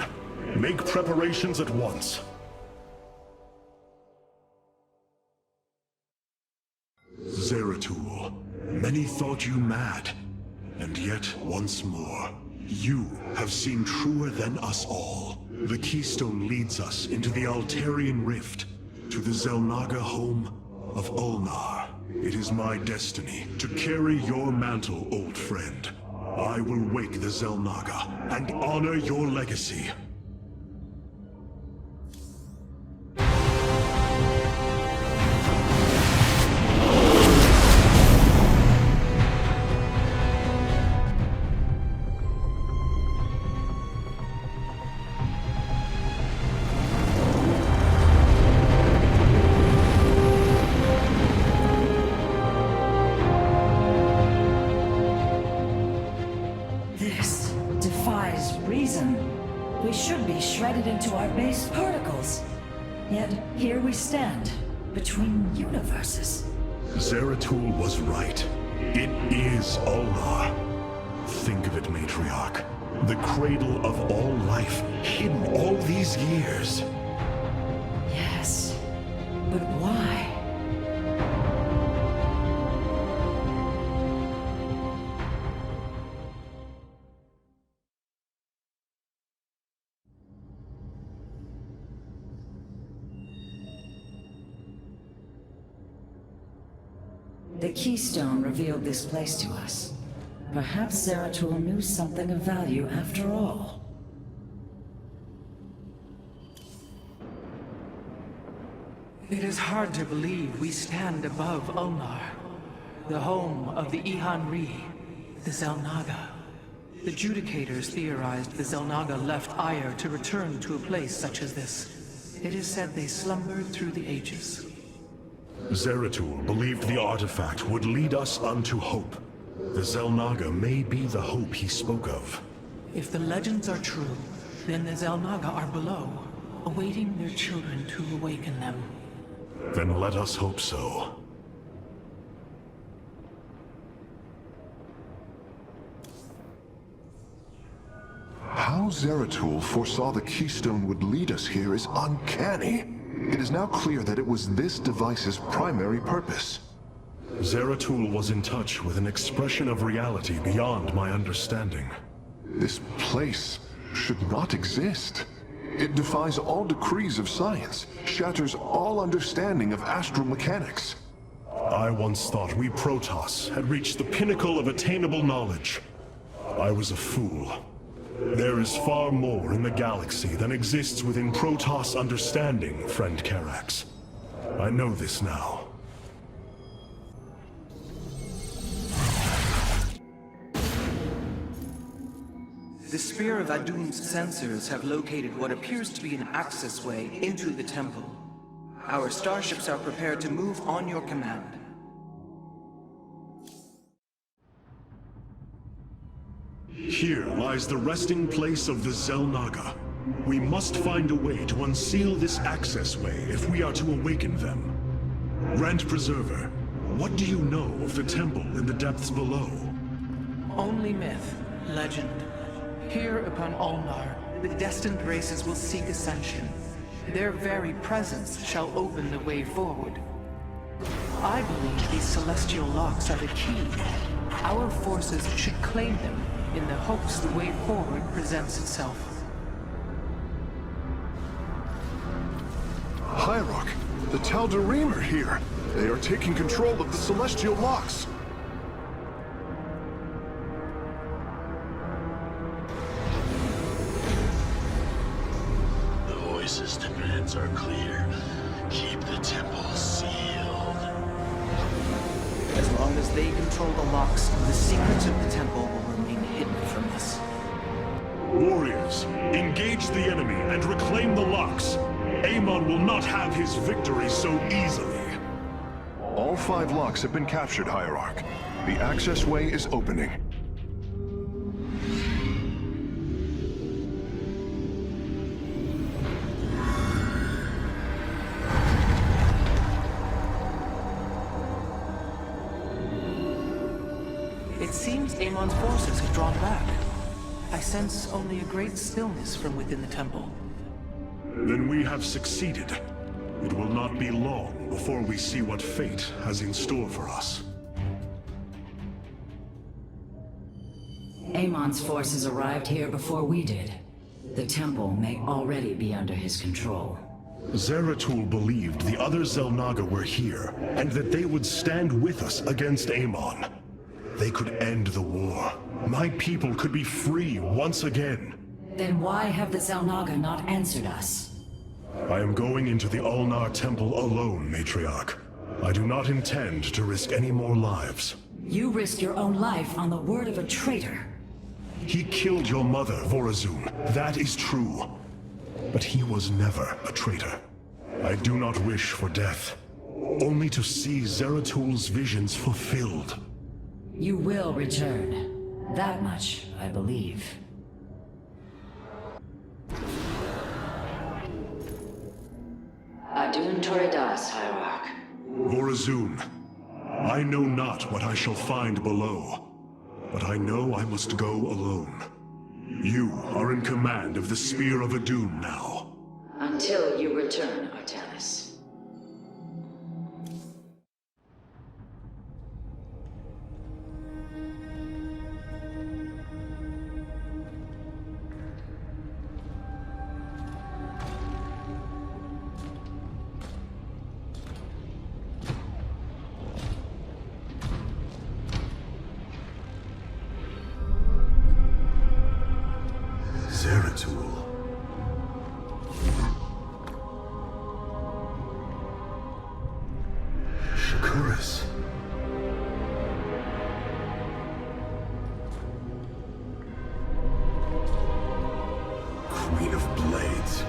Make preparations at once. Zeratul, many thought you mad. And yet, once more, you have seen truer than us all. The keystone leads us into the Alterian Rift, to the Xel'Naga home of Ulnar. It is my destiny to carry your mantle, old friend. I will wake the Xel'Naga and honor your legacy. This defies reason. We should be shredded into our base particles. Yet here we stand, between universes. Zeratul was right. It is Ulnar. Think of it, Matriarch. The cradle of all life, hidden all these years. Yes, but why? The keystone revealed this place to us. Perhaps Zeratul knew something of value after all. It is hard to believe we stand above Ulnar, the home of the Ihan-Ri, the Xel'Naga. The Judicators theorized the Xel'Naga left Aiur to return to a place such as this. It is said they slumbered through the ages. Zeratul believed the artifact would lead us unto hope. The Xel'Naga may be the hope he spoke of. If the legends are true, then the Xel'Naga are below, awaiting their children to awaken them. Then let us hope so. How Zeratul foresaw the Keystone would lead us here is uncanny. It is now clear that it was this device's primary purpose. Zeratul was in touch with an expression of reality beyond my understanding. This place should not exist. It defies all decrees of science, shatters all understanding of astral mechanics. I once thought we Protoss had reached the pinnacle of attainable knowledge. I was a fool. There is far more in the galaxy than exists within Protoss understanding, friend Karax. I know this now. The Spear of Adun's sensors have located what appears to be an accessway into the temple. Our starships are prepared to move on your command. Here lies the resting place of the Xel'Naga. We must find a way to unseal this accessway if we are to awaken them. Grand Preserver, what do you know of the temple in the depths below? Only myth, legend. Here upon Ulnar, the destined races will seek ascension. Their very presence shall open the way forward. I believe these celestial locks are the key. Our forces should claim them in the hopes the way forward presents itself. Hierarch, the Tal'Darim are here. They are taking control of the celestial locks. The voices' demands are clear. Keep the temple sealed. As long as they control the locks, the secrets of the temple will remain hidden from us. Warriors, engage the enemy and reclaim the locks. Amon will not have his victory so easily. All 5 locks have been captured, Hierarch. The access way is opening. It seems Amon's forces have drawn back. I sense only a great stillness from within the temple. Then we have succeeded. It will not be long before we see what fate has in store for us. Amon's forces arrived here before we did. The temple may already be under his control. Zeratul believed the other Xel'Naga were here, and that they would stand with us against Amon. They could end the war. My people could be free once again. Then why have the Xel'Naga not answered us? I am going into the Ulnar Temple alone, Matriarch. I do not intend to risk any more lives. You risked your own life on the word of a traitor. He killed your mother, Vorazun. That is true. But he was never a traitor. I do not wish for death. Only to see Zeratul's visions fulfilled. You will return. That much, I believe. Adun Toridas, Hierarch. Vorazun, I know not what I shall find below, but I know I must go alone. You are in command of the Spear of Adun now. Until you return, Artanis. Zeratul. Shakuras. Queen of Blades.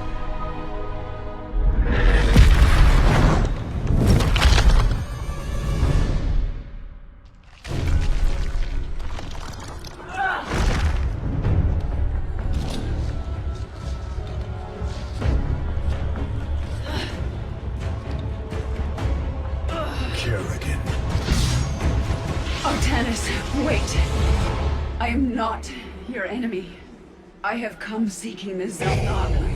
Artanis, wait. I am not your enemy. I have come seeking the Zelnaga.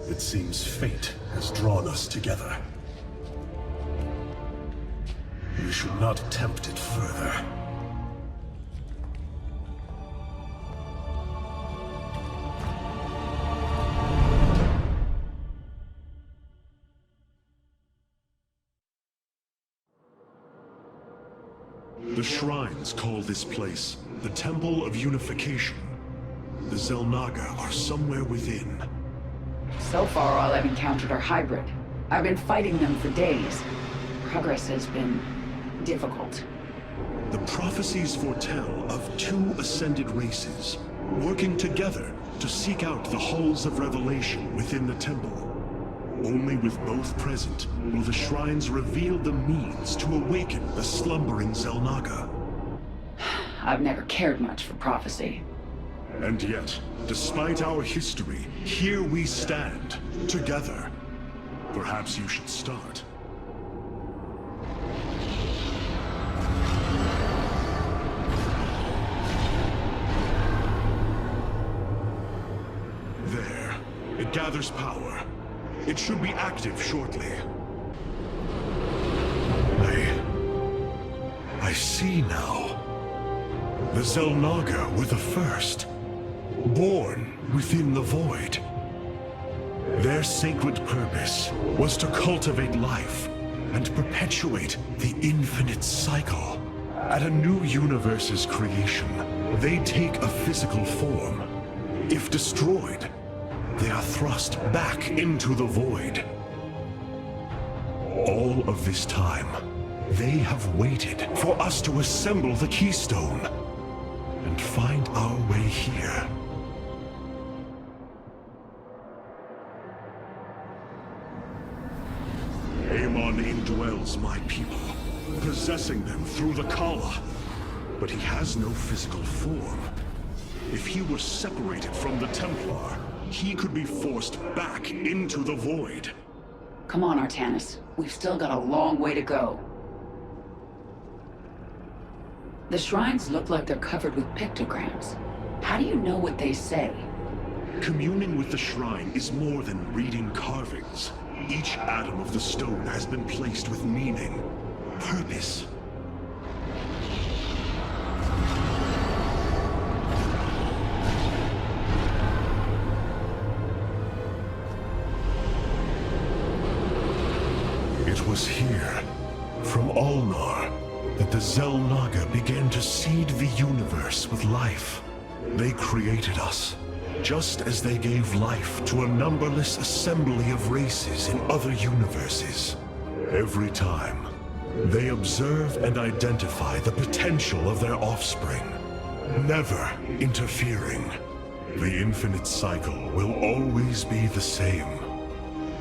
It seems fate has drawn us together. We should not attempt it further. The shrines call this place the Temple of Unification. The Zelnaga are somewhere within. So far, all I've encountered are hybrid. I've been fighting them for days. Progress has been difficult. The prophecies foretell of two ascended races, working together to seek out the halls of revelation within the temple. Only with both present will the shrines reveal the means to awaken the slumbering Zelnaga. I've never cared much for prophecy. And yet, despite our history, here we stand, together. Perhaps you should start. There. It gathers power. It should be active shortly. I see now. The Zelnaga were the first. Born within the void. Their sacred purpose was to cultivate life and perpetuate the infinite cycle. At a new universe's creation, they take a physical form. If destroyed, they are thrust back into the void. All of this time, they have waited for us to assemble the keystone and find our way here. Amon indwells my people, possessing them through the Kala. But he has no physical form. If he were separated from the Templar, he could be forced back into the void. Come on, Artanis. We've still got a long way to go. The shrines look like they're covered with pictograms. How do you know what they say? Communing with the shrine is more than reading carvings. Each atom of the stone has been placed with meaning, purpose. It was here, from Ulnar, that the Zelnaga began to seed the universe with life. They created us, just as they gave life to a numberless assembly of races in other universes. Every time, they observe and identify the potential of their offspring, never interfering. The infinite cycle will always be the same.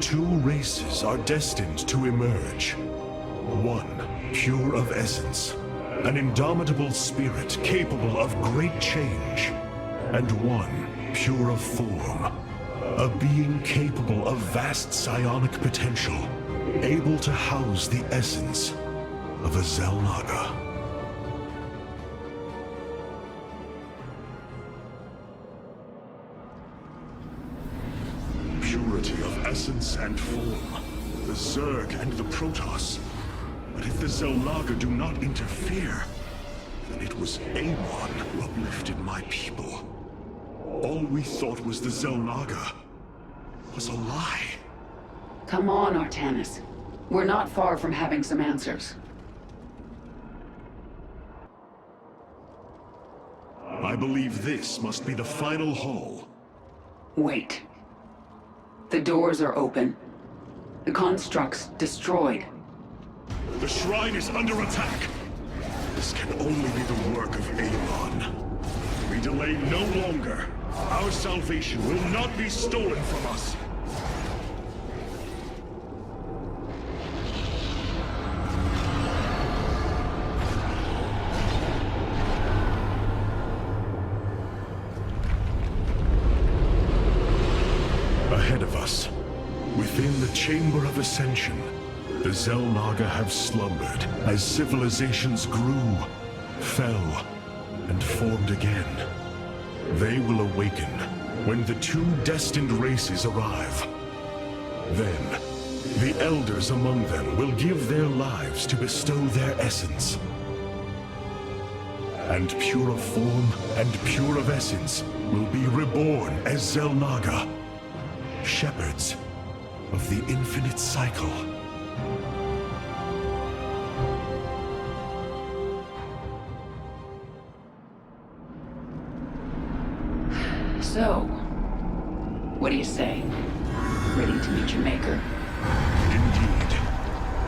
Two races are destined to emerge. One, pure of essence, an indomitable spirit capable of great change. And one, pure of form, a being capable of vast psionic potential, able to house the essence of a Zelnaga. purity of essence and form, the Zerg and the Protoss. But if the Xel'Naga do not interfere, then it was Amon who uplifted my people. All we thought was the Xel'Naga was a lie. Come on, Artanis. We're not far from having some answers. I believe this must be the final hall. Wait. The doors are open. The construct's destroyed. The shrine is under attack. This can only be the work of Amon. We delay no longer. Our salvation will not be stolen from us. Ahead of us, within the Chamber of Ascension, the Xel'Naga have slumbered as civilizations grew, fell, and formed again. They will awaken when the two destined races arrive. Then, the elders among them will give their lives to bestow their essence. And pure of form and pure of essence will be reborn as Xel'Naga, shepherds of the infinite cycle. So, what do you say? Ready to meet your maker? Indeed.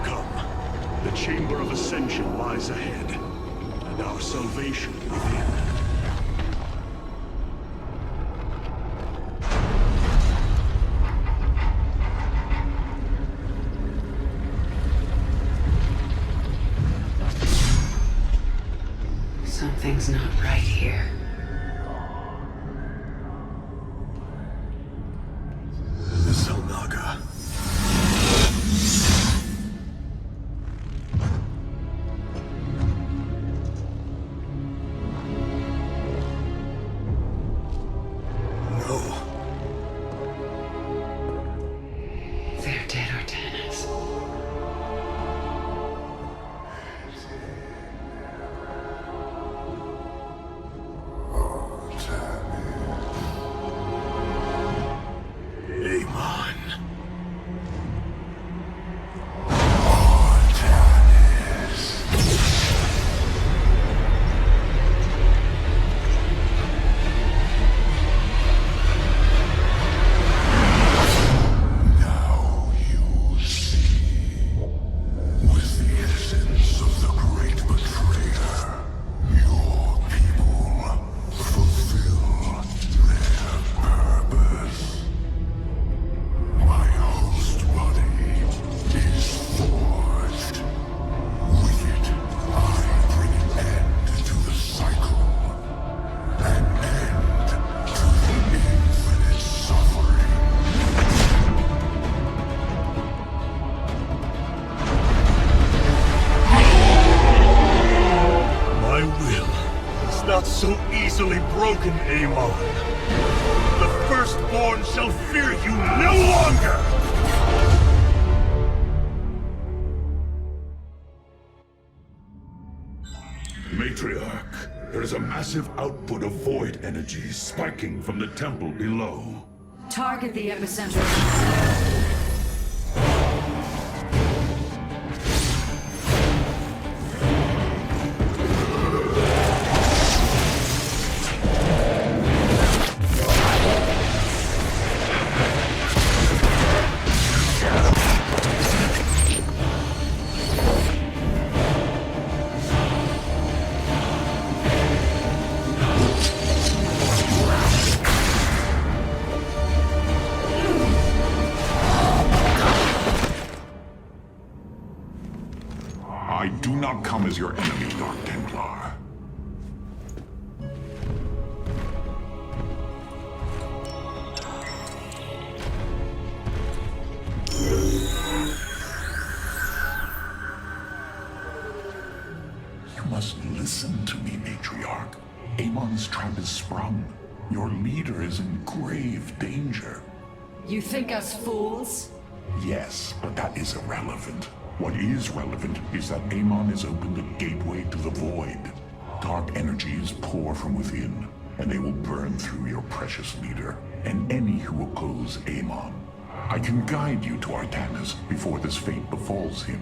Come. The Chamber of Ascension lies ahead, and our salvation within. Something's not right here. The Xel'Naga. No. They're dead, Artanis. Not so easily broken, Amon. The Firstborn shall fear you no longer! Matriarch, there is a massive output of void energy spiking from the temple below. Target the epicenter. I do not come as your enemy, Dark Templar. You must listen to me, Matriarch. Amon's trap is sprung. Your leader is in grave danger. You think us fools? Yes, but that is irrelevant. What is relevant is that Amon has opened a gateway to the void. Dark energies pour from within, and they will burn through your precious leader, and any who oppose Amon. I can guide you to Artanis before this fate befalls him.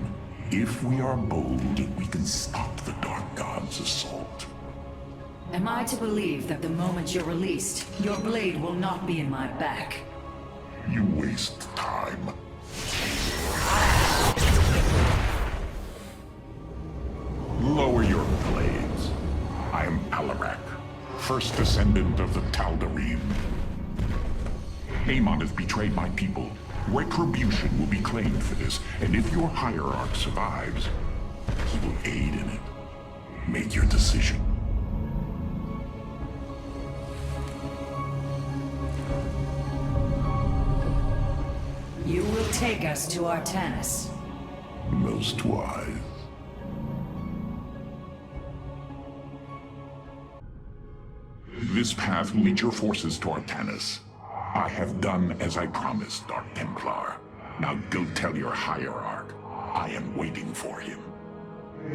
If we are bold, we can stop the Dark God's assault. Am I to believe that the moment you're released, your blade will not be in my back? You waste time. Lower your blades. I am Alarak, first descendant of the Tal'Darim. Amon has betrayed my people. Retribution will be claimed for this, and if your hierarch survives, he will aid in it. Make your decision. You will take us to Artanis. Most wise. This path will lead your forces to Artanis. I have done as I promised, Dark Templar. Now go tell your hierarch. I am waiting for him.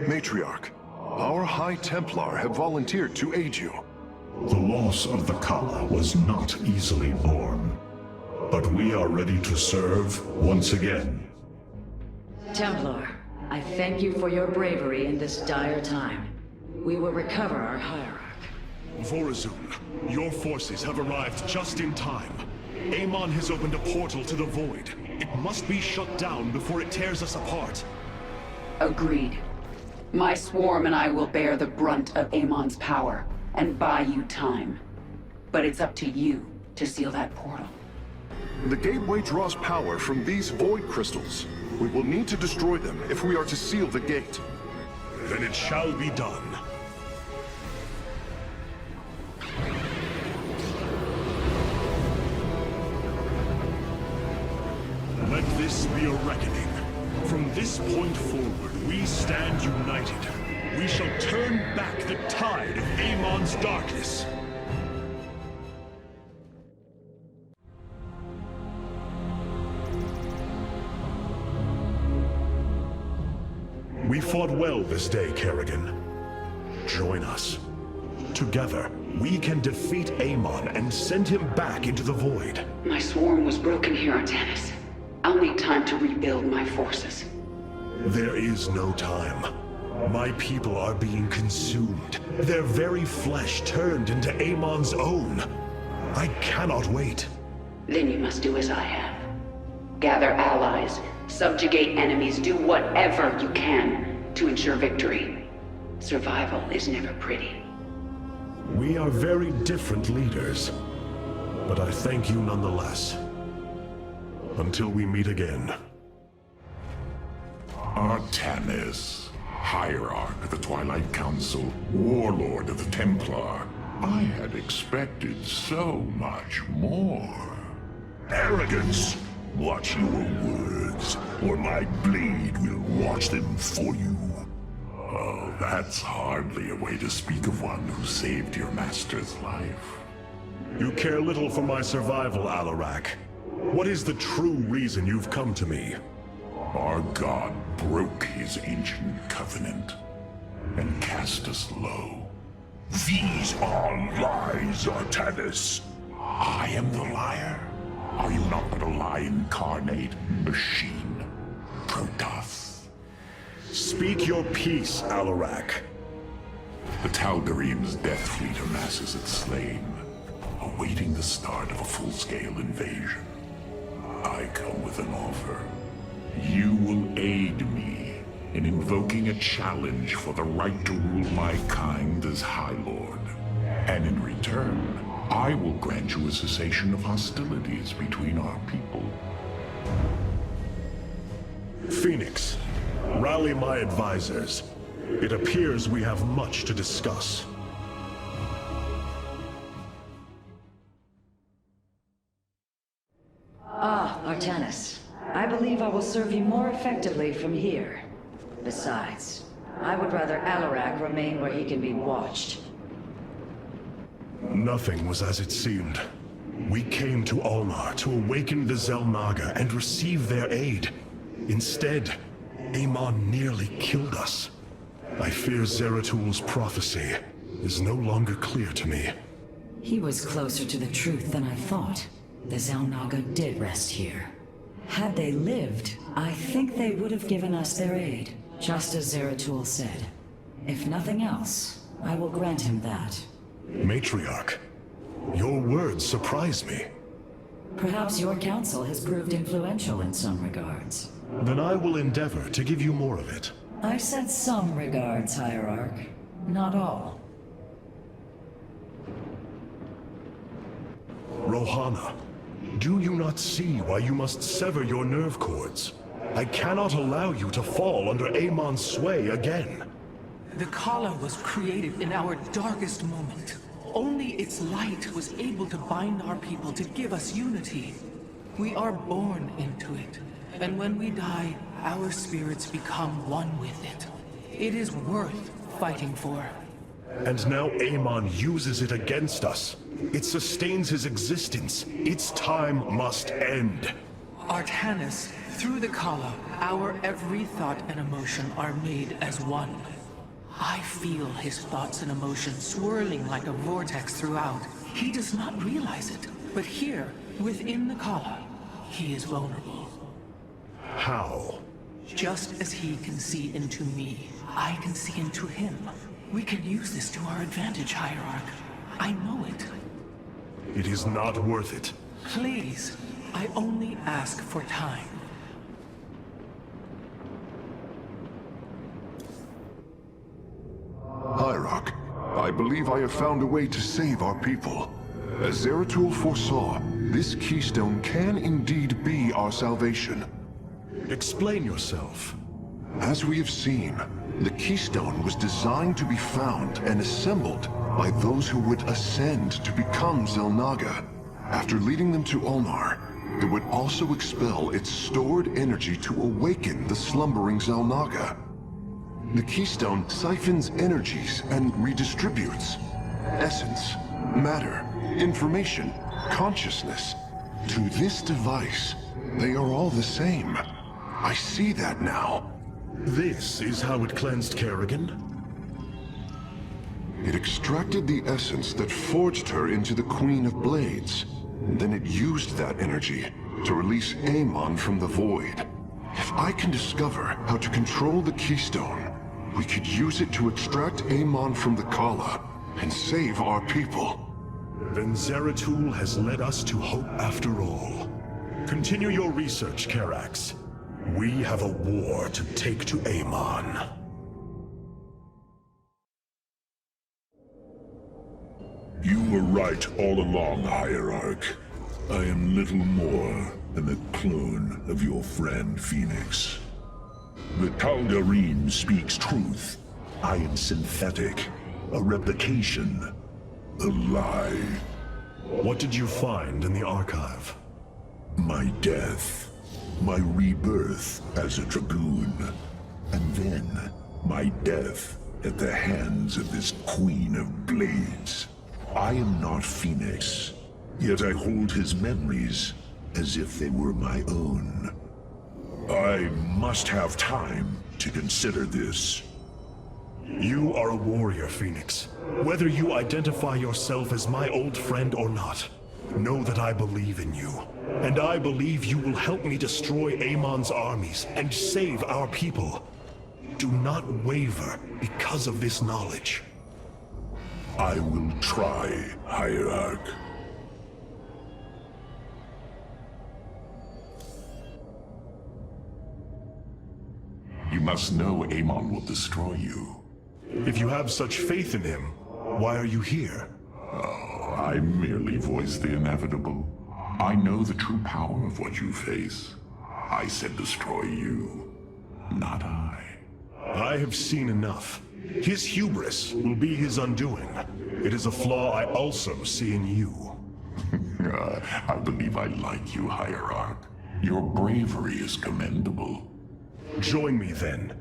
Matriarch, our High Templar have volunteered to aid you. The loss of the Kala was not easily borne. But we are ready to serve once again. Templar, I thank you for your bravery in this dire time. We will recover our hierarch. Vorazun, your forces have arrived just in time. Amon has opened a portal to the Void. It must be shut down before it tears us apart. Agreed. My swarm and I will bear the brunt of Amon's power and buy you time. But it's up to you to seal that portal. The gateway draws power from these void crystals. We will need to destroy them if we are to seal the gate. Then it shall be done. Let this be a reckoning. From this point forward, we stand united. We shall turn back the tide of Amon's darkness. We fought well this day, Kerrigan. Join us. Together, we can defeat Amon and send him back into the Void. My swarm was broken here, Artanis. I'll need time to rebuild my forces. There is no time. My people are being consumed. Their very flesh turned into Amon's own. I cannot wait. Then you must do as I have. Gather allies, subjugate enemies, do whatever you can to ensure victory. Survival is never pretty. We are very different leaders, but I thank you nonetheless. Until we meet again. Artanis, Hierarch of the Twilight Council, Warlord of the Templar. I had expected so much more. Arrogance! Watch your words, or my blade will watch them for you. Oh, that's hardly a way to speak of one who saved your master's life. You care little for my survival, Alarak. What is the true reason you've come to me? Our god broke his ancient covenant and cast us low. These are lies, Artanis. I am the liar. Are you not but a lie incarnate, machine, Protoss? Speak your peace, Alarak. The Tal'Darim's death fleet amasses its slain, awaiting the start of a full-scale invasion. I come with an offer. You will aid me in invoking a challenge for the right to rule my kind as High Lord. And in return, I will grant you a cessation of hostilities between our people. Phoenix, rally my advisors. It appears we have much to discuss. Ah, Artanis. I believe I will serve you more effectively from here. Besides, I would rather Alarak remain where he can be watched. Nothing was as it seemed. We came to Ulnar to awaken the Xel'Naga and receive their aid. Instead, Amon nearly killed us. I fear Zeratul's prophecy is no longer clear to me. He was closer to the truth than I thought. The Xel'Naga did rest here. Had they lived, I think they would have given us their aid, just as Zeratul said. If nothing else, I will grant him that. Matriarch, your words surprise me. Perhaps your counsel has proved influential in some regards. Then I will endeavor to give you more of it. I said some regards, Hierarch. Not all. Rohana, do you not see why you must sever your nerve cords? I cannot allow you to fall under Amon's sway again. The Kala was created in our darkest moment. Only its light was able to bind our people to give us unity. We are born into it, and when we die, our spirits become one with it. It is worth fighting for. And now Amon uses it against us. It sustains his existence. Its time must end. Artanis, through the Kala, our every thought and emotion are made as one. I feel his thoughts and emotions swirling like a vortex throughout. He does not realize it, but here, within the Kala, he is vulnerable. How? Just as he can see into me, I can see into him. We can use this to our advantage, Hierarch. I know it. It is not worth it. Please, I only ask for time. Hierarch, I believe I have found a way to save our people. As Zeratul foresaw, this keystone can indeed be our salvation. Explain yourself. As we have seen, the keystone was designed to be found and assembled by those who would ascend to become Xel'Naga. After leading them to Ulnar, it would also expel its stored energy to awaken the slumbering Xel'Naga. The keystone siphons energies and redistributes essence, matter, information, consciousness. To this device, they are all the same. I see that now. This is how it cleansed Kerrigan? It extracted the essence that forged her into the Queen of Blades. Then it used that energy to release Amon from the void. If I can discover how to control the keystone, we could use it to extract Amon from the Kala and save our people. Then Zeratul has led us to hope after all. Continue your research, Karax. We have a war to take to Amon. You were right all along, Hierarch. I am little more than a clone of your friend Phoenix. The Tal'Darim speaks truth. I am synthetic, a replication, a lie. What did you find in the archive? My death, my rebirth as a Dragoon, and then my death at the hands of this Queen of Blades. I am not Phoenix, yet I hold his memories as if they were my own. I must have time to consider this. You are a warrior, Phoenix. Whether you identify yourself as my old friend or not, know that I believe in you. And I believe you will help me destroy Amon's armies and save our people. Do not waver because of this knowledge. I will try, Hierarch. You must know Amon will destroy you. If you have such faith in him, why are you here? Oh, I merely voice the inevitable. I know the true power of what you face. I said destroy you, not I. I have seen enough. His hubris will be his undoing. It is a flaw I also see in you. I believe I like you, Hierarch. Your bravery is commendable. Join me then.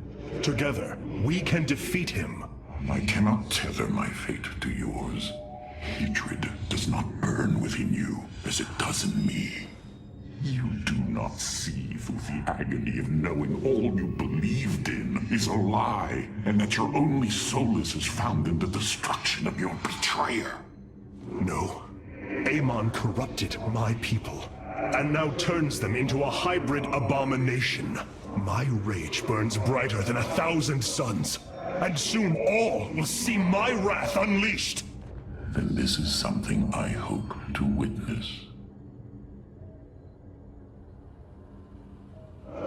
Together, we can defeat him. I cannot tether my fate to yours. Hatred does not burn within you as it does in me. You do not see through the agony of knowing all you believed in is a lie, and that your only solace is found in the destruction of your betrayer. No. Amon corrupted my people, and now turns them into a hybrid abomination. My rage burns brighter than 1,000 suns, and soon all will see my wrath unleashed. Then this is something I hope to witness.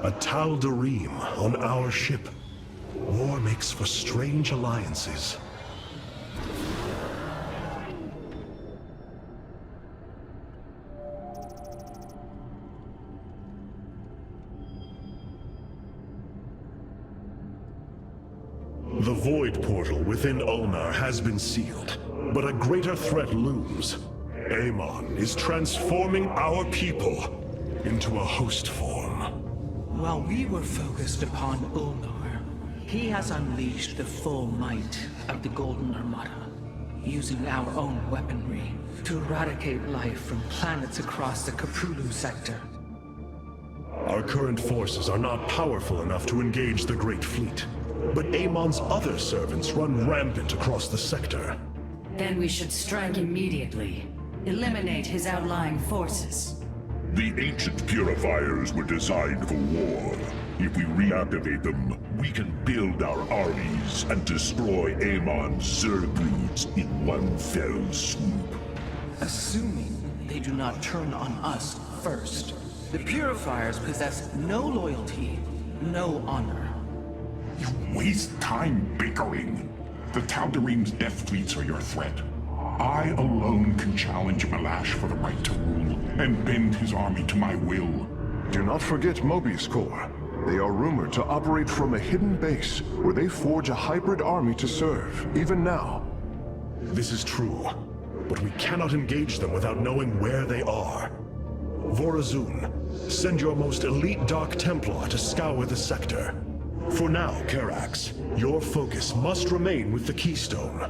A Tal'Darim on our ship. War makes for strange alliances. The Void Portal within Ulnar has been sealed, but a greater threat looms. Amon is transforming our people into a host form. While we were focused upon Ulnar, he has unleashed the full might of the Golden Armada, using our own weaponry to eradicate life from planets across the Caprulu sector. Our current forces are not powerful enough to engage the Great Fleet, but Amon's other servants run rampant across the sector. Then we should strike immediately. Eliminate his outlying forces. The ancient purifiers were designed for war. If we reactivate them, we can build our armies and destroy Amon's Zerglings in one fell swoop. Assuming they do not turn on us first. The purifiers possess no loyalty, no honor. You waste time bickering. The Tal'Darim's death fleets are your threat. I alone can challenge Malash for the right to rule, and bend his army to my will. Do not forget Mobius Corps. They are rumored to operate from a hidden base, where they forge a hybrid army to serve, even now. This is true, but we cannot engage them without knowing where they are. Vorazun, send your most elite Dark Templar to scour the sector. For now, Karax, your focus must remain with the Keystone.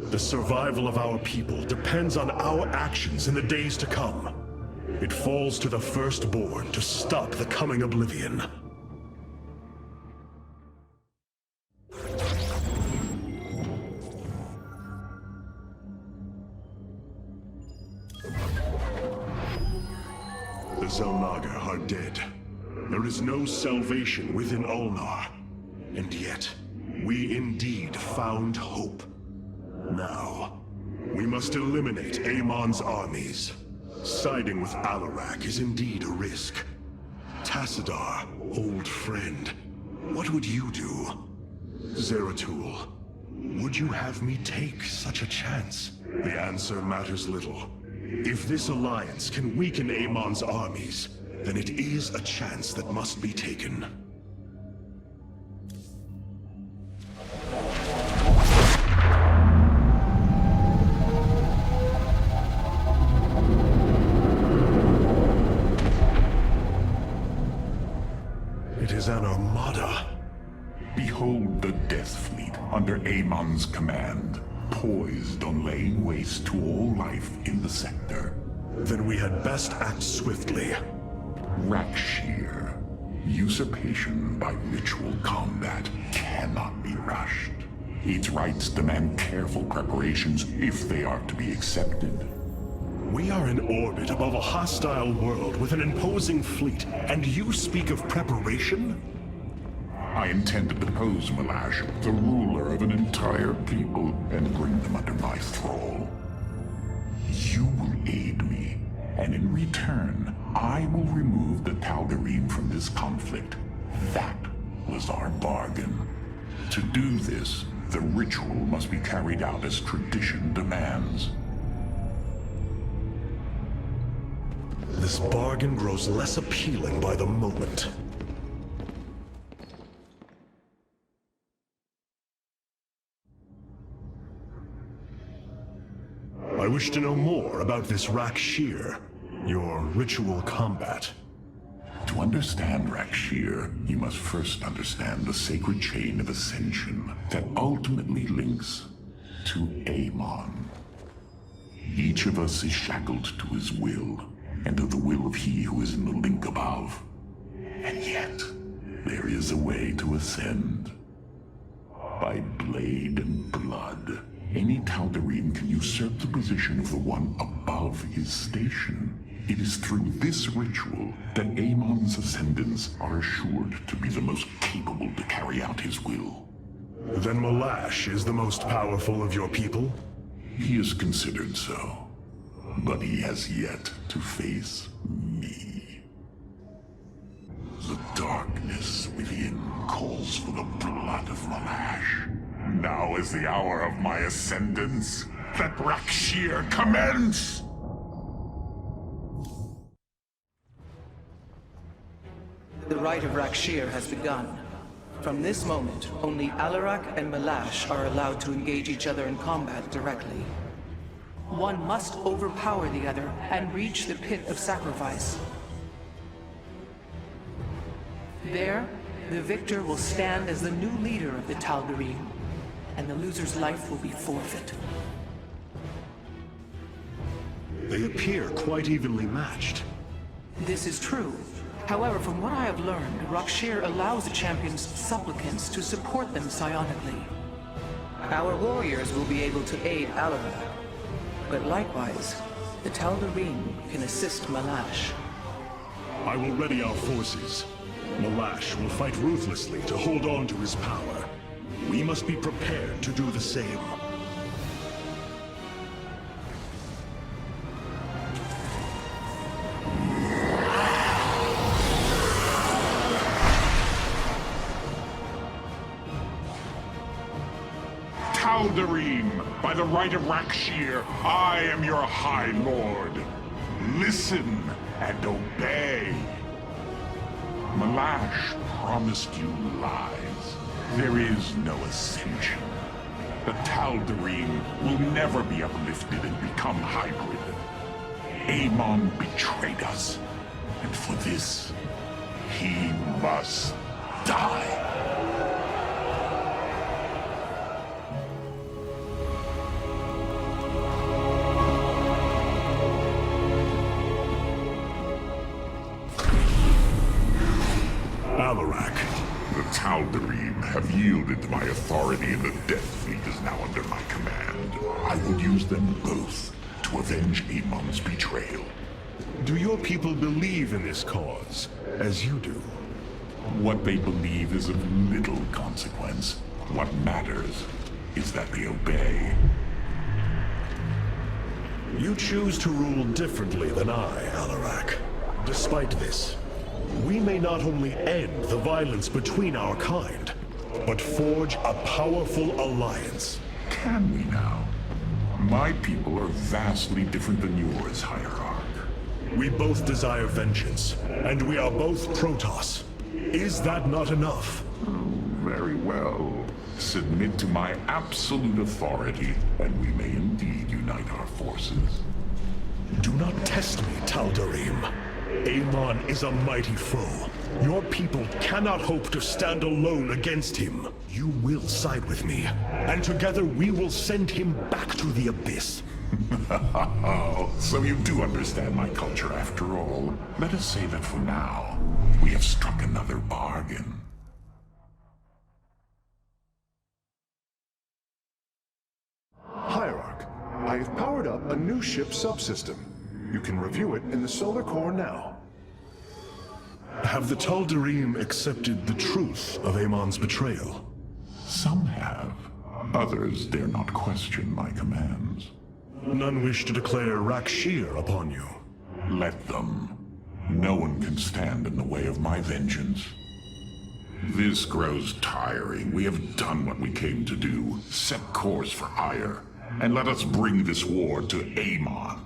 The survival of our people depends on our actions in the days to come. It falls to the Firstborn to stop the coming oblivion. The Xel'Naga are dead. There is no salvation within Ulnar. And yet, we indeed found hope. Now, we must eliminate Amon's armies. Siding with Alarak is indeed a risk. Tassadar, old friend, what would you do? Zeratul, would you have me take such a chance? The answer matters little. If this alliance can weaken Amon's armies, then it is a chance that must be taken. It is an armada. Behold the Death Fleet under Amon's command, poised on laying waste to all life in the sector. Then we had best act swiftly. Rak'Shir. Usurpation by ritual combat cannot be rushed. Its rites demand careful preparations if they are to be accepted. We are in orbit above a hostile world with an imposing fleet, and you speak of preparation? I intend to depose Malash, the ruler of an entire people, and bring them under my thrall. You will aid me, and in return, I will remove the Tal'Darim from this conflict. That was our bargain. To do this, the ritual must be carried out as tradition demands. This bargain grows less appealing by the moment. I wish to know more about this Rak'Shir, your ritual combat. To understand Rak'Shir, you must first understand the sacred chain of ascension that ultimately links to Amon. Each of us is shackled to his will, and to the will of he who is in the link above. And yet, there is a way to ascend. By blade and blood, any Tal'Darim can usurp the position of the one above his station. It is through this ritual that Amon's ascendants are assured to be the most capable to carry out his will. Then Malash is the most powerful of your people? He is considered so, but he has yet to face me. The darkness within calls for the blood of Malash. Now is the hour of my ascendance. Let Rakshir commence! The rite of Rakshir has begun. From this moment, only Alarak and Malash are allowed to engage each other in combat directly. One must overpower the other and reach the pit of sacrifice. There, the victor will stand as the new leader of the Tal'Darim, and the loser's life will be forfeit. They appear quite evenly matched. This is true. However, from what I have learned, Rakshir allows the champion's supplicants to support them psionically. Our warriors will be able to aid Alarak, but likewise, the Tal'Darim can assist Malash. I will ready our forces. Malash will fight ruthlessly to hold on to his power. We must be prepared to do the same. Tal'Darim, by the right of Rakshir, I am your High Lord. Listen and obey. Malash promised you lies. There is no ascension. The Tal'Darim will never be uplifted and become hybrid. Amon betrayed us, and for this, he must die. Alarak. The Tal'Darim have yielded to my authority, and the Death Fleet is now under my command. I will use them both to avenge Amon's betrayal. Do your people believe in this cause, as you do? What they believe is of little consequence. What matters is that they obey. You choose to rule differently than I, Alarak. Despite this, we may not only end the violence between our kind, but forge a powerful alliance. Can we now? My people are vastly different than yours, Hierarch. We both desire vengeance, and we are both Protoss. Is that not enough? Very well. Submit to my absolute authority, and we may indeed unite our forces. Do not test me, Tal'Darim. Amon is a mighty foe. Your people cannot hope to stand alone against him. You will side with me, and together we will send him back to the Abyss. So you do understand my culture after all. Let us say that for now, we have struck another bargain. Hierarch, I have powered up a new ship subsystem. You can review it in the solar core now. Have the Tal'Darim accepted the truth of Amon's betrayal? Some have. Others dare not question my commands. None wish to declare Rakshir upon you. Let them. No one can stand in the way of my vengeance. This grows tiring. We have done what we came to do. Set course for Ire, and let us bring this war to Amon.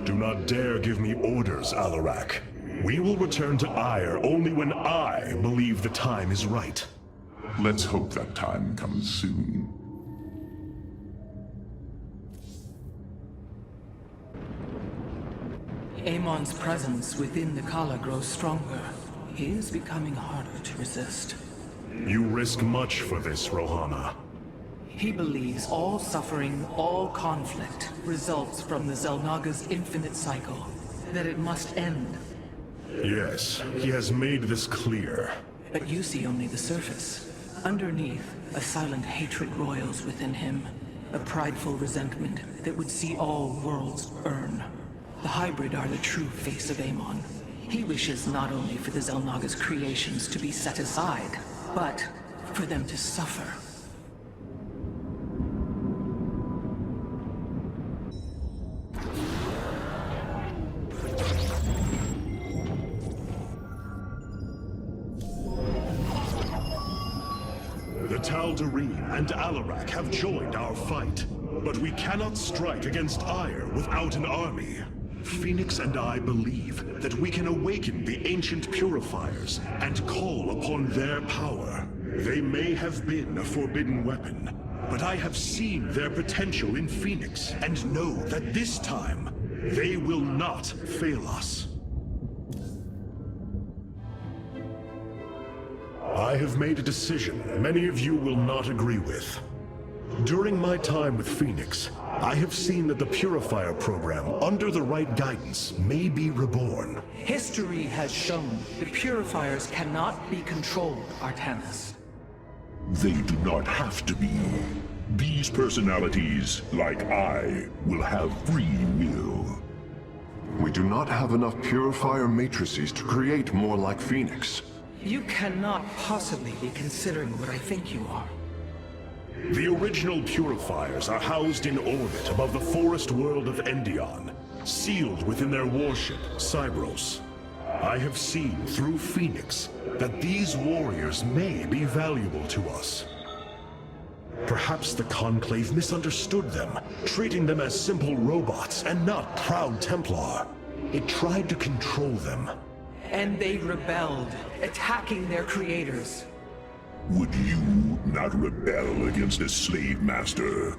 Do not dare give me orders, Alarak. We will return to Ire only when I believe the time is right. Let's hope that time comes soon. Amon's presence within the Kala grows stronger. He is becoming harder to resist. You risk much for this, Rohana. He believes all suffering, all conflict, results from the Xel'Naga's infinite cycle. That it must end. Yes, he has made this clear. But you see only the surface. Underneath, a silent hatred roils within him. A prideful resentment that would see all worlds burn. The hybrid are the true face of Amon. He wishes not only for the Xel'Naga's creations to be set aside, but for them to suffer. The Tal'Darim and Alarak have joined our fight, but we cannot strike against Ire without an army. Phoenix and I believe that we can awaken the ancient purifiers and call upon their power. They may have been a forbidden weapon, but I have seen their potential in Phoenix and know that this time, they will not fail us. I have made a decision many of you will not agree with. During my time with Phoenix, I have seen that the Purifier program, under the right guidance, may be reborn. History has shown the Purifiers cannot be controlled, Artanis. They do not have to be. These personalities, like I, will have free will. We do not have enough Purifier matrices to create more like Phoenix. You cannot possibly be considering what I think you are. The original Purifiers are housed in orbit above the forest world of Endion, sealed within their warship, Cybros. I have seen through Phoenix that these warriors may be valuable to us. Perhaps the Conclave misunderstood them, treating them as simple robots and not proud Templar. It tried to control them. And they rebelled, attacking their creators. Would you not rebel against a slave master?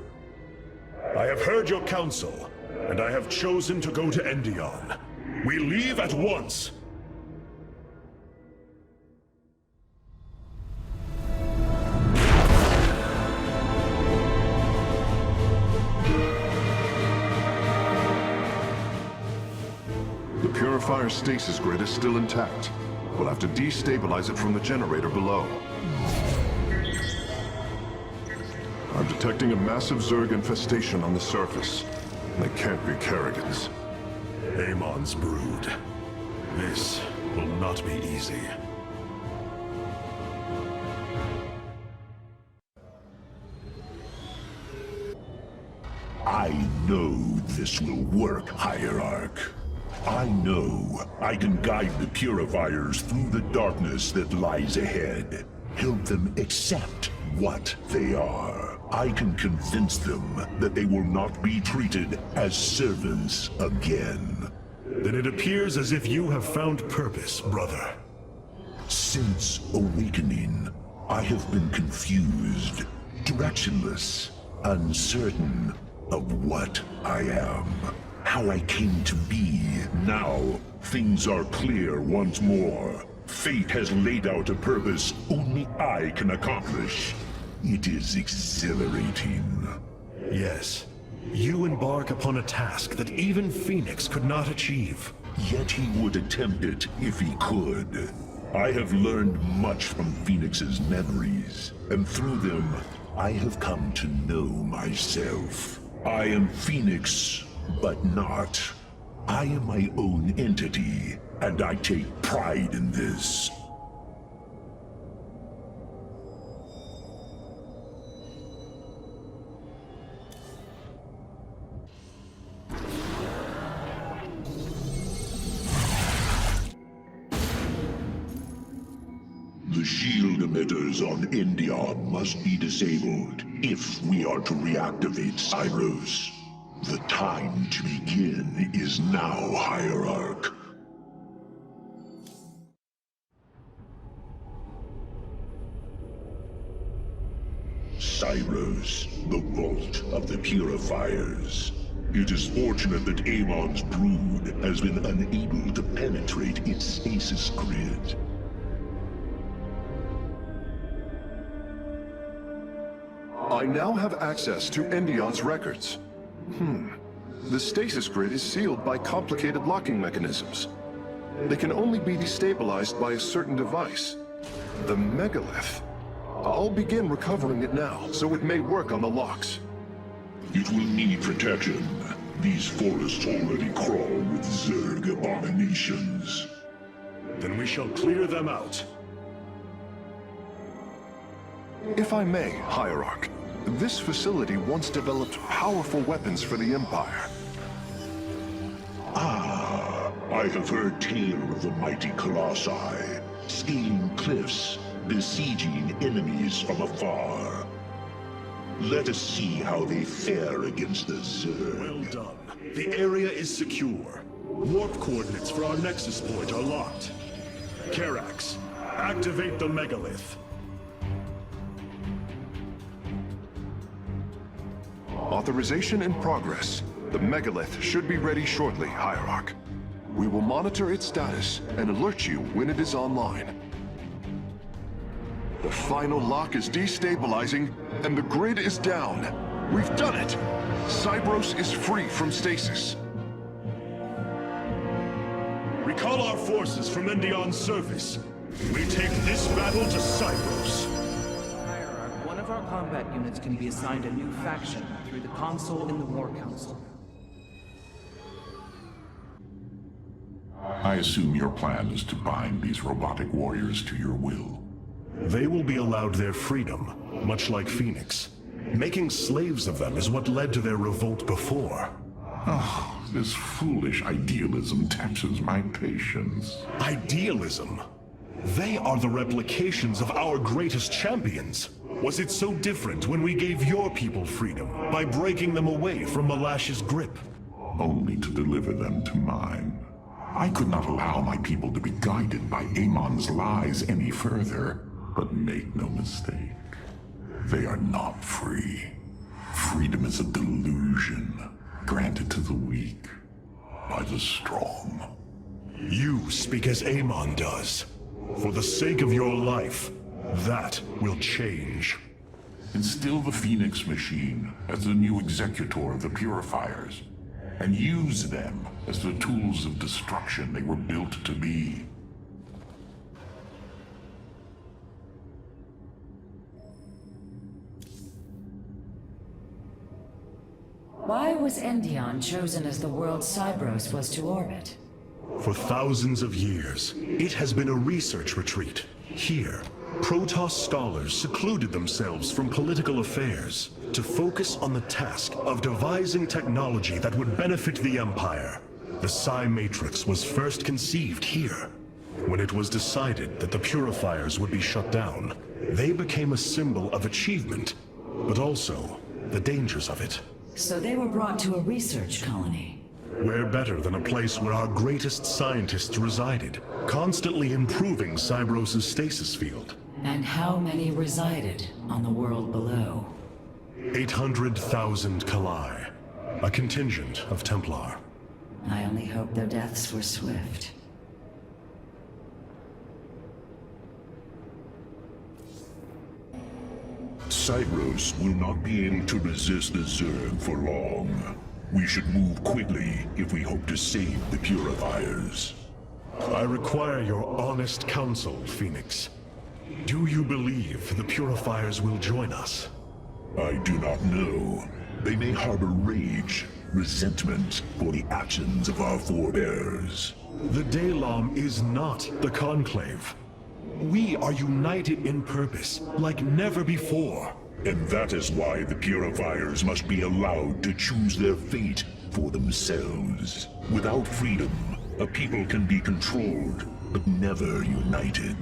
I have heard your counsel, and I have chosen to go to Endion. We leave at once! The Purifier stasis grid is still intact. We'll have to destabilize it from the generator below. I'm detecting a massive Zerg infestation on the surface. They can't be Kerrigans. Amon's brood. This will not be easy. I know this will work, Hierarch. I know I can guide the Purifiers through the darkness that lies ahead. Help them accept what they are. I can convince them that they will not be treated as servants again. Then it appears as if you have found purpose, brother. Since awakening, I have been confused, directionless, uncertain of what I am. How I came to be. Now, things are clear once more. Fate has laid out a purpose only I can accomplish. It is exhilarating. Yes. You embark upon a task that even Phoenix could not achieve. Yet he would attempt it if he could. I have learned much from Phoenix's memories, and through them, I have come to know myself. I am Phoenix, but not. I am my own entity, and I take pride in this. The shield emitters on Endion must be disabled if we are to reactivate Cyros. The time to begin is now, Hierarch. Cyros, the vault of the Purifiers. It is fortunate that Amon's brood has been unable to penetrate its stasis grid. I I now have access to Endion's records. The stasis grid is sealed by complicated locking mechanisms. They can only be destabilized by a certain device. The megalith. I'll begin recovering it now, so it may work on the locks. It will need protection. These forests already crawl with Zerg abominations. Then we shall clear them out. If I may, Hierarch, this facility once developed powerful weapons for the Empire. I have heard tale of the mighty Colossi, scaling cliffs, besieging enemies from afar. Let us see how they fare against the Zerg. Well done. The area is secure. Warp coordinates for our nexus point are locked. Karax, activate the megalith. Authorization in progress. The megalith should be ready shortly, Hierarch. We will monitor its status and alert you when it is online. The final lock is destabilizing, and the grid is down. We've done it! Cybros is free from stasis. Recall our forces from Endion's surface. We take this battle to Cybros. Hierarch, one of our combat units can be assigned a new faction through the console in the War Council. I assume your plan is to bind these robotic warriors to your will. They will be allowed their freedom, much like Phoenix. Making slaves of them is what led to their revolt before. Oh, this foolish idealism taxes my patience. Idealism? They are the replications of our greatest champions. Was it so different when we gave your people freedom by breaking them away from Malash's grip? Only to deliver them to mine. I could not allow my people to be guided by Amon's lies any further. But make no mistake, they are not free. Freedom is a delusion granted to the weak by the strong. You speak as Amon does. For the sake of your life, that will change. Instill the Phoenix machine as the new executor of the Purifiers, and use them as the tools of destruction they were built to be. Why was Endion chosen as the world Cybros was to orbit? For thousands of years, it has been a research retreat. Here, Protoss scholars secluded themselves from political affairs to focus on the task of devising technology that would benefit the Empire. The Psi Matrix was first conceived here. When it was decided that the Purifiers would be shut down, they became a symbol of achievement, but also the dangers of it. So they were brought to a research colony. Where better than a place where our greatest scientists resided, constantly improving Cybros' stasis field. And how many resided on the world below? 800,000 Kalai. A contingent of Templar. I only hope their deaths were swift. Cybros will not be able to resist the Zerg for long. We should move quickly if we hope to save the Purifiers. I require your honest counsel, Phoenix. Do you believe the Purifiers will join us? I do not know. They may harbor rage, resentment for the actions of our forebears. The Daylom is not the Conclave. We are united in purpose, like never before. And that is why the Purifiers must be allowed to choose their fate for themselves. Without freedom, a people can be controlled, but never united.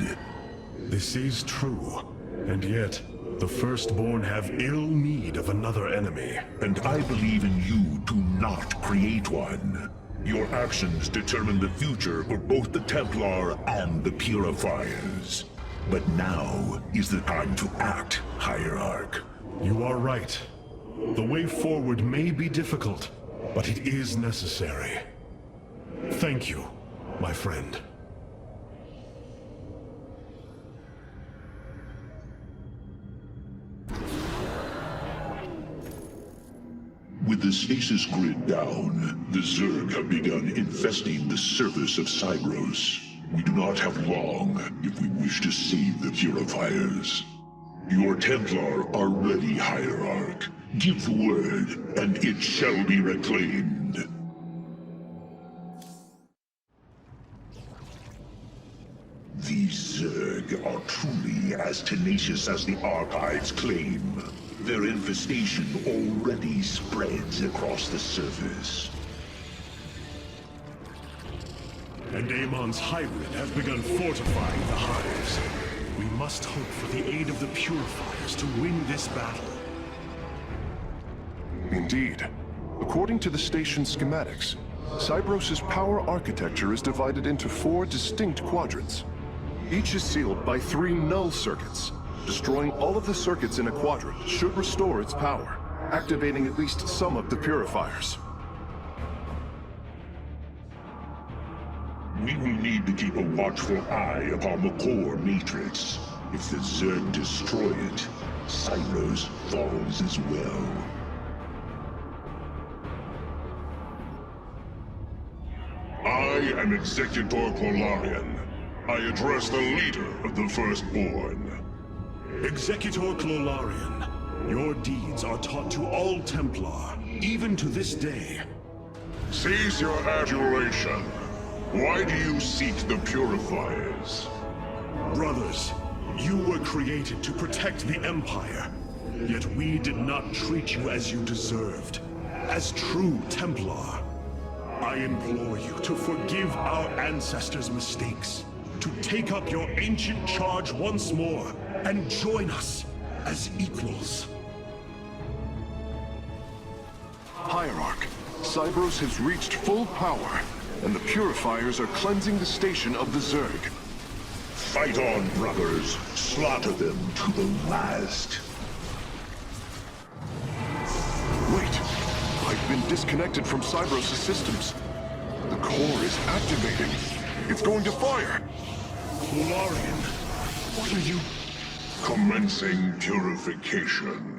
This is true, and yet, the Firstborn have ill need of another enemy. And I believe in you to not create one. Your actions determine the future for both the Templar and the Purifiers. But now is the time to act, Hierarch. You are right. The way forward may be difficult, but it is necessary. Thank you, my friend. stasis grid down, the Zerg have begun infesting the surface of Cybros. We do not have long if we wish to save the Purifiers. Your Templar are ready, Hierarch. Give the word, and it shall be reclaimed. These Zerg are truly as tenacious as the archives claim. Their infestation already spreads across the surface. And Amon's hybrid has begun fortifying the hives. We must hope for the aid of the Purifiers to win this battle. Indeed. According to the station's schematics, Cybros' power architecture is divided into 4 distinct quadrants. Each is sealed by 3 null circuits. Destroying all of the circuits in a quadrant should restore its power, activating at least some of the purifiers. We will need to keep a watchful eye upon the core matrix. If the Zerg destroy it, Cybros falls as well. I am Executor Clolarian. I address the leader of the Firstborn. Executor Clolarian, your deeds are taught to all Templar, even to this day. Cease your adulation. Why do you seek the Purifiers? Brothers, you were created to protect the Empire. Yet we did not treat you as you deserved. As true Templar. I implore you to forgive our ancestors' mistakes. To take up your ancient charge once more, and join us as equals. Hierarch, Cybros has reached full power, and the Purifiers are cleansing the station of the Zerg. Fight on, brothers. Slaughter them to the last. Wait! I've been disconnected from Cybros' systems. The core is activating. It's going to fire! Clolarian, what are you... Commencing purification.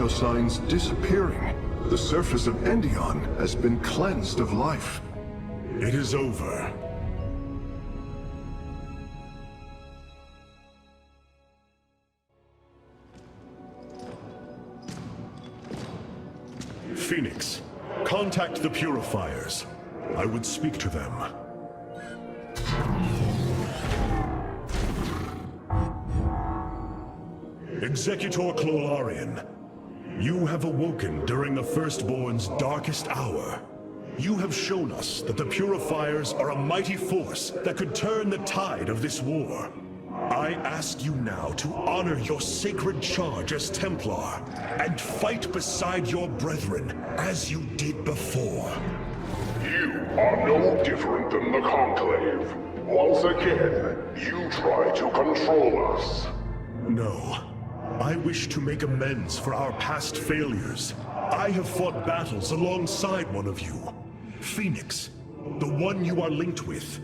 Signs disappearing. The surface of Endion has been cleansed of life. It is over. Phoenix, contact the Purifiers. I would speak to them. Executor Clolarian, you have awoken during the Firstborn's darkest hour. You have shown us that the Purifiers are a mighty force that could turn the tide of this war. I ask you now to honor your sacred charge as Templar, and fight beside your brethren as you did before. You are no different than the Conclave. Once again, you try to control us. No. I wish to make amends for our past failures. I have fought battles alongside one of you. Phoenix, the one you are linked with.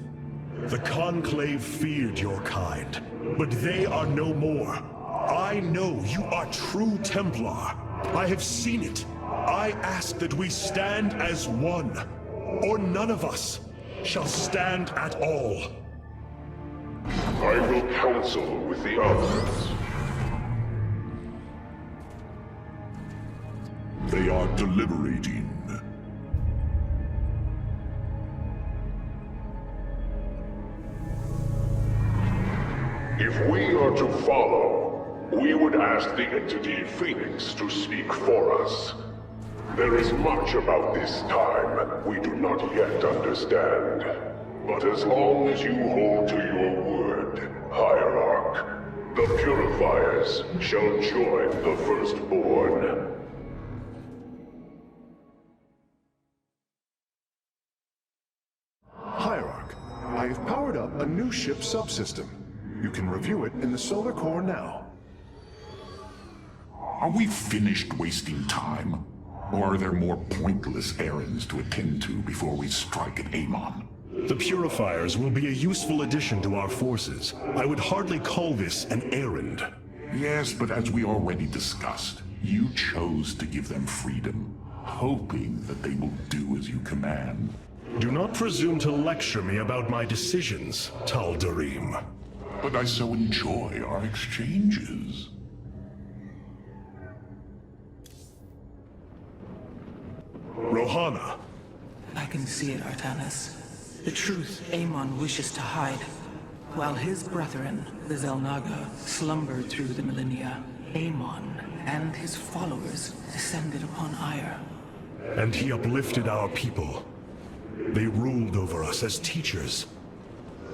The Conclave feared your kind, but they are no more. I know you are true Templar. I have seen it. I ask that we stand as one. or none of us, shall stand at all. I will counsel with the others. They are deliberating. If we are to follow, we would ask the entity Phoenix to speak for us. There is much about this time we do not yet understand. But as long as you hold to your word, Hierarch, the Purifiers shall join the Firstborn. Hierarch, I have powered up a new ship subsystem. You can review it in the solar core now. Are we finished wasting time? Or are there more pointless errands to attend to before we strike at Amon? The Purifiers will be a useful addition to our forces. I would hardly call this an errand. Yes, but as we already discussed, you chose to give them freedom, hoping that they will do as you command. Do not presume to lecture me about my decisions, Tal'Darim. But I so enjoy our exchanges. Rohana. I can see it, Artanis. The truth Amon wishes to hide. While his brethren, the Xel'Naga, slumbered through the millennia, Amon and his followers descended upon Ire. And he uplifted our people. They ruled over us as teachers,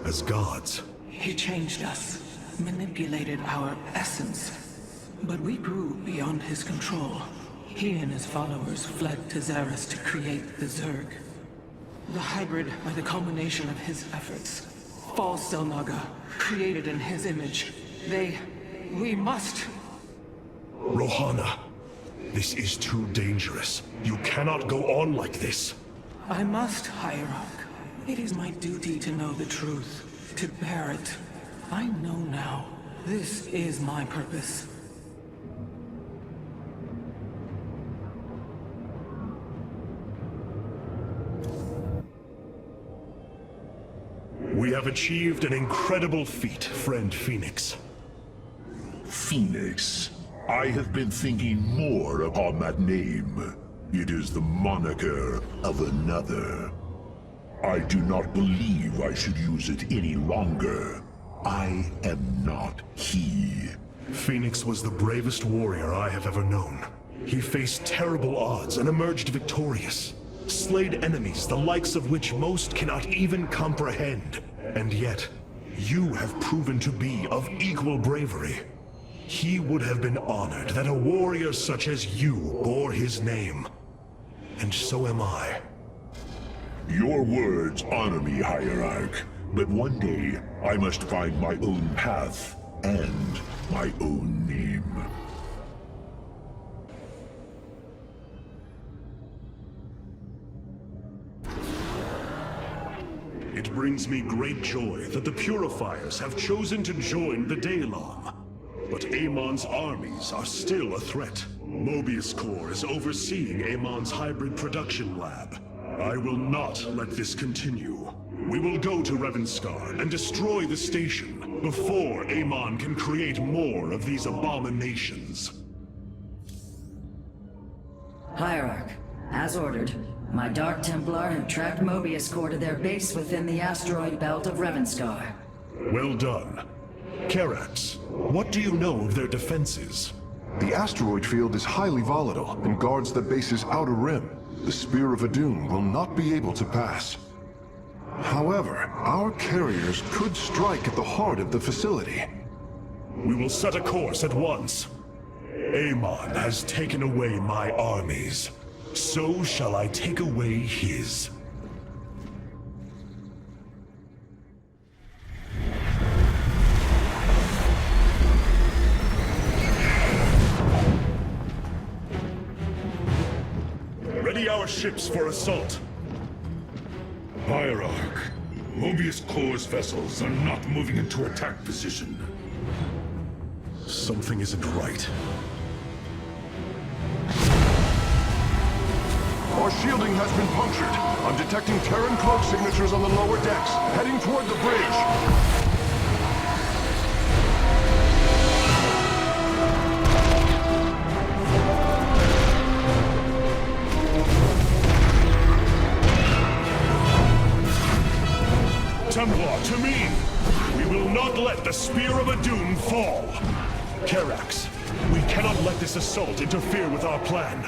as gods. He changed us, manipulated our essence. But we grew beyond his control. He and his followers fled to Xeris to create the Zerg. The hybrid are the culmination of his efforts. False Xel'Naga, created in his image. We must... Rohana, this is too dangerous. You cannot go on like this. I must, Hierarch. It is my duty to know the truth, to bear it. I know now. This is my purpose. We have achieved an incredible feat, friend Phoenix. Phoenix. I have been thinking more upon that name. It is the moniker of another. I do not believe I should use it any longer. I am not he. Phoenix was the bravest warrior I have ever known. He faced terrible odds and emerged victorious. Slayed enemies the likes of which most cannot even comprehend. And yet, you have proven to be of equal bravery. He would have been honored that a warrior such as you bore his name. And so am I. Your words honor me, Hierarch. But one day, I must find my own path and my own name. It brings me great joy that the Purifiers have chosen to join the Daylong. But Amon's armies are still a threat. Mobius Corps is overseeing Amon's hybrid production lab. I will not let this continue. We will go to Revanskar and destroy the station before Amon can create more of these abominations. Hierarch, as ordered, my Dark Templar have tracked Mobius Corps to their base within the asteroid belt of Revanskar. Well done. Karax, what do you know of their defenses? The asteroid field is highly volatile and guards the base's outer rim. The Spear of Adun will not be able to pass. However, our carriers could strike at the heart of the facility. We will set a course at once. Amon has taken away my armies. So shall I take away his. Ready our ships for assault. Hierarch, Mobius Corps' vessels are not moving into attack position. Something isn't right. Our shielding has been punctured. I'm detecting Terran cloak signatures on the lower decks, heading toward the bridge. Templar, to me! We will not let the Spear of Adun fall! Karax, we cannot let this assault interfere with our plan.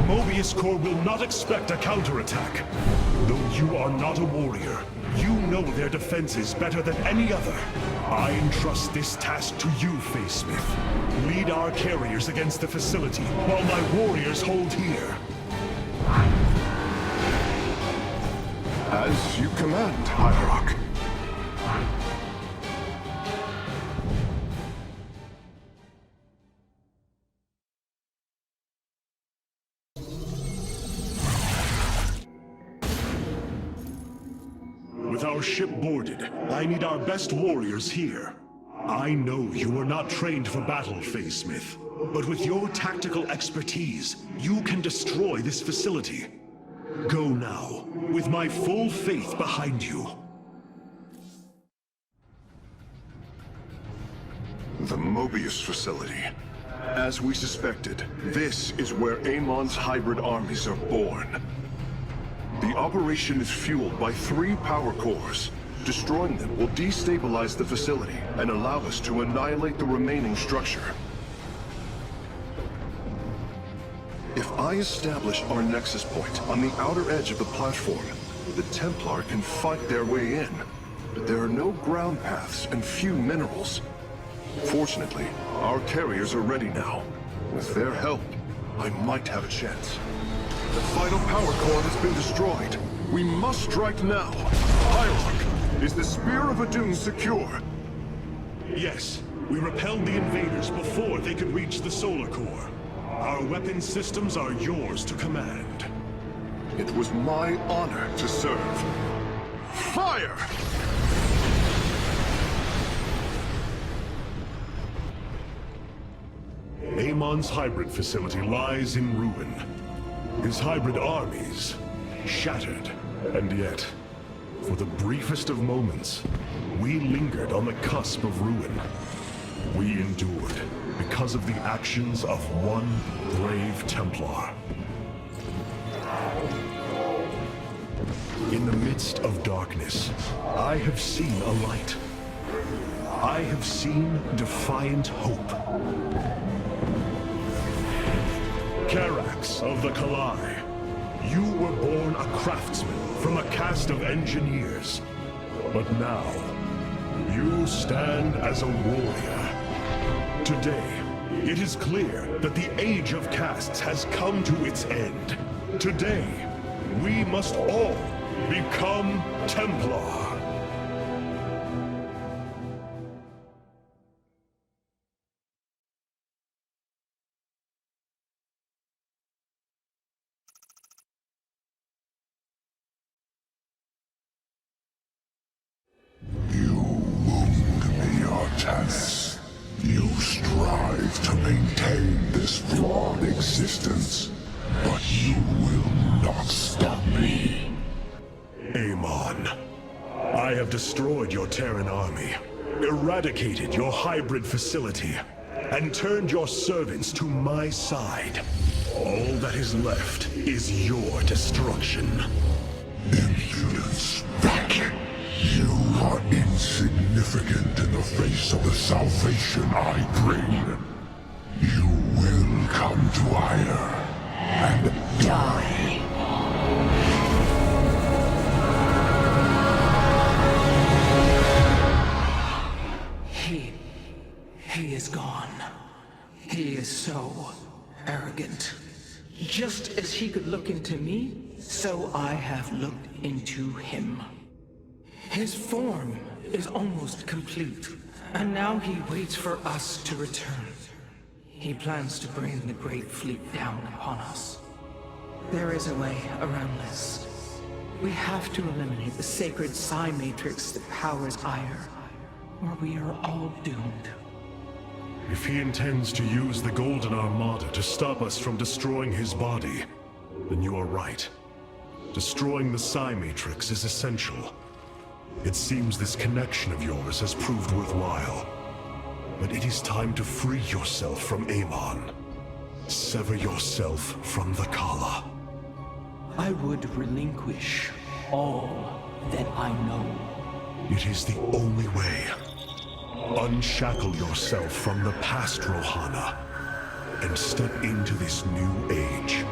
Mobius Corps will not expect a counterattack. Though you are not a warrior, you know their defenses better than any other. I entrust this task to you, Facesmith. Lead our carriers against the facility, while my warriors hold here. As you command, Hierarch. With our ship boarded, I need our best warriors here. I know you are not trained for battle, Facesmith, but with your tactical expertise, you can destroy this facility. Go now, with my full faith behind you. The Mobius facility. As we suspected, this is where Amon's hybrid armies are born. The operation is fueled by 3 power cores. Destroying them will destabilize the facility and allow us to annihilate the remaining structure. If I establish our nexus point on the outer edge of the platform, the Templar can fight their way in. But there are no ground paths and few minerals. Fortunately, our carriers are ready now. With their help, I might have a chance. The vital power core has been destroyed. We must strike now. Hierarch, is the Spear of Adun secure? Yes, we repelled the invaders before they could reach the solar core. Our weapon systems are yours to command. It was my honor to serve. Fire! Amon's hybrid facility lies in ruin. His hybrid armies shattered. And yet, for the briefest of moments, we lingered on the cusp of ruin. We endured because of the actions of one brave Templar. In the midst of darkness, I have seen a light. I have seen defiant hope. Karax of the Kalai, you were born a craftsman from a caste of engineers. But now, you stand as a warrior. Today, it is clear that the age of castes has come to its end. Today, we must all become Templar. You strive to maintain this flawed existence, but you will not stop me. Amon, I have destroyed your Terran army, eradicated your hybrid facility, and turned your servants to my side. All that is left is your destruction. Impudence, Vac. You are insignificant in the face of the salvation I bring. You will come to Ire and die. He is gone. He is so arrogant. Just as he could look into me, so I have looked into him. His form is almost complete, and now he waits for us to return. He plans to bring the Great Fleet down upon us. There is a way around this. We have to eliminate the sacred Psi Matrix that powers Ire, or we are all doomed. If he intends to use the Golden Armada to stop us from destroying his body, then you are right. Destroying the Psi Matrix is essential. It seems this connection of yours has proved worthwhile. But it is time to free yourself from Amon. Sever yourself from the Kala. I would relinquish all that I know. It is the only way. Unshackle yourself from the past, Rohana, and step into this new age.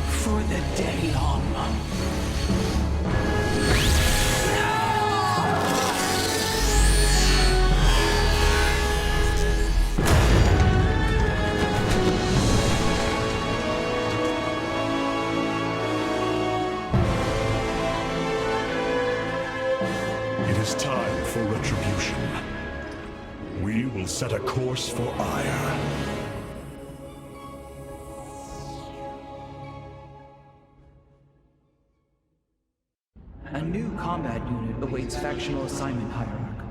For the day long. It is time for retribution. We will set a course for ire. A new combat unit awaits factional assignment, Hierarch.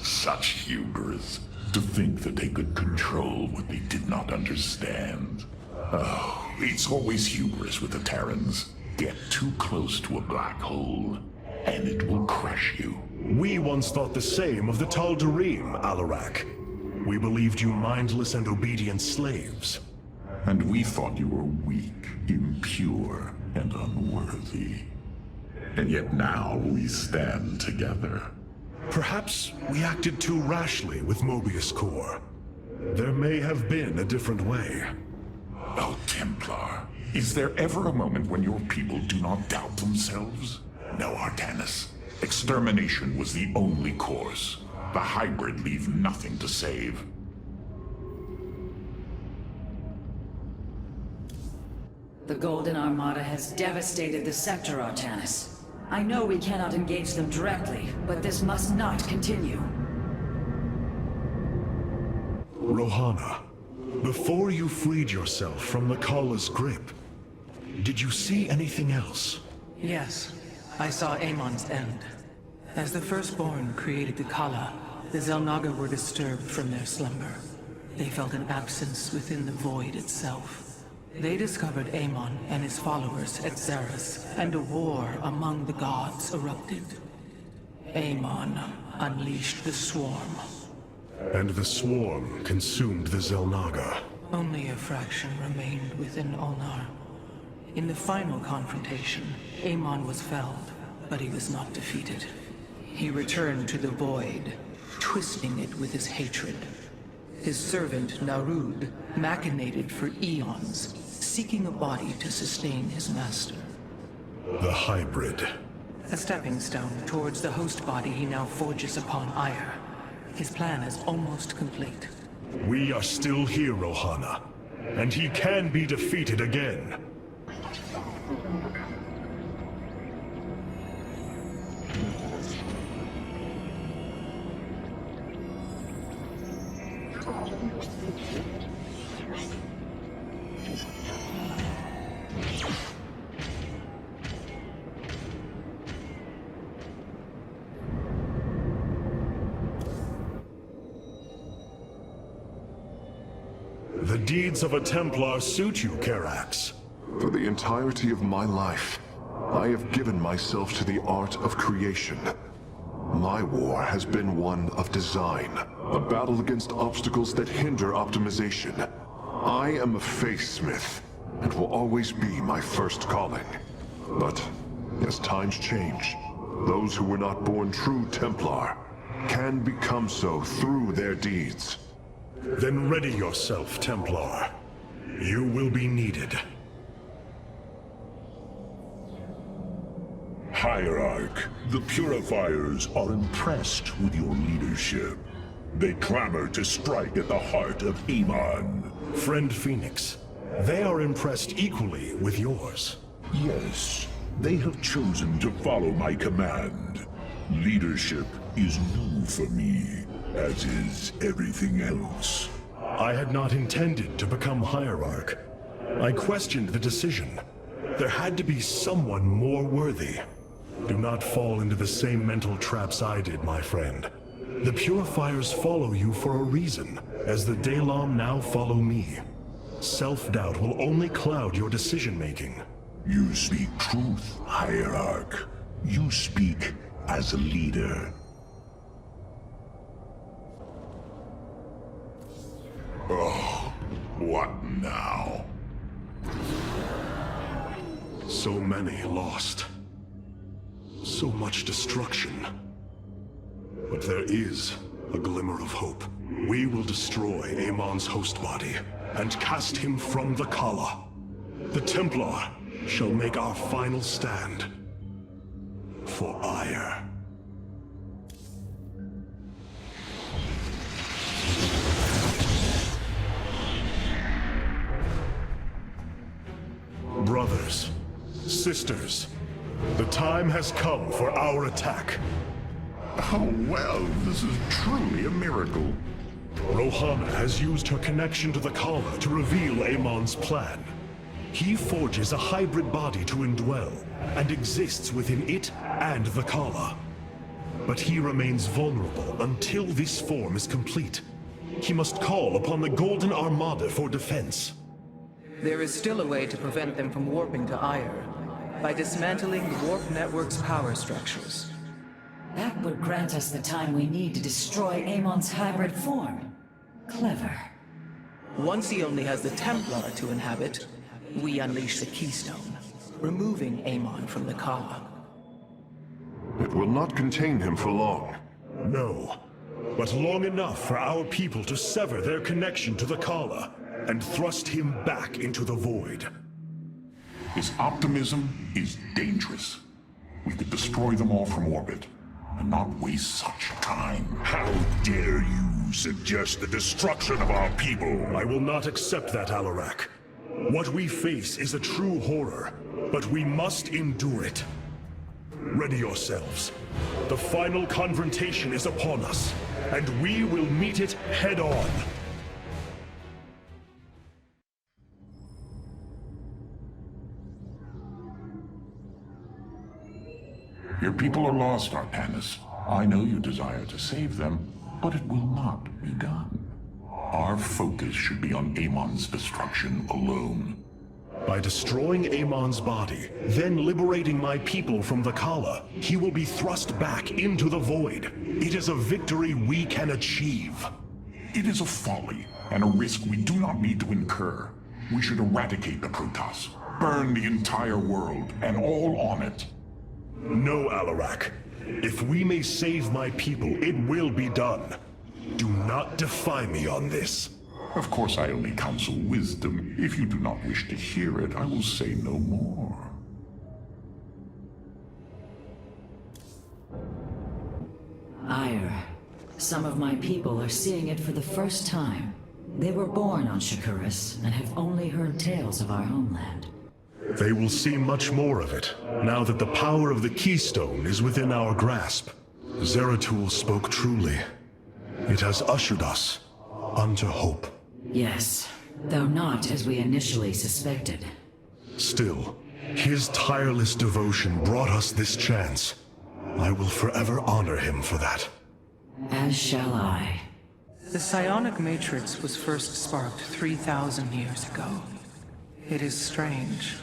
Such hubris. To think that they could control what they did not understand. Oh, it's always hubris with the Terrans. Get too close to a black hole, and it will crush you. We once thought the same of the Tal'Darim, Alarak. We believed you mindless and obedient slaves. And we thought you were weak, impure, and unworthy. And yet now we stand together. Perhaps we acted too rashly with Mobius Core. There may have been a different way. Oh, Templar, is there ever a moment when your people do not doubt themselves? No, Artanis. Extermination was the only course. The hybrid leave nothing to save. The Golden Armada has devastated the sector, Artanis. I know we cannot engage them directly, but this must not continue. Rohana, before you freed yourself from the Kala's grip, did you see anything else? Yes, I saw Amon's end. As the Firstborn created the Kala, the Xel'Naga were disturbed from their slumber. They felt an absence within the void itself. They discovered Amon and his followers at Xeris, and a war among the gods erupted. Amon unleashed the Swarm. And the Swarm consumed the Xel'Naga. Only a fraction remained within Ulnar. In the final confrontation, Amon was felled, but he was not defeated. He returned to the Void, twisting it with his hatred. His servant, Narud, machinated for eons, seeking a body to sustain his master. The hybrid. A stepping stone towards the host body he now forges upon Ire. His plan is almost complete. We are still here, Rohana, and he can be defeated again. The deeds of a Templar suit you, Karax. For the entirety of my life, I have given myself to the art of creation. My war has been one of design, a battle against obstacles that hinder optimization. I am a faithsmith, and will always be my first calling. But as times change, those who were not born true Templar can become so through their deeds. Then ready yourself, Templar. You will be needed. Hierarch, the Purifiers are impressed with your leadership. They clamor to strike at the heart of Amon. Friend Phoenix, they are impressed equally with yours. Yes, they have chosen to follow my command. Leadership is new for me, as is everything else. I had not intended to become Hierarch. I questioned the decision. There had to be someone more worthy. Do not fall into the same mental traps I did, my friend. The Purifiers follow you for a reason, as the Daylom now follow me. Self-doubt will only cloud your decision-making. You speak truth, Hierarch. You speak as a leader. Oh, what now? So many lost. So much destruction. But there is a glimmer of hope. We will destroy Amon's host body and cast him from the Kala. The Templar shall make our final stand for ire. Brothers, sisters, the time has come for our attack. Oh, well, this is truly a miracle. Rohana has used her connection to the Kala to reveal Amon's plan. He forges a hybrid body to indwell, and exists within it and the Kala. But he remains vulnerable until this form is complete. He must call upon the Golden Armada for defense. There is still a way to prevent them from warping to Ire, by dismantling the warp network's power structures. That would grant us the time we need to destroy Amon's hybrid form. Clever. Once he only has the Templar to inhabit, we unleash the Keystone, removing Amon from the Kala. It will not contain him for long. No, but long enough for our people to sever their connection to the Kala and thrust him back into the void. His optimism is dangerous. We could destroy them all from orbit, and not waste such time. How dare you suggest the destruction of our people? I will not accept that, Alarak. What we face is a true horror, but we must endure it. Ready yourselves. The final confrontation is upon us, and we will meet it head-on. Your people are lost, Artanis. I know you desire to save them, but it will not be done. Our focus should be on Amon's destruction alone. By destroying Amon's body, then liberating my people from the Kala, he will be thrust back into the void. It is a victory we can achieve. It is a folly, and a risk we do not need to incur. We should eradicate the Protoss, burn the entire world, and all on it. No, Alarak. If we may save my people, it will be done. Do not defy me on this. Of course, I only counsel wisdom. If you do not wish to hear it, I will say no more. Ire. Some of my people are seeing it for the first time. They were born on Shakuras and have only heard tales of our homeland. They will see much more of it, now that the power of the Keystone is within our grasp. Zeratul spoke truly. It has ushered us unto hope. Yes, though not as we initially suspected. Still, his tireless devotion brought us this chance. I will forever honor him for that. As shall I. The psionic matrix was first sparked 3,000 years ago. It is strange.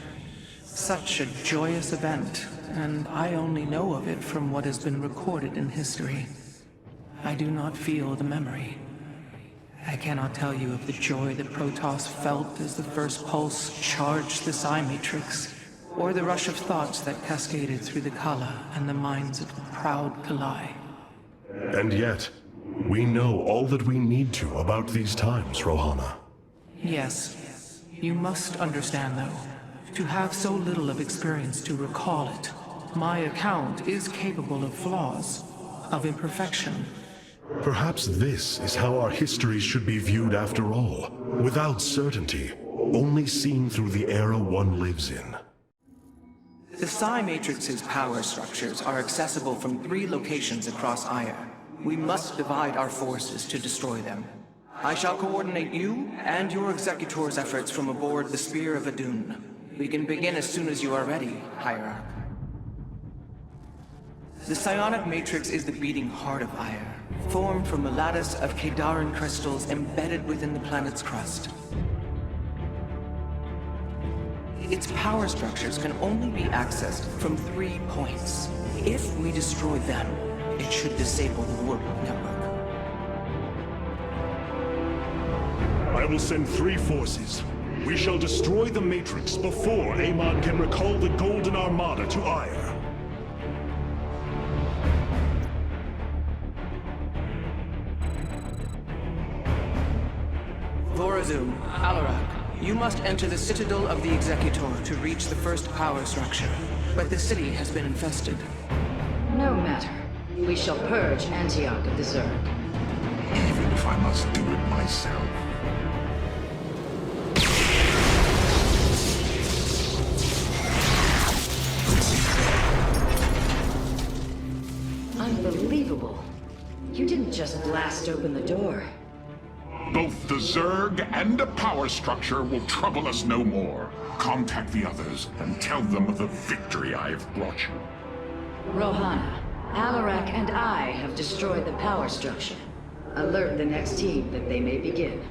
Such a joyous event, and I only know of it from what has been recorded in history. I do not feel the memory. I cannot tell you of the joy that Protoss felt as the first pulse charged the psi matrix, or the rush of thoughts that cascaded through the Kala and the minds of the proud Kalai. And yet, we know all that we need to about these times, Rohana. Yes. You must understand, though, to have so little of experience to recall it, my account is capable of flaws, of imperfection. Perhaps this is how our histories should be viewed after all, without certainty, only seen through the era one lives in. The Psi Matrix's power structures are accessible from 3 locations across Ire. We must divide our forces to destroy them. I shall coordinate you and your Executor's efforts from aboard the Spear of Adun. We can begin as soon as you are ready, Hierarch. The psionic matrix is the beating heart of Ire, formed from a lattice of Kadaran crystals embedded within the planet's crust. Its power structures can only be accessed from 3 points. If we destroy them, it should disable the warp network. I will send 3 forces. We shall destroy the Matrix before Amon can recall the Golden Armada to Ire. Vorazum, Alarak, you must enter the Citadel of the Executor to reach the first power structure. But the city has been infested. No matter. We shall purge Antioch of the Zerg. Even if I must do it myself. Unbelievable. You didn't just blast open the door. Both the Zerg and the power structure will trouble us no more. Contact the others and tell them of the victory I have brought you. Rohana, Alarak and I have destroyed the power structure. Alert the next team that they may begin.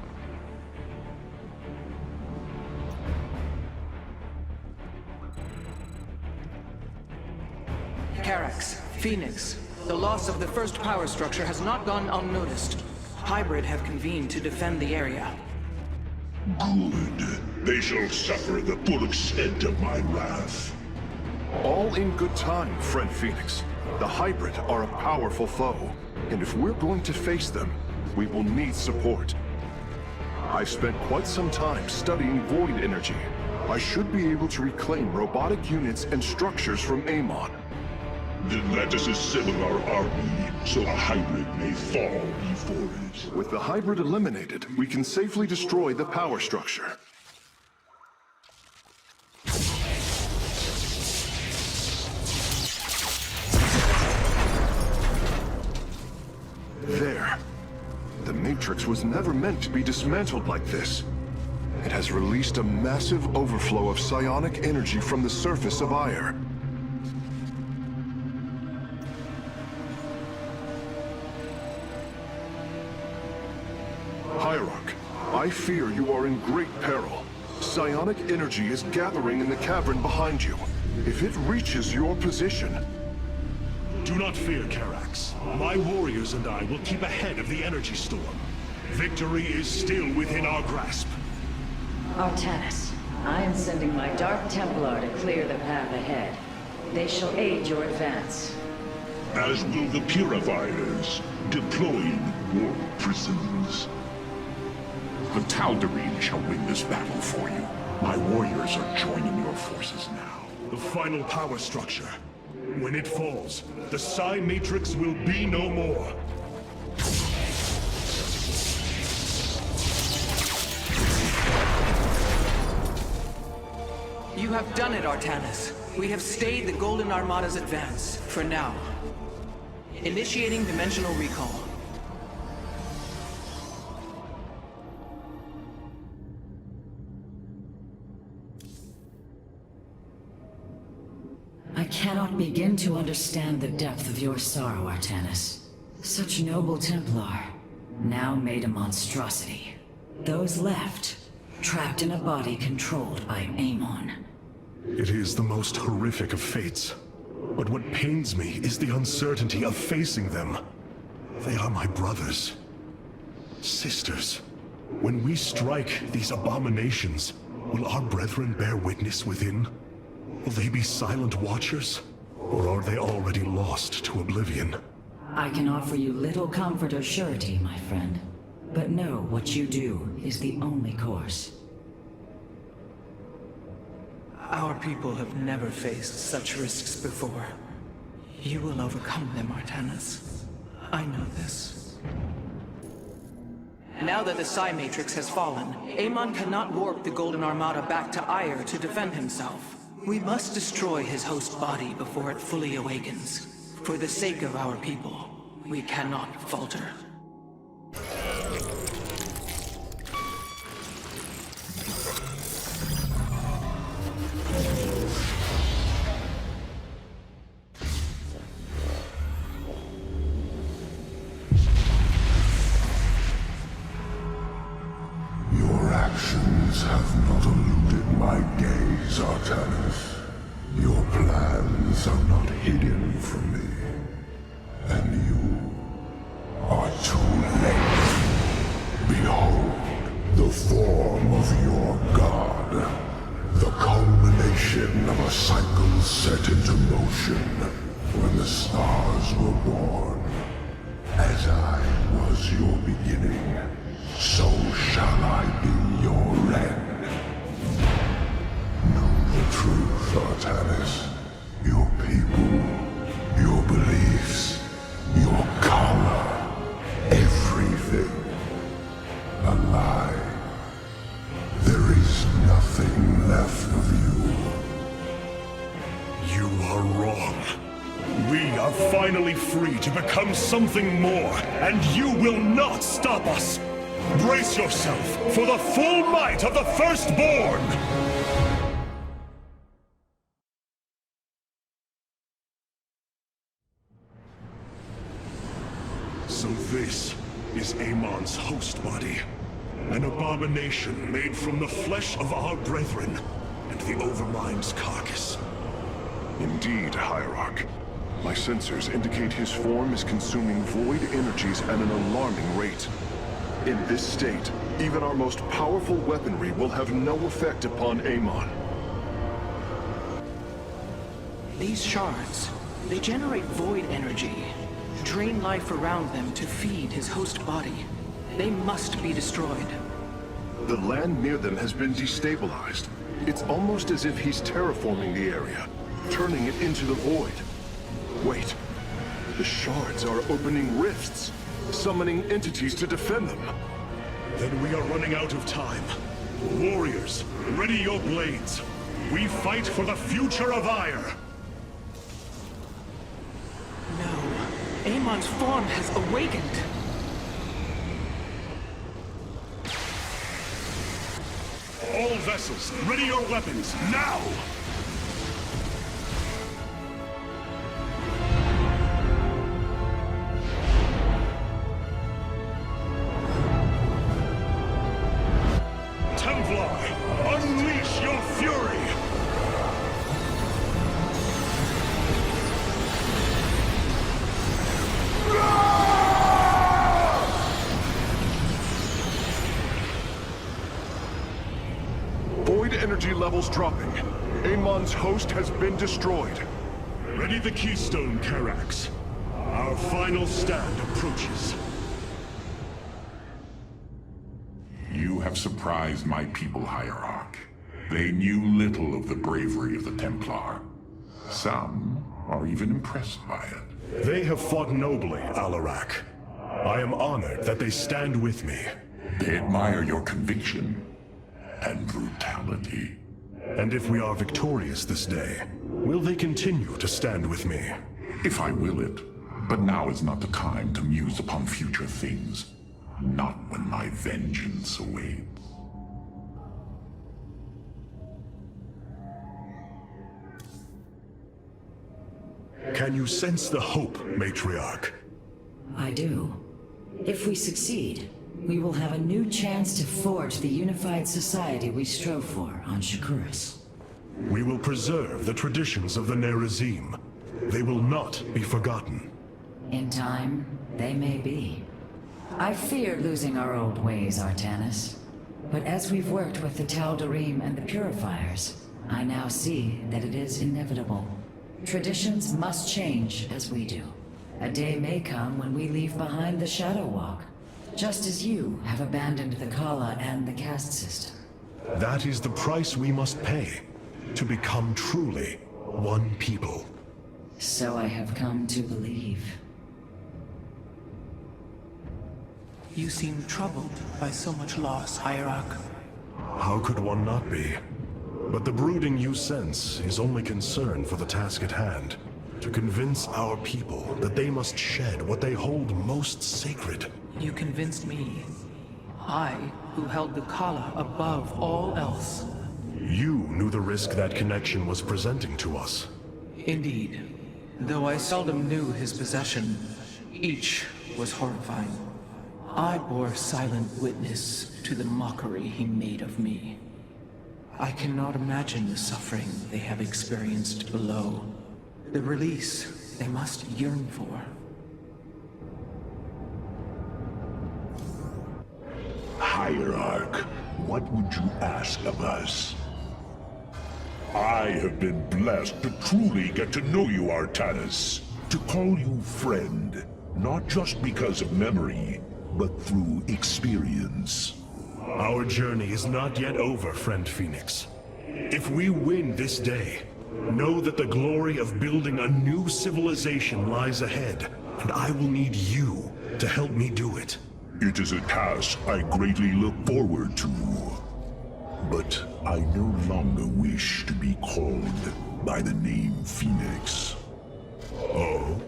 Carax, Phoenix, the loss of the first power structure has not gone unnoticed. Hybrid have convened to defend the area. Good. They shall suffer the full extent of my wrath. All in good time, friend Phoenix. The Hybrid are a powerful foe, and if we're going to face them, we will need support. I've spent quite some time studying void energy. I should be able to reclaim robotic units and structures from Amon. Then let us assemble our army, so a Hybrid may fall before it. With the Hybrid eliminated, we can safely destroy the power structure. There. The Matrix was never meant to be dismantled like this. It has released a massive overflow of psionic energy from the surface of Ire. Hierarch, I fear you are in great peril. Psionic energy is gathering in the cavern behind you. If it reaches your position... Do not fear, Carax. My warriors and I will keep ahead of the energy storm. Victory is still within our grasp. Artanis, I am sending my Dark Templar to clear the path ahead. They shall aid your advance. As will the Purifiers, deploying warp prisons. The Tal'Darim shall win this battle for you. My warriors are joining your forces now. The final power structure. When it falls, the Psi Matrix will be no more. You have done it, Artanis. We have stayed the Golden Armada's advance, for now. Initiating dimensional recall. I cannot begin to understand the depth of your sorrow, Artanis. Such noble Templar, now made a monstrosity. Those left, trapped in a body controlled by Amon. It is the most horrific of fates. But what pains me is the uncertainty of facing them. They are my brothers. Sisters. When we strike these abominations, will our brethren bear witness within? Will they be silent watchers? Or are they already lost to oblivion? I can offer you little comfort or surety, my friend. But know what you do is the only course. Our people have never faced such risks before. You will overcome them, Artanis. I know this. Now that the Psi Matrix has fallen, Amon cannot warp the Golden Armada back to Ire to defend himself. We must destroy his host body before it fully awakens. For the sake of our people, we cannot falter. gaze, Artanis. Your plans are not hidden from me. And you are too late. Behold, the form of your god. The culmination of a cycle set into motion when the stars were born. As I was your beginning, so shall I be your end. Know the truth, Artanis. Your people, your beliefs, your color, everything. A lie. There is nothing left of you. You are wrong. We are finally free to become something more, and you will not stop us! Brace yourself for the full might of the Firstborn! So this is Amon's host body. An abomination made from the flesh of our brethren and the Overmind's carcass. Indeed, Hierarch. My sensors indicate his form is consuming void energies at an alarming rate. In this state, even our most powerful weaponry will have no effect upon Amon. These shards, they generate void energy, drain life around them to feed his host body. They must be destroyed. The land near them has been destabilized. It's almost as if he's terraforming the area, turning it into the void. Wait, the shards are opening rifts, summoning entities to defend them. Then we are running out of time. Warriors, ready your blades. We fight for the future of Ire. No, Amon's form has awakened. All vessels, ready your weapons, now! Templar, unleash your fury! Void energy levels dropping. Amon's host has been destroyed. Ready the keystone, Carax. Our final stand approaches. You have surprised my people, Hierarch. They knew little of the bravery of the Templar. Some are even impressed by it. They have fought nobly, Alarak. I am honored that they stand with me. They admire your conviction and brutality. And if we are victorious this day, will they continue to stand with me? If I will it. But now is not the time to muse upon future things. Not when my vengeance awaits. Can you sense the hope, Matriarch? I do. If we succeed, we will have a new chance to forge the unified society we strove for on Shakuras. We will preserve the traditions of the Nerazim. They will not be forgotten. In time, they may be. I fear losing our old ways, Artanis. But as we've worked with the Tal'Darim and the Purifiers, I now see that it is inevitable. Traditions must change as we do. A day may come when we leave behind the Shadow Walk, just as you have abandoned the Kala and the caste system. That is the price we must pay, to become truly one people. So I have come to believe. You seem troubled by so much loss, Hierarch. How could one not be? But the brooding you sense is only concern for the task at hand. To convince our people that they must shed what they hold most sacred. You convinced me. I, who held the Kala above all else. You knew the risk that connection was presenting to us. Indeed. Though I seldom knew his possession, each was horrifying. I bore silent witness to the mockery he made of me. I cannot imagine the suffering they have experienced below. The release they must yearn for. Hierarch, what would you ask of us? I have been blessed to truly get to know you, Artanis. To call you friend, not just because of memory, but through experience. Our journey is not yet over, friend Phoenix. If we win this day, know that the glory of building a new civilization lies ahead, and I will need you to help me do it. It is a task I greatly look forward to. But I no longer wish to be called by the name Phoenix. Oh?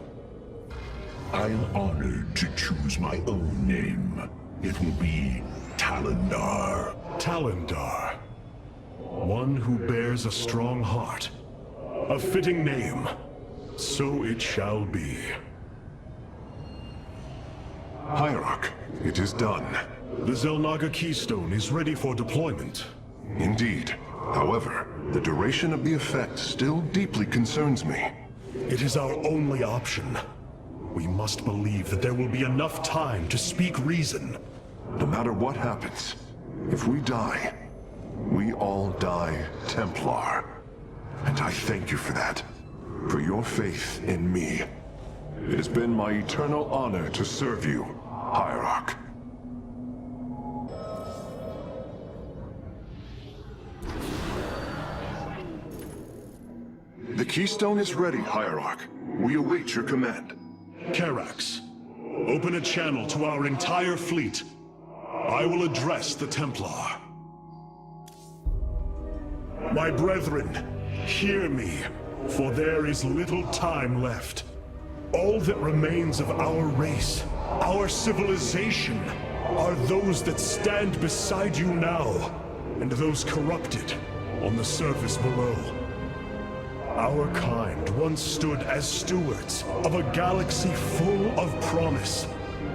I am honored to choose my own name. It will be Talendar. Talendar. One who bears a strong heart. A fitting name. So it shall be. Hierarch, it is done. The Xel'Naga Keystone is ready for deployment. Indeed. However, the duration of the effect still deeply concerns me. It is our only option. We must believe that there will be enough time to speak reason. No matter what happens, if we die, we all die Templar. And I thank you for that. For your faith in me. It has been my eternal honor to serve you, Hierarch. The Keystone is ready, Hierarch. We await your command. Karax, open a channel to our entire fleet. I will address the Templar. My brethren, hear me, for there is little time left. All that remains of our race, our civilization, are those that stand beside you now, and those corrupted on the surface below. Our kind once stood as stewards of a galaxy full of promise.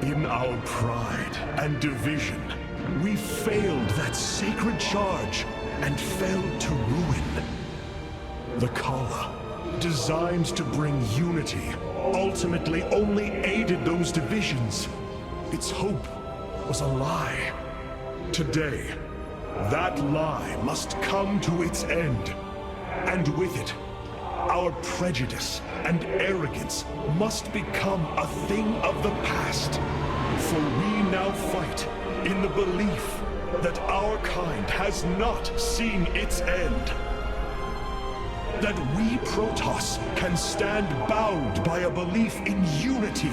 In our pride and division, we failed that sacred charge and fell to ruin. The Kala, designed to bring unity, ultimately only aided those divisions. Its hope was a lie. Today, that lie must come to its end. And with it, our prejudice and arrogance must become a thing of the past. For we now fight in the belief that our kind has not seen its end. That we Protoss can stand bound by a belief in unity,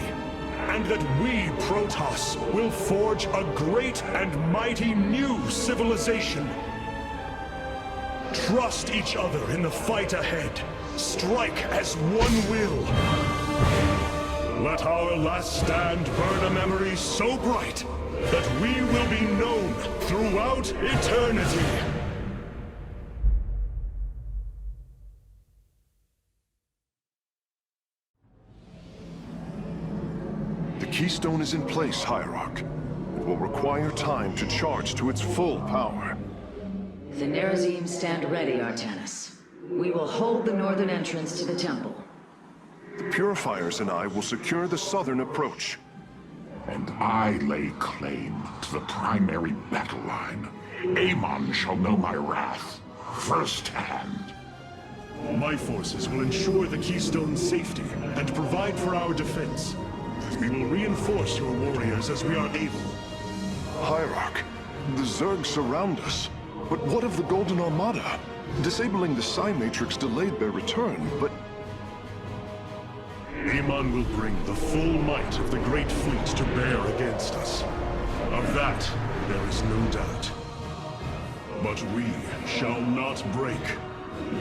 and that we Protoss will forge a great and mighty new civilization. Trust each other in the fight ahead. Strike as one will. Let our last stand burn a memory so bright that we will be known throughout eternity. The Keystone is in place, Hierarch. It will require time to charge to its full power. The Nerazim stand ready, Artanis. We will hold the northern entrance to the temple. The Purifiers and I will secure the southern approach. And I lay claim to the primary battle line. Amon shall know my wrath firsthand. My forces will ensure the Keystone's safety and provide for our defense. We will reinforce your warriors as we are able. Hierarch, the Zerg surround us. But what of the Golden Armada? Disabling the Psi Matrix delayed their return, but... Amon will bring the full might of the Great Fleet to bear against us. Of that, there is no doubt. But we shall not break.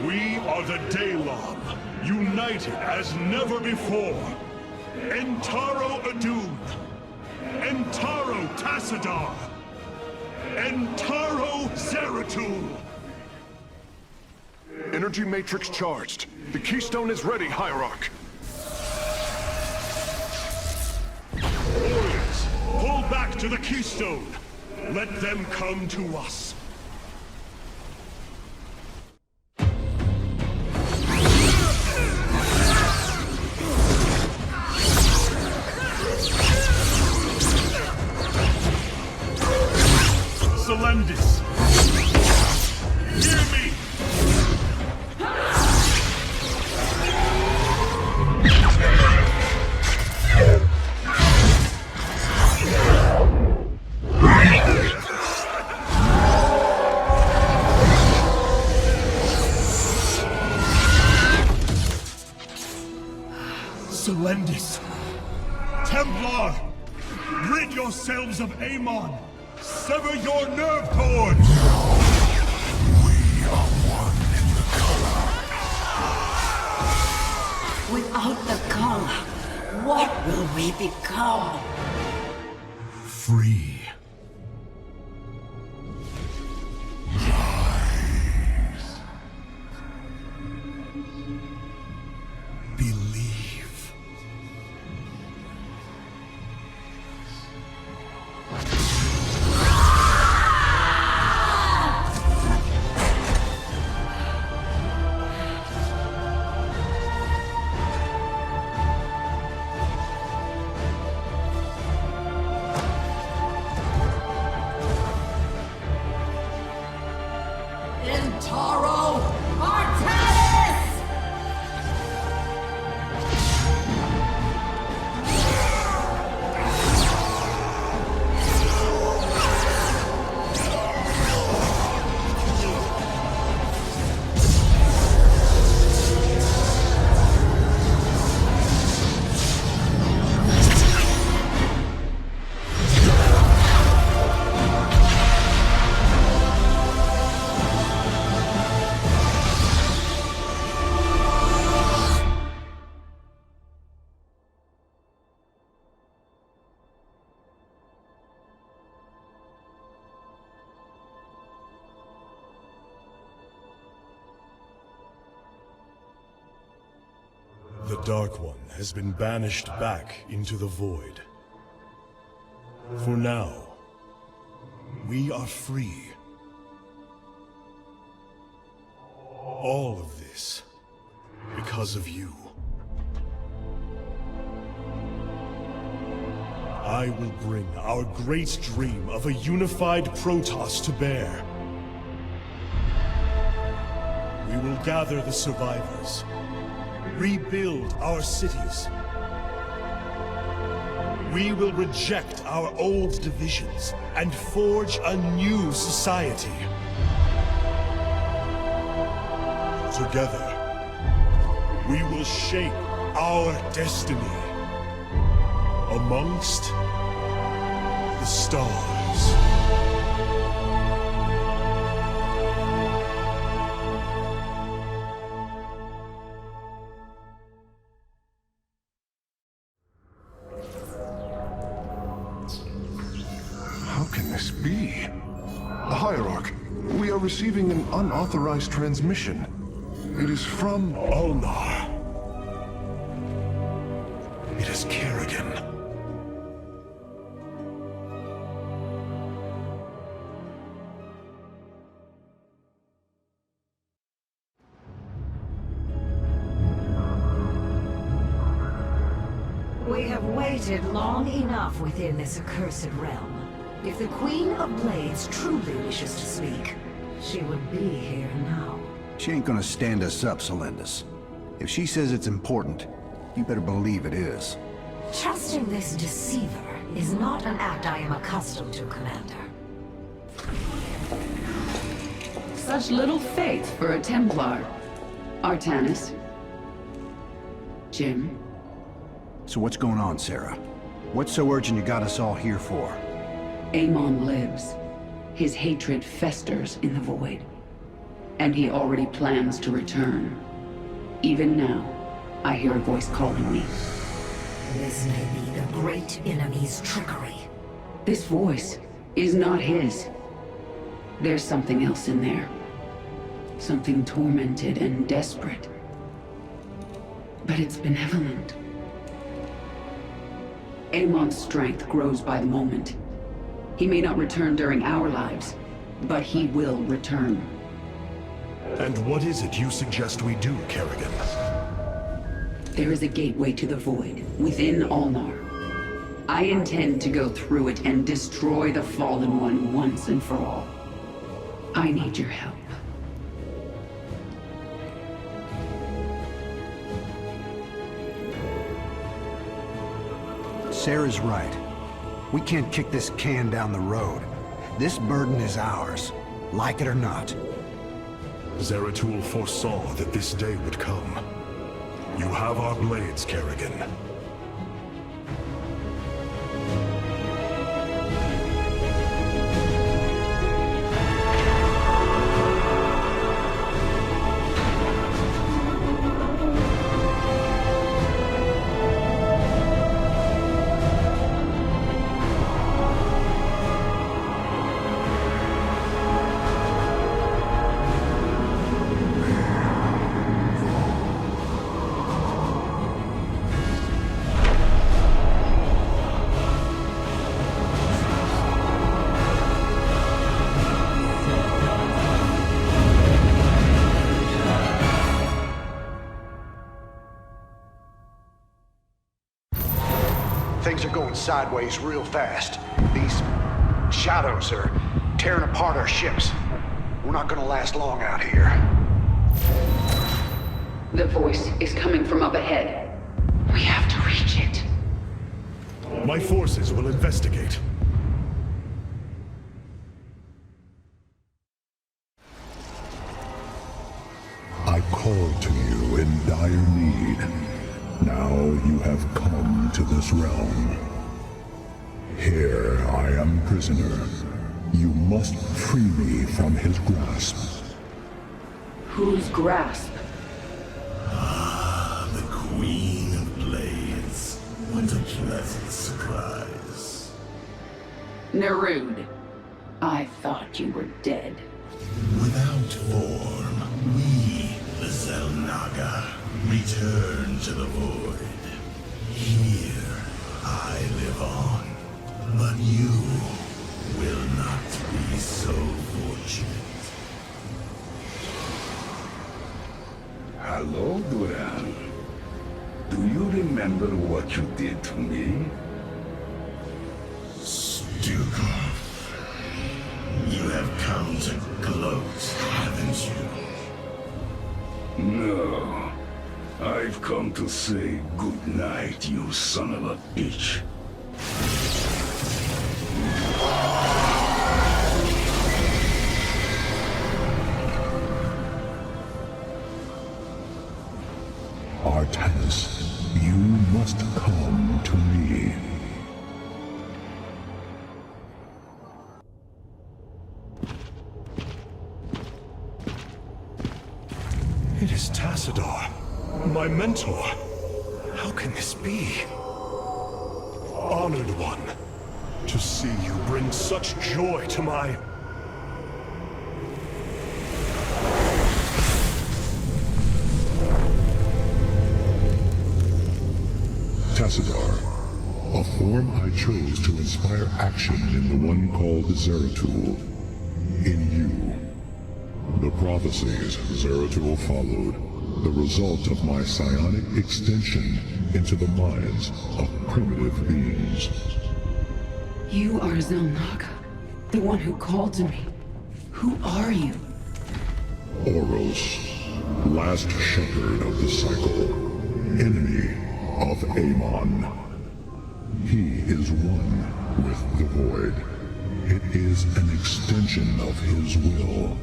We are the Daylon, united as never before. Entaro Adun, Entaro Tassadar, Entaro Zeratul. Energy Matrix charged. The Keystone is ready, Hierarch. Warriors, pull back to the Keystone. Let them come to us. Selendis! Templar! Rid yourselves of Amon! Sever your nerve cords! We are one in the color. Without the color, what will we become? Free. Believe. Intaro Artanis! The Dark One has been banished back into the Void. For now, we are free. All of this, because of you. I will bring our great dream of a unified Protoss to bear. We will gather the survivors, rebuild our cities. We will reject our old divisions and forge a new society. Together, we will shape our destiny amongst the stars. How can this be? Hierarch, we are receiving an unauthorized transmission. It is from Ulnar. It is Kerrigan. We have waited long enough within this accursed realm. If the Queen of Blades truly wishes to speak, she would be here now. She ain't gonna stand us up, Selendis. If she says it's important, you better believe it is. Trusting this deceiver is not an act I am accustomed to, Commander. Such little faith for a Templar. Artanis. Jim. So what's going on, Sarah? What's so urgent you got us all here for? Amon lives. His hatred festers in the void. And he already plans to return. Even now, I hear a voice calling me. This may be the great enemy's trickery. This voice is not his. There's something else in there. Something tormented and desperate. But it's benevolent. Amon's strength grows by the moment. He may not return during our lives, but he will return. And what is it you suggest we do, Kerrigan? There is a gateway to the void, within Ulnar. I intend to go through it and destroy the Fallen One once and for all. I need your help. Sarah's right. We can't kick this can down the road. This burden is ours, like it or not. Zeratul foresaw that this day would come. You have our blades, Kerrigan. Things are going sideways real fast. These shadows are tearing apart our ships. We're not gonna last long out here. The voice is coming from up ahead. We have to reach it. My forces will investigate. I called to you in dire need. Now you have come to this realm. Here I am prisoner. You must free me from his grasp. Whose grasp? Ah, the Queen of Blades. What a pleasant surprise. Nerude, I thought you were dead. Without form, we, the Xel'Naga, return to the void. Here, I live on. But you will not be so fortunate. Hello, Duran. Do you remember what you did to me? Stukov, you have come to gloat, haven't you? No. I've come to say good night, you son of a bitch. Artanis, you must come to me. It is Tassadar, my mentor. How can this be? Honored one, to see you bring such joy to my... Tassadar, a form I chose to inspire action in the one called Zeratul. In you. The prophecies Zeratul followed, the result of my psionic extension into the minds of primitive beings. You are Xel'Naga, the one who called to me. Who are you? Oros, last shepherd of the cycle, enemy of Amon. He is one with the void. It is an extension of his will,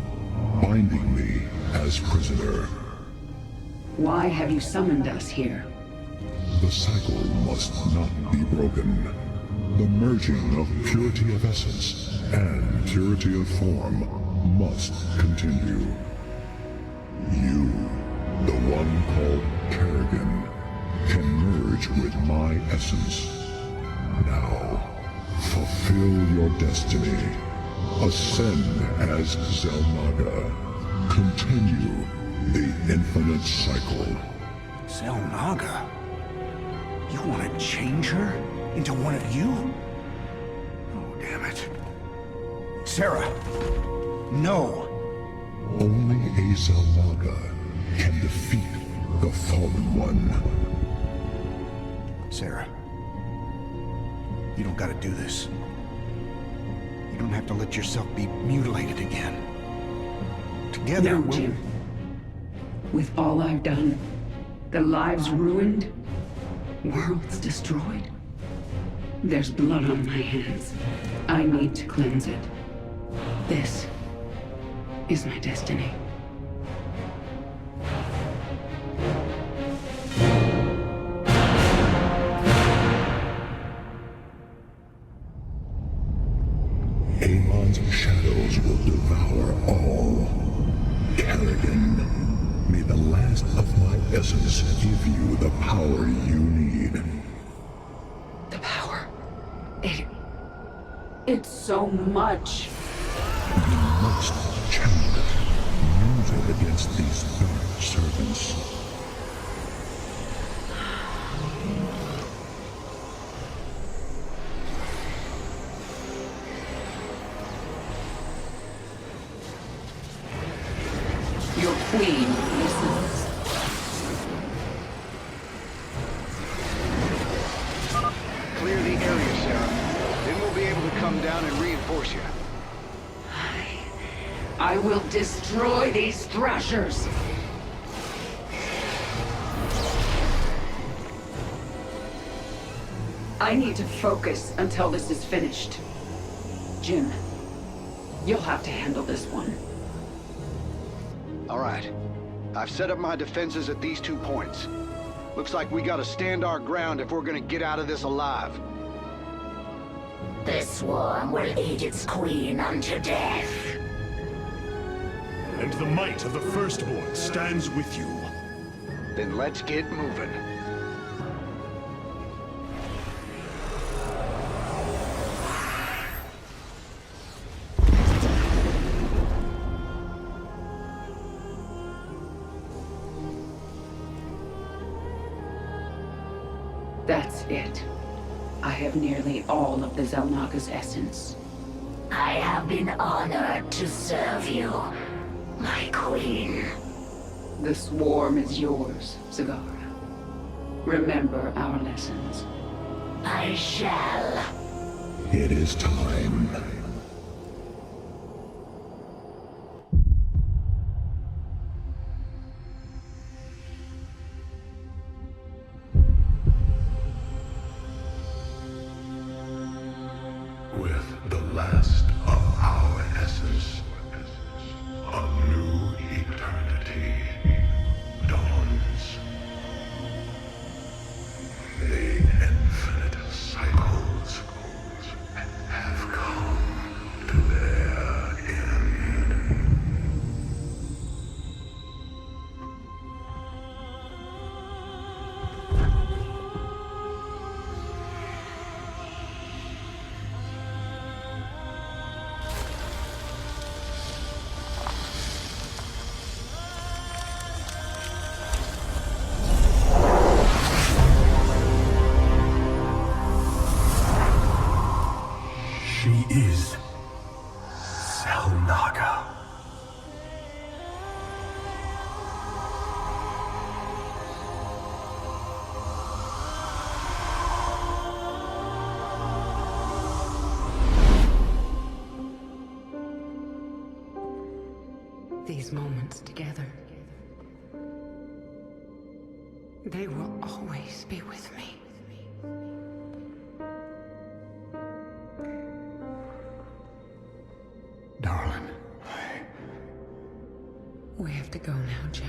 binding me as prisoner. Why have you summoned us here? The cycle must not be broken. The merging of purity of essence and purity of form must continue. You, the one called Kerrigan, can merge with my essence. Now, fulfill your destiny. Ascend as Xel'Naga. Continue the infinite cycle. Xel'Naga? You want to change her into one of you? Oh, damn it. Sarah! No! Only a Xel'Naga can defeat the Fallen One. Sarah. You don't gotta do this. You don't have to let yourself be mutilated again. Together, No, we'll... Jim. With all I've done, the lives ruined, worlds destroyed, there's blood on my hands. I need to cleanse it. This is my destiny. of my essence give you the power you need. The power. It's so much. You must channel it. Use it against these dark servants. Your queen listens. Clear the area, Sarah. Then we'll be able to come down and reinforce you. I will destroy these thrashers. I need to focus until this is finished. Jim, you'll have to handle this one. All right. I've set up my defenses at these 2 points. Looks like we gotta stand our ground if we're gonna get out of this alive. The swarm will eat its queen unto death. And the might of the Firstborn stands with you. Then let's get moving. That's it. I have nearly all of the Xel'Naga's essence. I have been honored to serve you, my queen. The swarm is yours, Zagara. Remember our lessons. I shall. It is time. With the last of our essence, a new eternity dawns. The infinite cycles have come to their end. She is Xel'Naga. These moments together, they will always be with me. Darling. We have to go now, Jim.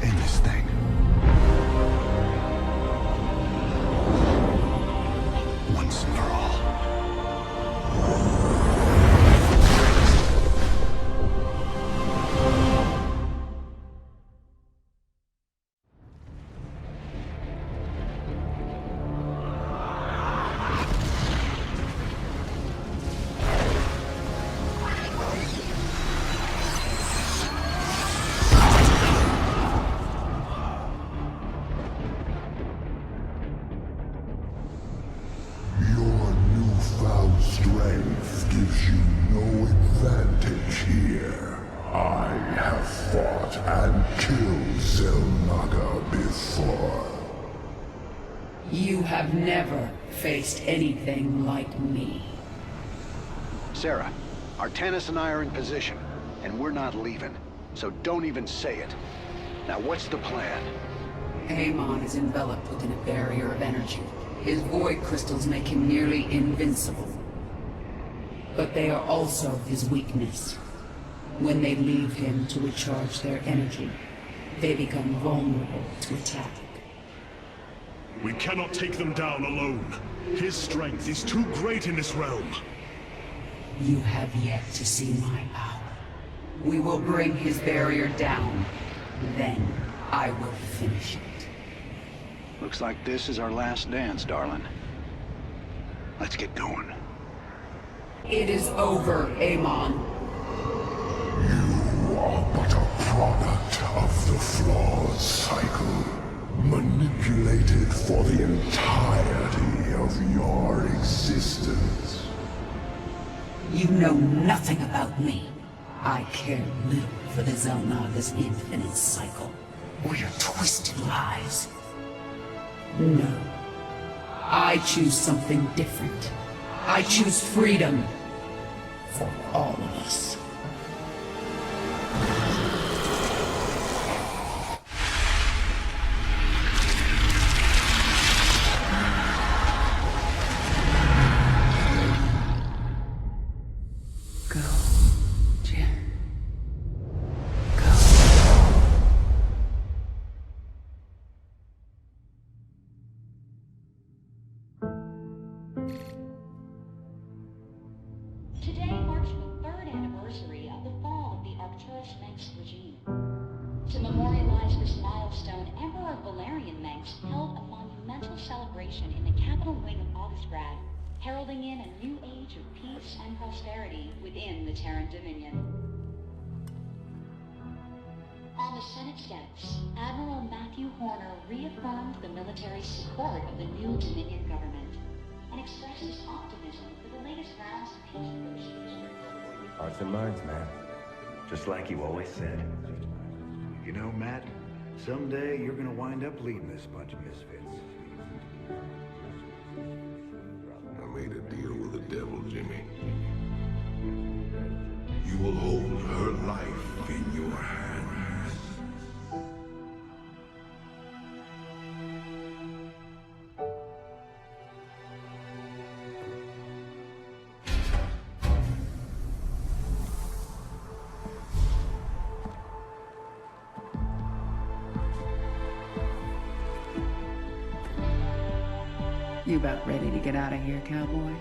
End this thing. Once and for all. Your newfound strength gives you no advantage here. I have fought and killed Xel'Naga before. You have never faced anything like me. Sarah, Artanis and I are in position, and we're not leaving. So don't even say it. Now what's the plan? Amon is enveloped within a barrier of energy. His void crystals make him nearly invincible. But they are also his weakness. When they leave him to recharge their energy, they become vulnerable to attack. We cannot take them down alone. His strength is too great in this realm. You have yet to see my power. We will bring his barrier down. Then I will finish it. Looks like this is our last dance, darling. Let's get going. It is over, Amon. You are but a product of the flawed cycle, manipulated for the entirety of your existence. You know nothing about me. I care little for the Zelnaga's infinite cycle, or your twisted lies. No. I choose something different. I choose freedom. For all of us. Go, Jin. Go. Today marks the third anniversary of the fall of the Arcturus Manx regime. To memorialize this milestone, Emperor Valerian Manx held a monumental celebration in the capital wing of Augustgrad, heralding in a new age of peace and prosperity within the Terran Dominion. On the Senate steps, Admiral Matthew Horner reaffirmed the military support of the new Dominion government and expressed his optimism for the latest rounds of peace negotiations. Hearts and minds, man. Just like you always said. You know, Matt, someday you're gonna wind up leading this bunch of misfits. I made a deal with the devil, Jimmy. You will hold her life in your hands. You about ready to get out of here, cowboy?